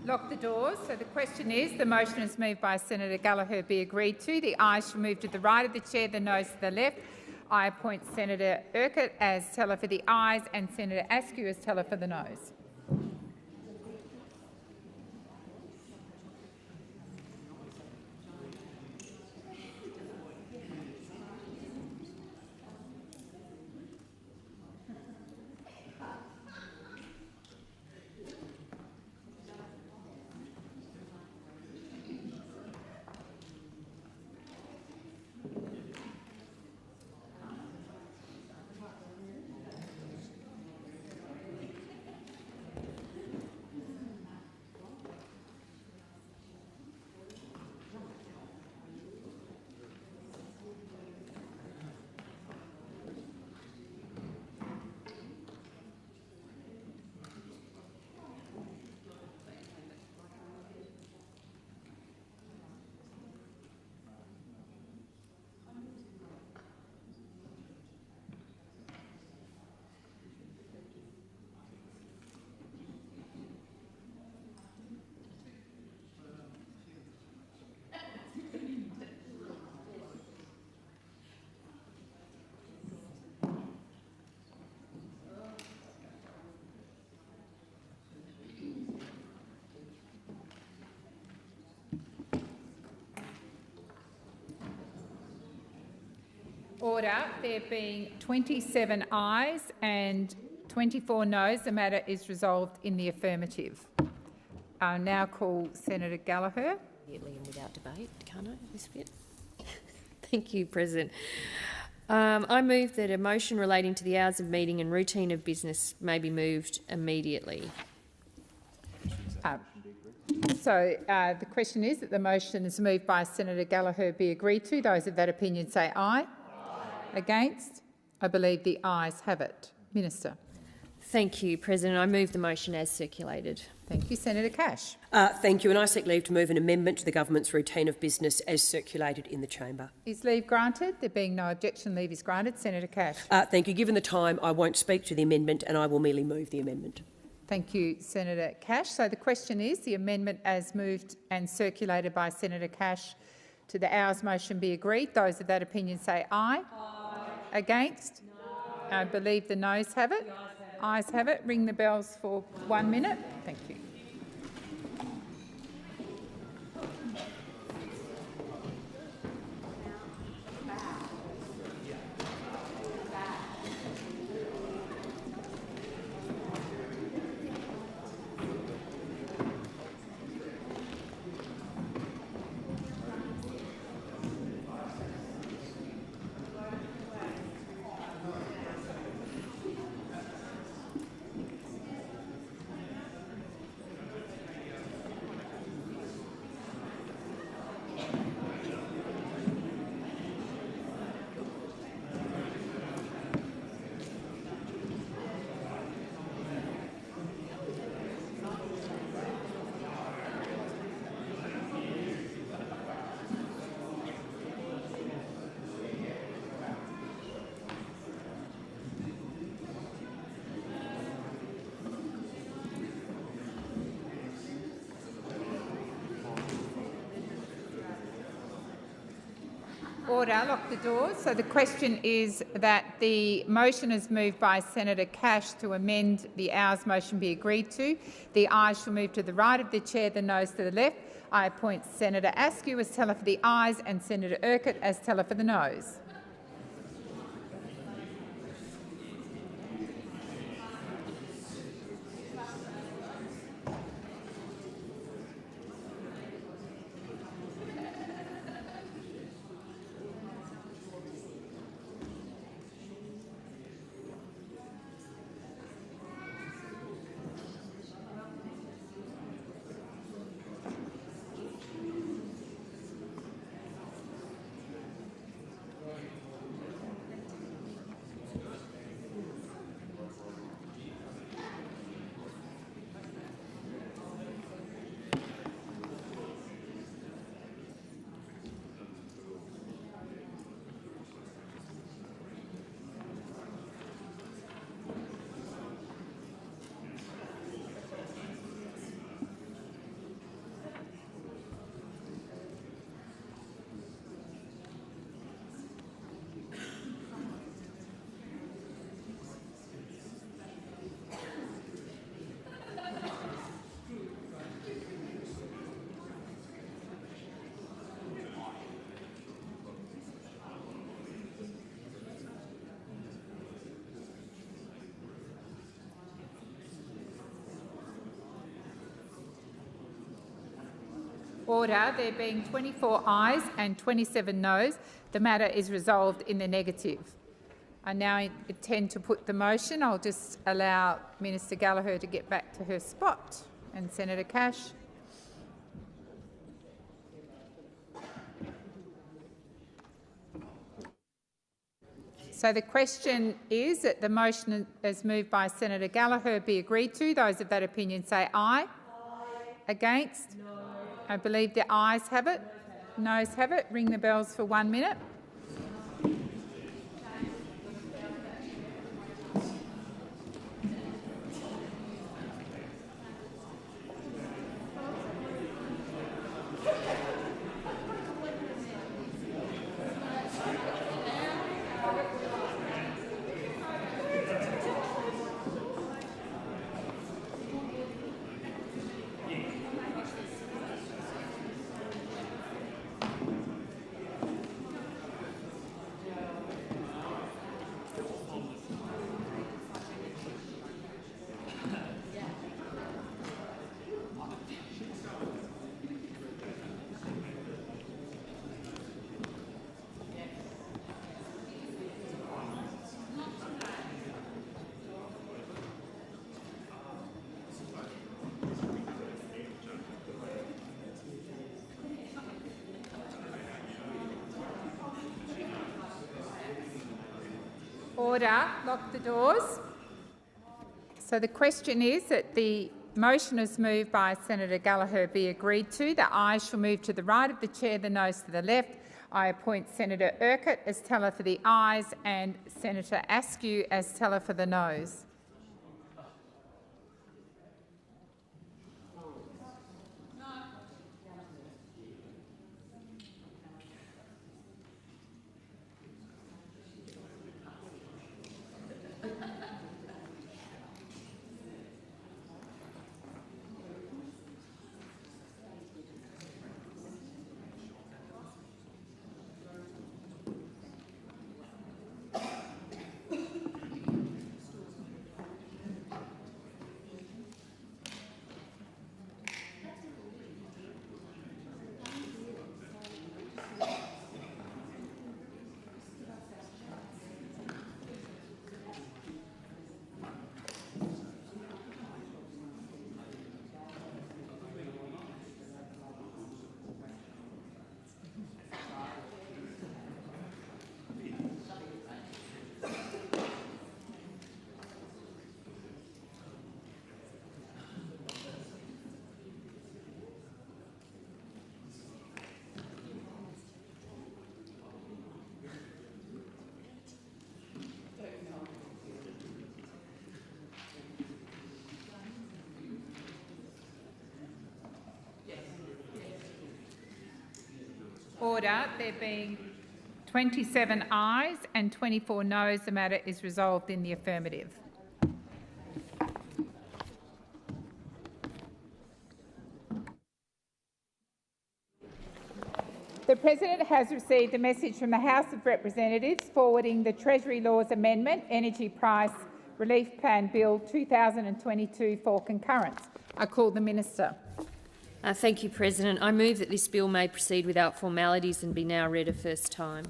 Lock the doors. So the question is, the motion is moved by Senator Gallagher be agreed to. The ayes shall move to the right of the chair, the noes to the left. I appoint Senator Urquhart as teller for the ayes and Senator Askew as teller for the noes. Order. There being 27 ayes and 24 noes, the matter is resolved in the affirmative. I'll now call Senator Gallagher. Immediately and without debate, can't I, this bit? Thank you, President. I move that a motion relating to the hours of meeting and routine of business may be moved immediately. The question is that the motion is moved by Senator Gallagher be agreed to. Those of that opinion say aye. Against? I believe the ayes have it. Minister. Thank you, President. I move the motion as circulated. Thank you. Senator Cash. Thank you, and I seek leave to move an amendment to the government's routine of business as circulated in the chamber. Is leave granted? There being no objection, leave is granted. Senator Cash. Thank you. Given the time, I won't speak to the amendment and I will merely move the amendment. Thank you, Senator Cash. So the question is the amendment as moved and circulated by Senator Cash to the hours motion be agreed. Those of that opinion say aye. Against? No. I believe the noes have it. Ayes have it. Ring the bells for 1 minute. Thank you. Order. Lock the doors. So the question is that the motion is moved by Senator Cash to amend the hours motion be agreed to. The ayes shall move to the right of the chair, the noes to the left. I appoint Senator Askew as teller for the ayes and Senator Urquhart as teller for the noes. Order. There being 24 ayes and 27 noes, the matter is resolved in the negative. I now intend to put the motion. I'll just allow Minister Gallagher to get back to her spot. And Senator Cash. So the question is that the motion as moved by Senator Gallagher be agreed to. Those of that opinion say aye. Aye. Against? No. I believe the ayes have it. Noes have it. Ring the bells for 1 minute. Order. Lock the doors. So the question is that the motion is moved by Senator Gallagher be agreed to. The ayes shall move to the right of the chair, the noes to the left. I appoint Senator Urquhart as teller for the ayes and Senator Askew as teller for the noes. Order. There being 27 ayes and 24 noes, the matter is resolved in the affirmative. The President has received a message from the House of Representatives forwarding the Treasury Laws Amendment Energy Price Relief Plan Bill 2022 for concurrence. I call the Minister. Thank you, President. I move that this bill may proceed without formalities and be now read a first time.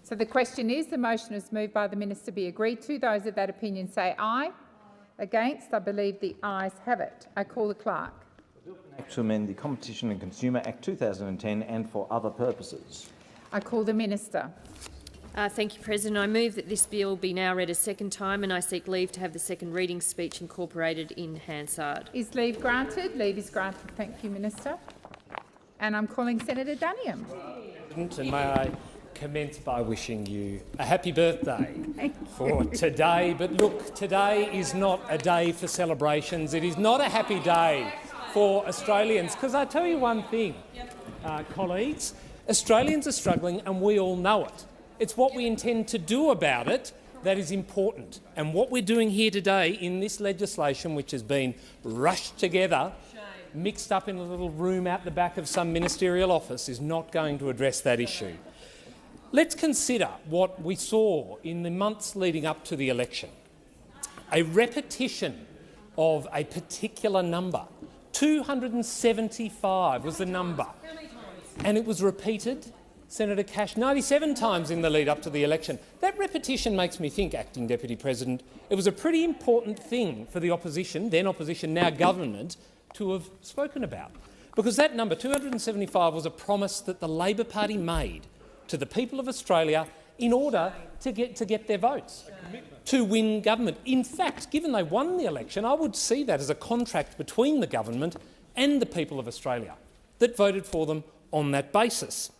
So the question is, the motion is moved by the Minister be agreed to. Those of that opinion say aye. Against? I believe the ayes have it. I call the Clerk. Act to amend the Competition and Consumer Act 2010 and for other purposes. I call the Minister. Thank you, President. I move that this bill be now read a second time and I seek leave to have the second reading speech incorporated in Hansard. Is leave granted? Leave is granted. Thank you, Minister. And I'm calling Senator Duniam. And may I commence by wishing you a happy birthday for today. But look, today is not a day for celebrations. It is not a happy day for Australians. Because I tell you one thing, colleagues, Australians are struggling and we all know it. It's what we intend to do about it that is important. And what we're doing here today in this legislation, which has been rushed together, mixed up in a little room out the back of some ministerial office, is not going to address that issue. Let's consider what we saw in the months leading up to the election. A repetition of a particular number, 275 was the number. And it was repeated, Senator Cash, 97 times in the lead up to the election. That repetition makes me think, Acting Deputy President, it was a pretty important thing for the opposition, then opposition, now government, to have spoken about. Because that number, 275, was a promise that the Labor Party made to the people of Australia in order to get their votes, to win government. In fact, given they won the election, I would see that as a contract between the government and the people of Australia that voted for them on that basis.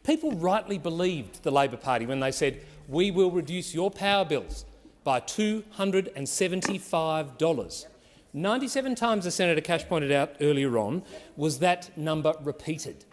People rightly believed the Labor Party when they said, "We will reduce your power bills by $275. 97 times, as Senator Cash pointed out earlier on, was that number repeated.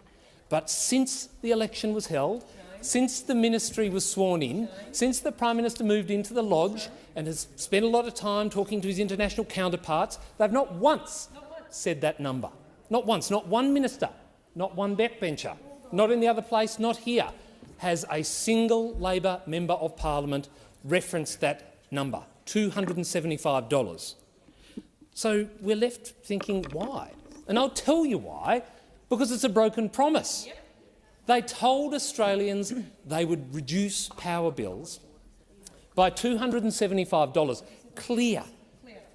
But since the election was held, since the ministry was sworn in, since the Prime Minister moved into the Lodge and has spent a lot of time talking to his international counterparts, they've not once said that number. Not once. Not one minister, not one backbencher, not in the other place, not here, has a single Labor member of Parliament referenced that number, $275. So we're left thinking, why? And I'll tell you why, because it's a broken promise. They told Australians they would reduce power bills by $275. Clear.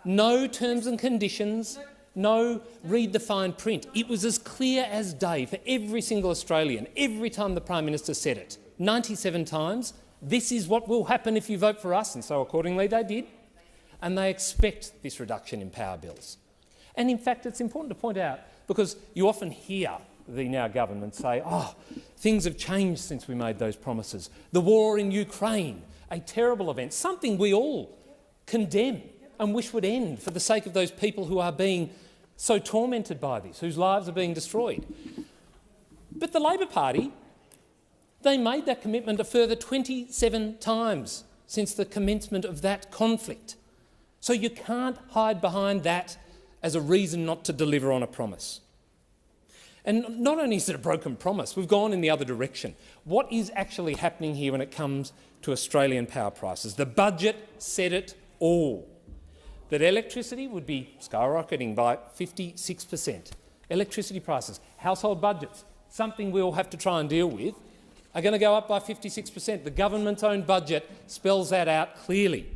No terms and conditions, no read the fine print. It was as clear as day for every single Australian, every time the Prime Minister said it. 97 times, this is what will happen if you vote for us, and so accordingly they did. And they expect this reduction in power bills. And in fact, it's important to point out, because you often hear the now government say, "Oh, things have changed since we made those promises. The war in Ukraine, a terrible event, something we all condemn and wish would end for the sake of those people who are being so tormented by this, whose lives are being destroyed." But the Labor Party, they made that commitment a further 27 times since the commencement of that conflict. So you can't hide behind that as a reason not to deliver on a promise. And not only is it a broken promise, we've gone in the other direction. What is actually happening here when it comes to Australian power prices? The budget said it all. That electricity would be skyrocketing by 56%. Electricity prices, household budgets, something we all have to try and deal with, are going to go up by 56%. The government's own budget spells that out clearly.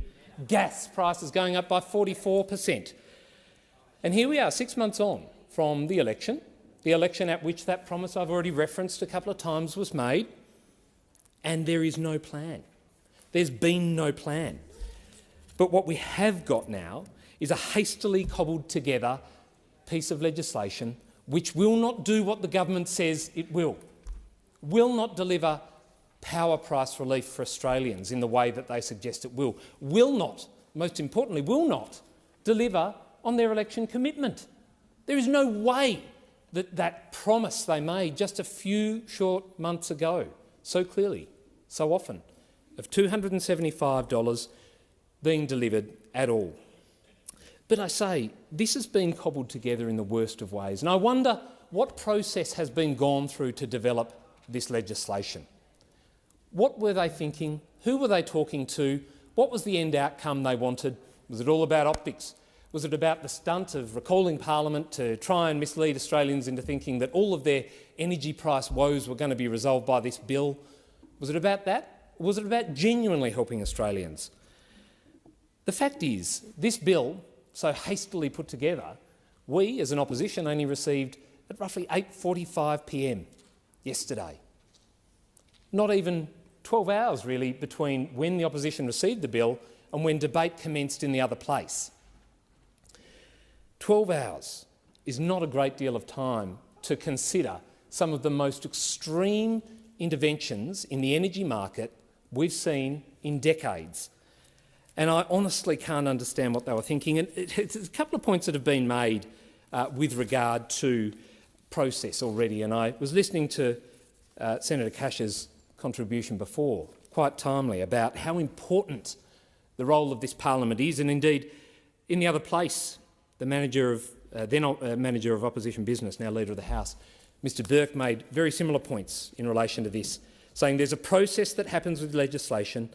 Gas prices going up by 44%. And here we are, 6 months on from the election at which that promise I've already referenced a couple of times was made, and there is no plan. There's been no plan. But what we have got now is a hastily cobbled together piece of legislation which will not do what the government says it will not deliver power price relief for Australians in the way that they suggest it will not, most importantly, will not deliver on their election commitment. There is no way that that promise they made just a few short months ago, so clearly, so often, of $275 being delivered at all. But I say, this has been cobbled together in the worst of ways, and I wonder what process has been gone through to develop this legislation. What were they thinking? Who were they talking to? What was the end outcome they wanted? Was it all about optics? Was it about the stunt of recalling Parliament to try and mislead Australians into thinking that all of their energy price woes were going to be resolved by this bill? Was it about that? Or was it about genuinely helping Australians? The fact is, this bill, so hastily put together, we as an opposition only received at roughly 8:45 p.m. yesterday. Not even 12 hours, really, between when the opposition received the bill and when debate commenced in the other place. 12 hours is not a great deal of time to consider some of the most extreme interventions in the energy market we've seen in decades. And I honestly can't understand what they were thinking. And it's a couple of points that have been made with regard to process already, and I was listening to Senator Cash's contribution before, quite timely, about how important the role of this parliament is, and indeed, in the other place, the manager of manager of opposition business, now Leader of the House, Mr Burke, made very similar points in relation to this, saying there's a process that happens with legislation,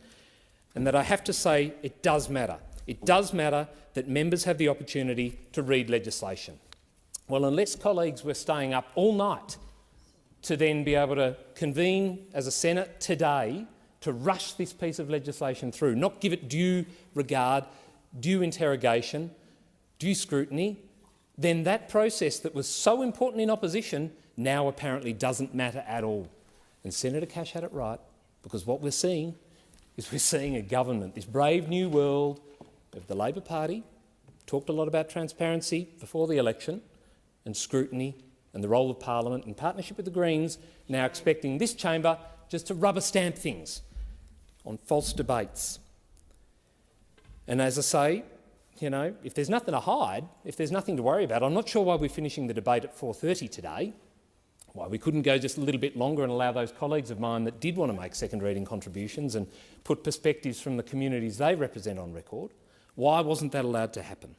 and that I have to say it does matter. It does matter that members have the opportunity to read legislation. Well, unless colleagues were staying up all night to then be able to convene as a Senate today to rush this piece of legislation through, not give it due regard, due interrogation, due scrutiny, then that process that was so important in opposition now apparently doesn't matter at all. And Senator Cash had it right, because what we're seeing is a government, this brave new world of the Labor Party, talked a lot about transparency before the election and scrutiny and the role of Parliament in partnership with the Greens, now expecting this chamber just to rubber stamp things on false debates. And as I say, you know, if there's nothing to hide, if there's nothing to worry about, I'm not sure why we're finishing the debate at 4:30 today, why we couldn't go just a little bit longer and allow those colleagues of mine that did want to make second reading contributions and put perspectives from the communities they represent on record. Why wasn't that allowed to happen?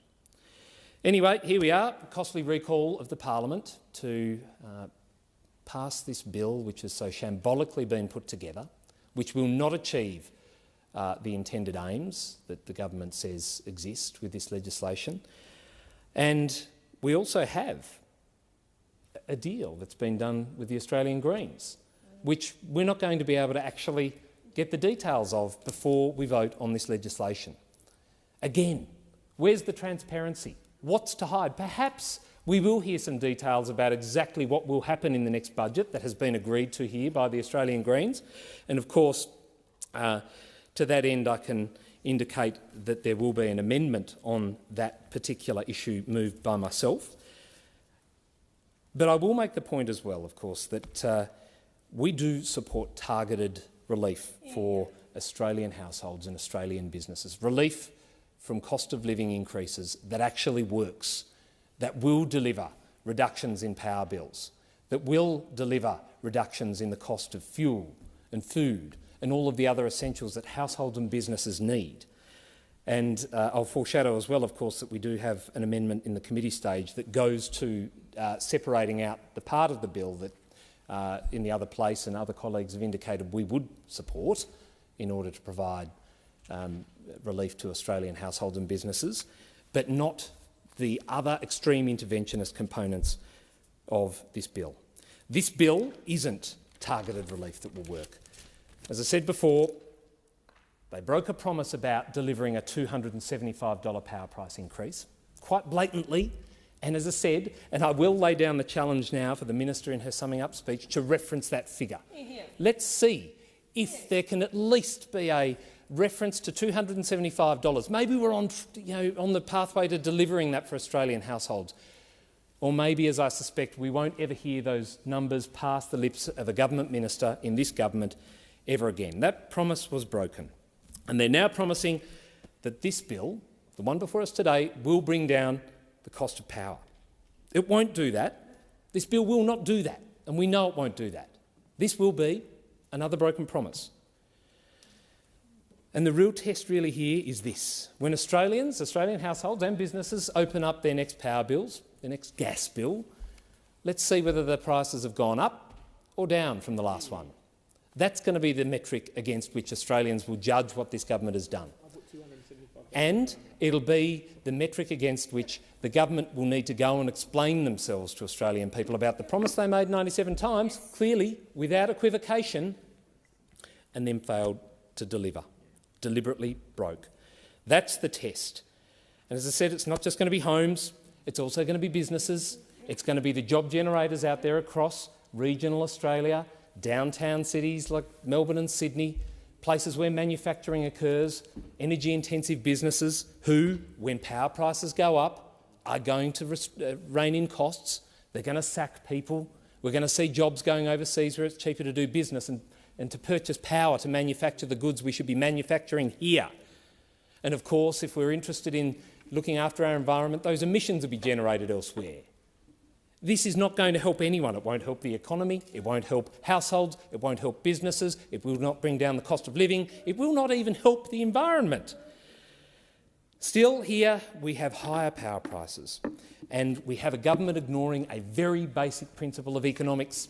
Anyway, here we are, a costly recall of the Parliament to pass this bill which has so shambolically been put together, which will not achieve the intended aims that the government says exist with this legislation. And we also have a deal that's been done with the Australian Greens, which we're not going to be able to actually get the details of before we vote on this legislation. Again, where's the transparency? What's to hide? Perhaps we will hear some details about exactly what will happen in the next budget that has been agreed to here by the Australian Greens. And of course, to that end, I can indicate that there will be an amendment on that particular issue moved by myself. But I will make the point as well, of course, that we do support targeted relief for Australian households and Australian businesses. Relief from cost of living increases that actually works, that will deliver reductions in power bills, that will deliver reductions in the cost of fuel and food and all of the other essentials that households and businesses need. And I'll foreshadow as well, of course, that we do have an amendment in the committee stage that goes to separating out the part of the bill that in the other place and other colleagues have indicated we would support in order to provide relief to Australian households and businesses, but not the other extreme interventionist components of this bill. This bill isn't targeted relief that will work. As I said before, they broke a promise about delivering a $275 power price increase, quite blatantly, and as I said, and I will lay down the challenge now for the Minister in her summing up speech to reference that figure. Let's see if there can at least be a reference to $275. Maybe we're on the pathway to delivering that for Australian households. Or maybe, as I suspect, we won't ever hear those numbers pass the lips of a government minister in this government ever again. That promise was broken. And they're now promising that this bill, the one before us today, will bring down the cost of power. It won't do that. This bill will not do that, and we know it won't do that. This will be another broken promise. And the real test really here is this. When Australian households and businesses open up their next power bills, their next gas bill, let's see whether the prices have gone up or down from the last one. That's going to be the metric against which Australians will judge what this government has done. And it'll be the metric against which the government will need to go and explain themselves to Australian people about the promise they made 97 times, clearly, without equivocation, and then failed to deliver. Deliberately broke. That's the test. And as I said, it's not just going to be homes, it's also going to be businesses, it's going to be the job generators out there across regional Australia, downtown cities like Melbourne and Sydney, places where manufacturing occurs, energy-intensive businesses who, when power prices go up, are going to rein in costs. They're going to sack people. We're going to see jobs going overseas where it's cheaper to do business and to purchase power to manufacture the goods we should be manufacturing here. And of course, if we're interested in looking after our environment, those emissions will be generated elsewhere. This is not going to help anyone. It won't help the economy, it won't help households, it won't help businesses, it will not bring down the cost of living, it will not even help the environment. Still, here we have higher power prices, and we have a government ignoring a very basic principle of economics,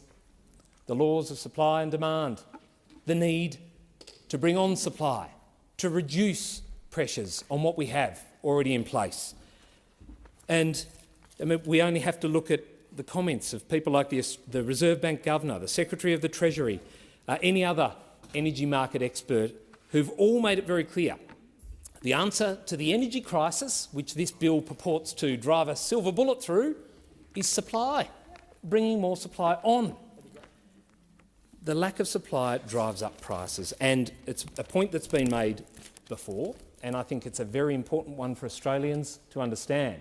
the laws of supply and demand, the need to bring on supply, to reduce pressures on what we have already in place. And I mean, we only have to look at the comments of people like the Reserve Bank Governor, the Secretary of the Treasury, any other energy market expert who've all made it very clear. The answer to the energy crisis, which this bill purports to drive a silver bullet through, is supply, bringing more supply on. The lack of supply drives up prices, and it's a point that's been made before, and I think it's a very important one for Australians to understand.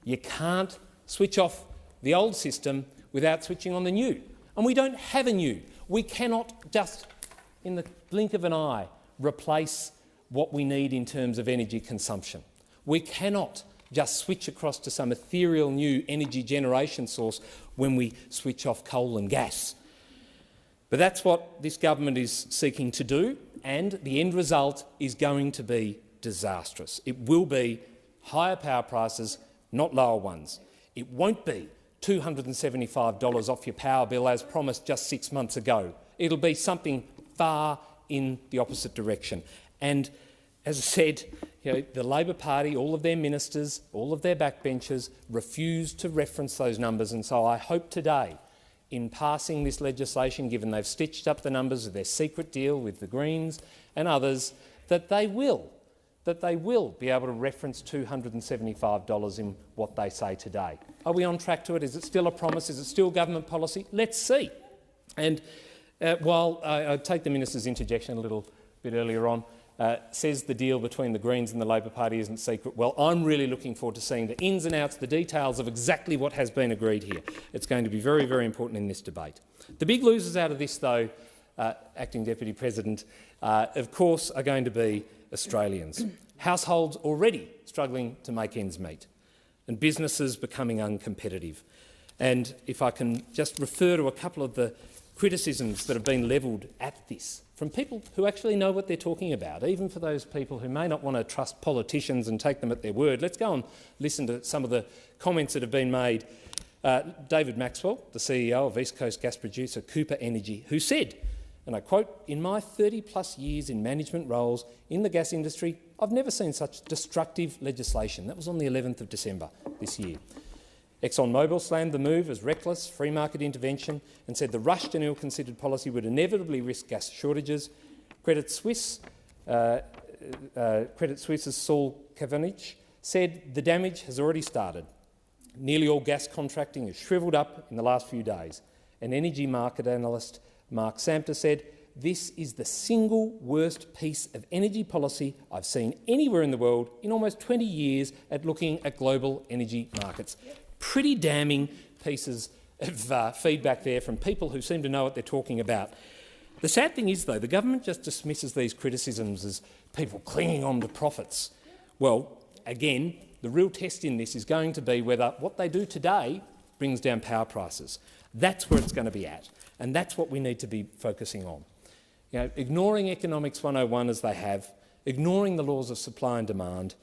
You can't switch off the old system without switching on the new, and we don't have a new. We cannot just, in the blink of an eye, replace what we need in terms of energy consumption. We cannot just switch across to some ethereal new energy generation source when we switch off coal and gas. But that's what this government is seeking to do, and the end result is going to be disastrous. It will be higher power prices, not lower ones. It won't be $275 off your power bill as promised just 6 months ago. It'll be something far in the opposite direction. And as I said, the Labor Party, all of their ministers, all of their backbenchers refuse to reference those numbers, and so I hope today, in passing this legislation, given they've stitched up the numbers of their secret deal with the Greens and others, that they will be able to reference $275 in what they say today. Are we on track to it? Is it still a promise? Is it still government policy? Let's see. And while I take the minister's interjection a little bit earlier on, says the deal between the Greens and the Labor Party isn't secret. Well, I'm really looking forward to seeing the ins and outs, the details of exactly what has been agreed here. It's going to be very, very important in this debate. The big losers out of this, though, Acting Deputy President, of course, are going to be Australians. Households already struggling to make ends meet, and businesses becoming uncompetitive. And if I can just refer to a couple of the criticisms that have been levelled at this from people who actually know what they're talking about, even for those people who may not want to trust politicians and take them at their word. Let's go and listen to some of the comments that have been made. David Maxwell, the CEO of East Coast gas producer Cooper Energy, who said, and I quote, "In my 30-plus years in management roles in the gas industry, I've never seen such destructive legislation." That was on the 11th of December this year. ExxonMobil slammed the move as reckless free market intervention and said the rushed and ill-considered policy would inevitably risk gas shortages. Credit Suisse's Saul Kavanagh said the damage has already started. Nearly all gas contracting has shrivelled up in the last few days. And energy market analyst Mark Samter said, "This is the single worst piece of energy policy I've seen anywhere in the world in almost 20 years at looking at global energy markets." Pretty damning pieces of feedback there from people who seem to know what they're talking about. The sad thing is, though, the government just dismisses these criticisms as people clinging on to profits. Well, again, the real test in this is going to be whether what they do today brings down power prices. That's where it's going to be at, and that's what we need to be focusing on. Ignoring Economics 101 as they have, ignoring the laws of supply and demand,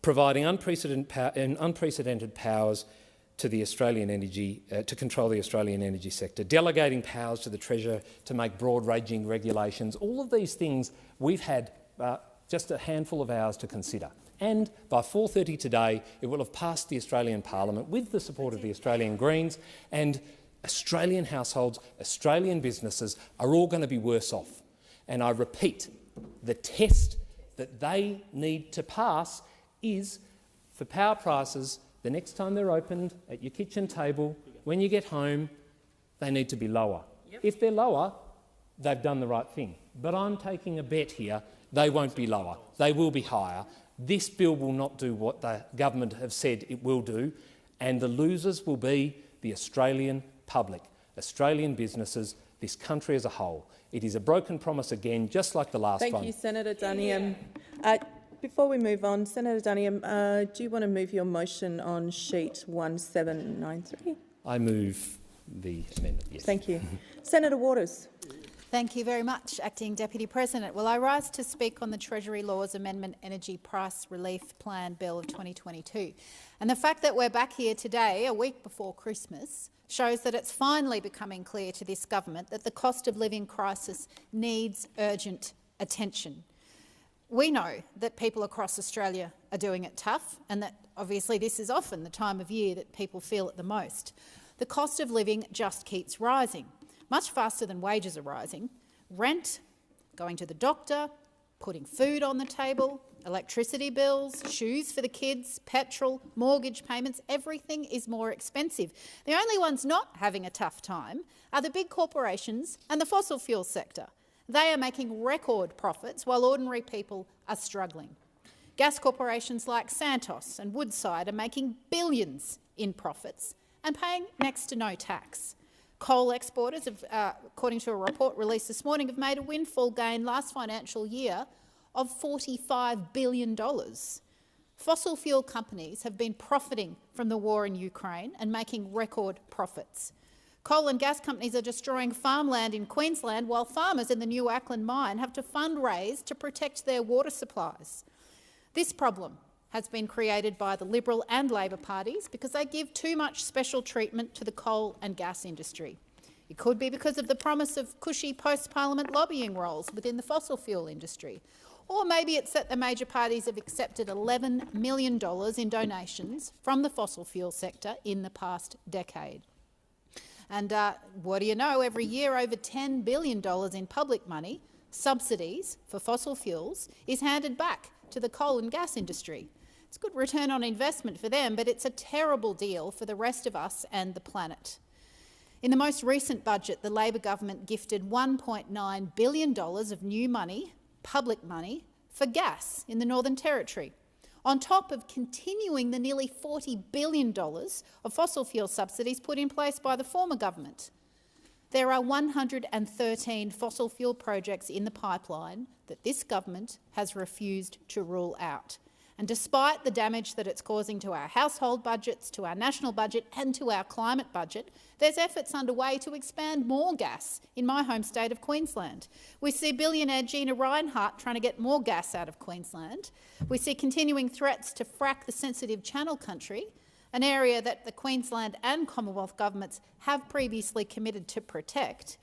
providing unprecedented powers to the Australian energy, to control the Australian energy sector, delegating powers to the Treasurer to make broad-ranging regulations. All of these things we've had just a handful of hours to consider. And by 4:30 today, it will have passed the Australian Parliament with the support of the Australian Greens, and Australian households, Australian businesses are all going to be worse off. And I repeat, the test that they need to pass is for power prices, the next time they're opened at your kitchen table, when you get home, they need to be lower. Yep. If they're lower, they've done the right thing. But I'm taking a bet here, they won't be lower, they will be higher. This bill will not do what the government have said it will do, and the losers will be the Australian public, Australian businesses, this country as a whole. It is a broken promise again, just like the last one. Thank you, Senator Duniam. Before we move on, Senator Duniam, do you want to move your motion on sheet 1793? I move the amendment, yes. Thank you. Senator Waters. Thank you very much, Acting Deputy President. Well, I rise to speak on the Treasury Laws Amendment Energy Price Relief Plan Bill of 2022. And the fact that we're back here today, a week before Christmas, shows that it's finally becoming clear to this government that the cost of living crisis needs urgent attention. We know that people across Australia are doing it tough and that obviously this is often the time of year that people feel it the most. The cost of living just keeps rising, much faster than wages are rising. Rent, going to the doctor, putting food on the table, electricity bills, shoes for the kids, petrol, mortgage payments, everything is more expensive. The only ones not having a tough time are the big corporations and the fossil fuel sector. They are making record profits while ordinary people are struggling. Gas corporations like Santos and Woodside are making billions in profits and paying next to no tax. Coal exporters, according to a report released this morning, have made a windfall gain last financial year of $45 billion. Fossil fuel companies have been profiting from the war in Ukraine and making record profits. Coal and gas companies are destroying farmland in Queensland, while farmers in the New Acland mine have to fundraise to protect their water supplies. This problem has been created by the Liberal and Labor parties because they give too much special treatment to the coal and gas industry. It could be because of the promise of cushy post-parliament lobbying roles within the fossil fuel industry. Or maybe it's that the major parties have accepted $11 million in donations from the fossil fuel sector in the past decade. And what do you know, every year over $10 billion in public money, subsidies for fossil fuels, is handed back to the coal and gas industry. It's a good return on investment for them, but it's a terrible deal for the rest of us and the planet. In the most recent budget, the Labor government gifted $1.9 billion of new money, public money, for gas in the Northern Territory, on top of continuing the nearly $40 billion of fossil fuel subsidies put in place by the former government. There are 113 fossil fuel projects in the pipeline that this government has refused to rule out. And despite the damage that it's causing to our household budgets, to our national budget and to our climate budget, there's efforts underway to expand more gas in my home state of Queensland. We see billionaire Gina Rinehart trying to get more gas out of Queensland. We see continuing threats to frack the sensitive Channel Country, an area that the Queensland and Commonwealth governments have previously committed to protect.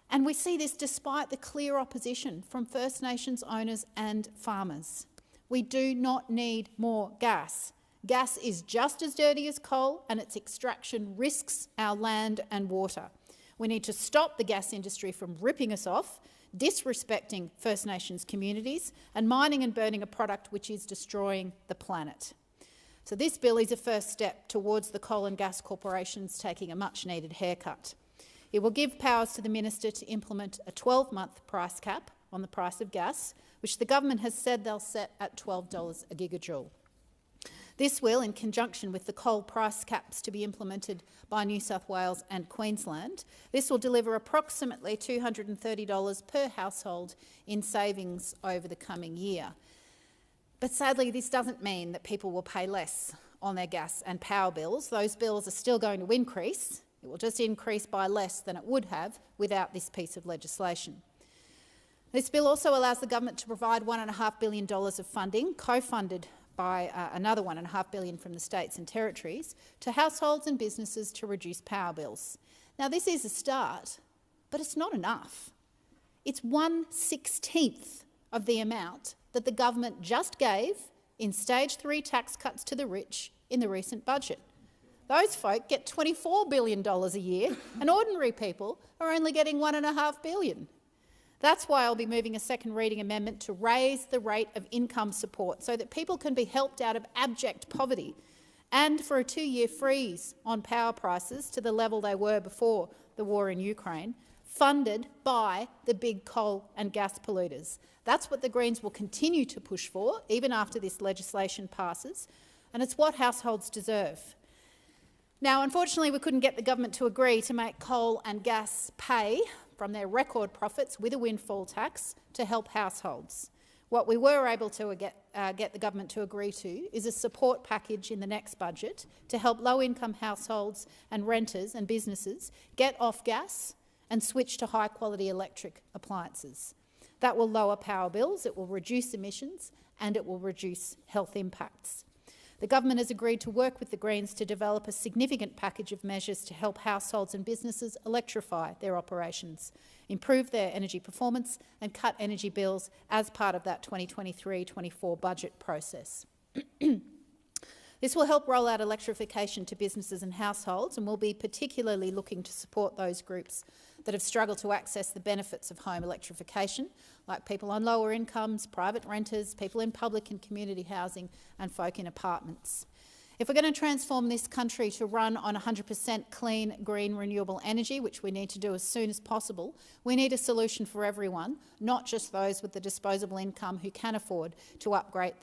And we see this despite the clear opposition from First Nations owners and farmers. We do not need more gas. Gas is just as dirty as coal, and its extraction risks our land and water. We need to stop the gas industry from ripping us off, disrespecting First Nations communities, and mining and burning a product which is destroying the planet. So this bill is a first step towards the coal and gas corporations taking a much-needed haircut. It will give powers to the minister to implement a 12-month price cap on the price of gas, which the government has said they'll set at $12 a gigajoule. This will, in conjunction with the coal price caps to be implemented by New South Wales and Queensland, this will deliver approximately $230 per household in savings over the coming year. But sadly, this doesn't mean that people will pay less on their gas and power bills. Those bills are still going to increase. It will just increase by less than it would have without this piece of legislation. This bill also allows the government to provide $1.5 billion of funding, co-funded by another $1.5 billion from the states and territories, to households and businesses to reduce power bills. Now, this is a start, but it's not enough. It's 1/16 of the amount that the government just gave in Stage 3 tax cuts to the rich in the recent budget. Those folk get $24 billion a year, and ordinary people are only getting $1.5 billion. That's why I'll be moving a second reading amendment to raise the rate of income support so that people can be helped out of abject poverty, and for a 2-year freeze on power prices to the level they were before the war in Ukraine, funded by the big coal and gas polluters. That's what the Greens will continue to push for, even after this legislation passes, and it's what households deserve. Now, unfortunately, we couldn't get the government to agree to make coal and gas pay from their record profits with a windfall tax to help households. What we were able to get the government to agree to is a support package in the next budget to help low-income households and renters and businesses get off gas and switch to high-quality electric appliances. That will lower power bills, it will reduce emissions, and it will reduce health impacts. The government has agreed to work with the Greens to develop a significant package of measures to help households and businesses electrify their operations, improve their energy performance and cut energy bills as part of that 2023-24 budget process. The This will help roll out electrification to businesses and households, and will be particularly looking to support those groups that have struggled to access the benefits of home electrification, like people on lower incomes, private renters, people in public and community housing, and folk in apartments. If we're going to transform this country to run on 100% clean, green, renewable energy, which we need to do as soon as possible, we need a solution for everyone, not just those with the disposable income who can afford to upgrade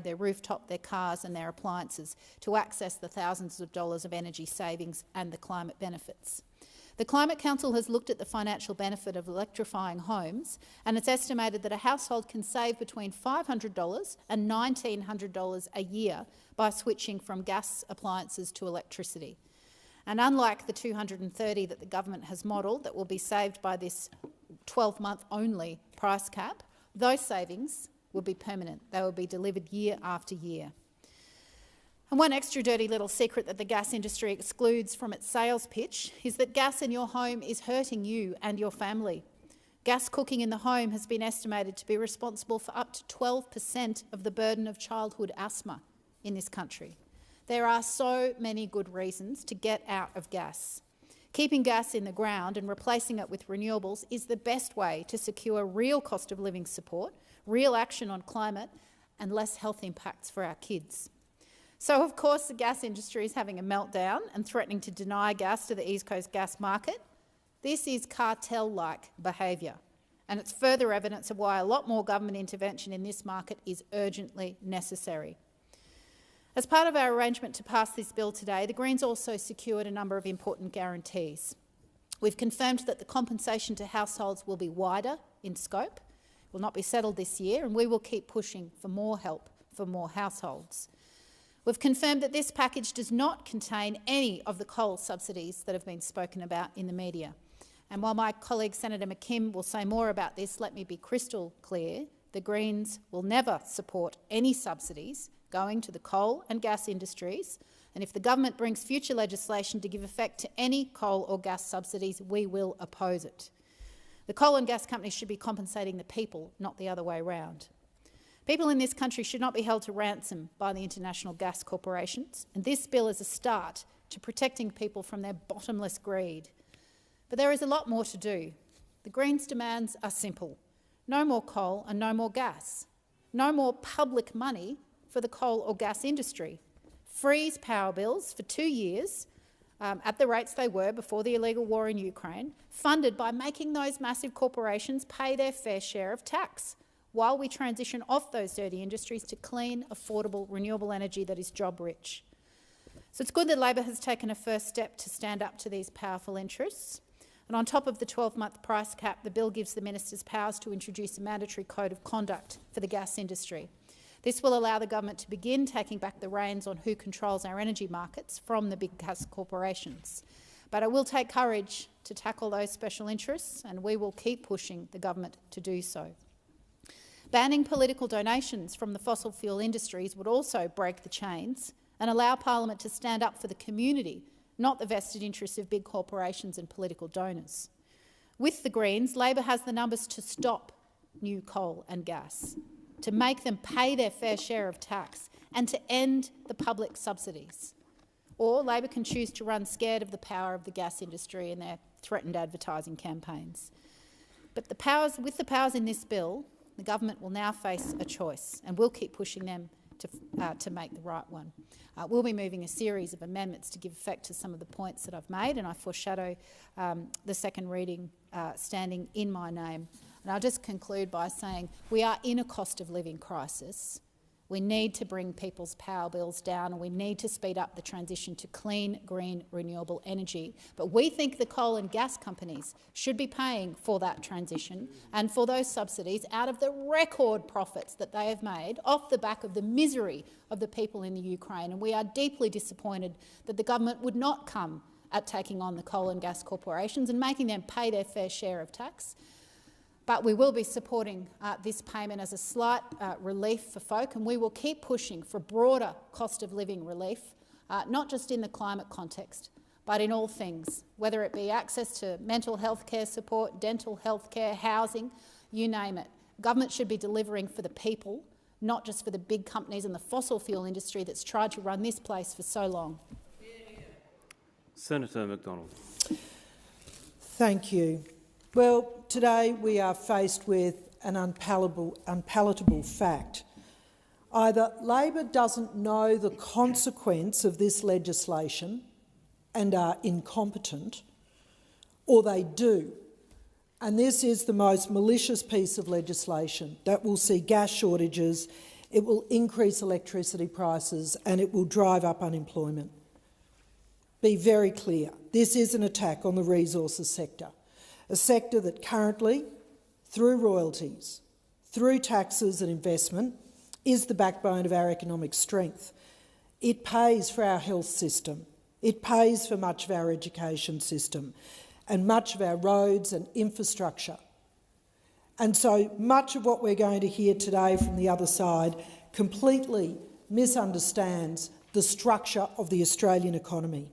their rooftop, their cars and their appliances to access the thousands of dollars of energy savings and the climate benefits. The Climate Council has looked at the financial benefit of electrifying homes, and it's estimated that a household can save between $500 and $1,900 a year by switching from gas appliances to electricity. And unlike the $230 that the government has modelled that will be saved by this 12-month only price cap, those savings will be permanent. They will be delivered year after year. And one extra dirty little secret that the gas industry excludes from its sales pitch is that gas in your home is hurting you and your family. Gas cooking in the home has been estimated to be responsible for up to 12% of the burden of childhood asthma in this country. There are so many good reasons to get out of gas. Keeping gas in the ground and replacing it with renewables is the best way to secure real cost of living support, real action on climate, and less health impacts for our kids. So, of course, the gas industry is having a meltdown and threatening to deny gas to the East Coast gas market. This is cartel-like behaviour, and it's further evidence of why a lot more government intervention in this market is urgently necessary. As part of our arrangement to pass this bill today, the Greens also secured a number of important guarantees. We've confirmed that the compensation to households will be wider in scope, will not be settled this year, and we will keep pushing for more help for more households. We've confirmed that this package does not contain any of the coal subsidies that have been spoken about in the media. And while my colleague Senator McKim will say more about this, let me be crystal clear. The Greens will never support any subsidies going to the coal and gas industries, and if the government brings future legislation to give effect to any coal or gas subsidies, we will oppose it. The coal and gas companies should be compensating the people, not the other way around. People in this country should not be held to ransom by the international gas corporations, and this bill is a start to protecting people from their bottomless greed. But there is a lot more to do. The Greens' demands are simple. No more coal and no more gas. No more public money for the coal or gas industry. Freeze power bills for 2 years at the rates they were before the illegal war in Ukraine, funded by making those massive corporations pay their fair share of tax, while we transition off those dirty industries to clean, affordable, renewable energy that is job-rich. So it's good that Labor has taken a first step to stand up to these powerful interests. And on top of the 12-month price cap, the bill gives the ministers powers to introduce a mandatory code of conduct for the gas industry. This will allow the government to begin taking back the reins on who controls our energy markets from the big gas corporations. But it will take courage to tackle those special interests, and we will keep pushing the government to do so. Banning political donations from the fossil fuel industries would also break the chains and allow Parliament to stand up for the community, not the vested interests of big corporations and political donors. With the Greens, Labor has the numbers to stop new coal and gas, to make them pay their fair share of tax and to end the public subsidies. Or Labor can choose to run scared of the power of the gas industry and their threatened advertising campaigns. But with the powers in this bill, the government will now face a choice, and we'll keep pushing them to make the right one. We'll be moving a series of amendments to give effect to some of the points that I've made, and I foreshadow the second reading standing in my name. And I'll just conclude by saying we are in a cost of living crisis. We need to bring people's power bills down, and we need to speed up the transition to clean, green, renewable energy. But we think the coal and gas companies should be paying for that transition and for those subsidies out of the record profits that they have made off the back of the misery of the people in the Ukraine. And we are deeply disappointed that the government would not come at taking on the coal and gas corporations and making them pay their fair share of tax. But we will be supporting this payment as a slight relief for folk, and we will keep pushing for broader cost of living relief, not just in the climate context, but in all things, whether it be access to mental health care support, dental health care, housing, you name it. Government should be delivering for the people, not just for the big companies and the fossil fuel industry that's tried to run this place for so long. Senator McDonald. Thank you. Well, today we are faced with an unpalatable fact. Either Labor doesn't know the consequence of this legislation and are incompetent, or they do. And this is the most malicious piece of legislation that will see gas shortages, it will increase electricity prices and it will drive up unemployment. Be very clear, this is an attack on the resources sector, a sector that currently, through royalties, through taxes and investment, is the backbone of our economic strength. It pays for our health system, it pays for much of our education system and much of our roads and infrastructure. And so much of what we're going to hear today from the other side completely misunderstands the structure of the Australian economy.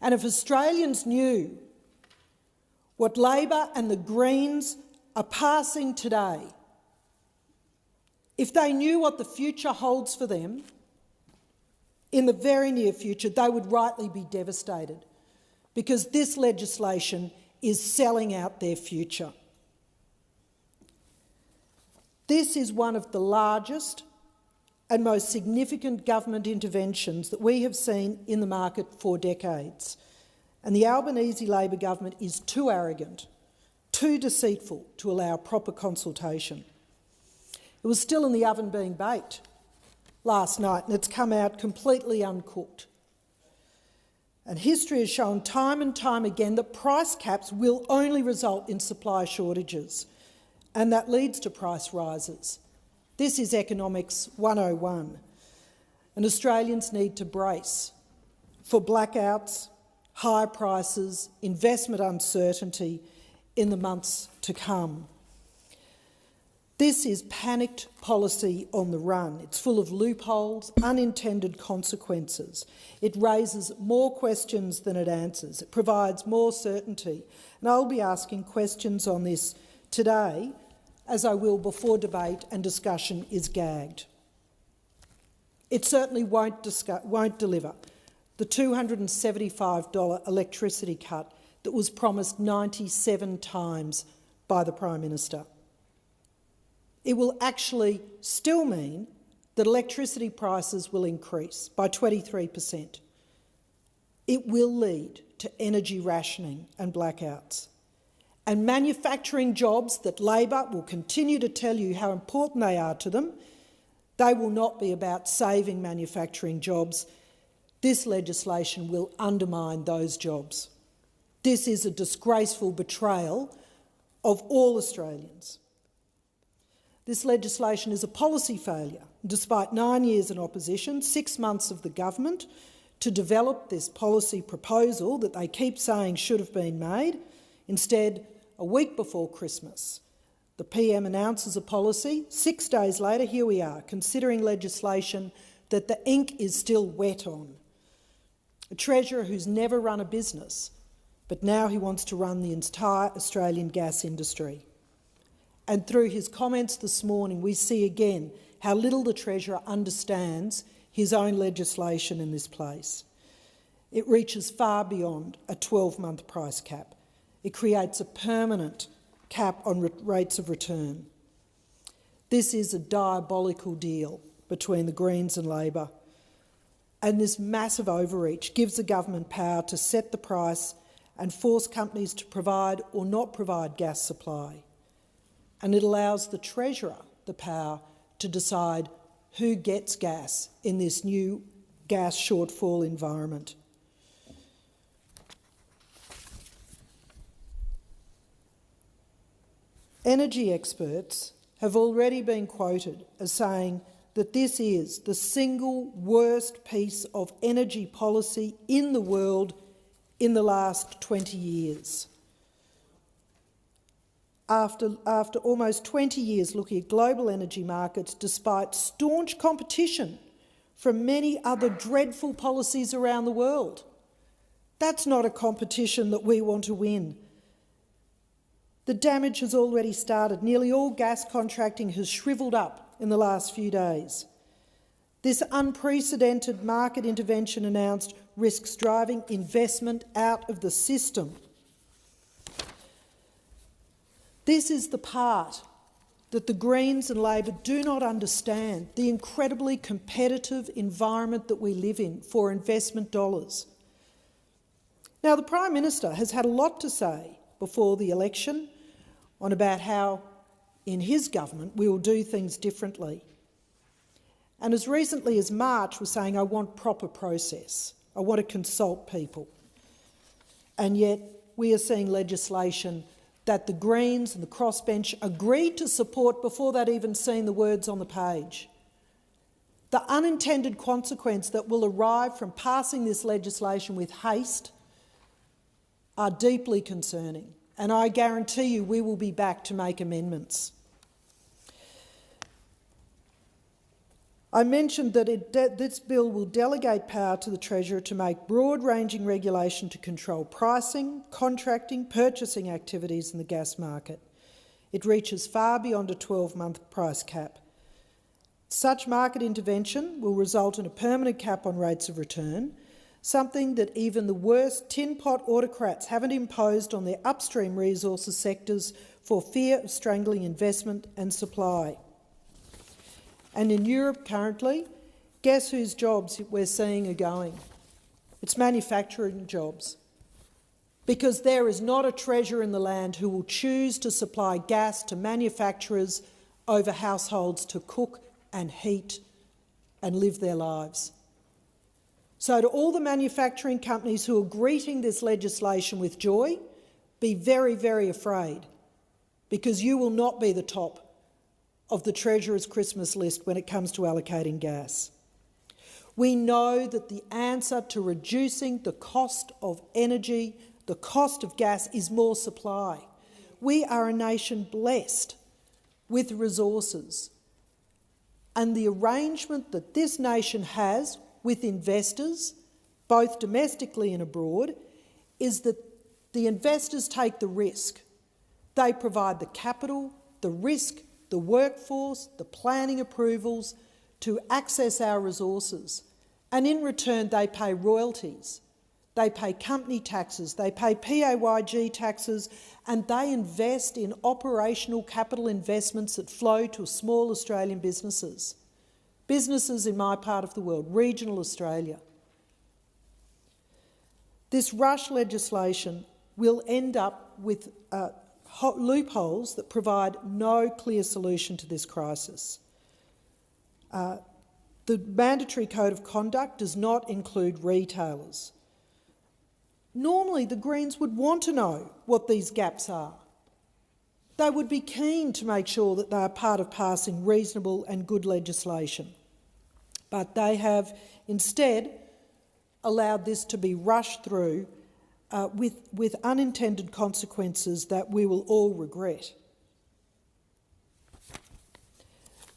And if Australians knew what Labor and the Greens are passing today, if they knew what the future holds for them in the very near future, they would rightly be devastated, because this legislation is selling out their future. This is one of the largest and most significant government interventions that we have seen in the market for decades. And the Albanese Labor government is too arrogant, too deceitful to allow proper consultation. It was still in the oven being baked last night, and it's come out completely uncooked. And history has shown time and time again that price caps will only result in supply shortages, and that leads to price rises. This is economics 101, and Australians need to brace for blackouts, high prices, investment uncertainty in the months to come. This is panicked policy on the run. It's full of loopholes, unintended consequences. It raises more questions than it answers. It provides more certainty. And I'll be asking questions on this today, as I will before debate and discussion is gagged. It certainly won't deliver the $275 electricity cut that was promised 97 times by the Prime Minister. It will actually still mean that electricity prices will increase by 23%. It will lead to energy rationing and blackouts. And manufacturing jobs that Labor will continue to tell you how important they are to them, they will not be about saving manufacturing jobs. This legislation will undermine those jobs. This is a disgraceful betrayal of all Australians. This legislation is a policy failure. Despite 9 years in opposition, 6 months of the government to develop this policy proposal that they keep saying should have been made, instead, a week before Christmas, the PM announces a policy. 6 days later, here we are, considering legislation that the ink is still wet on. A Treasurer who's never run a business, but now he wants to run the entire Australian gas industry. And through his comments this morning, we see again how little the Treasurer understands his own legislation in this place. It reaches far beyond a 12-month price cap. It creates a permanent cap on rates of return. This is a diabolical deal between the Greens and Labor, and this massive overreach gives the government power to set the price and force companies to provide or not provide gas supply. And it allows the Treasurer the power to decide who gets gas in this new gas shortfall environment. Energy experts have already been quoted as saying that this is the single worst piece of energy policy in the world in the last 20 years. After almost 20 years looking at global energy markets, despite staunch competition from many other dreadful policies around the world. That's not a competition that we want to win. The damage has already started. Nearly all gas contracting has shrivelled up in the last few days. This unprecedented market intervention announced risks driving investment out of the system. This is the part that the Greens and Labor do not understand, the incredibly competitive environment that we live in for investment dollars. Now, the Prime Minister has had a lot to say before the election on about how, in his government, we will do things differently. And as recently as March was saying, I want proper process. I want to consult people. And yet we are seeing legislation that the Greens and the crossbench agreed to support before they'd even seen the words on the page. The unintended consequence that will arrive from passing this legislation with haste are deeply concerning, and I guarantee you we will be back to make amendments. I mentioned that this bill will delegate power to the Treasurer to make broad-ranging regulation to control pricing, contracting, purchasing activities in the gas market. It reaches far beyond a 12-month price cap. Such market intervention will result in a permanent cap on rates of return, something that even the worst tin pot autocrats haven't imposed on their upstream resources sectors for fear of strangling investment and supply. And in Europe currently, guess whose jobs we're seeing are going? It's manufacturing jobs. Because there is not a treasurer in the land who will choose to supply gas to manufacturers over households to cook and heat and live their lives. So to all the manufacturing companies who are greeting this legislation with joy, be very, very afraid, because you will not be the top of the Treasurer's Christmas list when it comes to allocating gas. We know that the answer to reducing the cost of energy, the cost of gas, is more supply. We are a nation blessed with resources, and the arrangement that this nation has with investors, both domestically and abroad, is that the investors take the risk. They provide the capital, the risk, the workforce, the planning approvals to access our resources, and in return they pay royalties, they pay company taxes, they pay PAYG taxes, and they invest in operational capital investments that flow to small Australian businesses. Businesses in my part of the world, regional Australia. This rush legislation will end up with loopholes that provide no clear solution to this crisis. The mandatory code of conduct does not include retailers. Normally, the Greens would want to know what these gaps are. They would be keen to make sure that they are part of passing reasonable and good legislation. But they have instead allowed this to be rushed through with unintended consequences that we will all regret.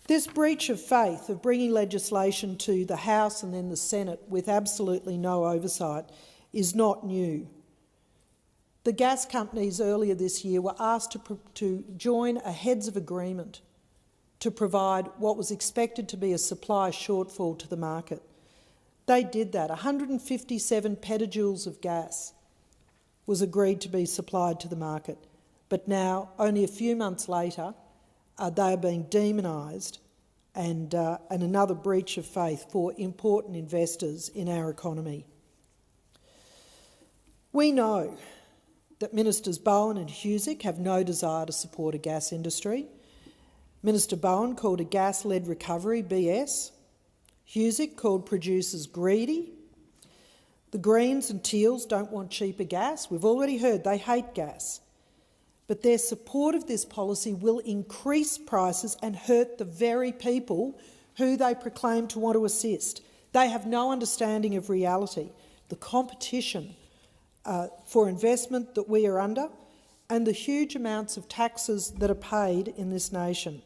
This breach of faith of bringing legislation to the House and then the Senate with absolutely no oversight is not new. The gas companies earlier this year were asked to join a heads of agreement to provide what was expected to be a supply shortfall to the market. They did that. 157 petajoules of gas was agreed to be supplied to the market. But now, only a few months later, they are being demonised and another breach of faith for important investors in our economy. We know that Ministers Bowen and Husic have no desire to support a gas industry. Minister Bowen called a gas-led recovery BS. Husic called producers greedy. The Greens and Teals don't want cheaper gas. We've already heard they hate gas. But their support of this policy will increase prices and hurt the very people who they proclaim to want to assist. They have no understanding of reality, the competition for investment that we are under, and the huge amounts of taxes that are paid in this nation.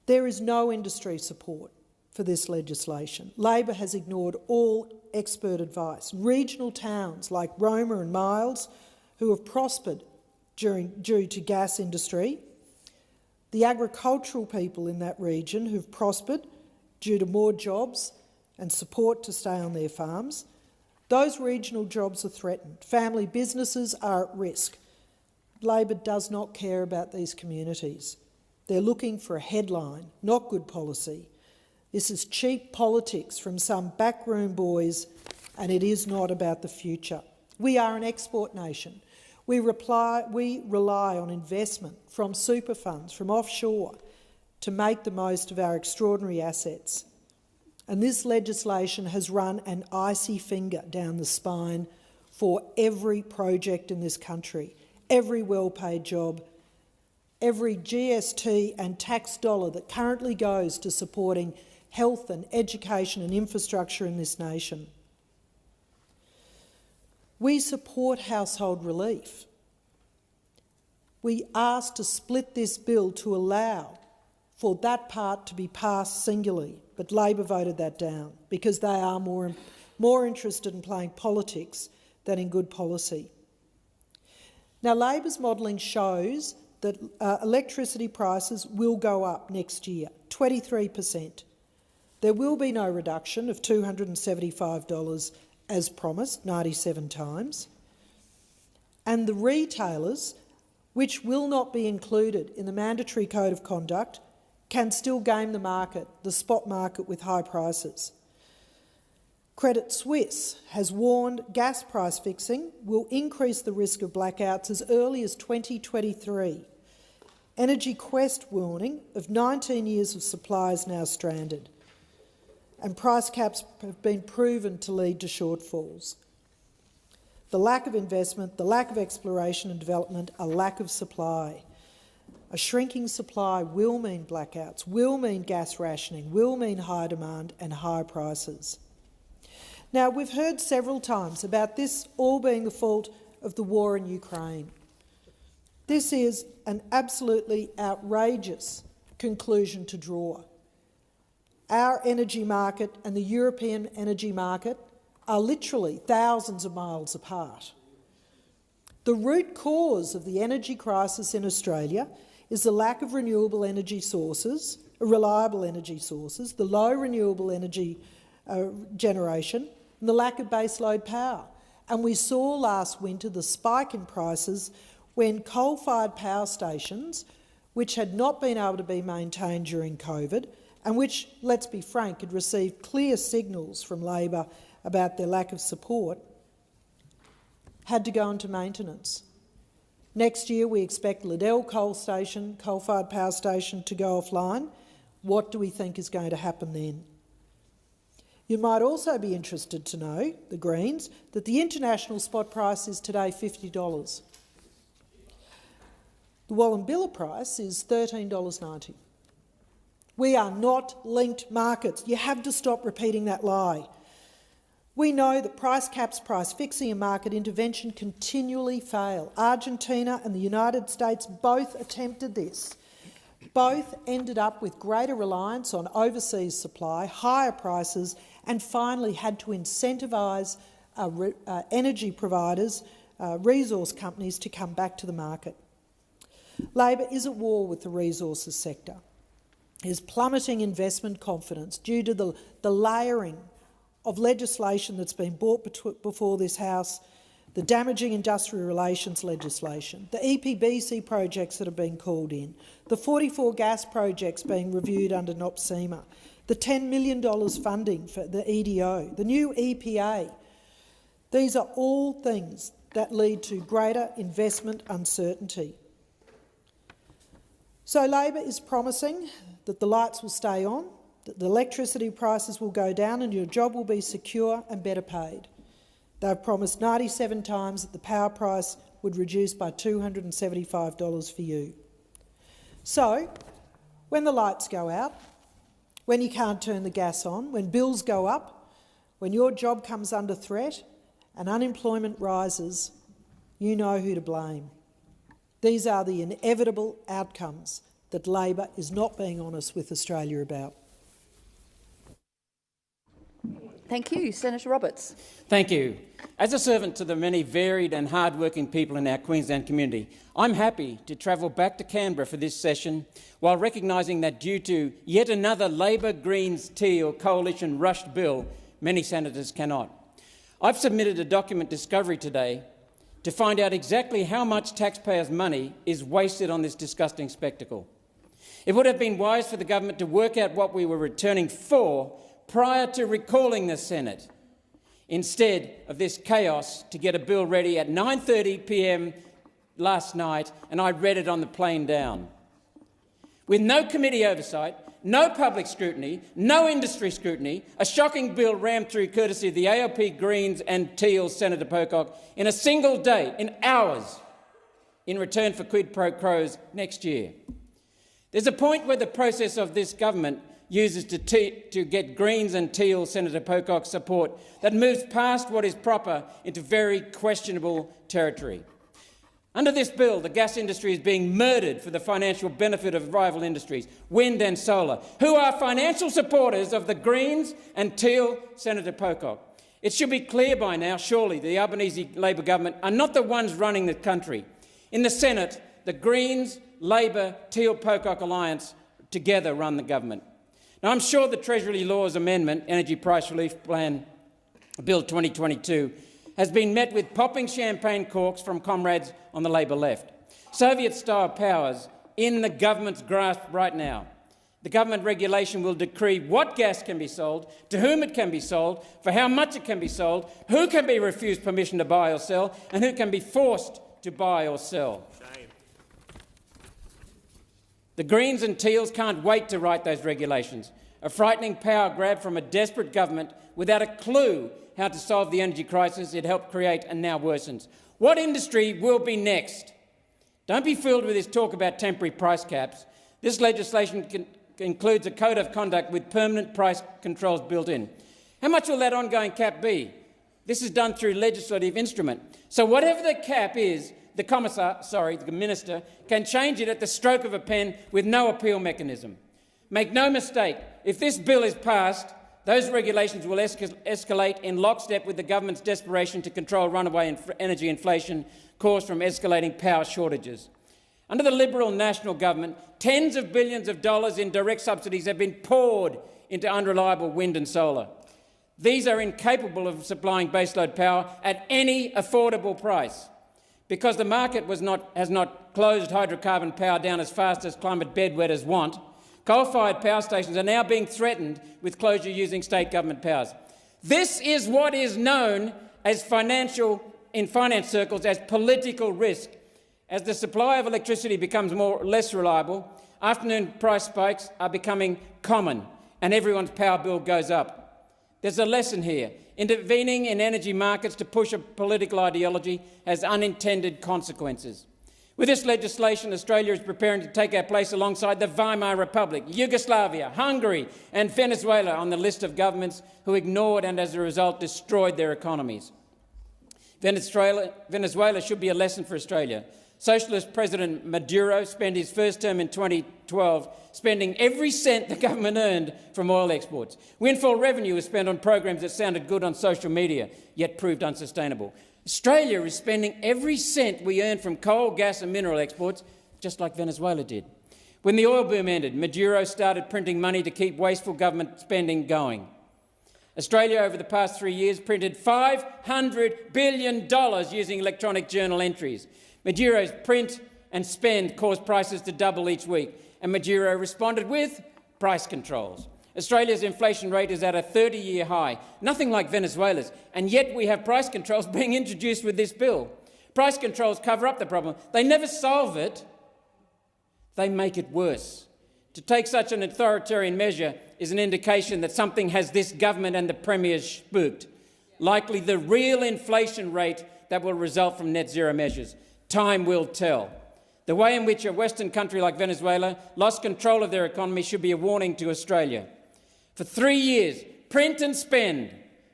There is no industry support for this legislation. Labor has ignored all expert advice. Regional towns like Roma and Miles, who have prospered due to gas industry, The agricultural people in that region who've prospered due to more jobs and support to stay on their farms, those regional jobs are threatened. Family businesses are at risk. Labor does not care about these communities. They're looking for a headline, not good policy. This is cheap politics from some backroom boys, and it is not about the future. We are an export nation. We rely on investment from super funds, from offshore, to make the most of our extraordinary assets. And this legislation has run an icy finger down the spine for every project in this country, every well-paid job, every GST and tax dollar that currently goes to supporting health and education and infrastructure in this nation. We support household relief. We asked to split this bill to allow for that part to be passed singularly, but Labor voted that down because they are more interested in playing politics than in good policy. Now, Labor's modelling shows that electricity prices will go up next year, 23%. There will be no reduction of $275 as promised, 97 times. And the retailers, which will not be included in the mandatory code of conduct, can still game the market, the spot market, with high prices. Credit Suisse has warned gas price fixing will increase the risk of blackouts as early as 2023. Energy Quest warning of 19 years of supply is now stranded, and price caps have been proven to lead to shortfalls. The lack of investment, the lack of exploration and development, a lack of supply. A shrinking supply will mean blackouts, will mean gas rationing, will mean high demand and high prices. Now, we've heard several times about this all being the fault of the war in Ukraine. This is an absolutely outrageous conclusion to draw. Our energy market and the European energy market are literally thousands of miles apart. The root cause of the energy crisis in Australia is the lack of renewable energy sources, reliable energy sources, the low renewable energy generation, and the lack of baseload power. And we saw last winter the spike in prices when coal-fired power stations, which had not been able to be maintained during COVID, and which, let's be frank, had received clear signals from Labor about their lack of support, had to go into maintenance. Next year we expect Liddell coal-fired power station, to go offline. What do we think is going to happen then? You might also be interested to know, the Greens, that the international spot price is today $50. The Wallumbilla price is $13.90. We are not linked markets. You have to stop repeating that lie. We know that price caps, price fixing and market intervention continually fail. Argentina and the United States both attempted this. Both ended up with greater reliance on overseas supply, higher prices, and finally had to incentivise energy providers, resource companies, to come back to the market. Labor is at war with the resources sector. There's plummeting investment confidence due to the layering of legislation that's been brought before this House, the damaging industrial relations legislation, the EPBC projects that have been called in, the 44 gas projects being reviewed under NOPSEMA, the $10 million funding for the EDO, the new EPA. These are all things that lead to greater investment uncertainty. So Labor is promising that the lights will stay on, that the electricity prices will go down and your job will be secure and better paid. They've promised 97 times that the power price would reduce by $275 for you. So, when the lights go out, when you can't turn the gas on, when bills go up, when your job comes under threat and unemployment rises, you know who to blame. These are the inevitable outcomes that Labor is not being honest with Australia about. Thank you. Senator Roberts. Thank you. As a servant to the many varied and hard-working people in our Queensland community, I'm happy to travel back to Canberra for this session while recognising that due to yet another Labor, Greens, Teal coalition rushed bill, many senators cannot. I've submitted a document discovery today to find out exactly how much taxpayers' money is wasted on this disgusting spectacle. It would have been wise for the government to work out what we were returning for prior to recalling the Senate, instead of this chaos to get a bill ready at 9:30 p.m. last night, and I read it on the plane down. With no committee oversight, no public scrutiny, no industry scrutiny, a shocking bill rammed through courtesy of the ALP, Greens and Teal's Senator Pocock in a single day, in hours, in return for quid pro quos next year. There's a point where the process of this government uses to get Greens and Teal Senator Pocock's support that moves past what is proper into very questionable territory. Under this bill, the gas industry is being murdered for the financial benefit of rival industries, wind and solar, who are financial supporters of the Greens and Teal Senator Pocock. It should be clear by now, surely, the Albanese Labor government are not the ones running the country. In the Senate, the Greens, Labor, Teal Pocock alliance together run the government. Now, I'm sure the Treasury Laws Amendment, Energy Price Relief Plan Bill 2022, has been met with popping champagne corks from comrades on the Labor left. Soviet-style powers in the government's grasp right now. The government regulation will decree what gas can be sold, to whom it can be sold, for how much it can be sold, who can be refused permission to buy or sell, and who can be forced to buy or sell. The Greens and Teals can't wait to write those regulations. A frightening power grab from a desperate government without a clue how to solve the energy crisis it helped create and now worsens. What industry will be next? Don't be fooled with this talk about temporary price caps. This legislation includes a code of conduct with permanent price controls built in. How much will that ongoing cap be? This is done through legislative instrument. So whatever the cap is, the minister, can change it at the stroke of a pen with no appeal mechanism. Make no mistake, if this bill is passed, those regulations will escalate in lockstep with the government's desperation to control runaway energy inflation caused from escalating power shortages. Under the Liberal National Government, tens of billions of dollars in direct subsidies have been poured into unreliable wind and solar. These are incapable of supplying baseload power at any affordable price. Because the market has not closed hydrocarbon power down as fast as climate bedwetters want, coal-fired power stations are now being threatened with closure using state government powers. This is what is known as in finance circles as political risk. As the supply of electricity becomes less reliable, afternoon price spikes are becoming common and everyone's power bill goes up. There's a lesson here. Intervening in energy markets to push a political ideology has unintended consequences. With this legislation, Australia is preparing to take our place alongside the Weimar Republic, Yugoslavia, Hungary and Venezuela on the list of governments who ignored and, as a result, destroyed their economies. Venezuela should be a lesson for Australia. Socialist President Maduro spent his first term in 2012 spending every cent the government earned from oil exports. Windfall revenue was spent on programs that sounded good on social media, yet proved unsustainable. Australia is spending every cent we earn from coal, gas and mineral exports, just like Venezuela did. When the oil boom ended, Maduro started printing money to keep wasteful government spending going. Australia, over the past 3 years, printed $500 billion using electronic journal entries. Maduro's print and spend caused prices to double each week, and Maduro responded with price controls. Australia's inflation rate is at a 30-year high, nothing like Venezuela's, and yet we have price controls being introduced with this bill. Price controls cover up the problem. They never solve it, they make it worse. To take such an authoritarian measure is an indication that something has this government and the Premier spooked, likely the real inflation rate that will result from net zero measures. Time will tell. The way in which a Western country like Venezuela lost control of their economy should be a warning to Australia. For 3 years, print and spend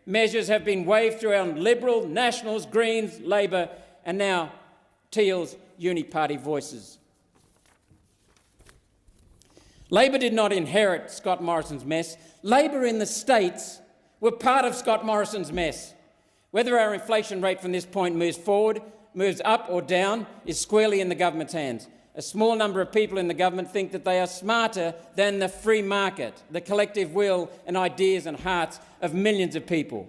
measures have been waved through our Liberal, Nationals, Greens, Labor and now Teal's uni-party voices. Labor did not inherit Scott Morrison's mess. Labor in the states We're part of Scott Morrison's mess. Whether our inflation rate from this point moves forward, moves up or down, is squarely in the government's hands. A small number of people in the government think that they are smarter than the free market, the collective will and ideas and hearts of millions of people.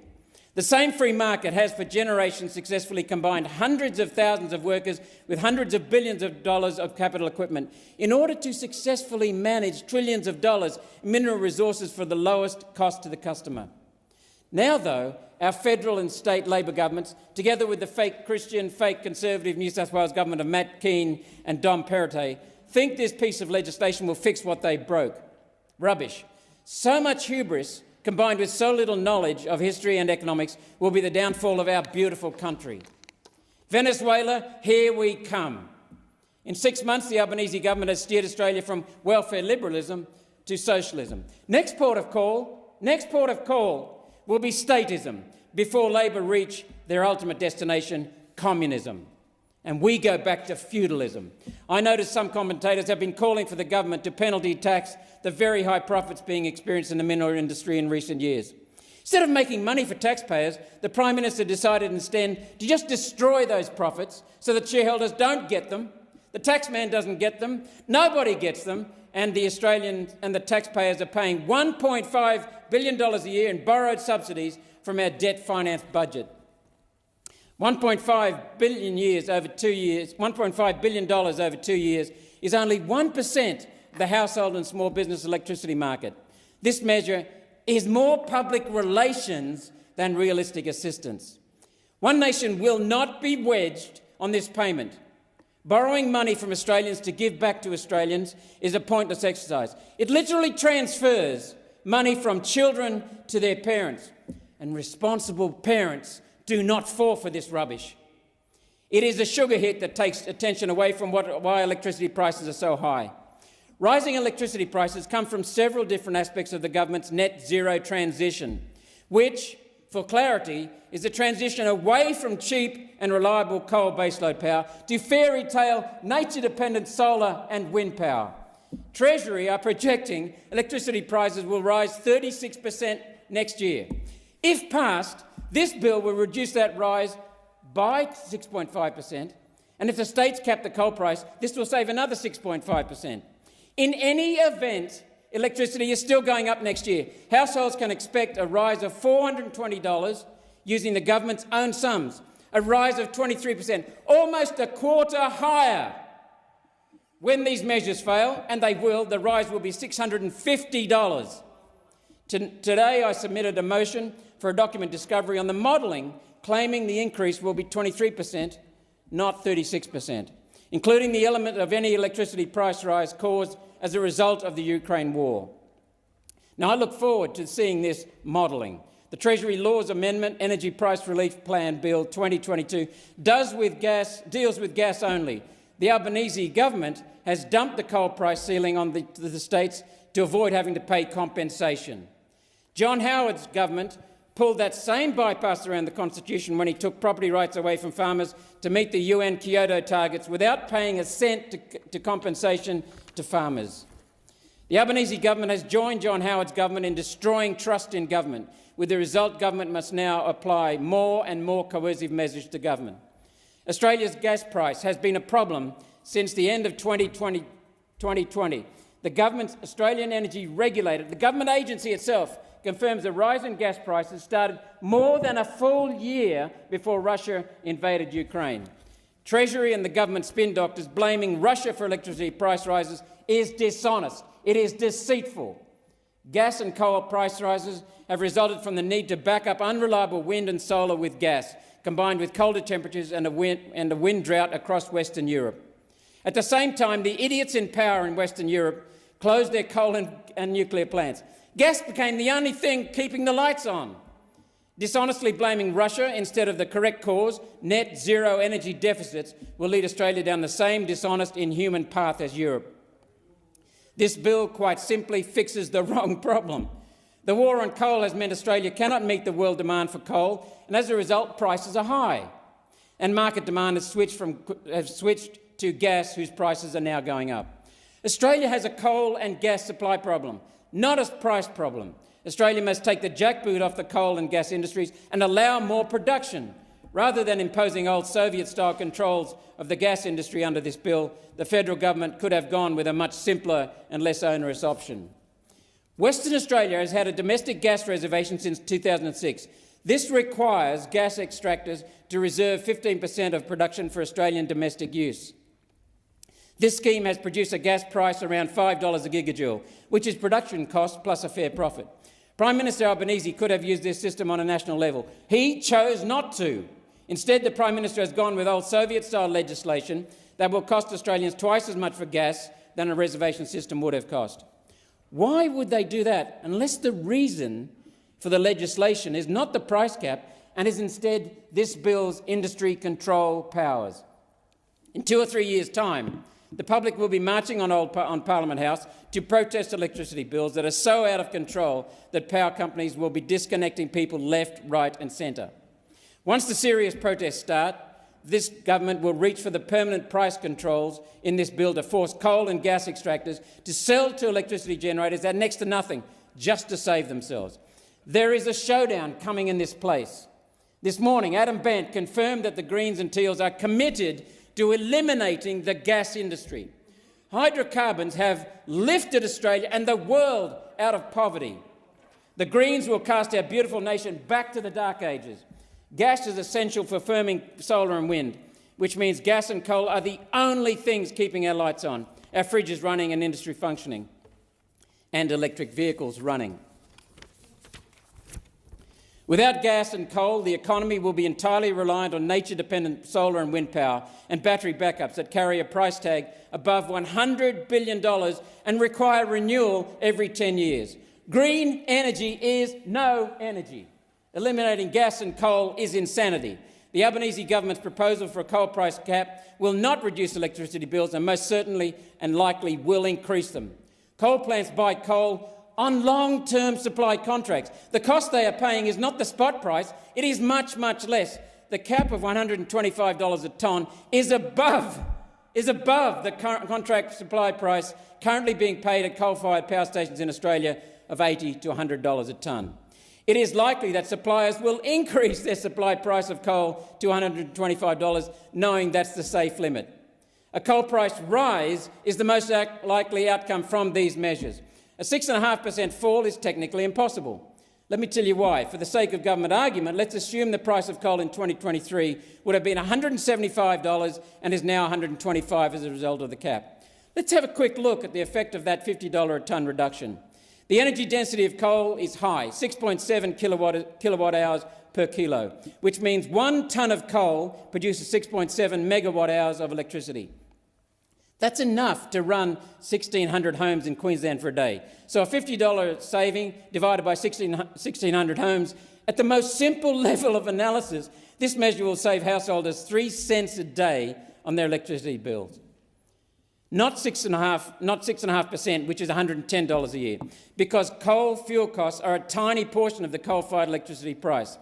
The same free market has for generations successfully combined hundreds of thousands of workers with hundreds of billions of dollars of capital equipment in order to successfully manage trillions of dollars in mineral resources for the lowest cost to the customer. Now, though, our federal and state Labor governments, together with the fake Christian, fake Conservative New South Wales government of Matt Keane and Dom Perrottet, think this piece of legislation will fix what they broke. Rubbish. So much hubris, combined with so little knowledge of history and economics, will be the downfall of our beautiful country. Venezuela, here we come. In 6 months, the Albanese government has steered Australia from welfare liberalism to socialism. Next port of call will be statism before Labor reach their ultimate destination, communism. And we go back to feudalism. I notice some commentators have been calling for the government to penalty tax the very high profits being experienced in the mineral industry in recent years. Instead of making money for taxpayers, the Prime Minister decided instead to just destroy those profits so that shareholders don't get them, the taxman doesn't get them, nobody gets them, and the Australians and the taxpayers are paying $1.5 billion a year in borrowed subsidies from our debt-financed budget. $1.5 billion over 2 years is only 1% of the household and small business electricity market. This measure is more public relations than realistic assistance. One Nation will not be wedged on this payment. Borrowing money from Australians to give back to Australians is a pointless exercise. It literally transfers money from children to their parents, and responsible parents do not fall for this rubbish. It is a sugar hit that takes attention away from why electricity prices are so high. Rising electricity prices come from several different aspects of the government's net zero transition, which, for clarity, is a transition away from cheap and reliable coal baseload power to fairy tale nature-dependent solar and wind power. Treasury are projecting electricity prices will rise 36% next year. If passed, this bill will reduce that rise by 6.5%, and if the states cap the coal price, this will save another 6.5%. In any event, electricity is still going up next year. Households can expect a rise of $420 using the government's own sums, a rise of 23%, almost a quarter higher. When these measures fail, and they will, the rise will be $650. Today I submitted a motion for a document discovery on the modelling, claiming the increase will be 23%, not 36%, including the element of any electricity price rise caused as a result of the Ukraine war. Now, I look forward to seeing this modelling. The Treasury Laws Amendment Energy Price Relief Plan Bill 2022 deals with gas only. The Albanese government has dumped the coal price ceiling on the states to avoid having to pay compensation. John Howard's government pulled that same bypass around the Constitution when he took property rights away from farmers to meet the UN Kyoto targets without paying a cent to compensation to farmers. The Albanese government has joined John Howard's government in destroying trust in government. With the result, government must now apply more and more coercive measures to government. Australia's gas price has been a problem since the end of 2020. The government's Australian energy regulator, the government agency itself, confirms the rise in gas prices started more than a full year before Russia invaded Ukraine. Treasury and the government spin doctors blaming Russia for electricity price rises is dishonest. It is deceitful. Gas and coal price rises have resulted from the need to back up unreliable wind and solar with gas, combined with colder temperatures and a wind drought across Western Europe. At the same time, the idiots in power in Western Europe closed their coal and nuclear plants. Gas became the only thing keeping the lights on. Dishonestly blaming Russia instead of the correct cause, net zero energy deficits, will lead Australia down the same dishonest, inhuman path as Europe. This bill quite simply fixes the wrong problem. The war on coal has meant Australia cannot meet the world demand for coal, and as a result, prices are high. And market demand has switched to gas, whose prices are now going up. Australia has a coal and gas supply problem, not a price problem. Australia must take the jackboot off the coal and gas industries and allow more production. Rather than imposing old Soviet-style controls of the gas industry under this bill, the federal government could have gone with a much simpler and less onerous option. Western Australia has had a domestic gas reservation since 2006. This requires gas extractors to reserve 15% of production for Australian domestic use. This scheme has produced a gas price around $5 a gigajoule, which is production cost plus a fair profit. Prime Minister Albanese could have used this system on a national level. He chose not to. Instead, the Prime Minister has gone with old Soviet-style legislation that will cost Australians twice as much for gas than a reservation system would have cost. Why would they do that unless the reason for the legislation is not the price cap and is instead this bill's industry control powers? In 2 or 3 years' time, the public will be marching on Parliament House to protest electricity bills that are so out of control that power companies will be disconnecting people left, right and centre. Once the serious protests start, this government will reach for the permanent price controls in this bill to force coal and gas extractors to sell to electricity generators at next to nothing, just to save themselves. There is a showdown coming in this place. This morning, Adam Bant confirmed that the Greens and Teals are committed to eliminating the gas industry. Hydrocarbons have lifted Australia and the world out of poverty. The Greens will cast our beautiful nation back to the dark ages. Gas is essential for firming solar and wind, which means gas and coal are the only things keeping our lights on, our fridges running and industry functioning, and electric vehicles running. Without gas and coal, the economy will be entirely reliant on nature-dependent solar and wind power and battery backups that carry a price tag above $100 billion and require renewal every 10 years. Green energy is no energy. Eliminating gas and coal is insanity. The Albanese government's proposal for a coal price cap will not reduce electricity bills and most certainly and likely will increase them. Coal plants buy coal on long-term supply contracts. The cost they are paying is not the spot price, it is much, much less. The cap of $125 a tonne is above the current contract supply price currently being paid at coal-fired power stations in Australia of $80 to $100 a tonne. It is likely that suppliers will increase their supply price of coal to $125, knowing that's the safe limit. A coal price rise is the most likely outcome from these measures. A 6.5% fall is technically impossible. Let me tell you why. For the sake of government argument, let's assume the price of coal in 2023 would have been $175 and is now $125 as a result of the cap. Let's have a quick look at the effect of that $50 a tonne reduction. The energy density of coal is high, 6.7 kilowatt hours per kilo, which means 1 tonne of coal produces 6.7 megawatt hours of electricity. That's enough to run 1,600 homes in Queensland for a day. So a $50 saving divided by 1,600 homes, at the most simple level of analysis, this measure will save householders 3 cents a day on their electricity bills. Not 6.5%, which is $110 a year, because coal fuel costs are a tiny portion of the coal-fired electricity price.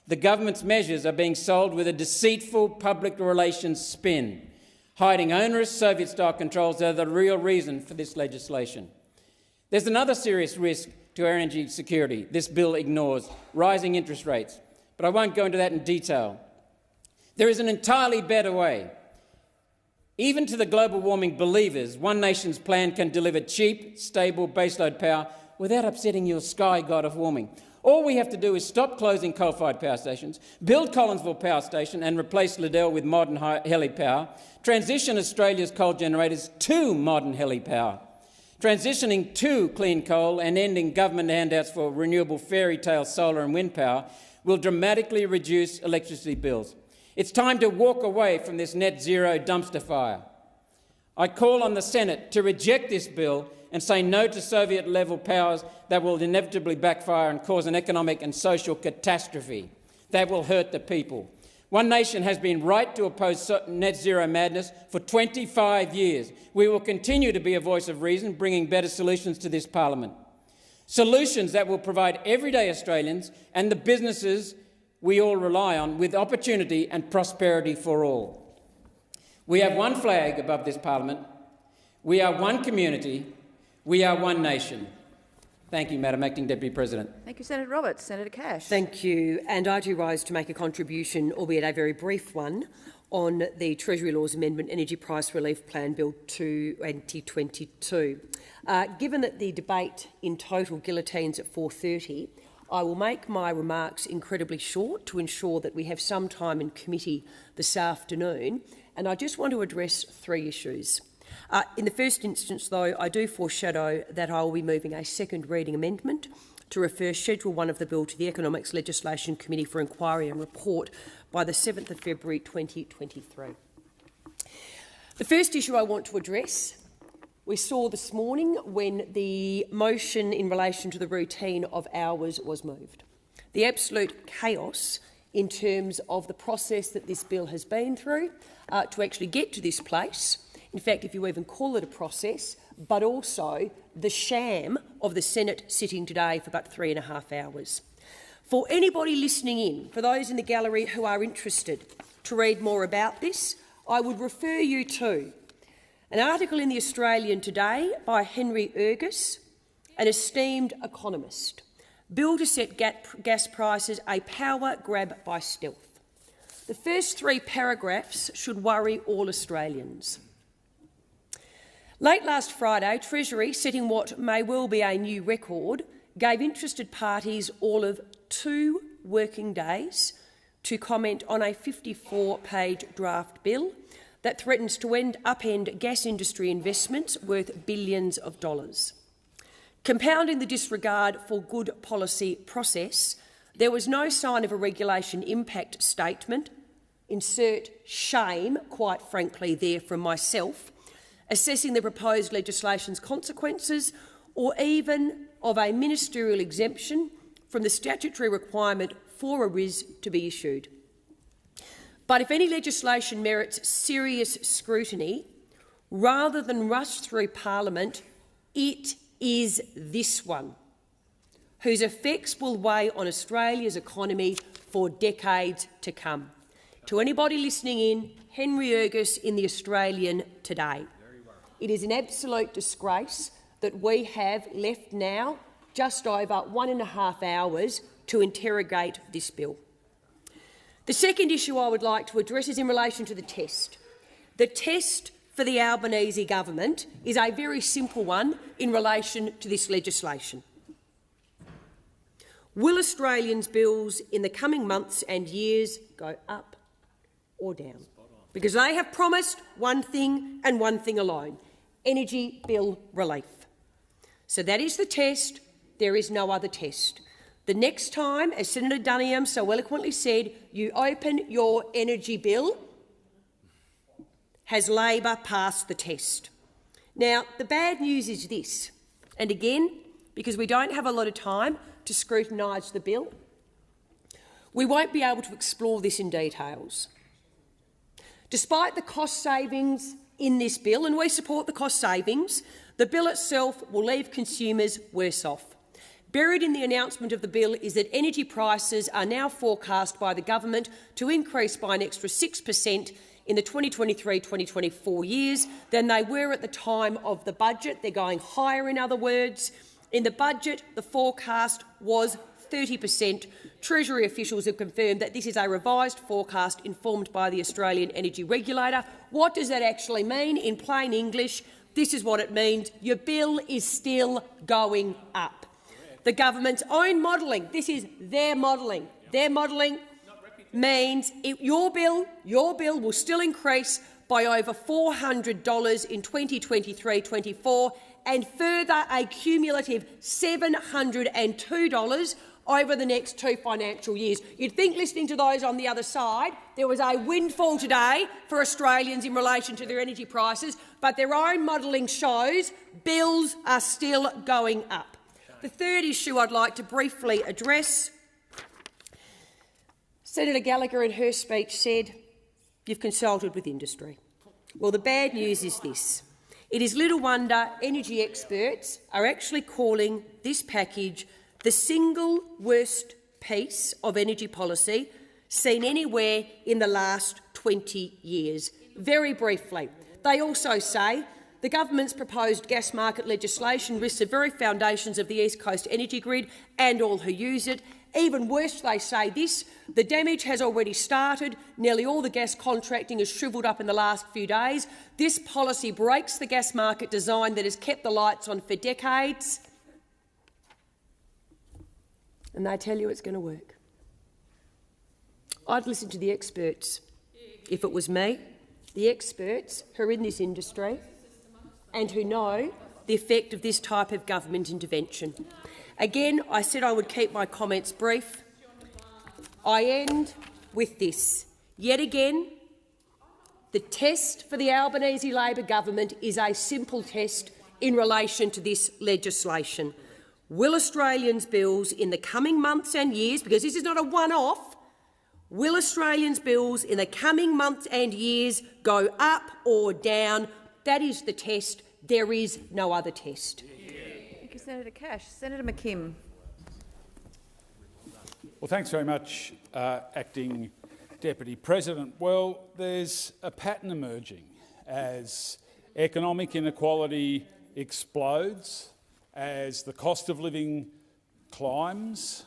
The government's measures are being sold with a deceitful public relations spin, hiding onerous Soviet-style controls that are the real reason for this legislation. There's another serious risk to our energy security this bill ignores: rising interest rates. But I won't go into that in detail. There is an entirely better way. Even to the global warming believers, One Nation's plan can deliver cheap, stable baseload power without upsetting your sky god of warming. All we have to do is stop closing coal-fired power stations, build Collinsville Power Station and replace Liddell with modern heli power, transition Australia's coal generators to modern heli power. Transitioning to clean coal and ending government handouts for renewable fairy tale solar and wind power will dramatically reduce electricity bills. It's time to walk away from this net zero dumpster fire. I call on the Senate to reject this bill and say no to Soviet-level powers that will inevitably backfire and cause an economic and social catastrophe that will hurt the people. One Nation has been right to oppose net zero madness for 25 years. We will continue to be a voice of reason, bringing better solutions to this parliament. Solutions that will provide everyday Australians and the businesses we all rely on with opportunity and prosperity for all. We have one flag above this parliament. We are one community. We are one nation. Thank you, Madam Acting Deputy President. Thank you, Senator Roberts. Senator Cash. Thank you. And I do rise to make a contribution, albeit a very brief one, on the Treasury Laws Amendment Energy Price Relief Plan Bill 2022. Given that the debate in total guillotines at 4:30, I will make my remarks incredibly short to ensure that we have some time in committee this afternoon, and I just want to address three issues. In the first instance, though, I do foreshadow that I will be moving a second reading amendment to refer Schedule 1 of the bill to the Economics Legislation Committee for inquiry and report by the 7th of February 2023. The first issue I want to address, we saw this morning when the motion in relation to the routine of hours was moved. The absolute chaos in terms of the process that this bill has been through to actually get to this place. In fact, if you even call it a process, but also the sham of the Senate sitting today for about 3.5 hours. For anybody listening in, for those in the gallery who are interested to read more about this, I would refer you to an article in the Australian today by Henry Ergus, an esteemed economist. Bill to set gas prices a power grab by stealth. The first 3 paragraphs should worry all Australians. Late last Friday, Treasury, setting what may well be a new record, gave interested parties all of 2 working days to comment on a 54-page draft bill that threatens to upend gas industry investments worth billions of dollars. Compounding the disregard for good policy process, there was no sign of a regulation impact statement, insert shame, quite frankly, there from myself, assessing the proposed legislation's consequences, or even of a ministerial exemption from the statutory requirement for a RIS to be issued. But if any legislation merits serious scrutiny, rather than rush through Parliament, it is this one, whose effects will weigh on Australia's economy for decades to come. To anybody listening in, Henry Ergus in the Australian today. It is an absolute disgrace that we have left now just over 1.5 hours to interrogate this bill. The second issue I would like to address is in relation to the test. The test for the Albanese government is a very simple one in relation to this legislation. Will Australians' bills in the coming months and years go up or down? Because they have promised one thing and one thing alone: energy bill relief. So that is the test. There is no other test. The next time, as Senator Dunham so eloquently said, you open your energy bill, has Labor passed the test? Now, the bad news is this, and again, because we don't have a lot of time to scrutinise the bill, we won't be able to explore this in details. Despite the cost savings in this bill, and we support the cost savings, the bill itself will leave consumers worse off. Buried in the announcement of the bill is that energy prices are now forecast by the government to increase by an extra 6% in the 2023-2024 years than they were at the time of the budget. They're going higher, in other words. In the budget, the forecast was 30%. Treasury officials have confirmed that this is a revised forecast informed by the Australian Energy Regulator. What does that actually mean? In plain English, this is what it means: your bill is still going up. The government's own modelling, this is their modelling, means your bill will still increase by over $400 in 2023-24 and further a cumulative $702 over the next 2 financial years. You'd think, listening to those on the other side, there was a windfall today for Australians in relation to their energy prices, but their own modelling shows bills are still going up. The third issue I'd like to briefly address, Senator Gallagher in her speech said, you've consulted with industry. Well, the bad news is this. It is little wonder energy experts are actually calling this package the single worst piece of energy policy seen anywhere in the last 20 years. Very briefly, they also say The government's proposed gas market legislation risks the very foundations of the East Coast energy grid and all who use it. Even worse, they say this, the damage has already started. Nearly all the gas contracting has shrivelled up in the last few days. This policy breaks the gas market design that has kept the lights on for decades. And they tell you it's going to work. I'd listen to the experts if it was me, the experts who are in this industry and who know the effect of this type of government intervention. Again, I said I would keep my comments brief. I end with this. Yet again, the test for the Albanese Labor government is a simple test in relation to this legislation. Will Australians' bills in the coming months and years, because this is not a one-off, will Australians' bills in the coming months and years go up or down? That is the test. There is no other test. Thank you, Senator Cash. Senator McKim. Well, thanks very much, Acting Deputy President. Well, there's a pattern emerging as economic inequality explodes, as the cost of living climbs,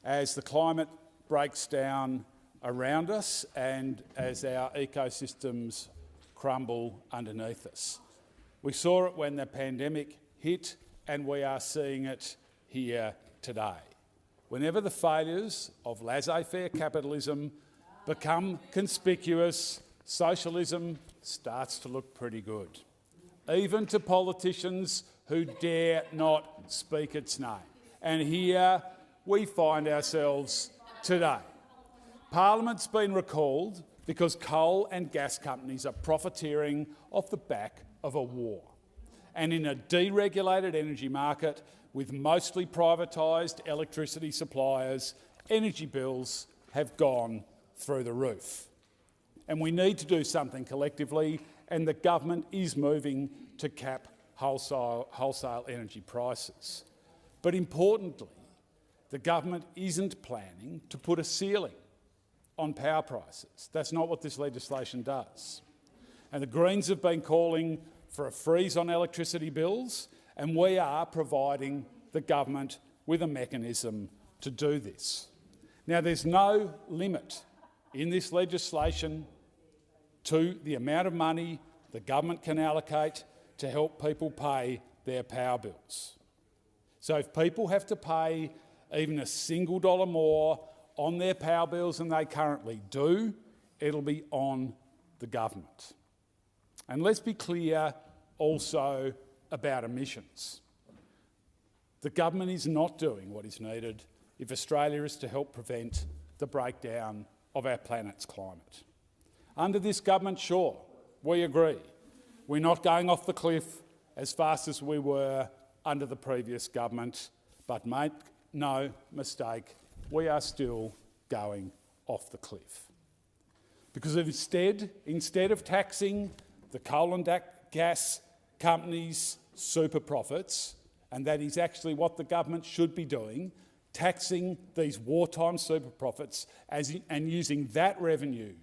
as the climate breaks down around us and as our ecosystems crumble underneath us. We saw it when the pandemic hit and we are seeing it here today. Whenever the failures of laissez-faire capitalism become conspicuous, socialism starts to look pretty good, even to politicians who dare not speak its name. And here we find ourselves today. Parliament's been recalled because coal and gas companies are profiteering off the back of a war. And in a deregulated energy market with mostly privatised electricity suppliers, energy bills have gone through the roof. And we need to do something collectively, and the government is moving to cap wholesale energy prices. But importantly, the government isn't planning to put a ceiling on power prices. That's not what this legislation does. And the Greens have been calling for a freeze on electricity bills, and we are providing the government with a mechanism to do this. Now, there's no limit in this legislation to the amount of money the government can allocate to help people pay their power bills. So if people have to pay even a single dollar more on their power bills than they currently do, it'll be on the government. And let's be clear also about emissions. The government is not doing what is needed if Australia is to help prevent the breakdown of our planet's climate. Under this government, sure, we agree. We're not going off the cliff as fast as we were under the previous government, but make no mistake, we are still going off the cliff. Because instead of taxing the coal and gas companies' super profits, and that is actually what the government should be doing, taxing these wartime super profits and using that revenue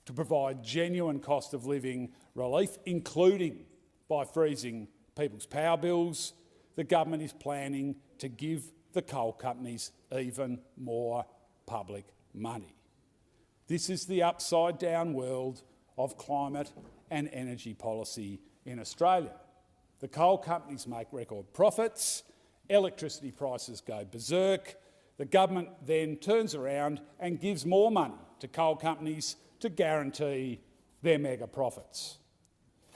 to provide genuine cost of living relief, including by freezing people's power bills, the government is planning to give the coal companies even more public money. This is the upside-down world of climate and energy policy in Australia. The coal companies make record profits, electricity prices go berserk, the government then turns around and gives more money to coal companies to guarantee their mega profits.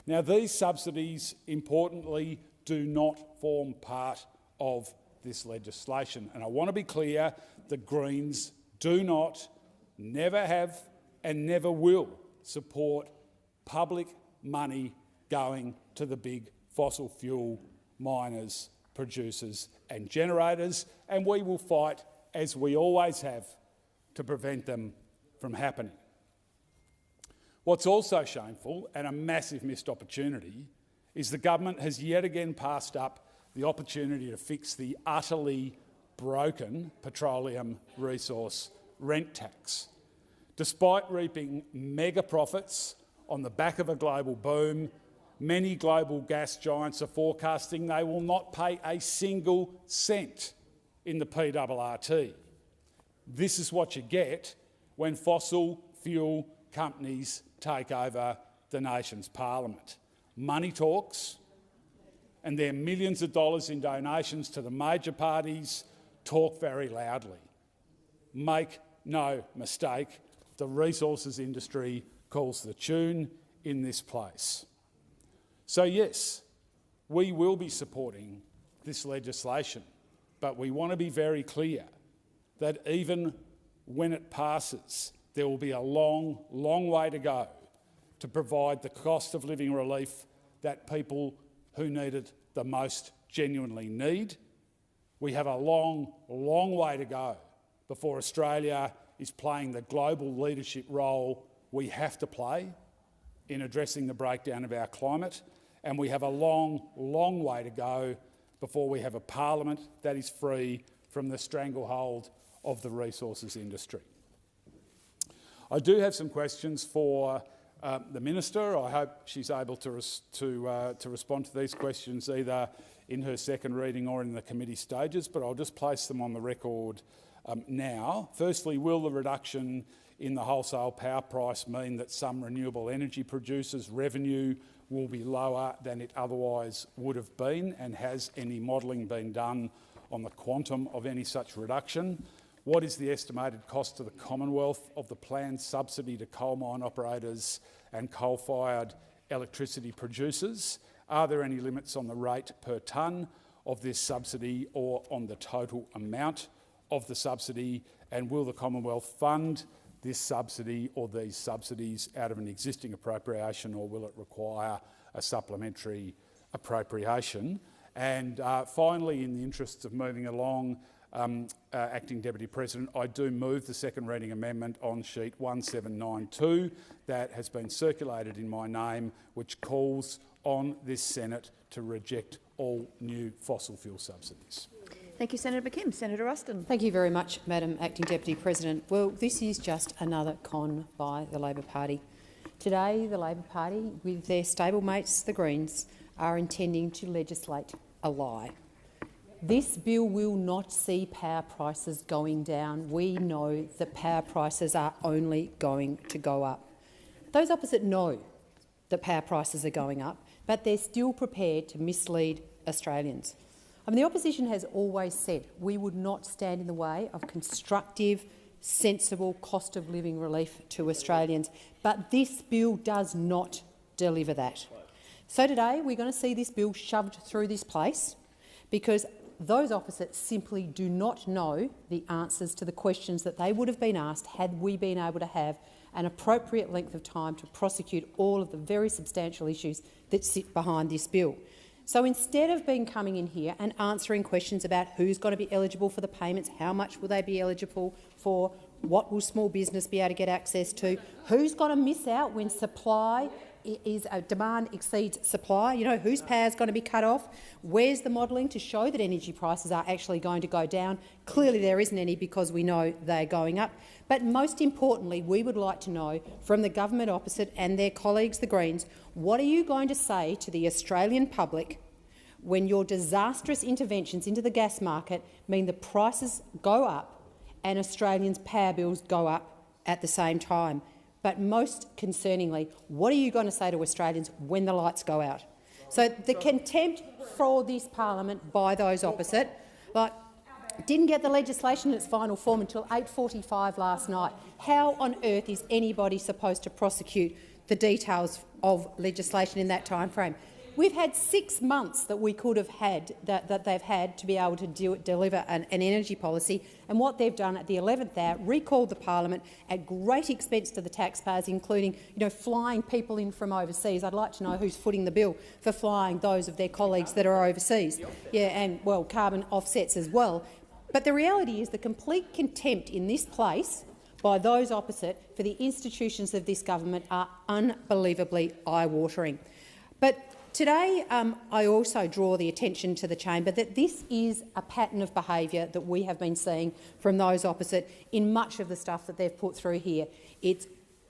Now, these subsidies, importantly, do not form part of this legislation. And I want to be clear, the Greens do not, never have and never will support public money going to the big fossil fuel miners, producers and generators, and we will fight, as we always have, to prevent them from happening. What's also shameful and a massive missed opportunity is the government has yet again passed up the opportunity to fix the utterly broken petroleum resource rent tax. Despite reaping mega profits on the back of a global boom, many global gas giants are forecasting they will not pay a single cent in the PRRT. This is what you get when fossil fuel companies take over the nation's parliament. Money talks, and their millions of dollars in donations to the major parties talk very loudly. Make no mistake, the resources industry calls the tune in this place. So yes, we will be supporting this legislation, but we want to be very clear that even when it passes, there will be a long, long way to go to provide the cost of living relief that people who need it the most genuinely need. We have a long, long way to go before Australia is playing the global leadership role we have to play in addressing the breakdown of our climate, and we have a long, long way to go before we have a parliament that is free from the stranglehold of the resources industry. I do have some questions for the Minister. I hope she's able to respond to these questions either in her second reading or in the committee stages, but I'll just place them on the record now. Firstly, will the reduction in the wholesale power price mean that some renewable energy producers' revenue will be lower than it otherwise would have been, and has any modelling been done on the quantum of any such reduction? What is the estimated cost to the Commonwealth of the planned subsidy to coal mine operators and coal-fired electricity producers? Are there any limits on the rate per tonne of this subsidy or on the total amount of the subsidy? And will the Commonwealth fund this subsidy or these subsidies out of an existing appropriation, or will it require a supplementary appropriation? And finally, in the interests of moving along, Acting Deputy President, I do move the second reading amendment on sheet 1792 that has been circulated in my name, which calls on this Senate to reject all new fossil fuel subsidies. Thank you, Senator McKim. Senator Ruston. Thank you very much, Madam Acting Deputy President. Well, this is just another con by the Labor Party. Today, the Labor Party, with their stablemates, the Greens, are intending to legislate a lie. This bill will not see power prices going down. We know that power prices are only going to go up. Those opposite know that power prices are going up, but they're still prepared to mislead Australians. I mean, the opposition has always said we would not stand in the way of constructive, sensible cost of living relief to Australians, but this bill does not deliver that. So today we're going to see this bill shoved through this place because those opposite simply do not know the answers to the questions that they would have been asked had we been able to have an appropriate length of time to prosecute all of the very substantial issues that sit behind this bill. So instead of coming in here and answering questions about who's going to be eligible for the payments, how much will they be eligible for, what will small business be able to get access to, who's going to miss out when demand exceeds supply, whose power is going to be cut off, where's the modelling to show that energy prices are actually going to go down? Clearly there isn't any because we know they're going up. But most importantly, we would like to know from the government opposite and their colleagues, the Greens, what are you going to say to the Australian public when your disastrous interventions into the gas market mean the prices go up and Australians' power bills go up at the same time? But most concerningly, what are you going to say to Australians when the lights go out? So the contempt for this parliament by those opposite, didn't get the legislation in its final form until 8:45 last night. How on earth is anybody supposed to prosecute the details of legislation in that time frame? We've had 6 months that we could have had, that they've had to be able to deliver an energy policy, and what they've done at the 11th hour, recalled the parliament at great expense to the taxpayers, including flying people in from overseas. I'd like to know who's footing the bill for flying those of their colleagues that are overseas. Yeah, and well, carbon offsets as well. But the reality is the complete contempt in this place by those opposite for the institutions of this government are unbelievably eye-watering. But today, I also draw the attention to the chamber that this is a pattern of behaviour that we have been seeing from those opposite in much of the stuff that they've put through here. It's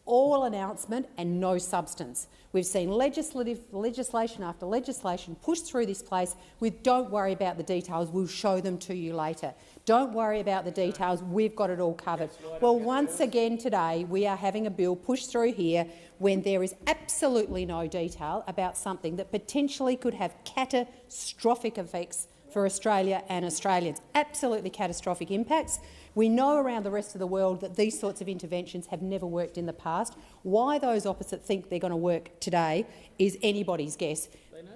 all announcement and no substance. We've seen legislation after legislation pushed through this place with "don't worry about the details, we'll show them to you later." Don't worry about the details, we've got it all covered. Well, once again today we are having a bill pushed through here when there is absolutely no detail about something that potentially could have catastrophic effects for Australia and Australians. Absolutely catastrophic impacts. We know around the rest of the world that these sorts of interventions have never worked in the past. Why those opposite think they're going to work today is anybody's guess.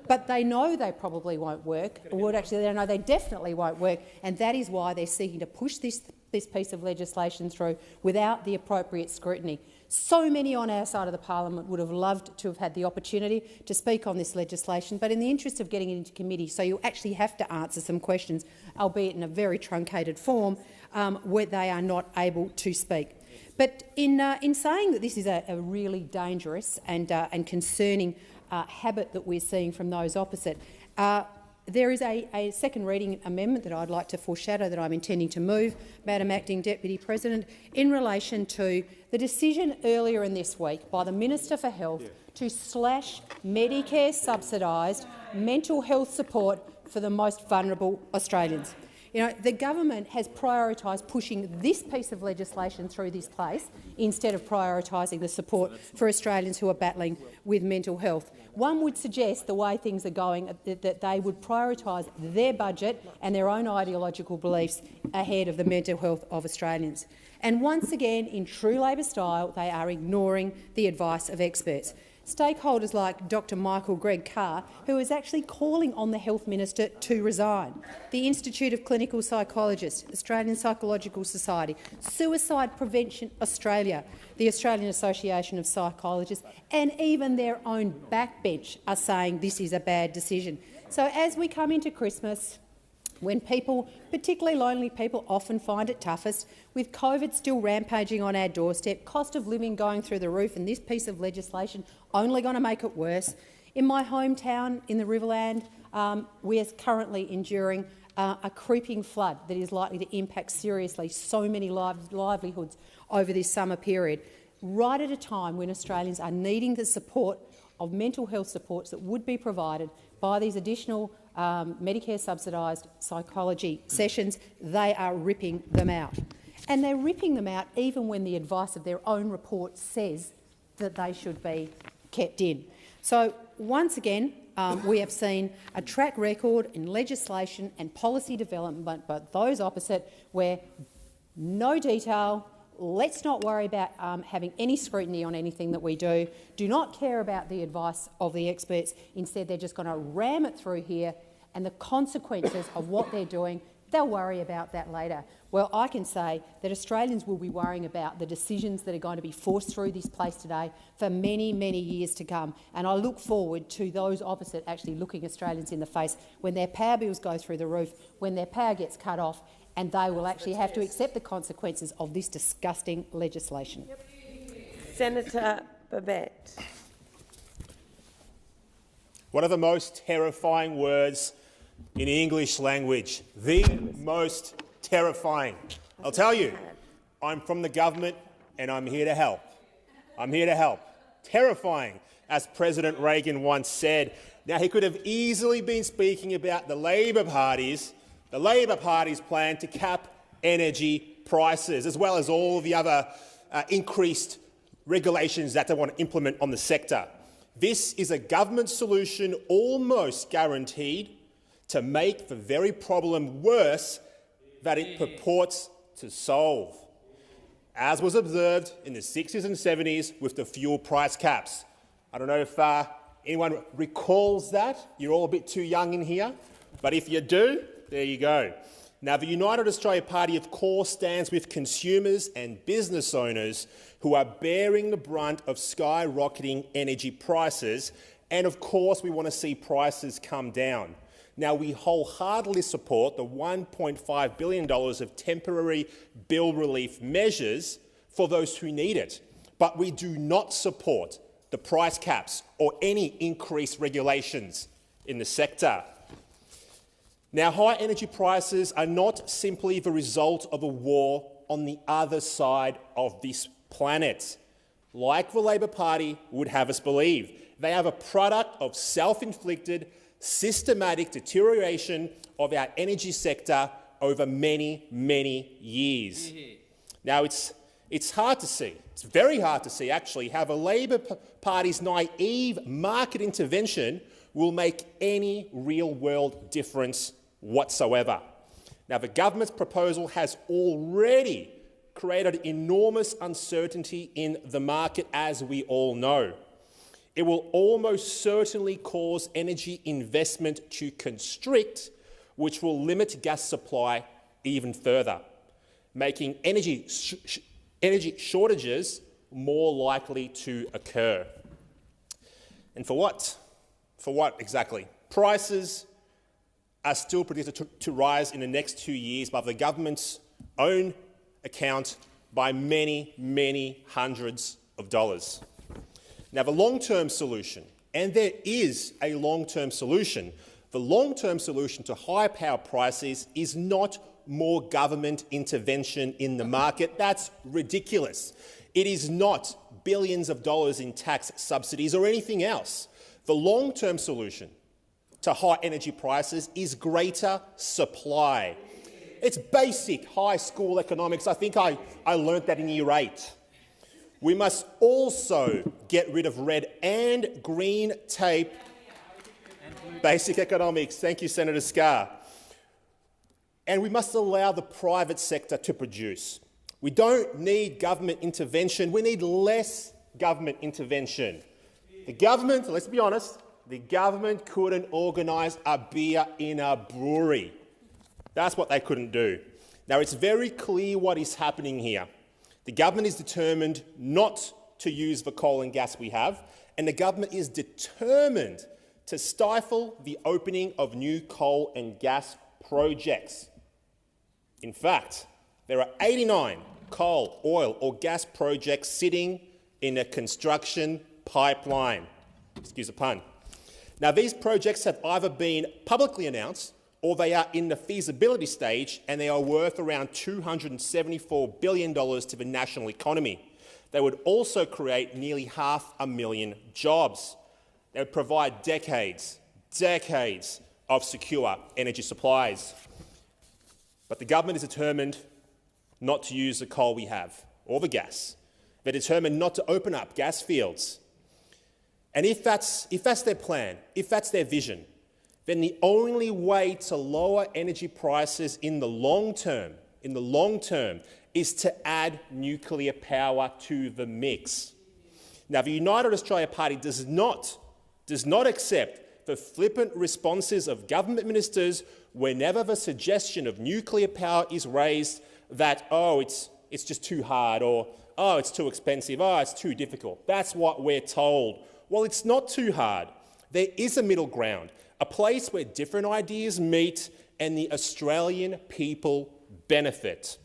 But they know they probably won't work, or actually they know they definitely won't work, and that is why they're seeking to push this piece of legislation through without the appropriate scrutiny. So many on our side of the parliament would have loved to have had the opportunity to speak on this legislation, but in the interest of getting it into committee, so you actually have to answer some questions, albeit in a very truncated form, where they are not able to speak. But in saying that this is a really dangerous and concerning habit that we're seeing from those opposite, there is a second reading amendment that I'd like to foreshadow that I'm intending to move, Madam Acting Deputy President, in relation to the decision earlier in this week by the Minister for Health to slash Medicare subsidised mental health support for the most vulnerable Australians. You know, the government has prioritised pushing this piece of legislation through this place instead of prioritising the support for Australians who are battling with mental health. One would suggest, the way things are going, that they would prioritise their budget and their own ideological beliefs ahead of the mental health of Australians. And once again, in true Labor style, they are ignoring the advice of experts. Stakeholders like Dr Michael Greg Carr, who is actually calling on the Health Minister to resign, the Institute of Clinical Psychologists, Australian Psychological Society, Suicide Prevention Australia, the Australian Association of Psychologists, and even their own backbench are saying this is a bad decision. So as we come into Christmas, when people, particularly lonely people, often find it toughest, with COVID still rampaging on our doorstep, cost of living going through the roof, and this piece of legislation only going to make it worse. In my hometown in the Riverland, we are currently enduring a creeping flood that is likely to impact seriously so many livelihoods over this summer period, right at a time when Australians are needing the support of mental health supports that would be provided by these additional Medicare subsidised psychology sessions. They are ripping them out. And they're ripping them out even when the advice of their own report says that they should be kept in. So once again, we have seen a track record in legislation and policy development, but those opposite, where no detail, let's not worry about having any scrutiny on anything that we do, do not care about the advice of the experts. Instead, they're just going to ram it through here, and the consequences of what they're doing, they'll worry about that later. Well, I can say that Australians will be worrying about the decisions that are going to be forced through this place today for many, many years to come. And I look forward to those opposite actually looking Australians in the face when their power bills go through the roof, when their power gets cut off, and they will actually have to accept the consequences of this disgusting legislation. Senator Babet. One of the most terrifying words in English language. The most terrifying. I'll tell you, I'm from the government and I'm here to help. I'm here to help. Terrifying, as President Reagan once said. Now, he could have easily been speaking about the Labor Party's plan to cap energy prices, as well as all the other increased regulations that they want to implement on the sector. This is a government solution almost guaranteed to make the very problem worse that it purports to solve, as was observed in the 60s and 70s with the fuel price caps. I don't know if anyone recalls that. You're all a bit too young in here, but if you do, there you go. Now, the United Australia Party, of course, stands with consumers and business owners who are bearing the brunt of skyrocketing energy prices, and of course we want to see prices come down. Now, we wholeheartedly support the $1.5 billion of temporary bill relief measures for those who need it, but we do not support the price caps or any increased regulations in the sector. Now, high energy prices are not simply the result of a war on the other side of this planet. like the Labor Party would have us believe. They are a product of self-inflicted, systematic deterioration of our energy sector over many, many years. Now, it's hard to see, it's very hard to see actually, how the Labor Party's naive market intervention will make any real-world difference whatsoever. Now, the government's proposal has already created enormous uncertainty in the market, as we all know. It will almost certainly cause energy investment to constrict, which will limit gas supply even further, making energy shortages more likely to occur. And for what? For what exactly? Prices are still predicted to rise in the next 2 years by the government's own account by many, many hundreds of dollars. Now, the long-term solution, and there is a long-term solution, the long-term solution to high power prices is not more government intervention in the market. That's ridiculous. It is not billions of dollars in tax subsidies or anything else. The long-term solution to high energy prices is greater supply. It's basic high school economics. I think I learnt that in Year 8. We must also get rid of red and green tape. Basic economics. Thank you, Senator Scarr. And we must allow the private sector to produce. We don't need government intervention. We need less government intervention. The government, let's be honest, the government couldn't organise a beer in a brewery. That's what they couldn't do. Now, it's very clear what is happening here. The government is determined not to use the coal and gas we have, and the government is determined to stifle the opening of new coal and gas projects. In fact, there are 89 coal, oil or gas projects sitting in a construction pipeline. Excuse the pun. Now, these projects have either been publicly announced or they are in the feasibility stage, and they are worth around $274 billion to the national economy. They would also create nearly 500,000 jobs. They would provide decades of secure energy supplies. But the government is determined not to use the coal we have, or the gas. They're determined not to open up gas fields. And if that's their plan, if that's their vision, then the only way to lower energy prices in the long term, is to add nuclear power to the mix. Now, the United Australia Party does not accept the flippant responses of government ministers whenever the suggestion of nuclear power is raised that, oh, it's just too hard, or, oh, it's too expensive, oh, it's too difficult. That's what we're told. Well, it's not too hard. There is a middle ground, a place where different ideas meet and the Australian people benefit.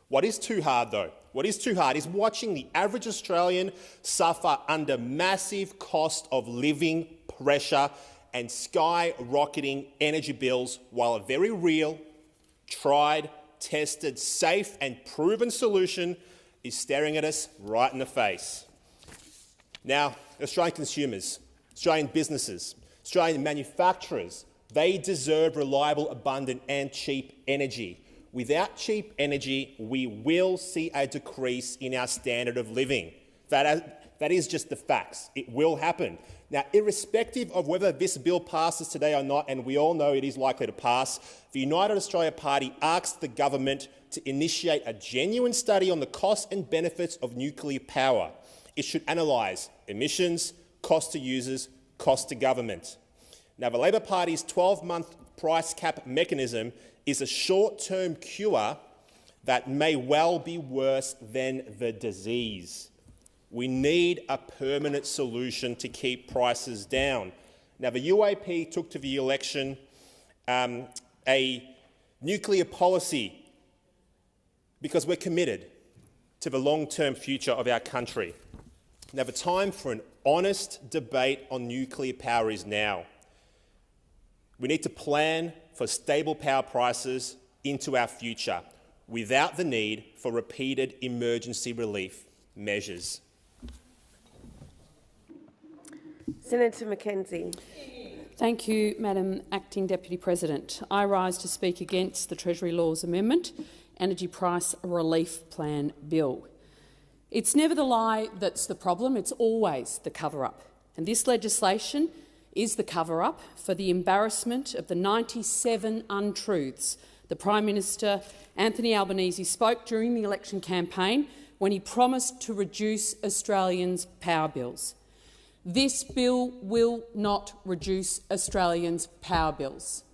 What is too hard, though? What is too hard is watching the average Australian suffer under massive cost of living pressure and skyrocketing energy bills, while a very real, tried, tested, safe and proven solution is staring at us right in the face. Now, Australian consumers, Australian businesses, Australian manufacturers, they deserve reliable, abundant and cheap energy. Without cheap energy, we will see a decrease in our standard of living. That is just the facts. It will happen. Now, irrespective of whether this bill passes today or not, and we all know it is likely to pass, the United Australia Party asks the government to initiate a genuine study on the costs and benefits of nuclear power. It should analyse emissions, cost to users, cost to government. Now, the Labor Party's 12-month price cap mechanism is a short-term cure that may well be worse than the disease. We need a permanent solution to keep prices down. Now, the UAP took to the election a nuclear policy because we're committed to the long-term future of our country. Now, the time for an honest debate on nuclear power is now. We need to plan for stable power prices into our future without the need for repeated emergency relief measures. Senator Mackenzie. Thank you, Madam Acting Deputy President. I rise to speak against the Treasury Laws Amendment Energy Price Relief Plan Bill. It's never the lie that's the problem, it's always the cover-up. And this legislation is the cover-up for the embarrassment of the 97 untruths the Prime Minister, Anthony Albanese, spoke during the election campaign when he promised to reduce Australians' power bills. This bill will not reduce Australians' power bills.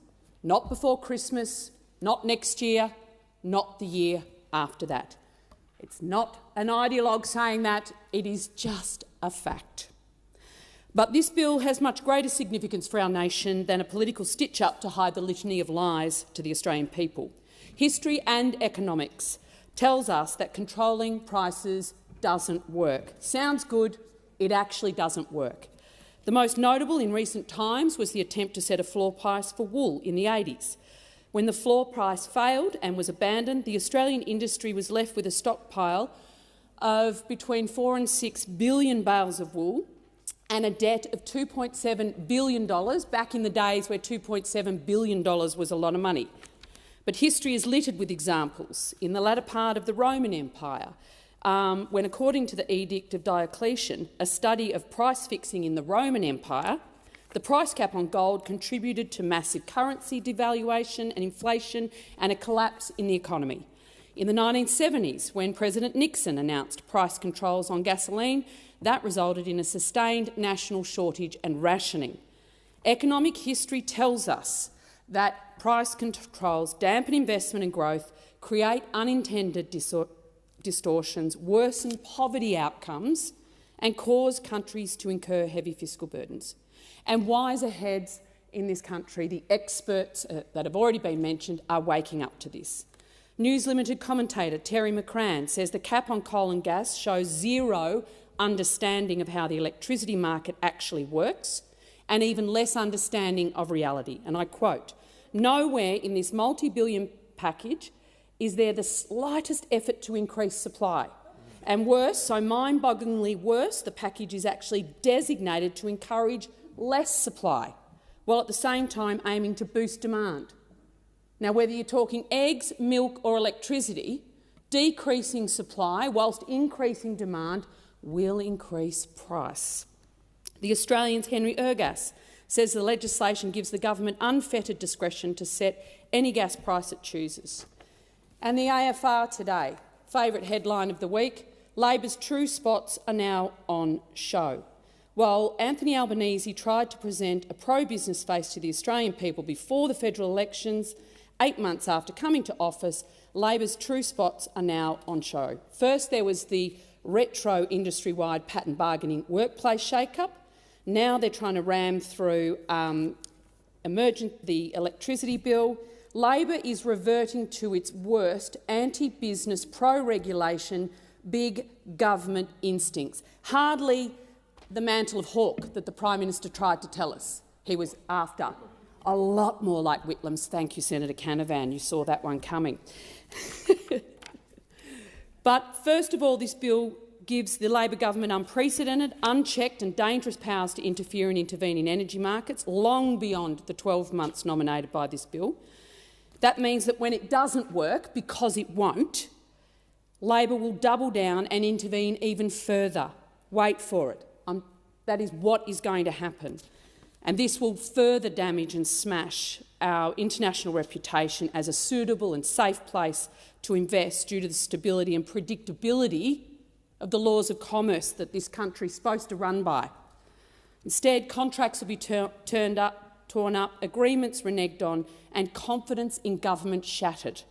Not before Christmas, not next year, not the year after that. It's not an ideologue saying that, it is just a fact. But this bill has much greater significance for our nation than a political stitch-up to hide the litany of lies to the Australian people. History and economics tells us that controlling prices doesn't work. Sounds good, it actually doesn't work. The most notable in recent times was the attempt to set a floor price for wool in the 80s. When the floor price failed and was abandoned, the Australian industry was left with a stockpile of between 4 and 6 billion bales of wool and a debt of $2.7 billion, back in the days where $2.7 billion was a lot of money. But history is littered with examples. In the latter part of the Roman Empire, when, according to the Edict of Diocletian, a study of price fixing in the Roman Empire, the price cap on gold contributed to massive currency devaluation and inflation and a collapse in the economy. In the 1970s, when President Nixon announced price controls on gasoline, that resulted in a sustained national shortage and rationing. Economic history tells us that price controls dampen investment and growth, create unintended distortions, worsen poverty outcomes and cause countries to incur heavy fiscal burdens. And wiser heads in this country, the experts that have already been mentioned, are waking up to this. News Limited commentator Terry McCrann says the cap on coal and gas shows zero understanding of how the electricity market actually works and even less understanding of reality. And I quote, "Nowhere in this multi-billion package is there the slightest effort to increase supply. And worse, so mind-bogglingly worse, the package is actually designated to encourage less supply, while at the same time aiming to boost demand." Now, whether you're talking eggs, milk or electricity, decreasing supply whilst increasing demand will increase price. The Australian's Henry Ergas says the legislation gives the government unfettered discretion to set any gas price it chooses. And the AFR today, favourite headline of the week, Labor's true spots are now on show. While Anthony Albanese tried to present a pro-business face to the Australian people before the federal elections, 8 months after coming to office, Labor's true spots are now on show. First, there was the retro industry-wide patent bargaining workplace shake-up. Now they're trying to ram through the electricity bill. Labor is reverting to its worst anti-business, pro-regulation, big government instincts. Hardly the mantle of hawk that the Prime Minister tried to tell us he was after. A lot more like Whitlam's. Thank you, Senator Canavan. You saw that one coming. But first of all, this bill gives the Labor government unprecedented, unchecked and dangerous powers to interfere and intervene in energy markets, long beyond the 12 months nominated by this bill. That means that when it doesn't work, because it won't, Labor will double down and intervene even further. Wait for it. That is what is going to happen. And this will further damage and smash our international reputation as a suitable and safe place to invest due to the stability and predictability of the laws of commerce that this country is supposed to run by. Instead, contracts will be torn up, agreements reneged on and confidence in government shattered.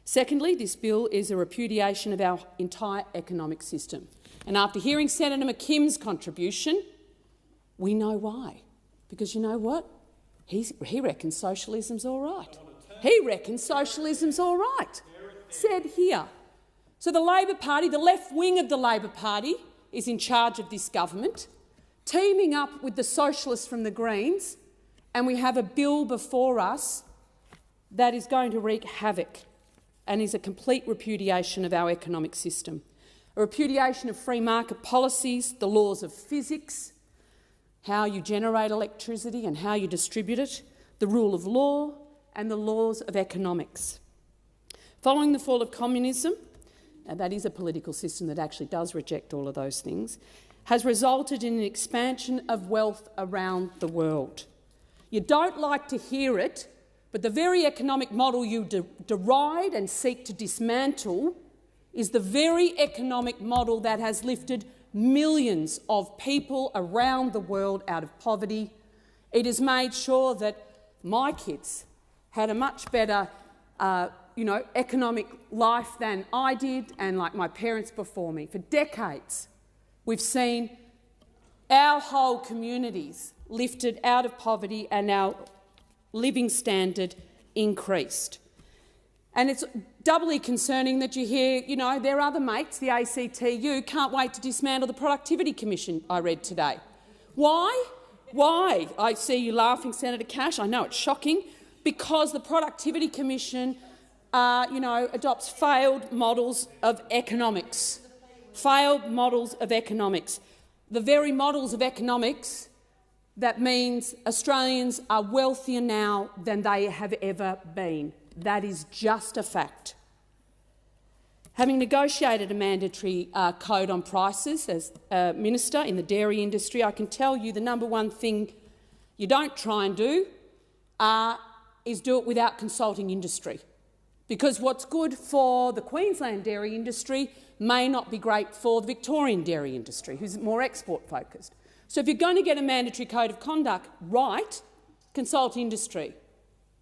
Secondly, this bill is a repudiation of our entire economic system. And after hearing Senator McKim's contribution, we know why. Because you know what? He reckons socialism's all right. He reckons socialism's all right. Said here. So the Labor Party, the left wing of the Labor Party, is in charge of this government, teaming up with the socialists from the Greens, and we have a bill before us that is going to wreak havoc and is a complete repudiation of our economic system, a repudiation of free market policies, the laws of physics, how you generate electricity and how you distribute it, the rule of law and the laws of economics. Following the fall of communism, and that is a political system that actually does reject all of those things, has resulted in an expansion of wealth around the world. You don't like to hear it, but the very economic model you deride and seek to dismantle is the very economic model that has lifted millions of people around the world out of poverty. It has made sure that my kids had a much better economic life than I did and like my parents before me. For decades, we've seen our whole communities lifted out of poverty and our living standard increased. And it's doubly concerning that you hear, their other mates, the ACTU, can't wait to dismantle the Productivity Commission, I read today. Why? Why? I see you laughing, Senator Cash. I know it's shocking. Because the Productivity Commission adopts failed models of economics. Failed models of economics. The very models of economics that means Australians are wealthier now than they have ever been. That is just a fact. Having negotiated a mandatory code on prices as a minister in the dairy industry, I can tell you the number one thing you don't try and do is do it without consulting industry. Because what's good for the Queensland dairy industry may not be great for the Victorian dairy industry, who's more export-focused. So if you're going to get a mandatory code of conduct right, consult industry.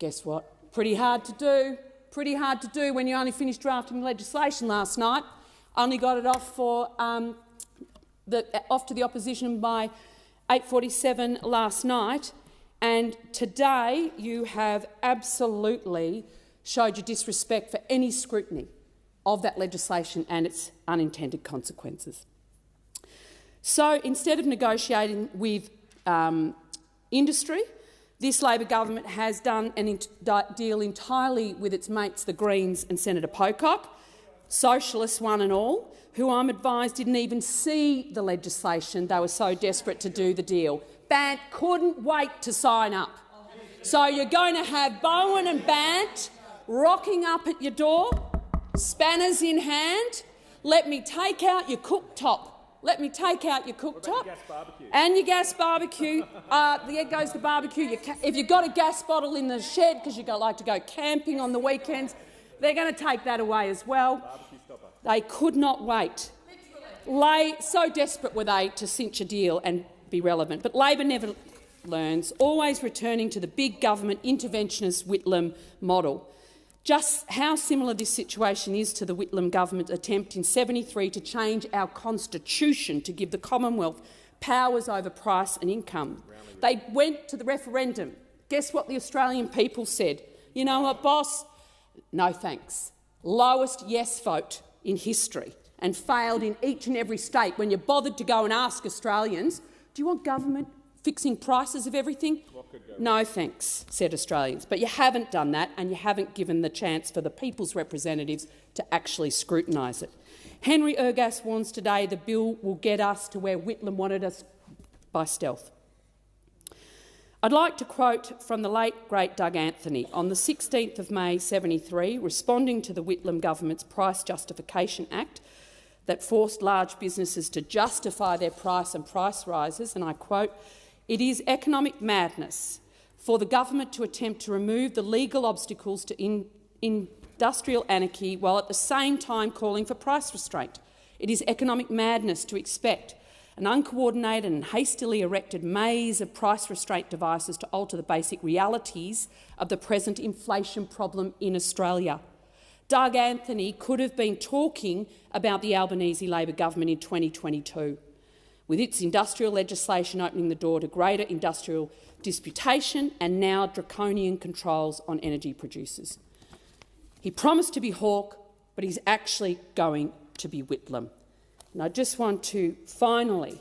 Guess what? Pretty hard to do. Pretty hard to do when you only finished drafting the legislation last night. Only got it off to the opposition by 8:47 last night. And today you have absolutely showed your disrespect for any scrutiny of that legislation and its unintended consequences. So instead of negotiating with industry, this Labor government has done a deal entirely with its mates, the Greens and Senator Pocock, socialists one and all, who I'm advised didn't even see the legislation. They were so desperate to do the deal. Bant couldn't wait to sign up. So you're going to have Bowen and Bant rocking up at your door, spanners in hand. Let me take out your cooktop. Let me take out your cooktop and your gas barbecue. There goes the barbecue. If you've got a gas bottle in the shed because you like to go camping on the weekends, they're going to take that away as well. They could not wait. So desperate were they to cinch a deal and be relevant. But Labor never learns, always returning to the big government interventionist Whitlam model. Just how similar this situation is to the Whitlam government attempt in 1973 to change our constitution to give the Commonwealth powers over price and income. They went to the referendum. Guess what the Australian people said? You know what, boss? No thanks. Lowest yes vote in history, and failed in each and every state. When you bothered to go and ask Australians, do you want government fixing prices of everything? No thanks, said Australians. But you haven't done that, and you haven't given the chance for the people's representatives to actually scrutinise it. Henry Ergas warns today the bill will get us to where Whitlam wanted us by stealth. I'd like to quote from the late, great Doug Anthony on the 16th of May 1973, responding to the Whitlam government's Price Justification Act that forced large businesses to justify their price and price rises, and I quote, "It is economic madness for the government to attempt to remove the legal obstacles to industrial anarchy while at the same time calling for price restraint. It is economic madness to expect an uncoordinated and hastily erected maze of price restraint devices to alter the basic realities of the present inflation problem in Australia." Doug Anthony could have been talking about the Albanese Labor government in 2022, with its industrial legislation opening the door to greater industrial disputation and now draconian controls on energy producers. He promised to be Hawke, but he's actually going to be Whitlam. And I just want to finally,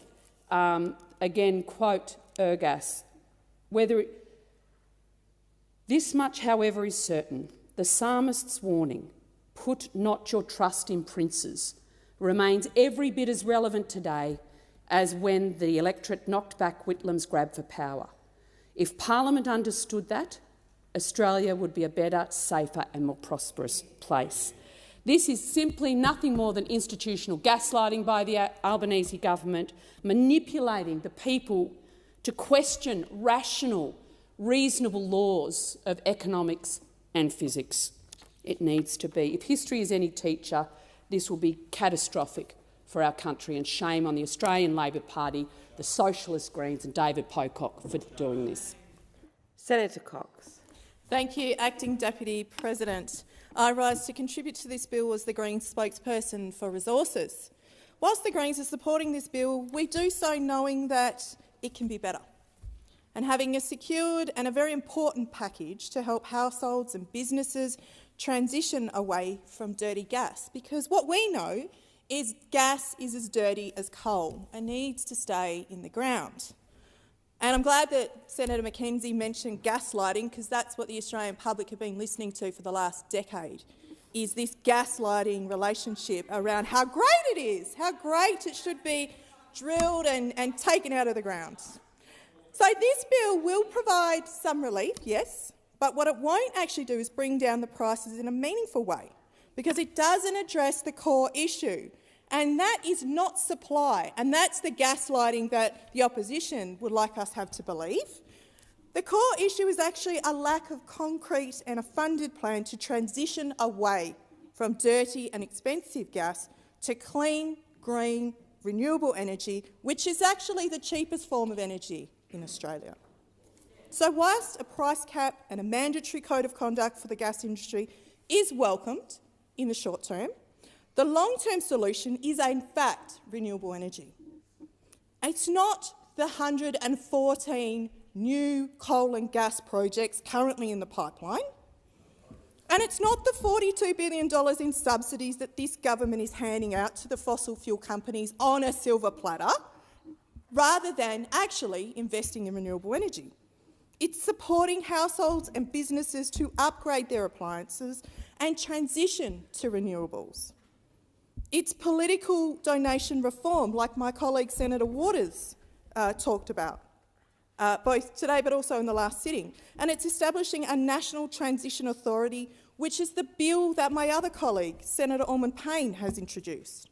again, quote Ergas. This much, however, is certain. The psalmist's warning, "Put not your trust in princes," remains every bit as relevant today as when the electorate knocked back Whitlam's grab for power. If Parliament understood that, Australia would be a better, safer and more prosperous place. This is simply nothing more than institutional gaslighting by the Albanese government, manipulating the people to question rational, reasonable laws of economics and physics. It needs to be. If history is any teacher, this will be catastrophic for our country, and shame on the Australian Labor Party, the Socialist Greens and David Pocock for doing this. Senator Cox. Thank you, Acting Deputy President. I rise to contribute to this bill as the Greens spokesperson for resources. Whilst the Greens are supporting this bill, we do so knowing that it can be better, and having a secured and a very important package to help households and businesses transition away from dirty gas, because what we know is gas is as dirty as coal and needs to stay in the ground. And I'm glad that Senator McKenzie mentioned gaslighting, because that's what the Australian public have been listening to for the last decade, is this gaslighting relationship around how great it is, how great it should be drilled and taken out of the ground. So this bill will provide some relief, yes, but what it won't actually do is bring down the prices in a meaningful way, because it doesn't address the core issue, and that is not supply, and that's the gaslighting that the opposition would like us have to believe. The core issue is actually a lack of concrete and a funded plan to transition away from dirty and expensive gas to clean, green, renewable energy, which is actually the cheapest form of energy in Australia. So whilst a price cap and a mandatory code of conduct for the gas industry is welcomed in the short term, the long-term solution is, in fact, renewable energy. It's not the 114 new coal and gas projects currently in the pipeline, and it's not the $42 billion in subsidies that this government is handing out to the fossil fuel companies on a silver platter, rather than actually investing in renewable energy. It's supporting households and businesses to upgrade their appliances and transition to renewables. It's political donation reform, like my colleague Senator Waters talked about, both today but also in the last sitting. And it's establishing a National Transition Authority, which is the bill that my other colleague, Senator Ormond-Payne, has introduced.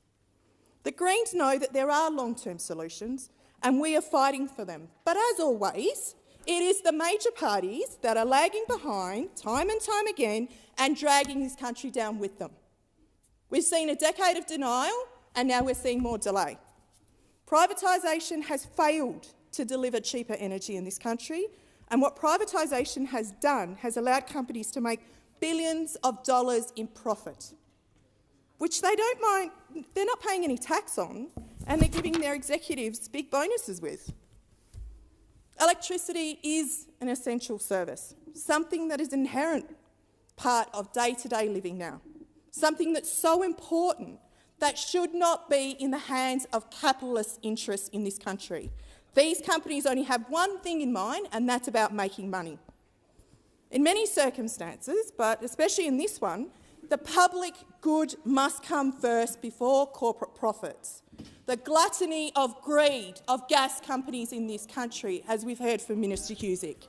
The Greens know that there are long-term solutions, and we are fighting for them. But as always, it is the major parties that are lagging behind time and time again and dragging this country down with them. We've seen a decade of denial, and now we're seeing more delay. Privatisation has failed to deliver cheaper energy in this country, and what privatisation has done has allowed companies to make billions of dollars in profit, which they don't mind, they're not paying any tax on, and they're giving their executives big bonuses with. Electricity is an essential service, something that is an inherent part of day-to-day living now, something that's so important that should not be in the hands of capitalist interests in this country. These companies only have one thing in mind, and that's about making money. In many circumstances, but especially in this one, the public good must come first before corporate profits. The gluttony of greed of gas companies in this country, as we've heard from Minister Cusick.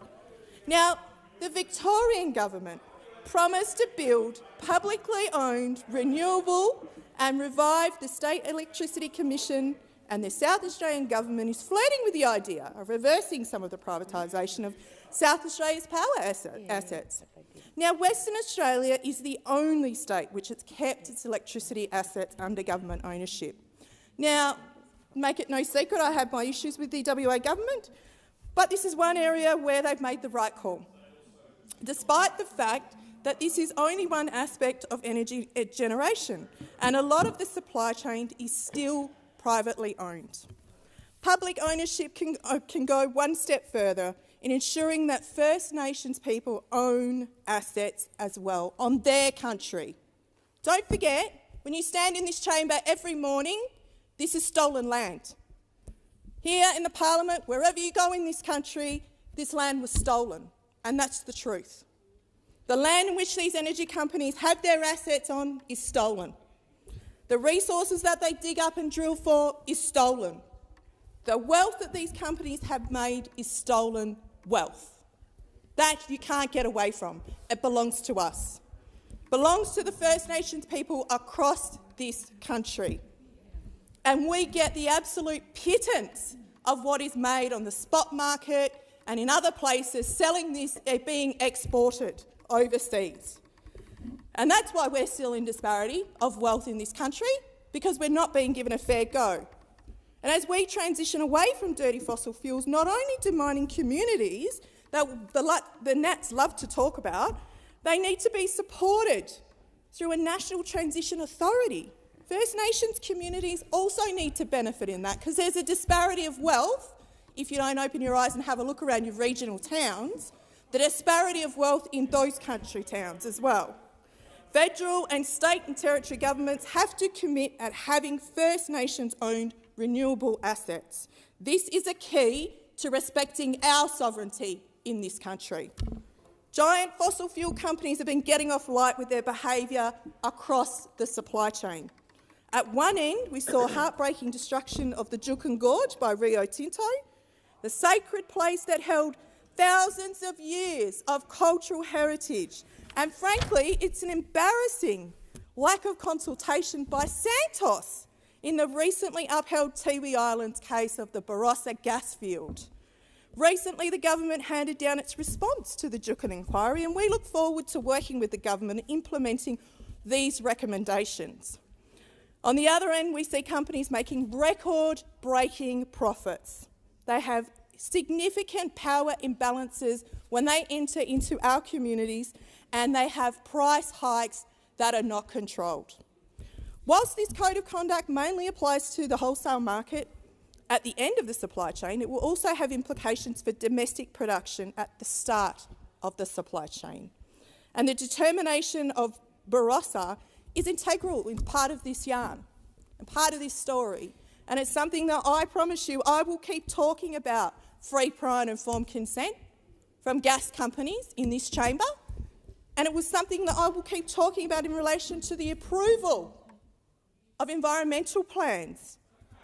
Now, the Victorian government promised to build publicly owned, renewable and revive the State Electricity Commission, and the South Australian government is flirting with the idea of reversing some of the privatisation of South Australia's power assets. Now, Western Australia is the only state which has kept its electricity assets under government ownership. Now, make it no secret, I have my issues with the WA government, but this is one area where they've made the right call, despite the fact that this is only one aspect of energy generation, and a lot of the supply chain is still privately owned. Public ownership can go one step further in ensuring that First Nations people own assets as well on their country. Don't forget, when you stand in this chamber every morning, this is stolen land. Here in the parliament, wherever you go in this country, this land was stolen, and that's the truth. The land in which these energy companies have their assets on is stolen. The resources that they dig up and drill for is stolen. The wealth that these companies have made is stolen wealth. That you can't get away from. It belongs to us. It belongs to the First Nations people across this country. And we get the absolute pittance of what is made on the spot market and in other places, selling this, being exported overseas. And that's why we're still in disparity of wealth in this country, because we're not being given a fair go. And as we transition away from dirty fossil fuels, not only do mining communities that the Nats love to talk about, they need to be supported through a national transition authority. First Nations communities also need to benefit in that, because there's a disparity of wealth. If you don't open your eyes and have a look around your regional towns, the disparity of wealth in those country towns as well. Federal and state and territory governments have to commit at having First Nations-owned renewable assets. This is a key to respecting our sovereignty in this country. Giant fossil fuel companies have been getting off light with their behaviour across the supply chain. At one end, we saw heartbreaking destruction of the Juukan Gorge by Rio Tinto, the sacred place that held thousands of years of cultural heritage. And frankly, it's an embarrassing lack of consultation by Santos in the recently upheld Tiwi Islands case of the Barossa gas field. Recently, the government handed down its response to the Juukan inquiry, and we look forward to working with the government in implementing these recommendations. On the other end, we see companies making record-breaking profits. They have significant power imbalances when they enter into our communities, and they have price hikes that are not controlled. Whilst this code of conduct mainly applies to the wholesale market, at the end of the supply chain, it will also have implications for domestic production at the start of the supply chain. And the determination of Barossa is integral in part of this yarn and part of this story. And it's something that I promise you I will keep talking about free, prior and informed consent from gas companies in this chamber. And it was something that I will keep talking about in relation to the approval of environmental plans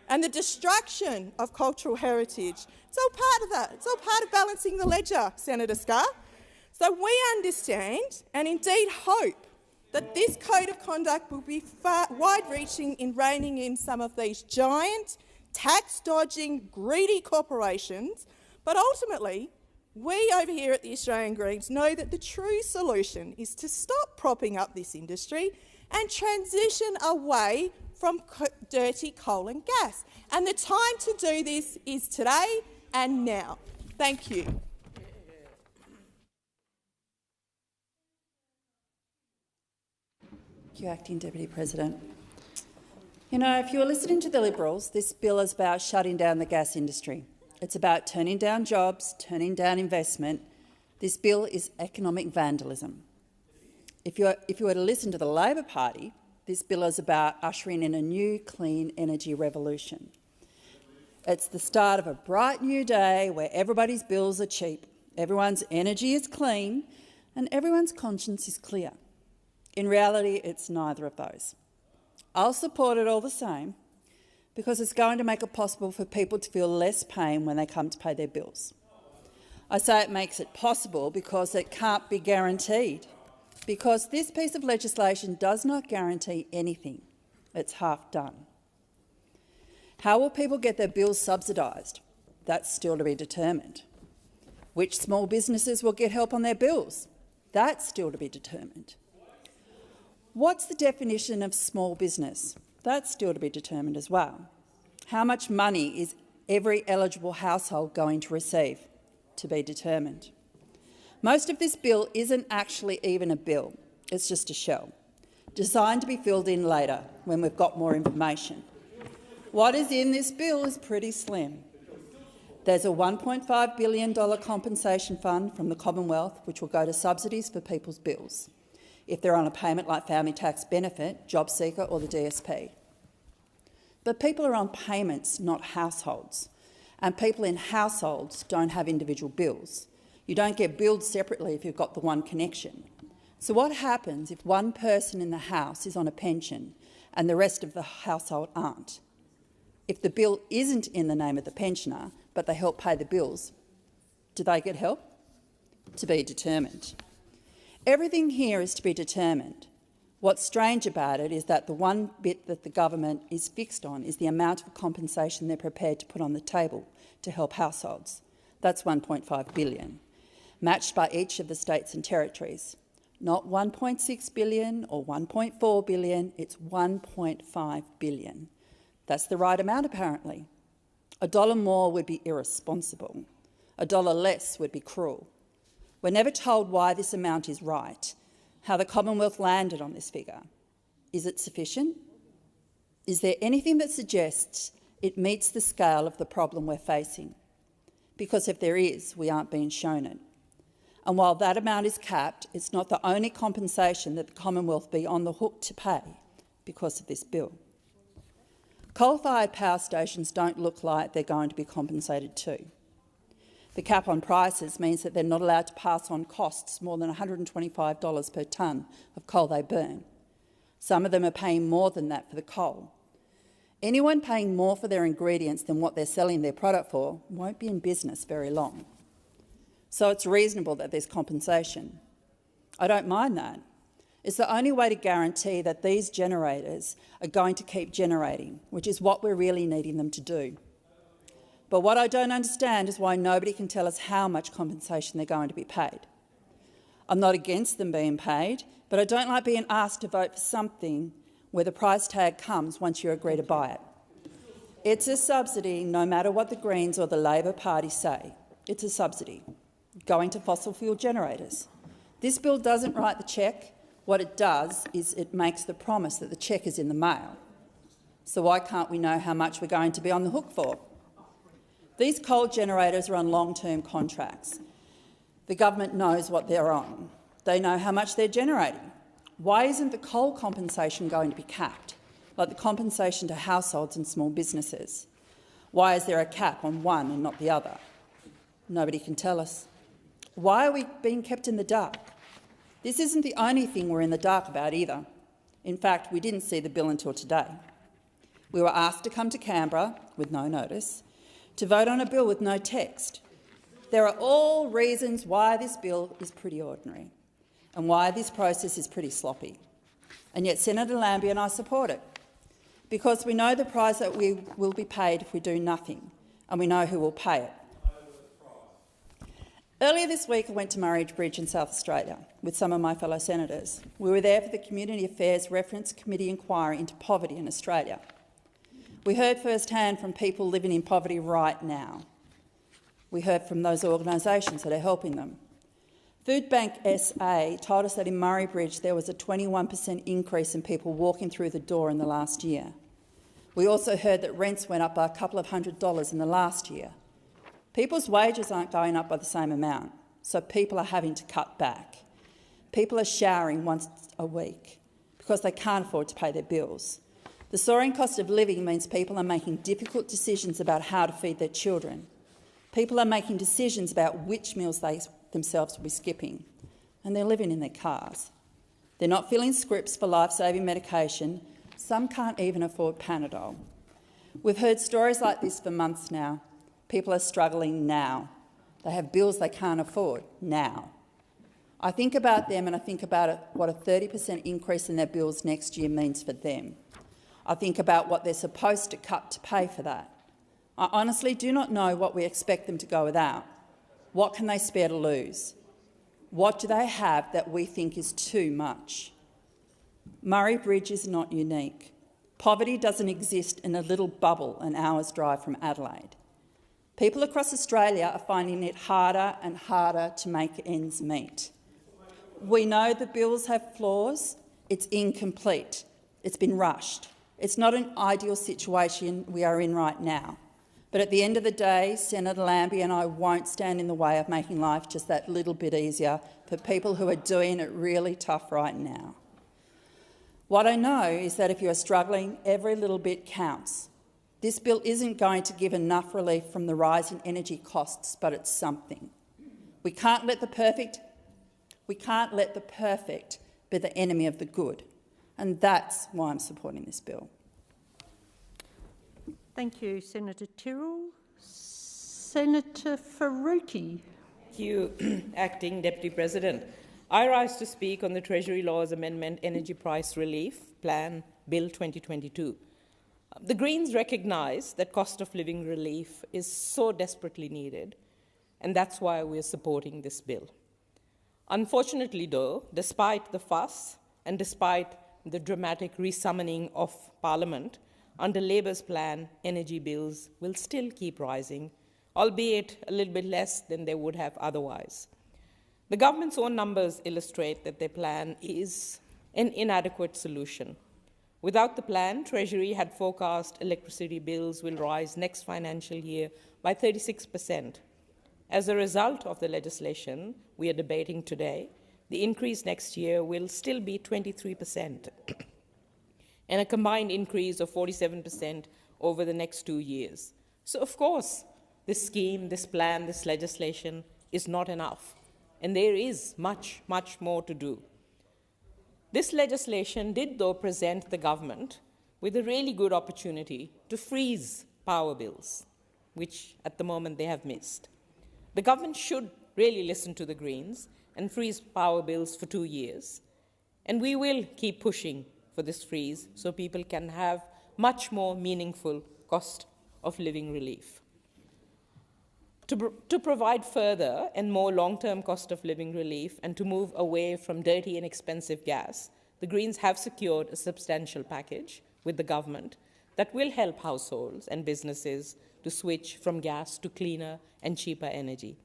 and the destruction of cultural heritage. It's all part of that. It's all part of balancing the ledger, Senator Scarr. So we understand and indeed hope that this code of conduct will be wide-reaching in reining in some of these giant, tax-dodging, greedy corporations. But ultimately, we over here at the Australian Greens know that the true solution is to stop propping up this industry and transition away from dirty coal and gas. And the time to do this is today and now. Thank you. Thank you, Acting Deputy President. You know, if you were listening to the Liberals, this bill is about shutting down the gas industry. It's about turning down jobs, turning down investment. This bill is economic vandalism. If you were to listen to the Labor Party, this bill is about ushering in a new clean energy revolution. It's the start of a bright new day where everybody's bills are cheap, everyone's energy is clean and everyone's conscience is clear. In reality, it's neither of those. I'll support it all the same because it's going to make it possible for people to feel less pain when they come to pay their bills. I say it makes it possible because it can't be guaranteed, because this piece of legislation does not guarantee anything. It's half done. How will people get their bills subsidised? That's still to be determined. Which small businesses will get help on their bills? That's still to be determined. What's the definition of small business? That's still to be determined as well. How much money is every eligible household going to receive? To be determined. Most of this bill isn't actually even a bill. It's just a shell, designed to be filled in later when we've got more information. What is in this bill is pretty slim. There's a $1.5 billion compensation fund from the Commonwealth which will go to subsidies for people's bills if they're on a payment like family tax benefit, job seeker or the DSP. But people are on payments, not households, and people in households don't have individual bills. You don't get billed separately if you've got the one connection. So what happens if one person in the house is on a pension and the rest of the household aren't? If the bill isn't in the name of the pensioner, but they help pay the bills, do they get help? To be determined. Everything here is to be determined. What's strange about it is that the one bit that the government is fixed on is the amount of compensation they're prepared to put on the table to help households. That's $1.5 billion, matched by each of the states and territories. Not $1.6 billion or $1.4 billion, it's $1.5 billion. That's the right amount, apparently. $1 more would be irresponsible. $1 less would be cruel. We're never told why this amount is right, how the Commonwealth landed on this figure. Is it sufficient? Is there anything that suggests it meets the scale of the problem we're facing? Because if there is, we aren't being shown it. And while that amount is capped, it's not the only compensation that the Commonwealth be on the hook to pay because of this bill. Coal-fired power stations don't look like they're going to be compensated too. The cap on prices means that they're not allowed to pass on costs more than $125 per tonne of coal they burn. Some of them are paying more than that for the coal. Anyone paying more for their ingredients than what they're selling their product for won't be in business very long. So it's reasonable that there's compensation. I don't mind that. It's the only way to guarantee that these generators are going to keep generating, which is what we're really needing them to do. But what I don't understand is why nobody can tell us how much compensation they're going to be paid. I'm not against them being paid, but I don't like being asked to vote for something where the price tag comes once you agree to buy it. It's a subsidy, no matter what the Greens or the Labor Party say. It's a subsidy going to fossil fuel generators. This bill doesn't write the cheque. What it does is it makes the promise that the cheque is in the mail. So why can't we know how much we're going to be on the hook for? These coal generators are on long-term contracts. The government knows what they're on. They know how much they're generating. Why isn't the coal compensation going to be capped, like the compensation to households and small businesses? Why is there a cap on one and not the other? Nobody can tell us. Why are we being kept in the dark? This isn't the only thing we're in the dark about either. In fact, we didn't see the bill until today. We were asked to come to Canberra, with no notice, to vote on a bill with no text. There are all reasons why this bill is pretty ordinary and why this process is pretty sloppy. And yet Senator Lambie and I support it because we know the price that we will be paid if we do nothing, and we know who will pay it. Earlier this week I went to Murray Bridge in South Australia with some of my fellow senators. We were there for the Community Affairs Reference Committee inquiry into poverty in Australia. We heard firsthand from people living in poverty right now. We heard from those organisations that are helping them. Food Bank SA told us that in Murray Bridge there was a 21% increase in people walking through the door in the last year. We also heard that rents went up by a couple of $100s in the last year. People's wages aren't going up by the same amount, so people are having to cut back. People are showering once a week because they can't afford to pay their bills. The soaring cost of living means people are making difficult decisions about how to feed their children. People are making decisions about which meals they themselves will be skipping, and they're living in their cars. They're not filling scripts for life-saving medication. Some can't even afford Panadol. We've heard stories like this for months now. People are struggling now. They have bills they can't afford now. I think about them and I think about what a 30% increase in their bills next year means for them. I think about what they're supposed to cut to pay for that. I honestly do not know what we expect them to go without. What can they spare to lose? What do they have that we think is too much? Murray Bridge is not unique. Poverty doesn't exist in a little bubble an hour's drive from Adelaide. People across Australia are finding it harder and harder to make ends meet. We know the bills have flaws. It's incomplete. It's been rushed. It's not an ideal situation we are in right now. But at the end of the day, Senator Lambie and I won't stand in the way of making life just that little bit easier for people who are doing it really tough right now. What I know is that if you are struggling, every little bit counts. This bill isn't going to give enough relief from the rise in energy costs, but it's something. We can't let the perfect be the enemy of the good, and that's why I'm supporting this bill. Thank you, Senator Tyrrell. Senator Faruqi. Thank you, Acting Deputy President. I rise to speak on the Treasury Laws Amendment Energy Price Relief Plan Bill 2022. The Greens recognise that cost of living relief is so desperately needed, and that's why we are supporting this bill. Unfortunately, though, despite the fuss and despite the dramatic resummoning of Parliament, under Labour's plan, energy bills will still keep rising, albeit a little bit less than they would have otherwise. The government's own numbers illustrate that their plan is an inadequate solution. Without the plan, Treasury had forecast electricity bills will rise next financial year by 36%. As a result of the legislation we are debating today, the increase next year will still be 23%, and a combined increase of 47% over the next 2 years. So, of course, this scheme, this plan, this legislation is not enough, and there is much, much more to do. This legislation did, though, present the government with a really good opportunity to freeze power bills, which at the moment they have missed. The government should really listen to the Greens and freeze power bills for 2 years, and we will keep pushing for this freeze so people can have much more meaningful cost of living relief. To provide further and more long-term cost of living relief and to move away from dirty and expensive gas, the Greens have secured a substantial package with the government that will help households and businesses to switch from gas to cleaner and cheaper energy.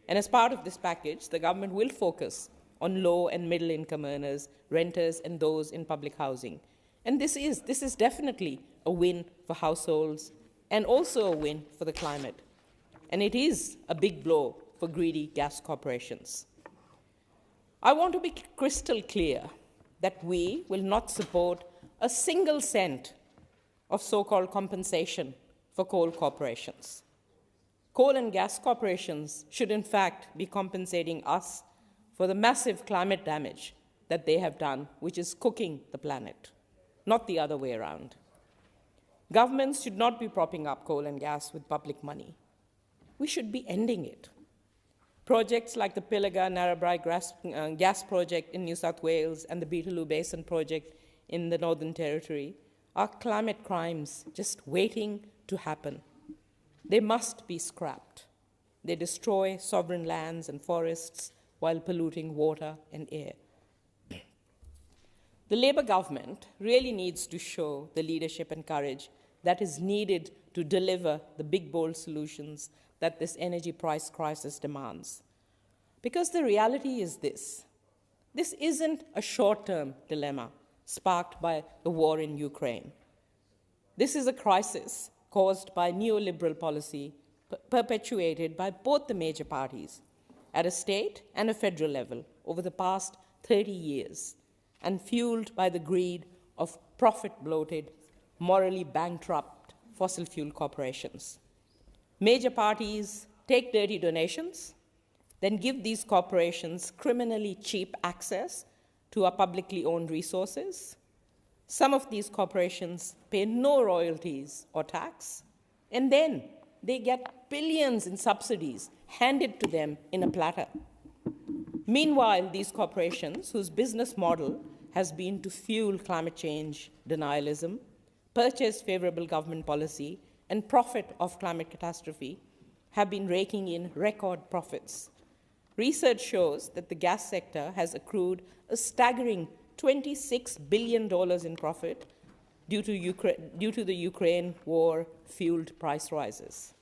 And as part of this package, the government will focus on low and middle income earners, renters, and those in public housing. And this is definitely a win for households and also a win for the climate. And it is a big blow for greedy gas corporations. I want to be crystal clear that we will not support a single cent of so-called compensation for coal corporations. Coal and gas corporations should in fact be compensating us for the massive climate damage that they have done, which is cooking the planet, not the other way around. Governments should not be propping up coal and gas with public money. We should be ending it. Projects like the Pilliga-Narrabri gas project in New South Wales and the Beetaloo Basin project in the Northern Territory are climate crimes just waiting to happen. They must be scrapped. They destroy sovereign lands and forests while polluting water and air. The Labour government really needs to show the leadership and courage that is needed to deliver the big, bold solutions that this energy price crisis demands. Because the reality is this isn't a short-term dilemma sparked by the war in Ukraine. This is a crisis caused by neoliberal policy perpetuated by both the major parties at a state and a federal level over the past 30 years, and fueled by the greed of profit-bloated, morally bankrupt fossil fuel corporations. Major parties take dirty donations, then give these corporations criminally cheap access to our publicly owned resources. Some of these corporations pay no royalties or tax, and then they get billions in subsidies handed to them in a platter. Meanwhile, these corporations, whose business model has been to fuel climate change denialism, purchase favourable government policy, and profit off climate catastrophe, have been raking in record profits. Research shows that the gas sector has accrued a staggering $26 billion in profit due to the Ukraine war-fueled price rises.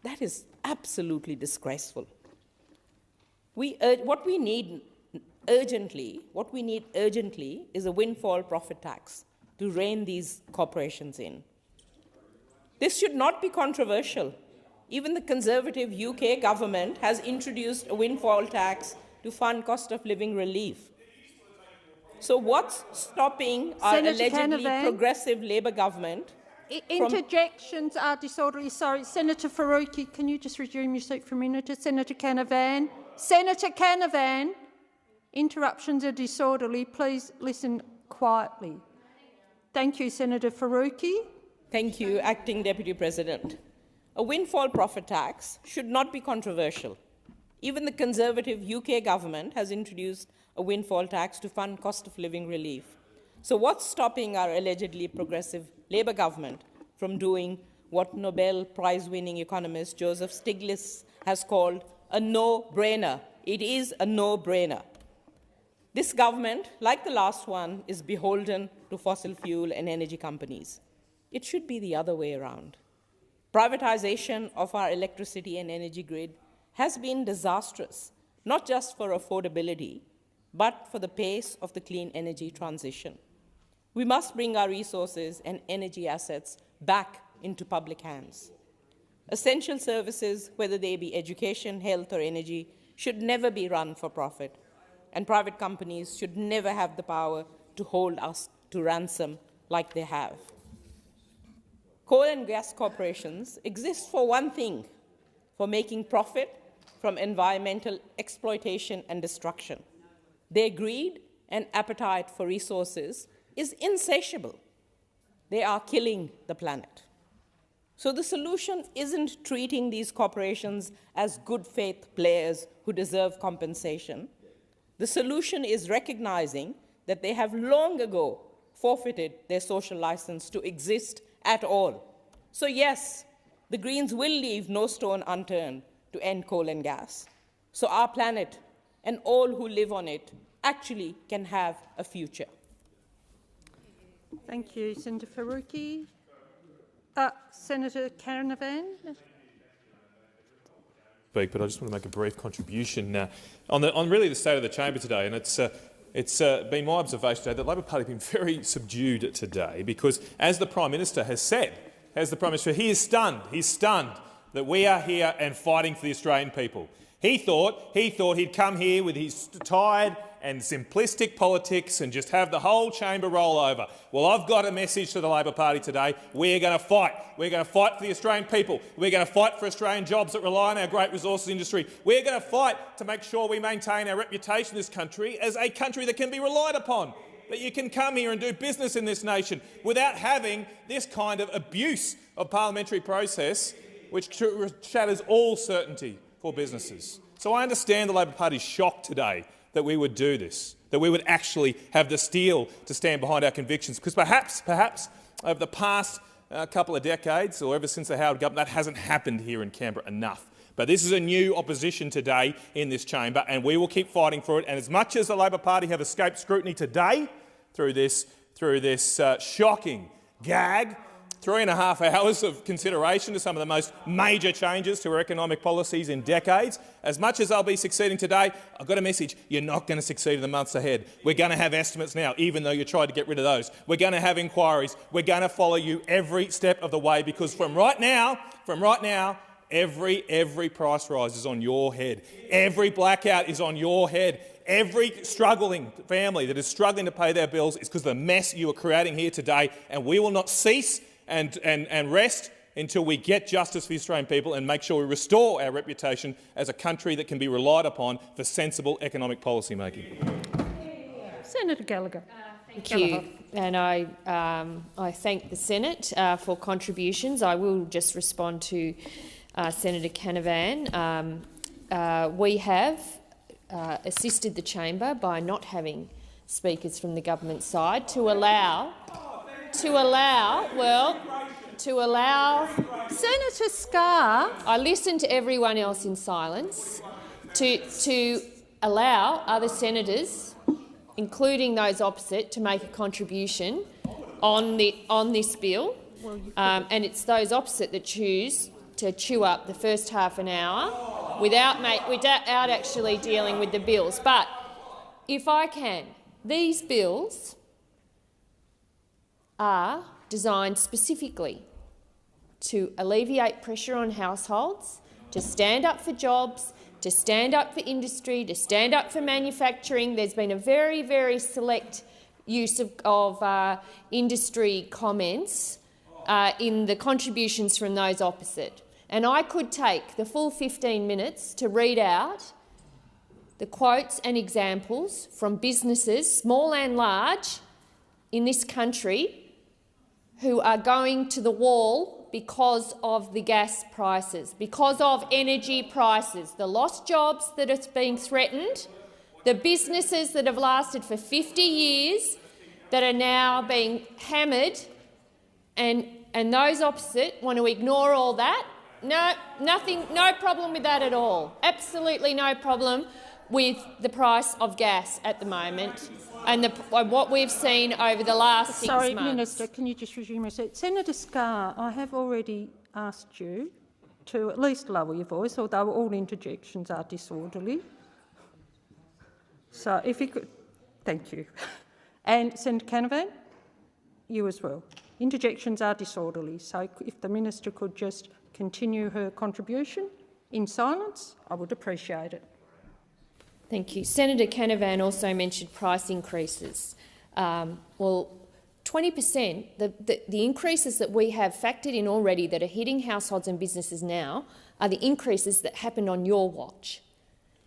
That is absolutely disgraceful. What we need urgently is a windfall profit tax to rein these corporations in. This should not be controversial. Even the Conservative UK government has introduced a windfall tax to fund cost of living relief. So what's stopping our allegedly progressive Labour government? Interjections are disorderly. Sorry, Senator Faruqi, can you just resume your seat for a minute? Senator Canavan. Senator Canavan, interruptions are disorderly. Please listen quietly. Thank you, Senator Faruqi. Thank you, Acting Deputy President. A windfall profit tax should not be controversial. Even the Conservative UK government has introduced a windfall tax to fund cost of living relief. So what's stopping our allegedly progressive Labour government from doing what Nobel Prize-winning economist Joseph Stiglitz has called a no-brainer? It is a no-brainer. This government, like the last one, is beholden to fossil fuel and energy companies. It should be the other way around. Privatization of our electricity and energy grid has been disastrous, not just for affordability, but for the pace of the clean energy transition. We must bring our resources and energy assets back into public hands. Essential services, whether they be education, health, or energy, should never be run for profit, and private companies should never have the power to hold us to ransom like they have. Coal and gas corporations exist for one thing, for making profit from environmental exploitation and destruction. Their greed and appetite for resources is insatiable. They are killing the planet. So the solution isn't treating these corporations as good faith players who deserve compensation. The solution is recognizing that they have long ago forfeited their social license to exist at all. So yes, the Greens will leave no stone unturned to end coal and gas, so our planet and all who live on it actually can have a future. Thank you, Senator Faruqi. Senator Canavan. But I just want to make a brief contribution on really the state of the chamber today, and it's been my observation today that the Labor Party has been very subdued today because, as the Prime Minister has said, he is stunned. He's stunned that we are here and fighting for the Australian people. He thought he'd come here with his tired and simplistic politics and just have the whole chamber roll over. Well, I've got a message to the Labor Party today. We're going to fight. We're going to fight for the Australian people. We're going to fight for Australian jobs that rely on our great resources industry. We're going to fight to make sure we maintain our reputation in this country as a country that can be relied upon, that you can come here and do business in this nation without having this kind of abuse of parliamentary process which shatters all certainty for businesses. So I understand the Labor Party's shock today that we would do this, that we would actually have the steel to stand behind our convictions, because perhaps over the past couple of decades, or ever since the Howard government, that hasn't happened here in Canberra enough. But this is a new opposition today in this chamber, and we will keep fighting for it. And as much as the Labor Party have escaped scrutiny today through this shocking gag, 3.5 hours of consideration to some of the most major changes to our economic policies in decades. As much as they'll be succeeding today, I've got a message. You're not going to succeed in the months ahead. We're going to have estimates now, even though you tried to get rid of those. We're going to have inquiries. We're going to follow you every step of the way, because from right now, every price rise is on your head. Every blackout is on your head. Every struggling family that is struggling to pay their bills is because of the mess you are creating here today, and we will not cease and rest until we get justice for the Australian people and make sure we restore our reputation as a country that can be relied upon for sensible economic policy making. Senator Gallagher. Thank you. And I thank the Senate for contributions. I will just respond to Senator Canavan. We have assisted the chamber by not having speakers from the government side to allow Senator Scarr. I listened to everyone else in silence to allow other senators, including those opposite, to make a contribution on this bill, and it's those opposite that choose to chew up the first half an hour without actually dealing with the bills. But if I can, these bills are designed specifically to alleviate pressure on households, to stand up for jobs, to stand up for industry, to stand up for manufacturing. There's been a very, very select use of industry comments in the contributions from those opposite. And I could take the full 15 minutes to read out the quotes and examples from businesses, small and large, in this country, who are going to the wall because of the gas prices, because of energy prices, the lost jobs that are being threatened, the businesses that have lasted for 50 years that are now being hammered, and those opposite want to ignore all that. No, nothing, no problem with that at all. Absolutely no problem with the price of gas at the moment and what we've seen over the last 6 months. Sorry, Minister, can you just resume your seat? Senator Scarr, I have already asked you to at least lower your voice, although all interjections are disorderly. So if you could, thank you. And Senator Canavan, you as well. Interjections are disorderly, so if the Minister could just continue her contribution in silence, I would appreciate it. Thank you. Senator Canavan also mentioned price increases. Well, 20%, the increases that we have factored in already that are hitting households and businesses now are the increases that happened on your watch.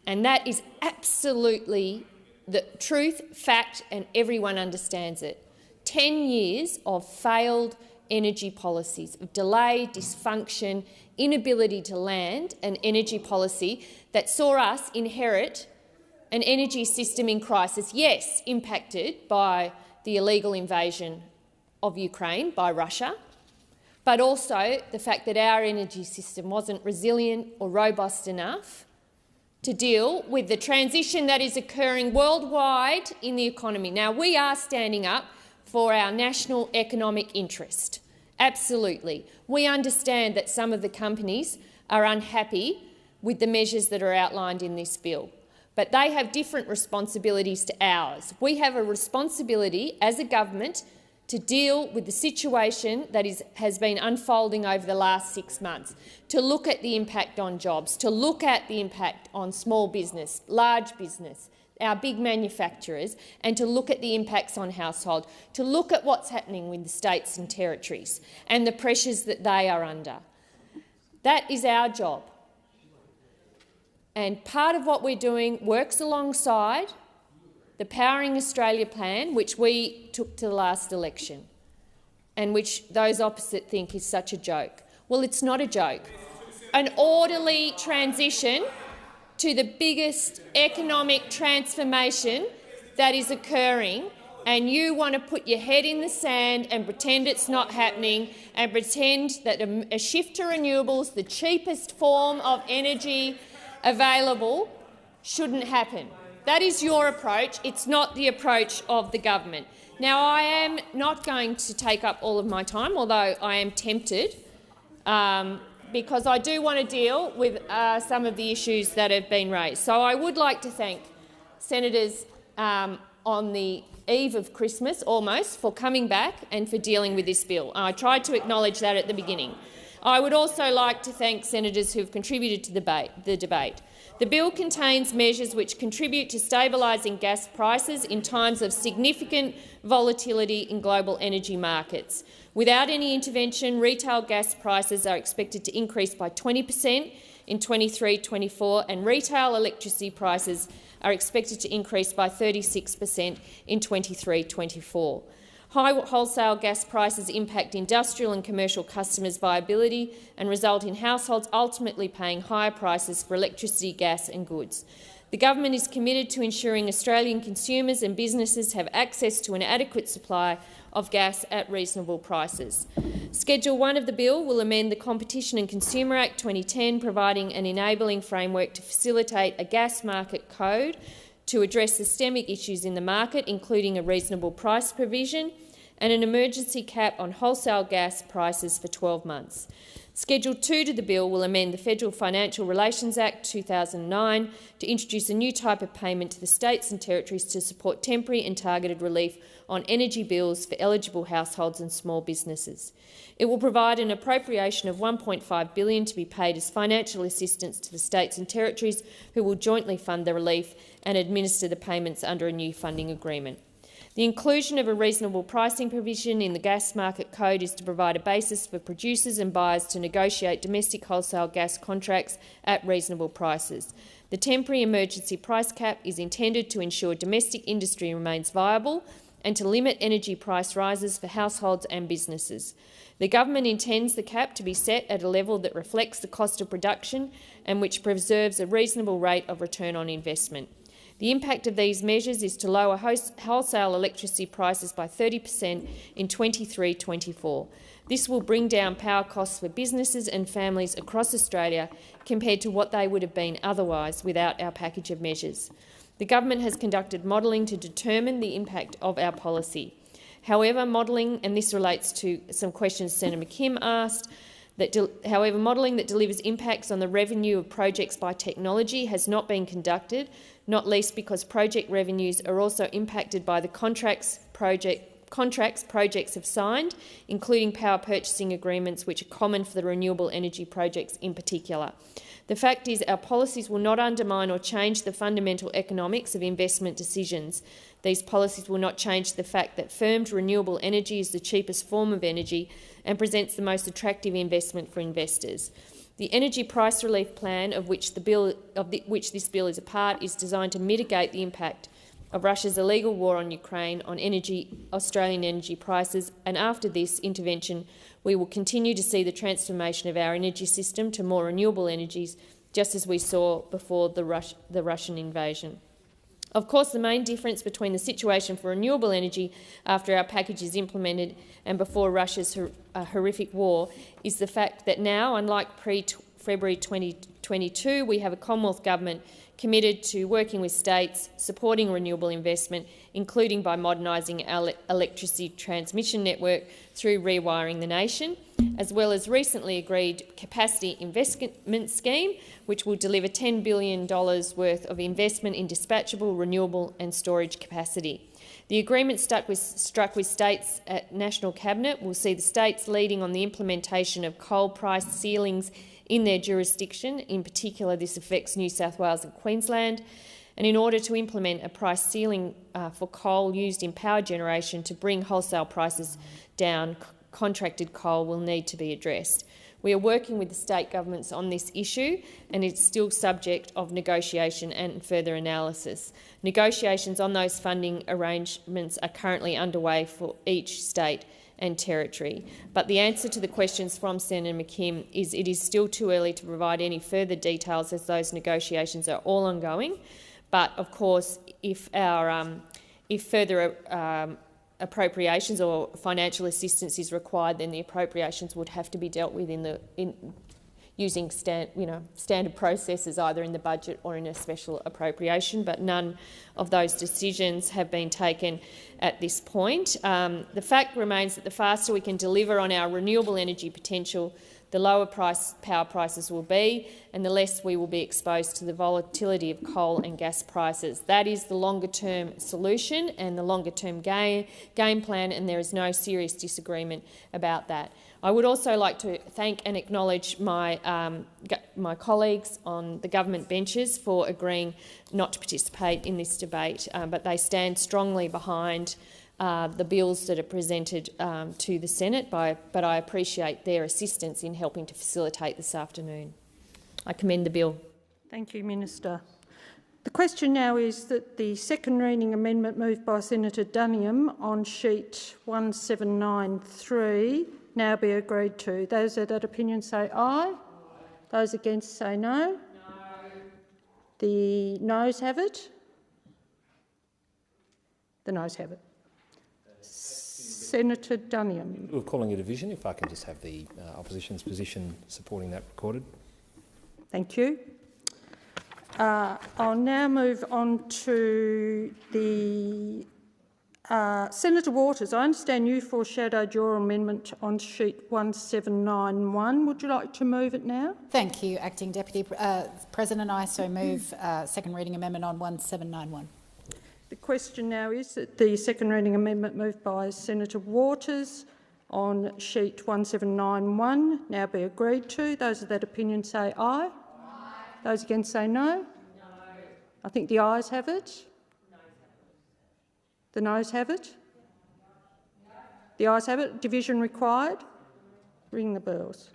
And that is absolutely the truth, fact, and everyone understands it. 10 years of failed energy policies, of delay, dysfunction, inability to land an energy policy that saw us inherit an energy system in crisis, yes, impacted by the illegal invasion of Ukraine by Russia, but also the fact that our energy system wasn't resilient or robust enough to deal with the transition that is occurring worldwide in the economy. Now, we are standing up for our national economic interest. Absolutely. We understand that some of the companies are unhappy with the measures that are outlined in this bill, but they have different responsibilities to ours. We have a responsibility as a government to deal with the situation that has been unfolding over the last 6 months, to look at the impact on jobs, to look at the impact on small business, large business, our big manufacturers, and to look at the impacts on household, to look at what's happening with the states and territories and the pressures that they are under. That is our job. And part of what we're doing works alongside the Powering Australia plan, which we took to the last election and which those opposite think is such a joke. Well, it's not a joke. An orderly transition to the biggest economic transformation that is occurring, and you want to put your head in the sand and pretend it's not happening and pretend that a shift to renewables, the cheapest form of energy available, shouldn't happen. That is your approach. It's not the approach of the government. Now, I am not going to take up all of my time, although I am tempted, because I do want to deal with some of the issues that have been raised. So I would like to thank senators on the eve of Christmas, almost, for coming back and for dealing with this bill. I tried to acknowledge that at the beginning. I would also like to thank senators who have contributed to the debate. The bill contains measures which contribute to stabilising gas prices in times of significant volatility in global energy markets. Without any intervention, retail gas prices are expected to increase by 20% in 23-24, and retail electricity prices are expected to increase by 36% in 23-24. High wholesale gas prices impact industrial and commercial customers' viability and result in households ultimately paying higher prices for electricity, gas and goods. The government is committed to ensuring Australian consumers and businesses have access to an adequate supply of gas at reasonable prices. Schedule 1 of the bill will amend the Competition and Consumer Act 2010, providing an enabling framework to facilitate a gas market code to address systemic issues in the market, including a reasonable price provision and an emergency cap on wholesale gas prices for 12 months. Schedule 2 to the bill will amend the Federal Financial Relations Act 2009 to introduce a new type of payment to the states and territories to support temporary and targeted relief on energy bills for eligible households and small businesses. It will provide an appropriation of $1.5 billion to be paid as financial assistance to the states and territories, who will jointly fund the relief and administer the payments under a new funding agreement. The inclusion of a reasonable pricing provision in the gas market code is to provide a basis for producers and buyers to negotiate domestic wholesale gas contracts at reasonable prices. The temporary emergency price cap is intended to ensure domestic industry remains viable and to limit energy price rises for households and businesses. The government intends the cap to be set at a level that reflects the cost of production and which preserves a reasonable rate of return on investment. The impact of these measures is to lower wholesale electricity prices by 30% in 23-24. This will bring down power costs for businesses and families across Australia compared to what they would have been otherwise without our package of measures. The government has conducted modelling to determine the impact of our policy. However, modelling, and this relates to some questions Senator McKim asked, however, modelling that delivers impacts on the revenue of projects by technology has not been conducted, not least because project revenues are also impacted by the contracts projects have signed, including power purchasing agreements, which are common for the renewable energy projects in particular. The fact is our policies will not undermine or change the fundamental economics of investment decisions. These policies will not change the fact that firmed renewable energy is the cheapest form of energy and presents the most attractive investment for investors. The energy price relief plan of which this bill is a part is designed to mitigate the impact of Russia's illegal war on Ukraine on Australian energy prices, and after this intervention we will continue to see the transformation of our energy system to more renewable energies, just as we saw before the Russian invasion. Of course, the main difference between the situation for renewable energy after our package is implemented and before Russia's horrific war is the fact that now, unlike pre-February 2022, we have a Commonwealth Government committed to working with states, supporting renewable investment, including by modernising our electricity transmission network through Rewiring the Nation, as well as recently agreed capacity investment scheme, which will deliver $10 billion worth of investment in dispatchable, renewable and storage capacity. The agreement struck with states at National Cabinet will see the states leading on the implementation of coal price ceilings in their jurisdiction. In particular, this affects New South Wales and Queensland. And in order to implement a price ceiling for coal used in power generation to bring wholesale prices down, contracted coal will need to be addressed. We are working with the state governments on this issue, and it's still subject of negotiation and further analysis. Negotiations on those funding arrangements are currently underway for each state and territory. But the answer to the questions from Senator McKim is it is still too early to provide any further details, as those negotiations are all ongoing. But of course, if further appropriations or financial assistance is required, then the appropriations would have to be dealt with using standard processes, either in the budget or in a special appropriation. But none of those decisions have been taken at this point. The fact remains that the faster we can deliver on our renewable energy potential, the lower power prices will be, and the less we will be exposed to the volatility of coal and gas prices. That is the longer-term solution and the longer-term game plan, and there is no serious disagreement about that. I would also like to thank and acknowledge my colleagues on the government benches for agreeing not to participate in this debate, but they stand strongly behind the bills that are presented to the Senate, but I appreciate their assistance in helping to facilitate this afternoon. I commend the bill. Thank you, Minister. The question now is that the second reading amendment moved by Senator Duniam on sheet 1793 now be agreed to. Those of that opinion say aye. Those against say no. The noes have it. The noes have it. Senator Duniam. We're calling a division. If I can just have the opposition's position supporting that recorded. Thank you. I'll now move on to the Senator Waters. I understand you foreshadowed your amendment on sheet 1791. Would you like to move it now? Thank you, Acting Deputy President. I so move second reading amendment on 1791. The question now is that the second reading amendment moved by Senator Waters on sheet 1791 now be agreed to. Those of that opinion say aye. Aye. Those against say no. No. I think the ayes have it. The noes have it. The ayes have it. Division required. Ring the bells.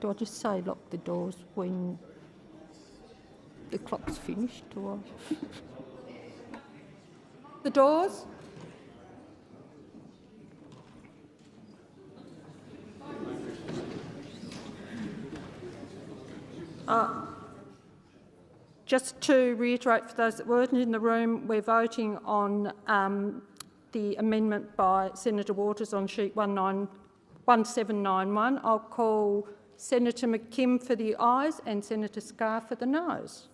Do I just say lock the doors when the clock's finished, or the doors? Just to reiterate for those that weren't in the room, we're voting on the amendment by Senator Waters on sheet 1791. I'll call Senator McKim for the ayes and Senator Scarr for the noes.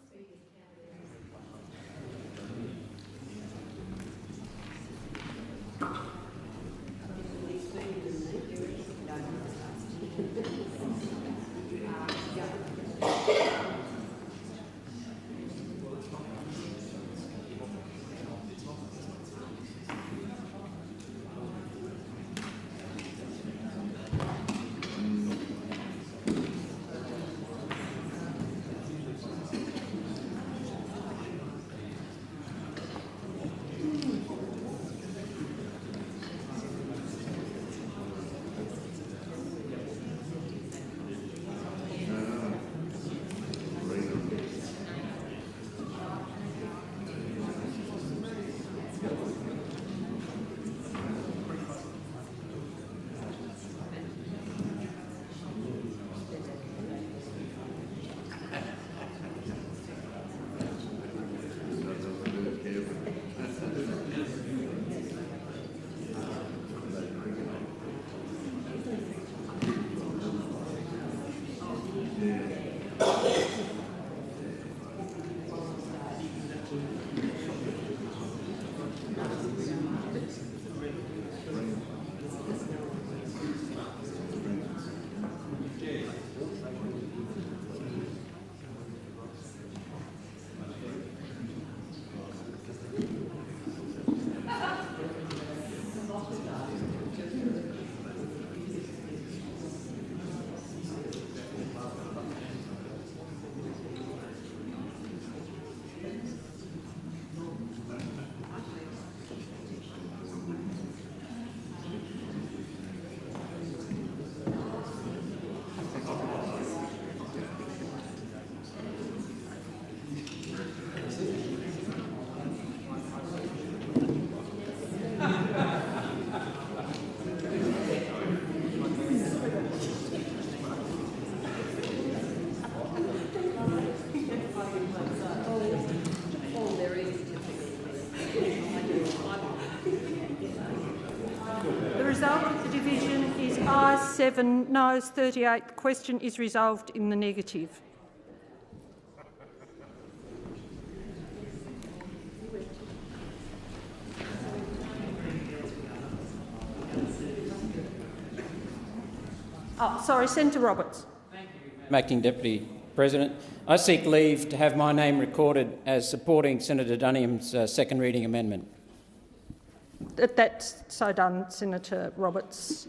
result of the division is ayes 7, noes 38. The question is resolved in the negative. Senator Roberts. Acting Deputy President, I seek leave to have my name recorded as supporting Senator Dunningham's second reading amendment. That's so done, Senator Roberts.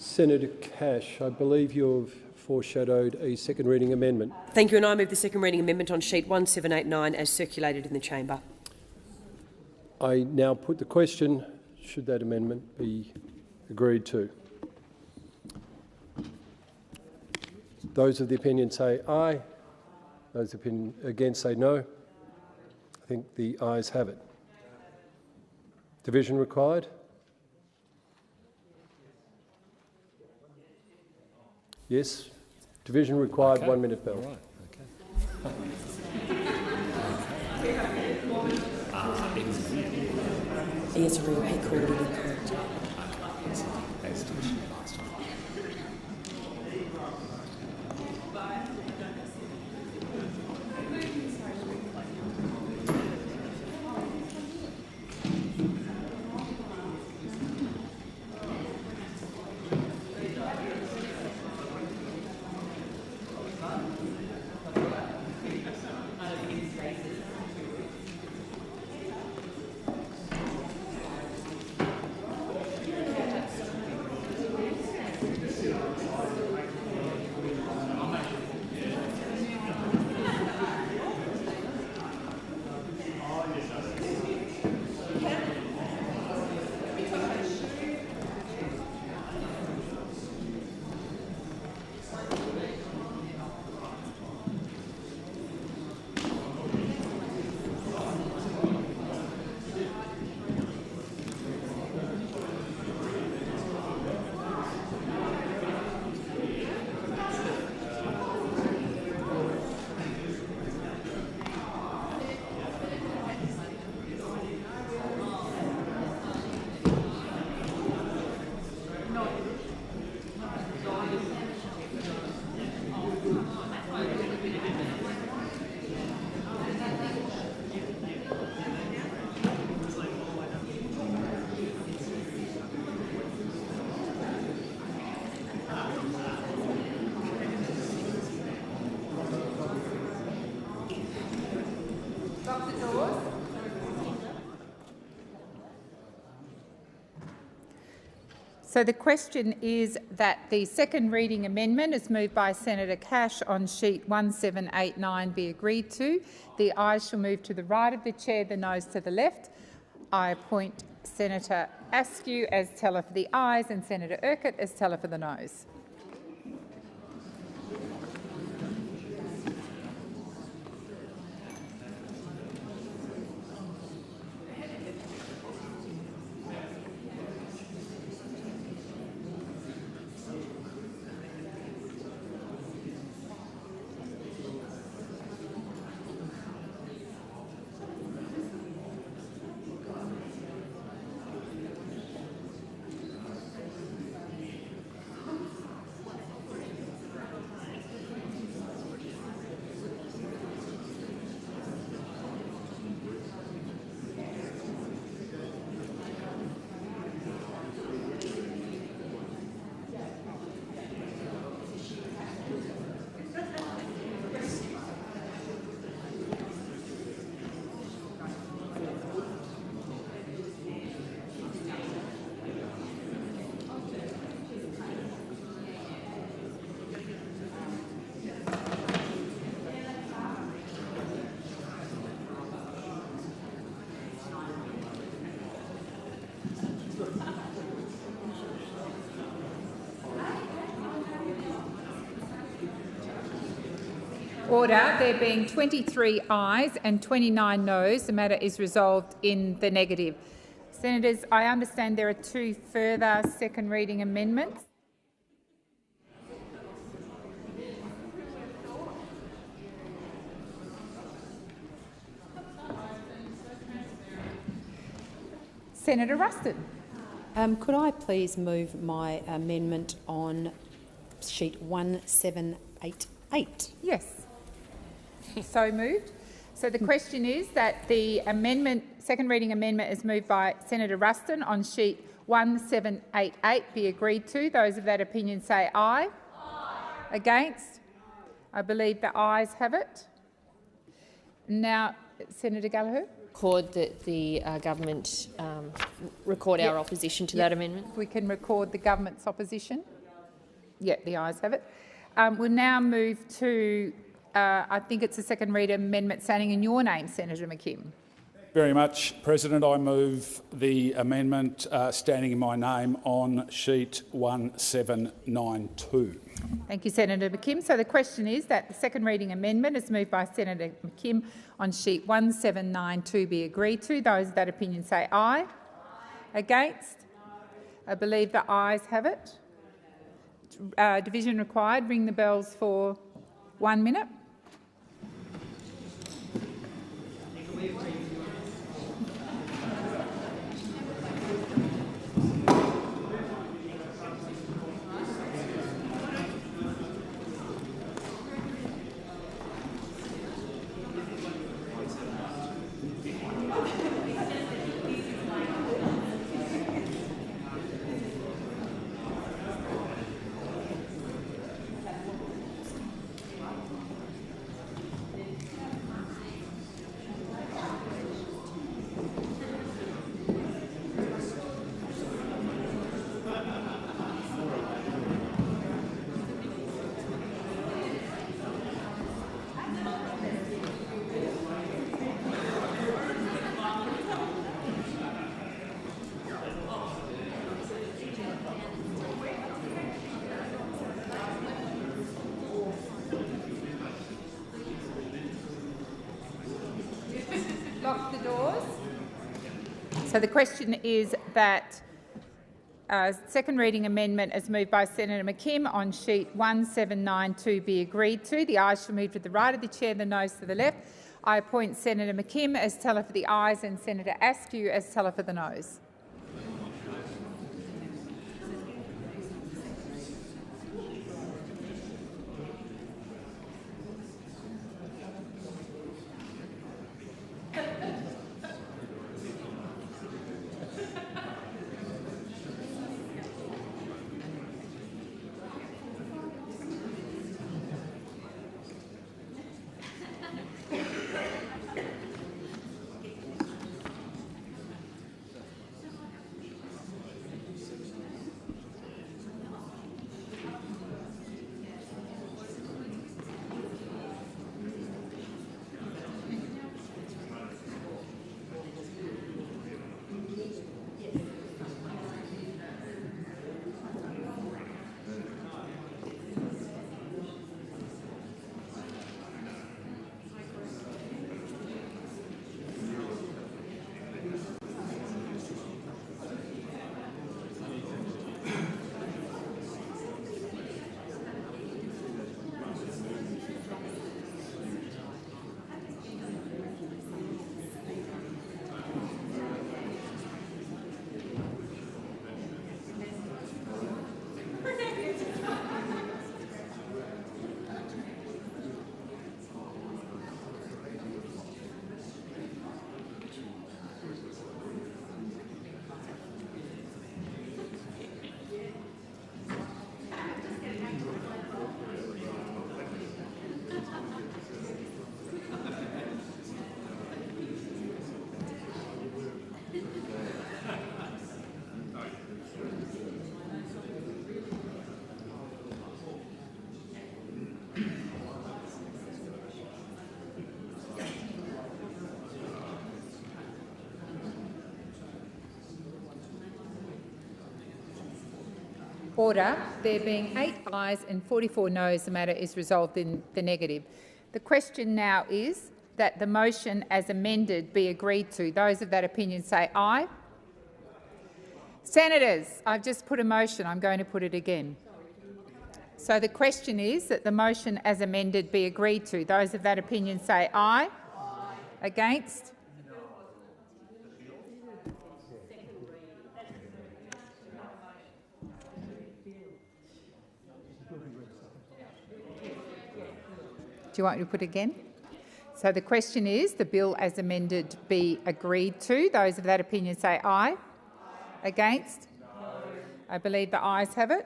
Senator Cash, I believe you've foreshadowed a second reading amendment. Thank you, and I move the second reading amendment on sheet 1789 as circulated in the chamber. I now put the question, should that amendment be agreed to? Those of the opinion say aye. Those of the opinion against say no. I think the ayes have it. Division required? Yes. Division required. Okay. 1 minute bell. All right. He has a real he called it incorrect. So the question is that the second reading amendment is moved by Senator Cash on sheet 1789 be agreed to. The ayes shall move to the right of the chair, the noes to the left. I appoint Senator Askew as teller for the ayes and Senator Urquhart as teller for the noes. Order. There being 23 ayes and 29 noes, the matter is resolved in the negative. Senators, I understand there are 2 further second reading amendments. Senator Ruston. Could I please move my amendment on sheet 1788? Yes. So moved. So the question is that the amendment, second reading amendment, is moved by Senator Ruston on sheet 1788 be agreed to. Those of that opinion say aye. Aye. Against? I believe the ayes have it. Now, Senator Gallagher. Record that the government record our opposition to that amendment. We can record the government's opposition. Yeah, the ayes have it. We'll now move to, I think it's a second reader amendment standing in your name, Senator McKim. Very much, President. I move the amendment standing in my name on sheet 1792. Thank you, Senator McKim. So the question is that the second reading amendment is moved by Senator McKim on sheet 1792 be agreed to. Those of that opinion say aye. Against? I believe the ayes have it. Division required. Ring the bells for 1 minute. Lock the doors. So the question is that second reading amendment is moved by Senator McKim on sheet 1792 be agreed to. The ayes shall move to the right of the chair, the noes to the left. I appoint Senator McKim as teller for the ayes and Senator Askew as teller for the noes. Order. There being 8 ayes and 44 noes, the matter is resolved in the negative. The question now is that the motion as amended be agreed to. Those of that opinion say aye. Senators, I've just put a motion. I'm going to put it again. So the question is that the motion as amended be agreed to. Those of that opinion say aye. Against? Do you want me to put it again? So the question is the bill as amended be agreed to. Those of that opinion say aye. Against? I believe the ayes have it.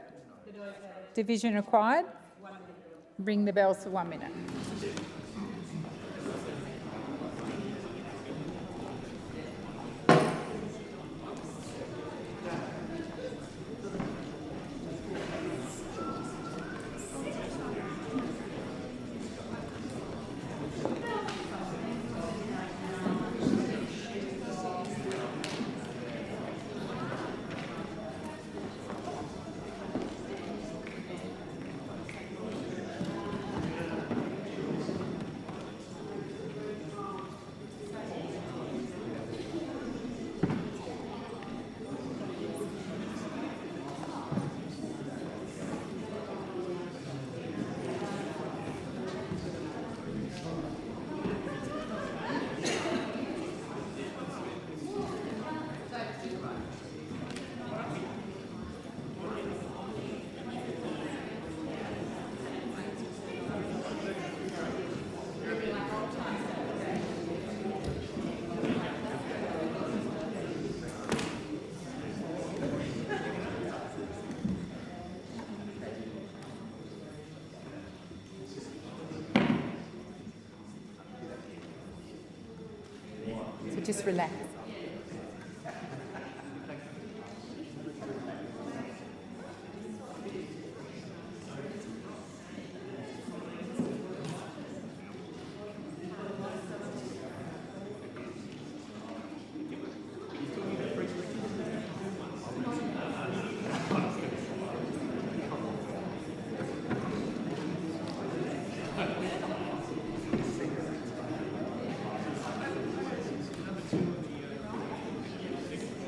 Division required. Ring the bells for 1 minute. Just relax.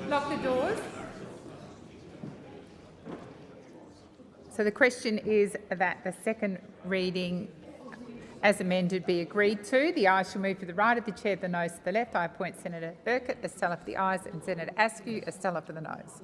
Lock the doors. So the question is that the second reading as amended be agreed to. The ayes shall move to the right of the chair, the noes to the left. I appoint Senator Burkett as teller for the ayes and Senator Askew as teller for the noes.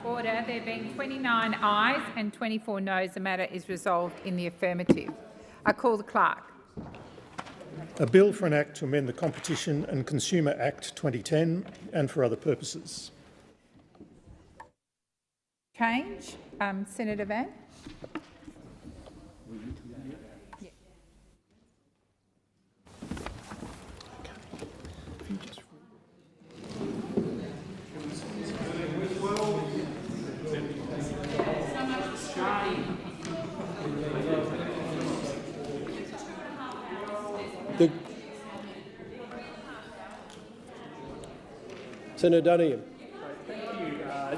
Order. There being 29 ayes and 24 noes, the matter is resolved in the affirmative. I call the clerk. A bill for an act to amend the Competition and Consumer Act 2010 and for other purposes. Change. Senator Van. Senator Dunningham.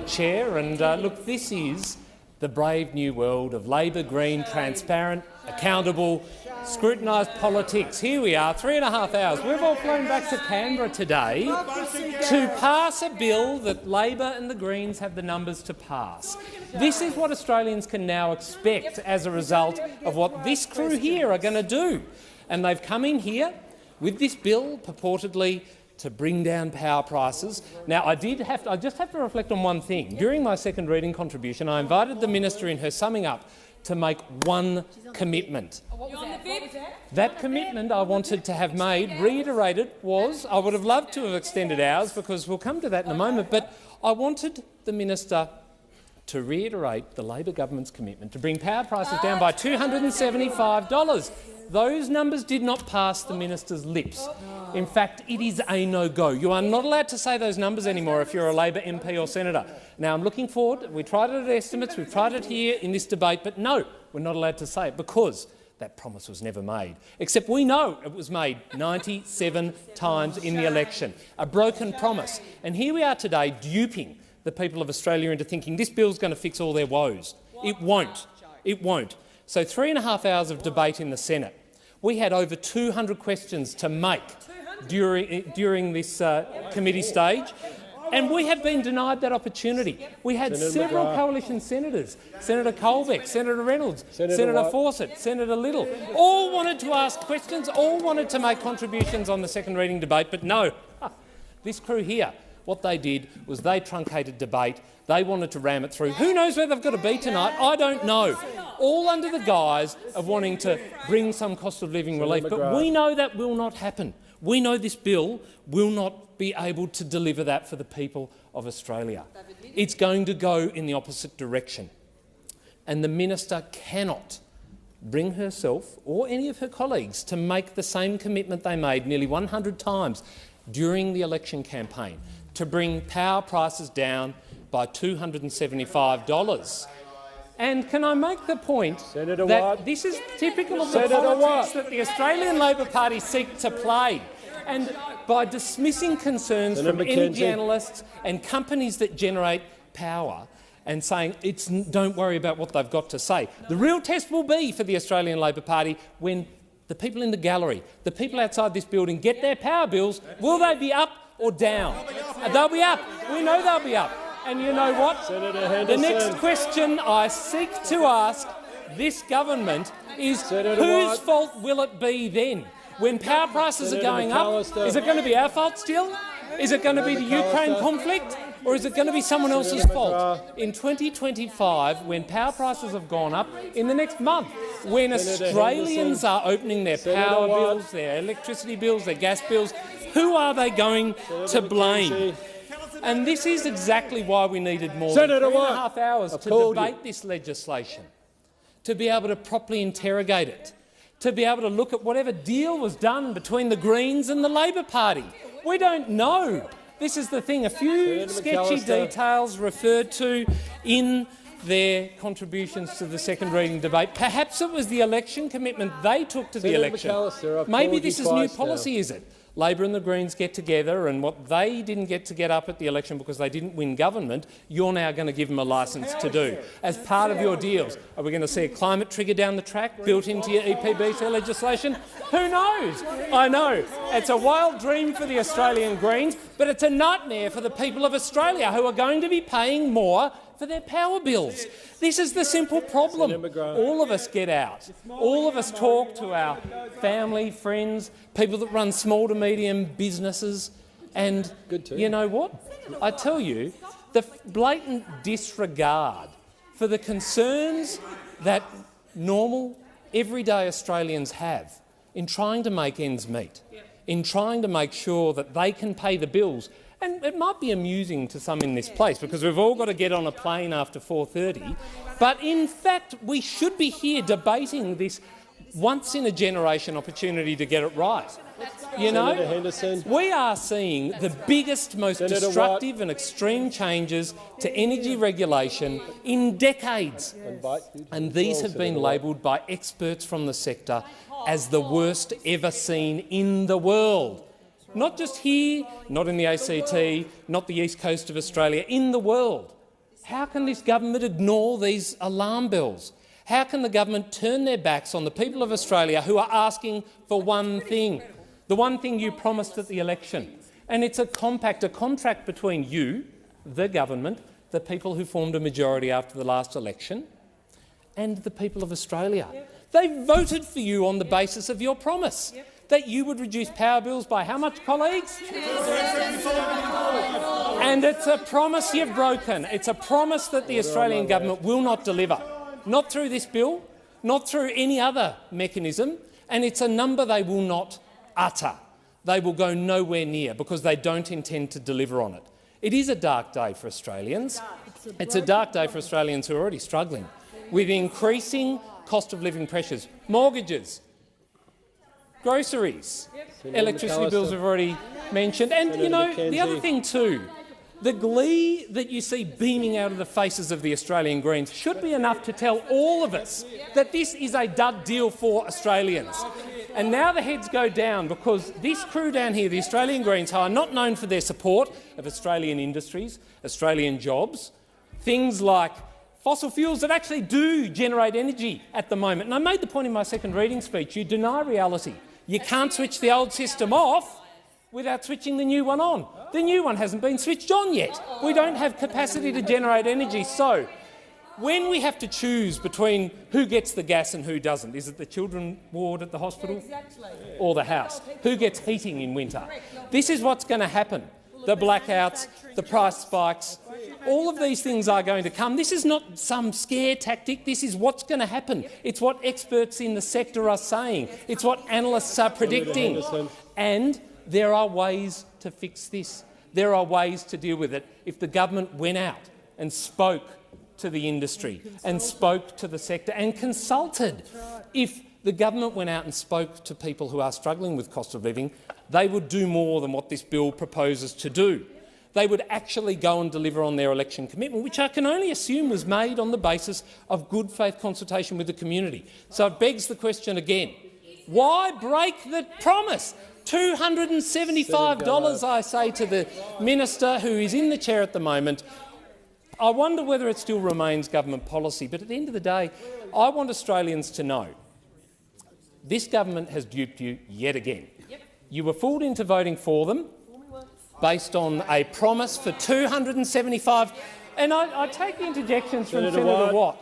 Chair, and look, this is the brave new world of Labor, Green, transparent, accountable, scrutinised politics. Here we are, 3.5 hours. We've all flown back to Canberra today to pass a bill that Labor and the Greens have the numbers to pass. This is what Australians can now expect as a result of what this crew here are going to do. And they've come in here with this bill purportedly to bring down power prices. Now, I just have to reflect on one thing. During my second reading contribution, I invited the minister in her summing up to make one commitment. That commitment I wanted to have made, reiterated, was I would have loved to have extended hours, because we'll come to that in a moment, but I wanted the minister to reiterate the Labor government's commitment to bring power prices down by $275. Those numbers did not pass the minister's lips. In fact, it is a no-go. You are not allowed to say those numbers anymore if you're a Labor MP or senator. Now, I'm looking forward. We tried it at estimates. We've tried it here in this debate. But no, we're not allowed to say it because that promise was never made. Except we know it was made 97 times in the election. A broken promise. And here we are today duping the people of Australia into thinking this bill's going to fix all their woes. It won't. It won't. So 3.5 hours of debate in the Senate. We had over 200 questions to make during this committee stage, and we have been denied that opportunity. We had several coalition senators, Senator Colbeck, Senator Reynolds, Senator Fawcett, Senator Little, all wanted to ask questions, all wanted to make contributions on the second reading debate, but no. This crew here, what they did was they truncated debate. They wanted to ram it through. Who knows where they've got to be tonight? I don't know. All under the guise of wanting to bring some cost of living relief. But we know that will not happen. We know this bill will not be able to deliver that for the people of Australia. It's going to go in the opposite direction. And the minister cannot bring herself or any of her colleagues to make the same commitment they made nearly 100 times during the election campaign, to bring power prices down by $275. And can I make the point that this is typical of the politics that the Australian Labor Party seek to play? And by dismissing concerns from energy analysts and companies that generate power and saying don't worry about what they've got to say, the real test will be for the Australian Labor Party when the people in the gallery, the people outside this building get their power bills. Will they be up or down? They'll be up. We know they'll be up. And you know what? The next question I seek to ask this government is whose fault will it be then? When power prices are going up, is it going to be our fault still? Is it going to be the Ukraine conflict? Or is it going to be someone else's fault? In 2025, when power prices have gone up, in the next month, when Australians are opening their power bills, their electricity bills, their gas bills, who are they going to blame? And this is exactly why we needed more than 3.5 hours to debate this legislation, to be able to properly interrogate it, to be able to look at whatever deal was done between the Greens and the Labor Party. We don't know. This is the thing. A few sketchy details referred to in their contributions to the second reading debate. Perhaps it was the election commitment they took to the election. Maybe this is new policy, is it? Labor and the Greens get together, and what they didn't get to get up at the election because they didn't win government, you're now going to give them a licence to do. As part of your deals, are we going to see a climate trigger down the track built into your EPBC legislation? Who knows? I know. It's a wild dream for the Australian Greens, but it's a nightmare for the people of Australia who are going to be paying more for their power bills. This is the simple problem. All of us get out. All of us talk to our family, friends, people that run small to medium businesses, and you know what? I tell you, the blatant disregard for the concerns that normal, everyday Australians have in trying to make ends meet, in trying to make sure that they can pay the bills. And it might be amusing to some in this place because we've all got to get on a plane after 4:30, but in fact we should be here debating this once-in-a-generation opportunity to get it right. You know, we are seeing the biggest, most destructive and extreme changes to energy regulation in decades, and these have been labelled by experts from the sector as the worst ever seen in the world. Not just here, not in the ACT, not the east coast of Australia, in the world. How can this government ignore these alarm bells? How can the government turn their backs on the people of Australia who are asking for one thing, the one thing you promised at the election? And it's a compact, a contract between you, the government, the people who formed a majority after the last election, and the people of Australia. They voted for you on the basis of your promise that you would reduce power bills by how much, colleagues? And it's a promise you've broken. It's a promise that the Australian government will not deliver, not through this bill, not through any other mechanism, and it's a number they will not utter. They will go nowhere near because they don't intend to deliver on it. It is a dark day for Australians. It's a dark day for Australians who are already struggling with increasing cost of living pressures, mortgages, groceries, electricity bills we've already mentioned. And, you know, the other thing too, the glee that you see beaming out of the faces of the Australian Greens should be enough to tell all of us that this is a dud deal for Australians. And now the heads go down because this crew down here, the Australian Greens, who are not known for their support of Australian industries, Australian jobs, things like fossil fuels that actually do generate energy at the moment. And I made the point in my second reading speech, you deny reality. You can't switch the old system off without switching the new one on. The new one hasn't been switched on yet. We don't have capacity to generate energy. So when we have to choose between who gets the gas and who doesn't, is it the children's ward at the hospital or the house? Who gets heating in winter? This is what's going to happen. The blackouts, the price spikes, all of these things are going to come. This is not some scare tactic. This is what's going to happen. It's what experts in the sector are saying. It's what analysts are predicting. And there are ways to fix this. There are ways to deal with it. If the government went out and spoke to the industry and spoke to the sector and consulted, if the government went out and spoke to people who are struggling with cost of living, they would do more than what this bill proposes to do. They would actually go and deliver on their election commitment, which I can only assume was made on the basis of good faith consultation with the community. So it begs the question again, why break the promise? $275, I say to the minister who is in the chair at the moment. I wonder whether it still remains government policy, but at the end of the day, I want Australians to know this government has duped you yet again. You were fooled into voting for them based on a promise for $275. And I take the interjections from Senator Watt.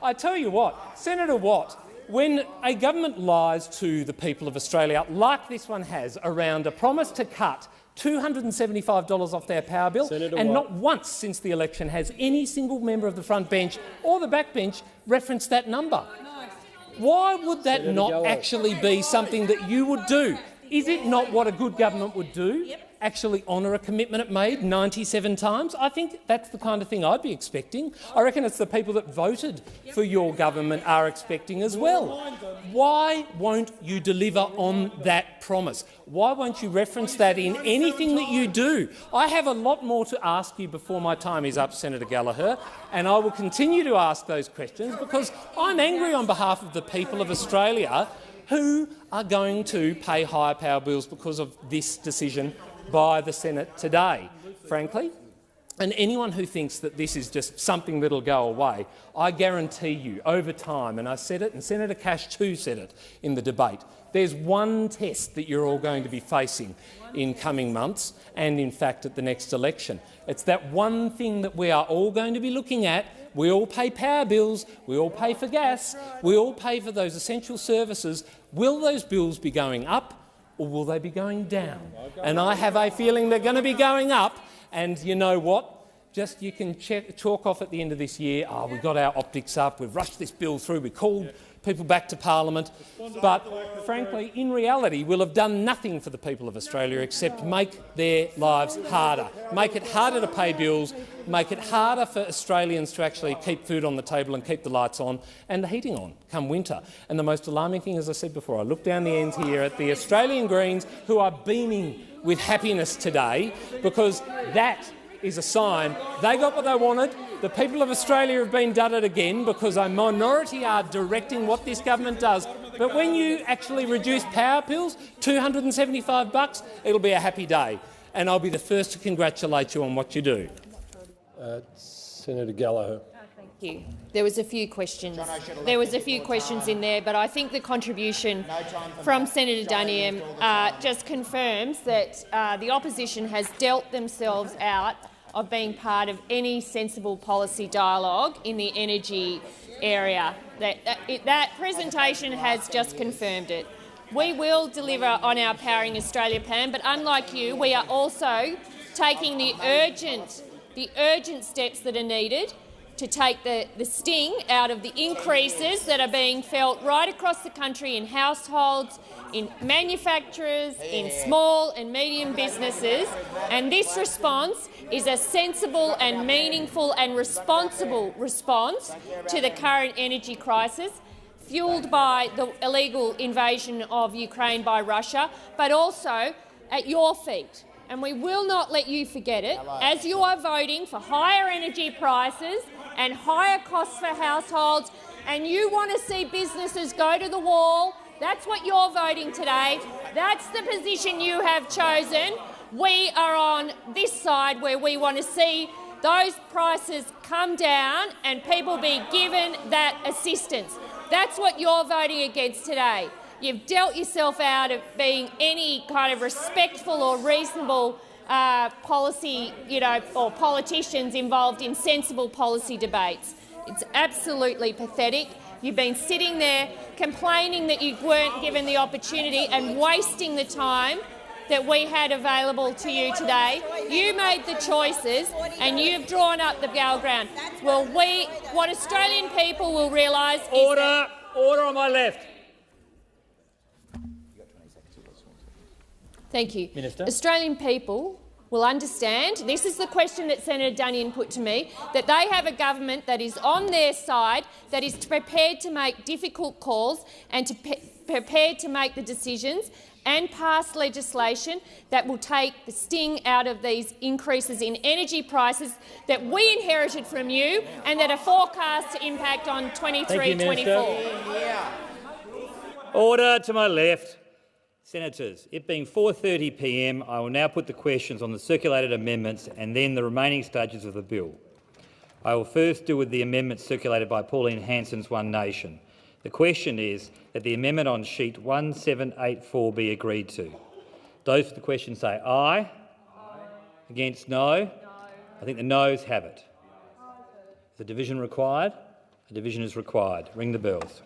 I tell you what, Senator Watt, when a government lies to the people of Australia, like this one has, around a promise to cut $275 off their power bill, and not once since the election has any single member of the front bench or the back bench referenced that number. Why would that not actually be something that you would do? Is it not what a good government would do? Actually honour a commitment it made 97 times? I think that's the kind of thing I'd be expecting. I reckon it's the people that voted for your government are expecting as well. Why won't you deliver on that promise? Why won't you reference that in anything that you do? I have a lot more to ask you before my time is up, Senator Gallagher, and I will continue to ask those questions because I'm angry on behalf of the people of Australia who are going to pay higher power bills because of this decision by the Senate today, frankly. And anyone who thinks that this is just something that'll go away, I guarantee you, over time, and I said it and Senator Cash too said it in the debate, there's one test that you're all going to be facing in coming months and, in fact, at the next election. It's that one thing that we are all going to be looking at. We all pay power bills, we all pay for gas, we all pay for those essential services. Will those bills be going up or will they be going down? And I have a feeling they're going to be going up. And you know what? Just you can chalk off at the end of this year, we got our optics up, we've rushed this bill through, we called people back to Parliament. But frankly, in reality, we'll have done nothing for the people of Australia except make their lives harder, make it harder to pay bills, make it harder for Australians to actually keep food on the table and keep the lights on and the heating on come winter. And the most alarming thing, as I said before, I look down the end here at the Australian Greens who are beaming with happiness today because that is a sign they got what they wanted. The people of Australia have been dudded again because a minority are directing what this government does. But when you actually reduce power bills, $275, it'll be a happy day. And I'll be the first to congratulate you on what you do. Senator Gallagher. Thank you. There was a few questions. There was a few questions in there, but I think the contribution from Senator Duniam just confirms that the opposition has dealt themselves out of being part of any sensible policy dialogue in the energy area. That presentation has just confirmed it. We will deliver on our Powering Australia plan, but unlike you, we are also taking the urgent steps that are needed to take the sting out of the increases that are being felt right across the country in households, in manufacturers, in small and medium businesses. And this response is a sensible and meaningful and responsible response to the current energy crisis, fuelled by the illegal invasion of Ukraine by Russia, but also at your feet. And we will not let you forget it, as you are voting for higher energy prices and higher costs for households, and you want to see businesses go to the wall. That's what you're voting today. That's the position you have chosen. We are on this side where we want to see those prices come down and people be given that assistance. That's what you're voting against today. You've dealt yourself out of being any kind of respectful or reasonable policy, or politicians involved in sensible policy debates. It's absolutely pathetic. You've been sitting there complaining that you weren't given the opportunity and wasting the time that we had available to you today. You made the choices and you've drawn up the battleground. Well, what Australian people will realise is that— Order on my left. Thank you. Minister. Australian people will understand, this is the question that Senator Duniam put to me, that they have a government that is on their side, that is prepared to make difficult calls and prepared to make the decisions and pass legislation that will take the sting out of these increases in energy prices that we inherited from you and that are forecast to impact on 23-24. Order to my left. Senators, it being 4:30 p.m, I will now put the questions on the circulated amendments and then the remaining stages of the bill. I will first deal with the amendment circulated by Pauline Hanson's One Nation. The question is that the amendment on sheet 1784 be agreed to. Those for the question say aye. Aye. Against no? I think the noes have it. Is a division required? A division is required. Ring the bells.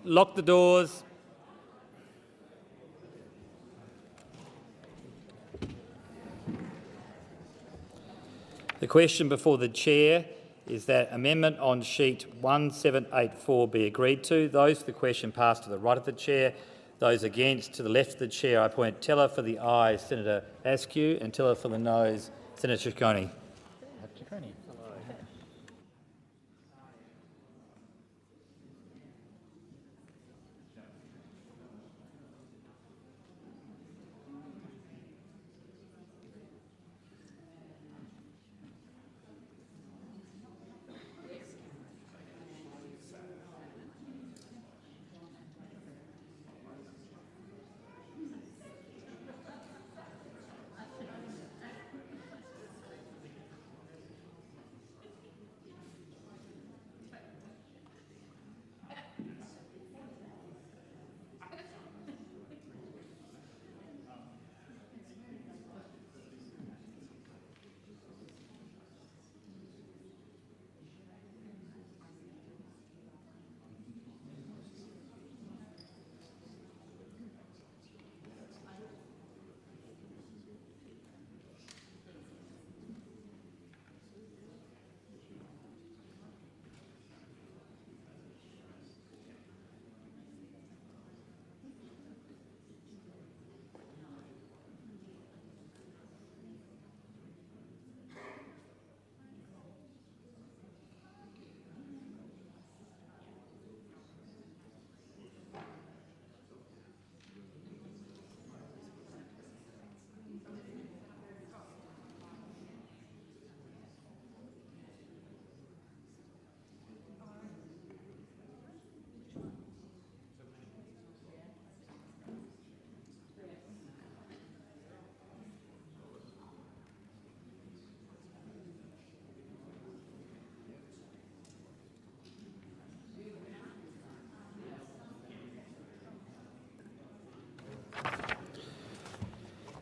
Lock the doors. The question before the chair is that amendment on sheet 1784 be agreed to. Those for the question pass to the right of the chair. Those against to the left of the chair. I appoint teller for the ayes, Senator Askew, and teller for the noes, Senator Ciccone.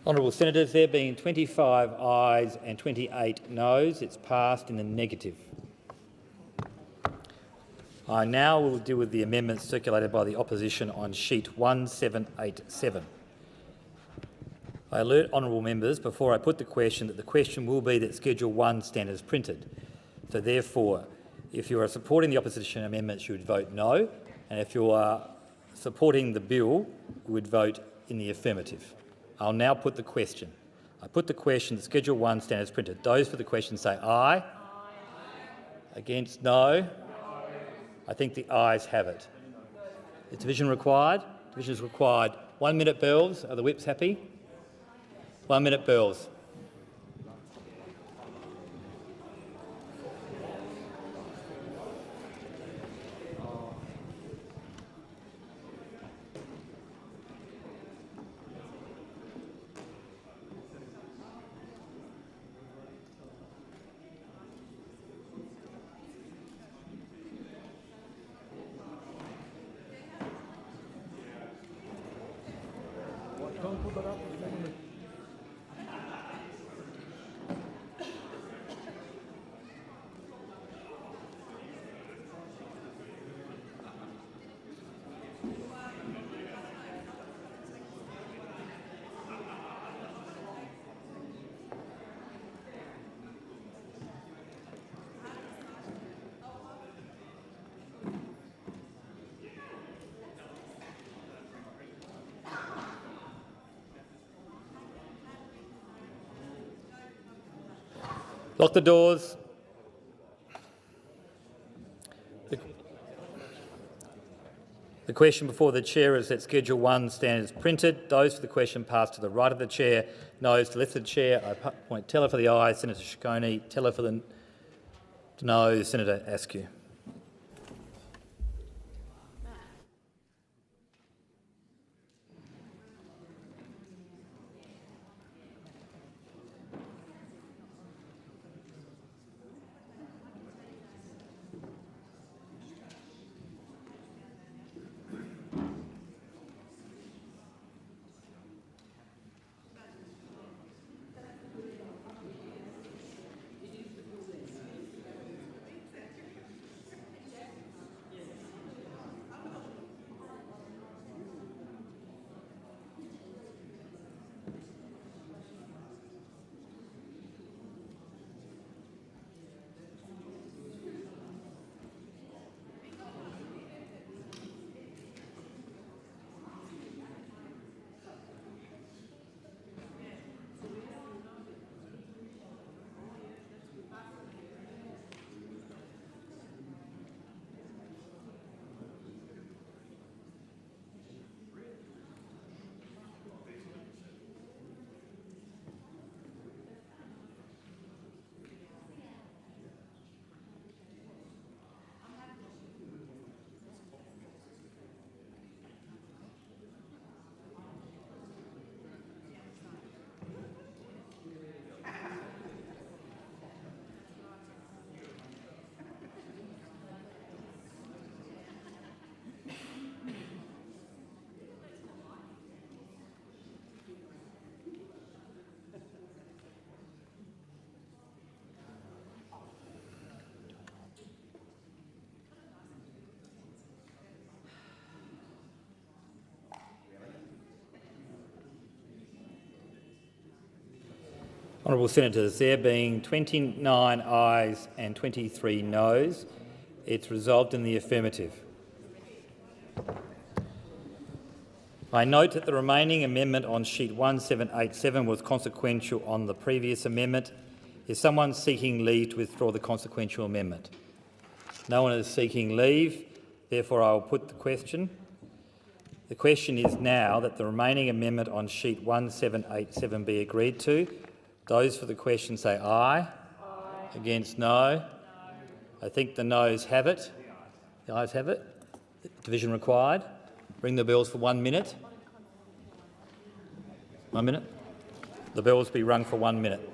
Honourable Senators, there being 25 ayes and 28 noes, it's passed in the negative. I now will deal with the amendments circulated by the opposition on sheet 1787. I alert honourable members before I put the question that the question will be that Schedule 1 stand as printed. So therefore, if you are supporting the opposition amendments, you would vote no, and if you are supporting the bill, you would vote in the affirmative. I'll now put the question. I put the question that Schedule 1 stand as printed. Those for the question say aye. Aye. Against no. I think the ayes have it. Is division required? Division is required. 1 minute bells. Are the whips happy? 1 minute bells. Lock the doors. The question before the chair is that Schedule 1 stand as printed. Those for the question pass to the right of the chair. Noes to the left of the chair. I appoint teller for the ayes, Senator Ciccone. Teller for the noes, Senator Askew. Honourable Senators, there being 29 ayes and 23 noes, it's resolved in the affirmative. I note that the remaining amendment on sheet 1787 was consequential on the previous amendment. Is someone seeking leave to withdraw the consequential amendment? No one is seeking leave. Therefore, I will put the question. The question is now that the remaining amendment on sheet 1787 be agreed to. Those for the question say aye. Aye. Against no. I think the noes have it. The ayes have it. Division required. Bring the bills for 1 minute. 1 minute. The bills be rung for 1 minute.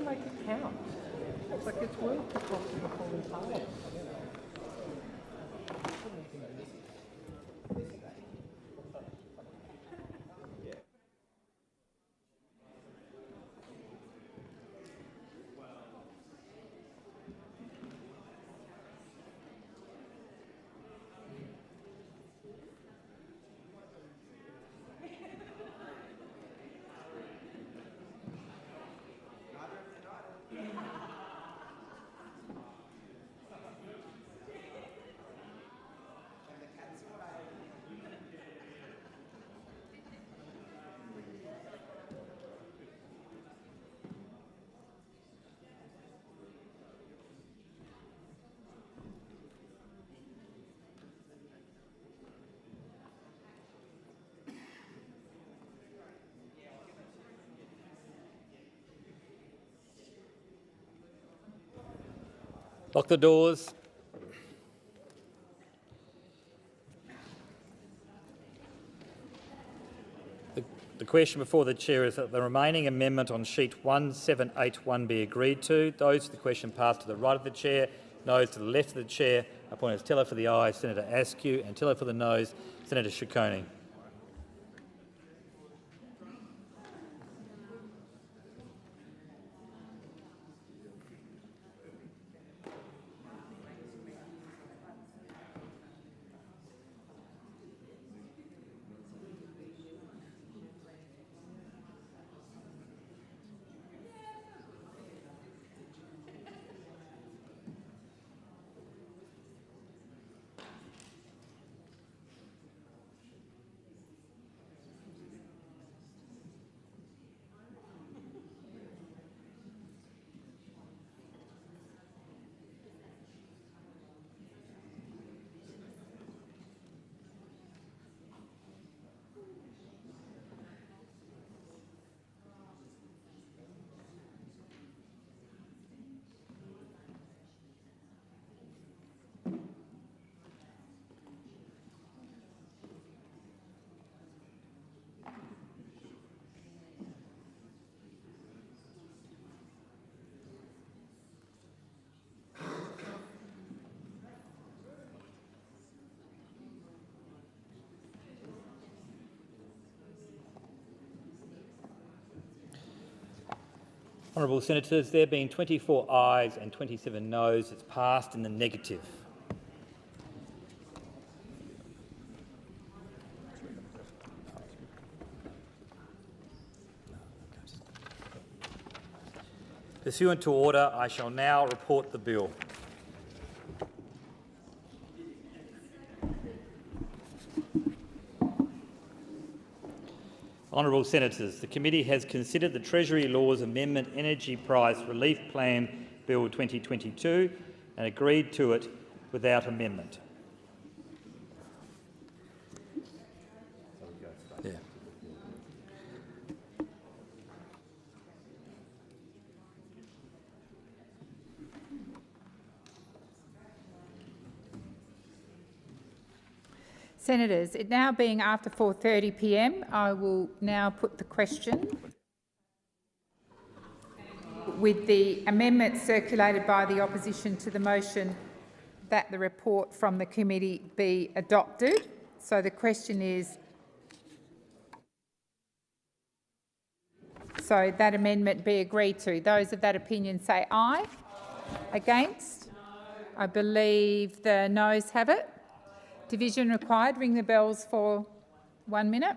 Make it count. It's like it's worth the cost of the falling parliament. Lock the doors. The question before the chair is that the remaining amendment on sheet 1781 be agreed to. Those for the question pass to the right of the chair, noes to the left of the chair. I appoint as teller for the ayes Senator Askew and teller for the noes Senator Ciccone. Honourable Senators, there being 24 ayes and 27 noes, it's passed in the negative. Pursuant to order, I shall now report the bill. Honourable Senators, the committee has considered the Treasury Laws Amendment Energy Price Relief Plan Bill 2022 and agreed to it without amendment. Yeah. Senators, it now being after 4:30 p.m, I will now put the question with the amendment circulated by the opposition to the motion that the report from the committee be adopted. So the question is, so that amendment be agreed to. Those of that opinion say aye. Against? I believe the noes have it. Division required. Ring the bells for 1 minute.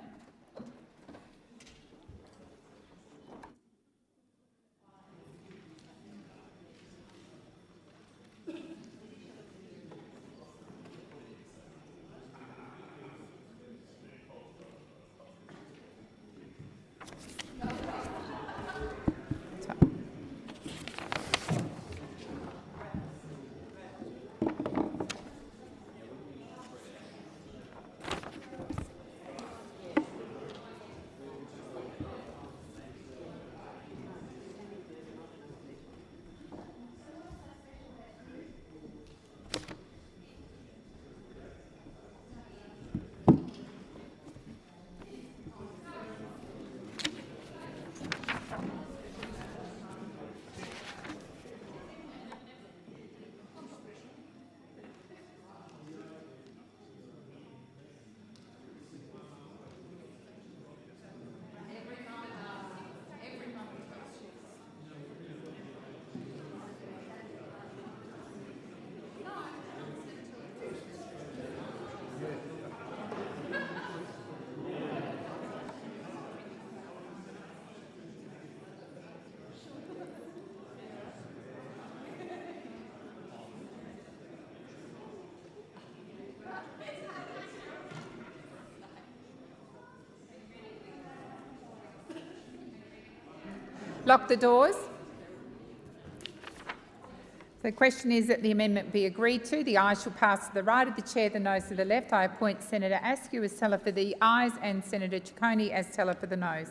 Lock the doors. The question is that the amendment be agreed to. The ayes shall pass to the right of the chair, the noes to the left. I appoint Senator Askew as teller for the ayes and Senator Ciccone as teller for the noes.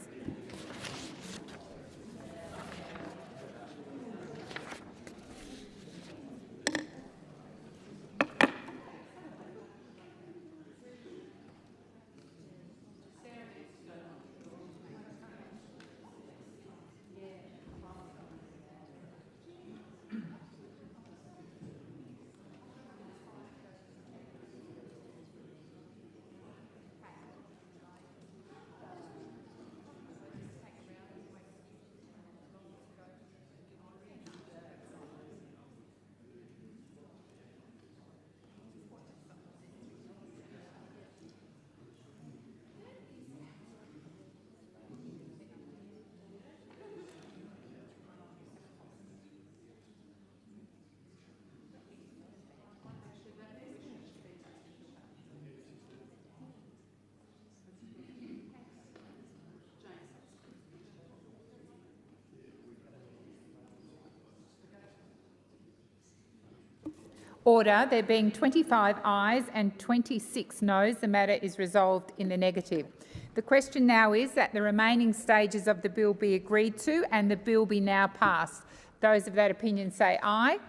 Order. There being 25 ayes and 26 noes, the matter is resolved in the negative. The question now is that the remaining stages of the bill be agreed to and the bill be now passed. Those of that opinion say aye.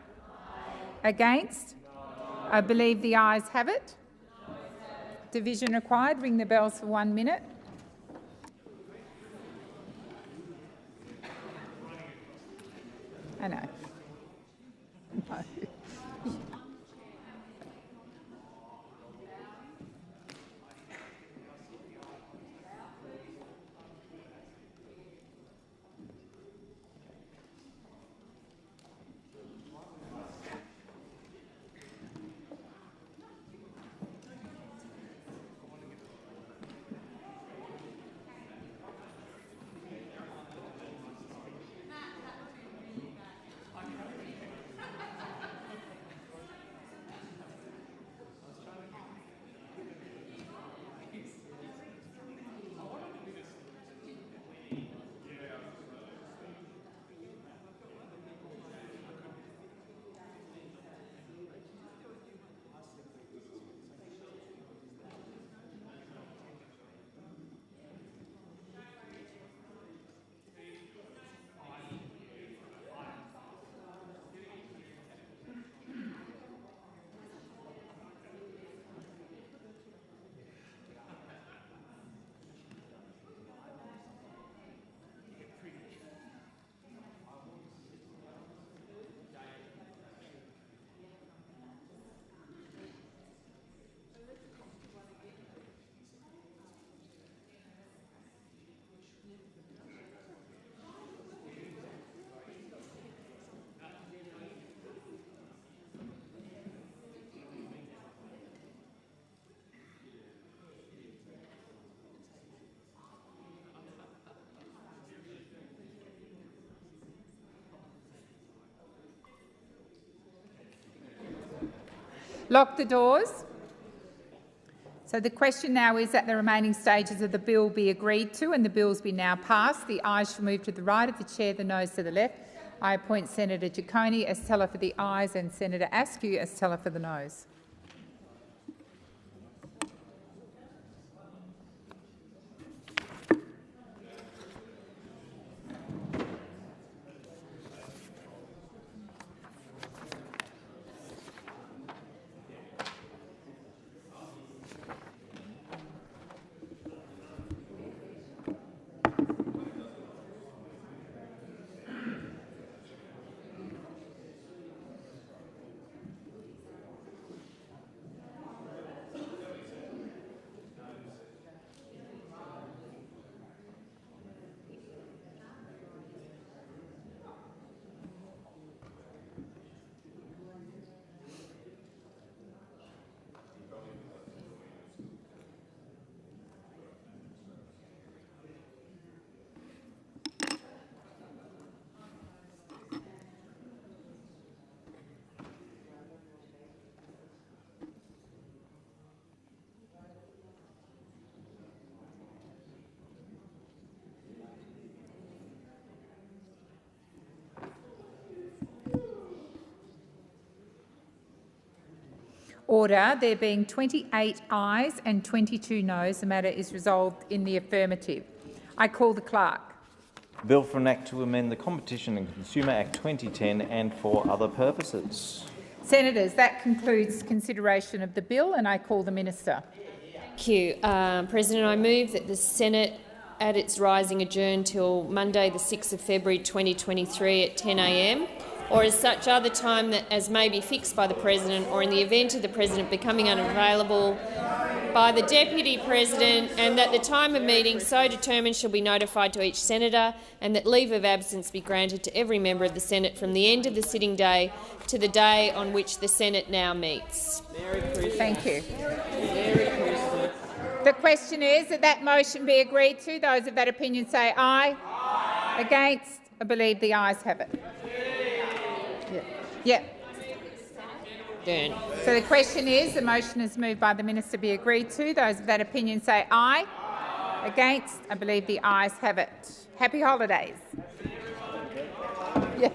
Against? I believe the ayes have it. Division required. Ring the bells for 1 minute. I know. No. Lock the doors. So the question now is that the remaining stages of the bill be agreed to and the bills be now passed. The ayes shall move to the right of the chair, the noes to the left. I appoint Senator Ciccone as teller for the ayes and Senator Askew as teller for the noes. Order. There being 28 ayes and 22 noes, the matter is resolved in the affirmative. I call the clerk. Bill for an Act to amend the Competition and Consumer Act 2010 and for other purposes. Senators, that concludes consideration of the bill, and I call the Minister. Thank you. President, I move that the Senate at its rising adjourn till Monday the 6th of February 2023 at 10 a.m. or as such other time that as may be fixed by the President, or in the event of the President becoming unavailable by the Deputy President, and that the time of meeting so determined shall be notified to each Senator, and that leave of absence be granted to every member of the Senate from the end of the sitting day to the day on which the Senate now meets. Thank you. The question is that that motion be agreed to. Those of that opinion say aye. Aye. Against? I believe the ayes have it. Yeah. So the question is, the motion is moved by the Minister be agreed to. Those of that opinion say aye. Aye. Against? I believe the ayes have it. Happy holidays. Yes.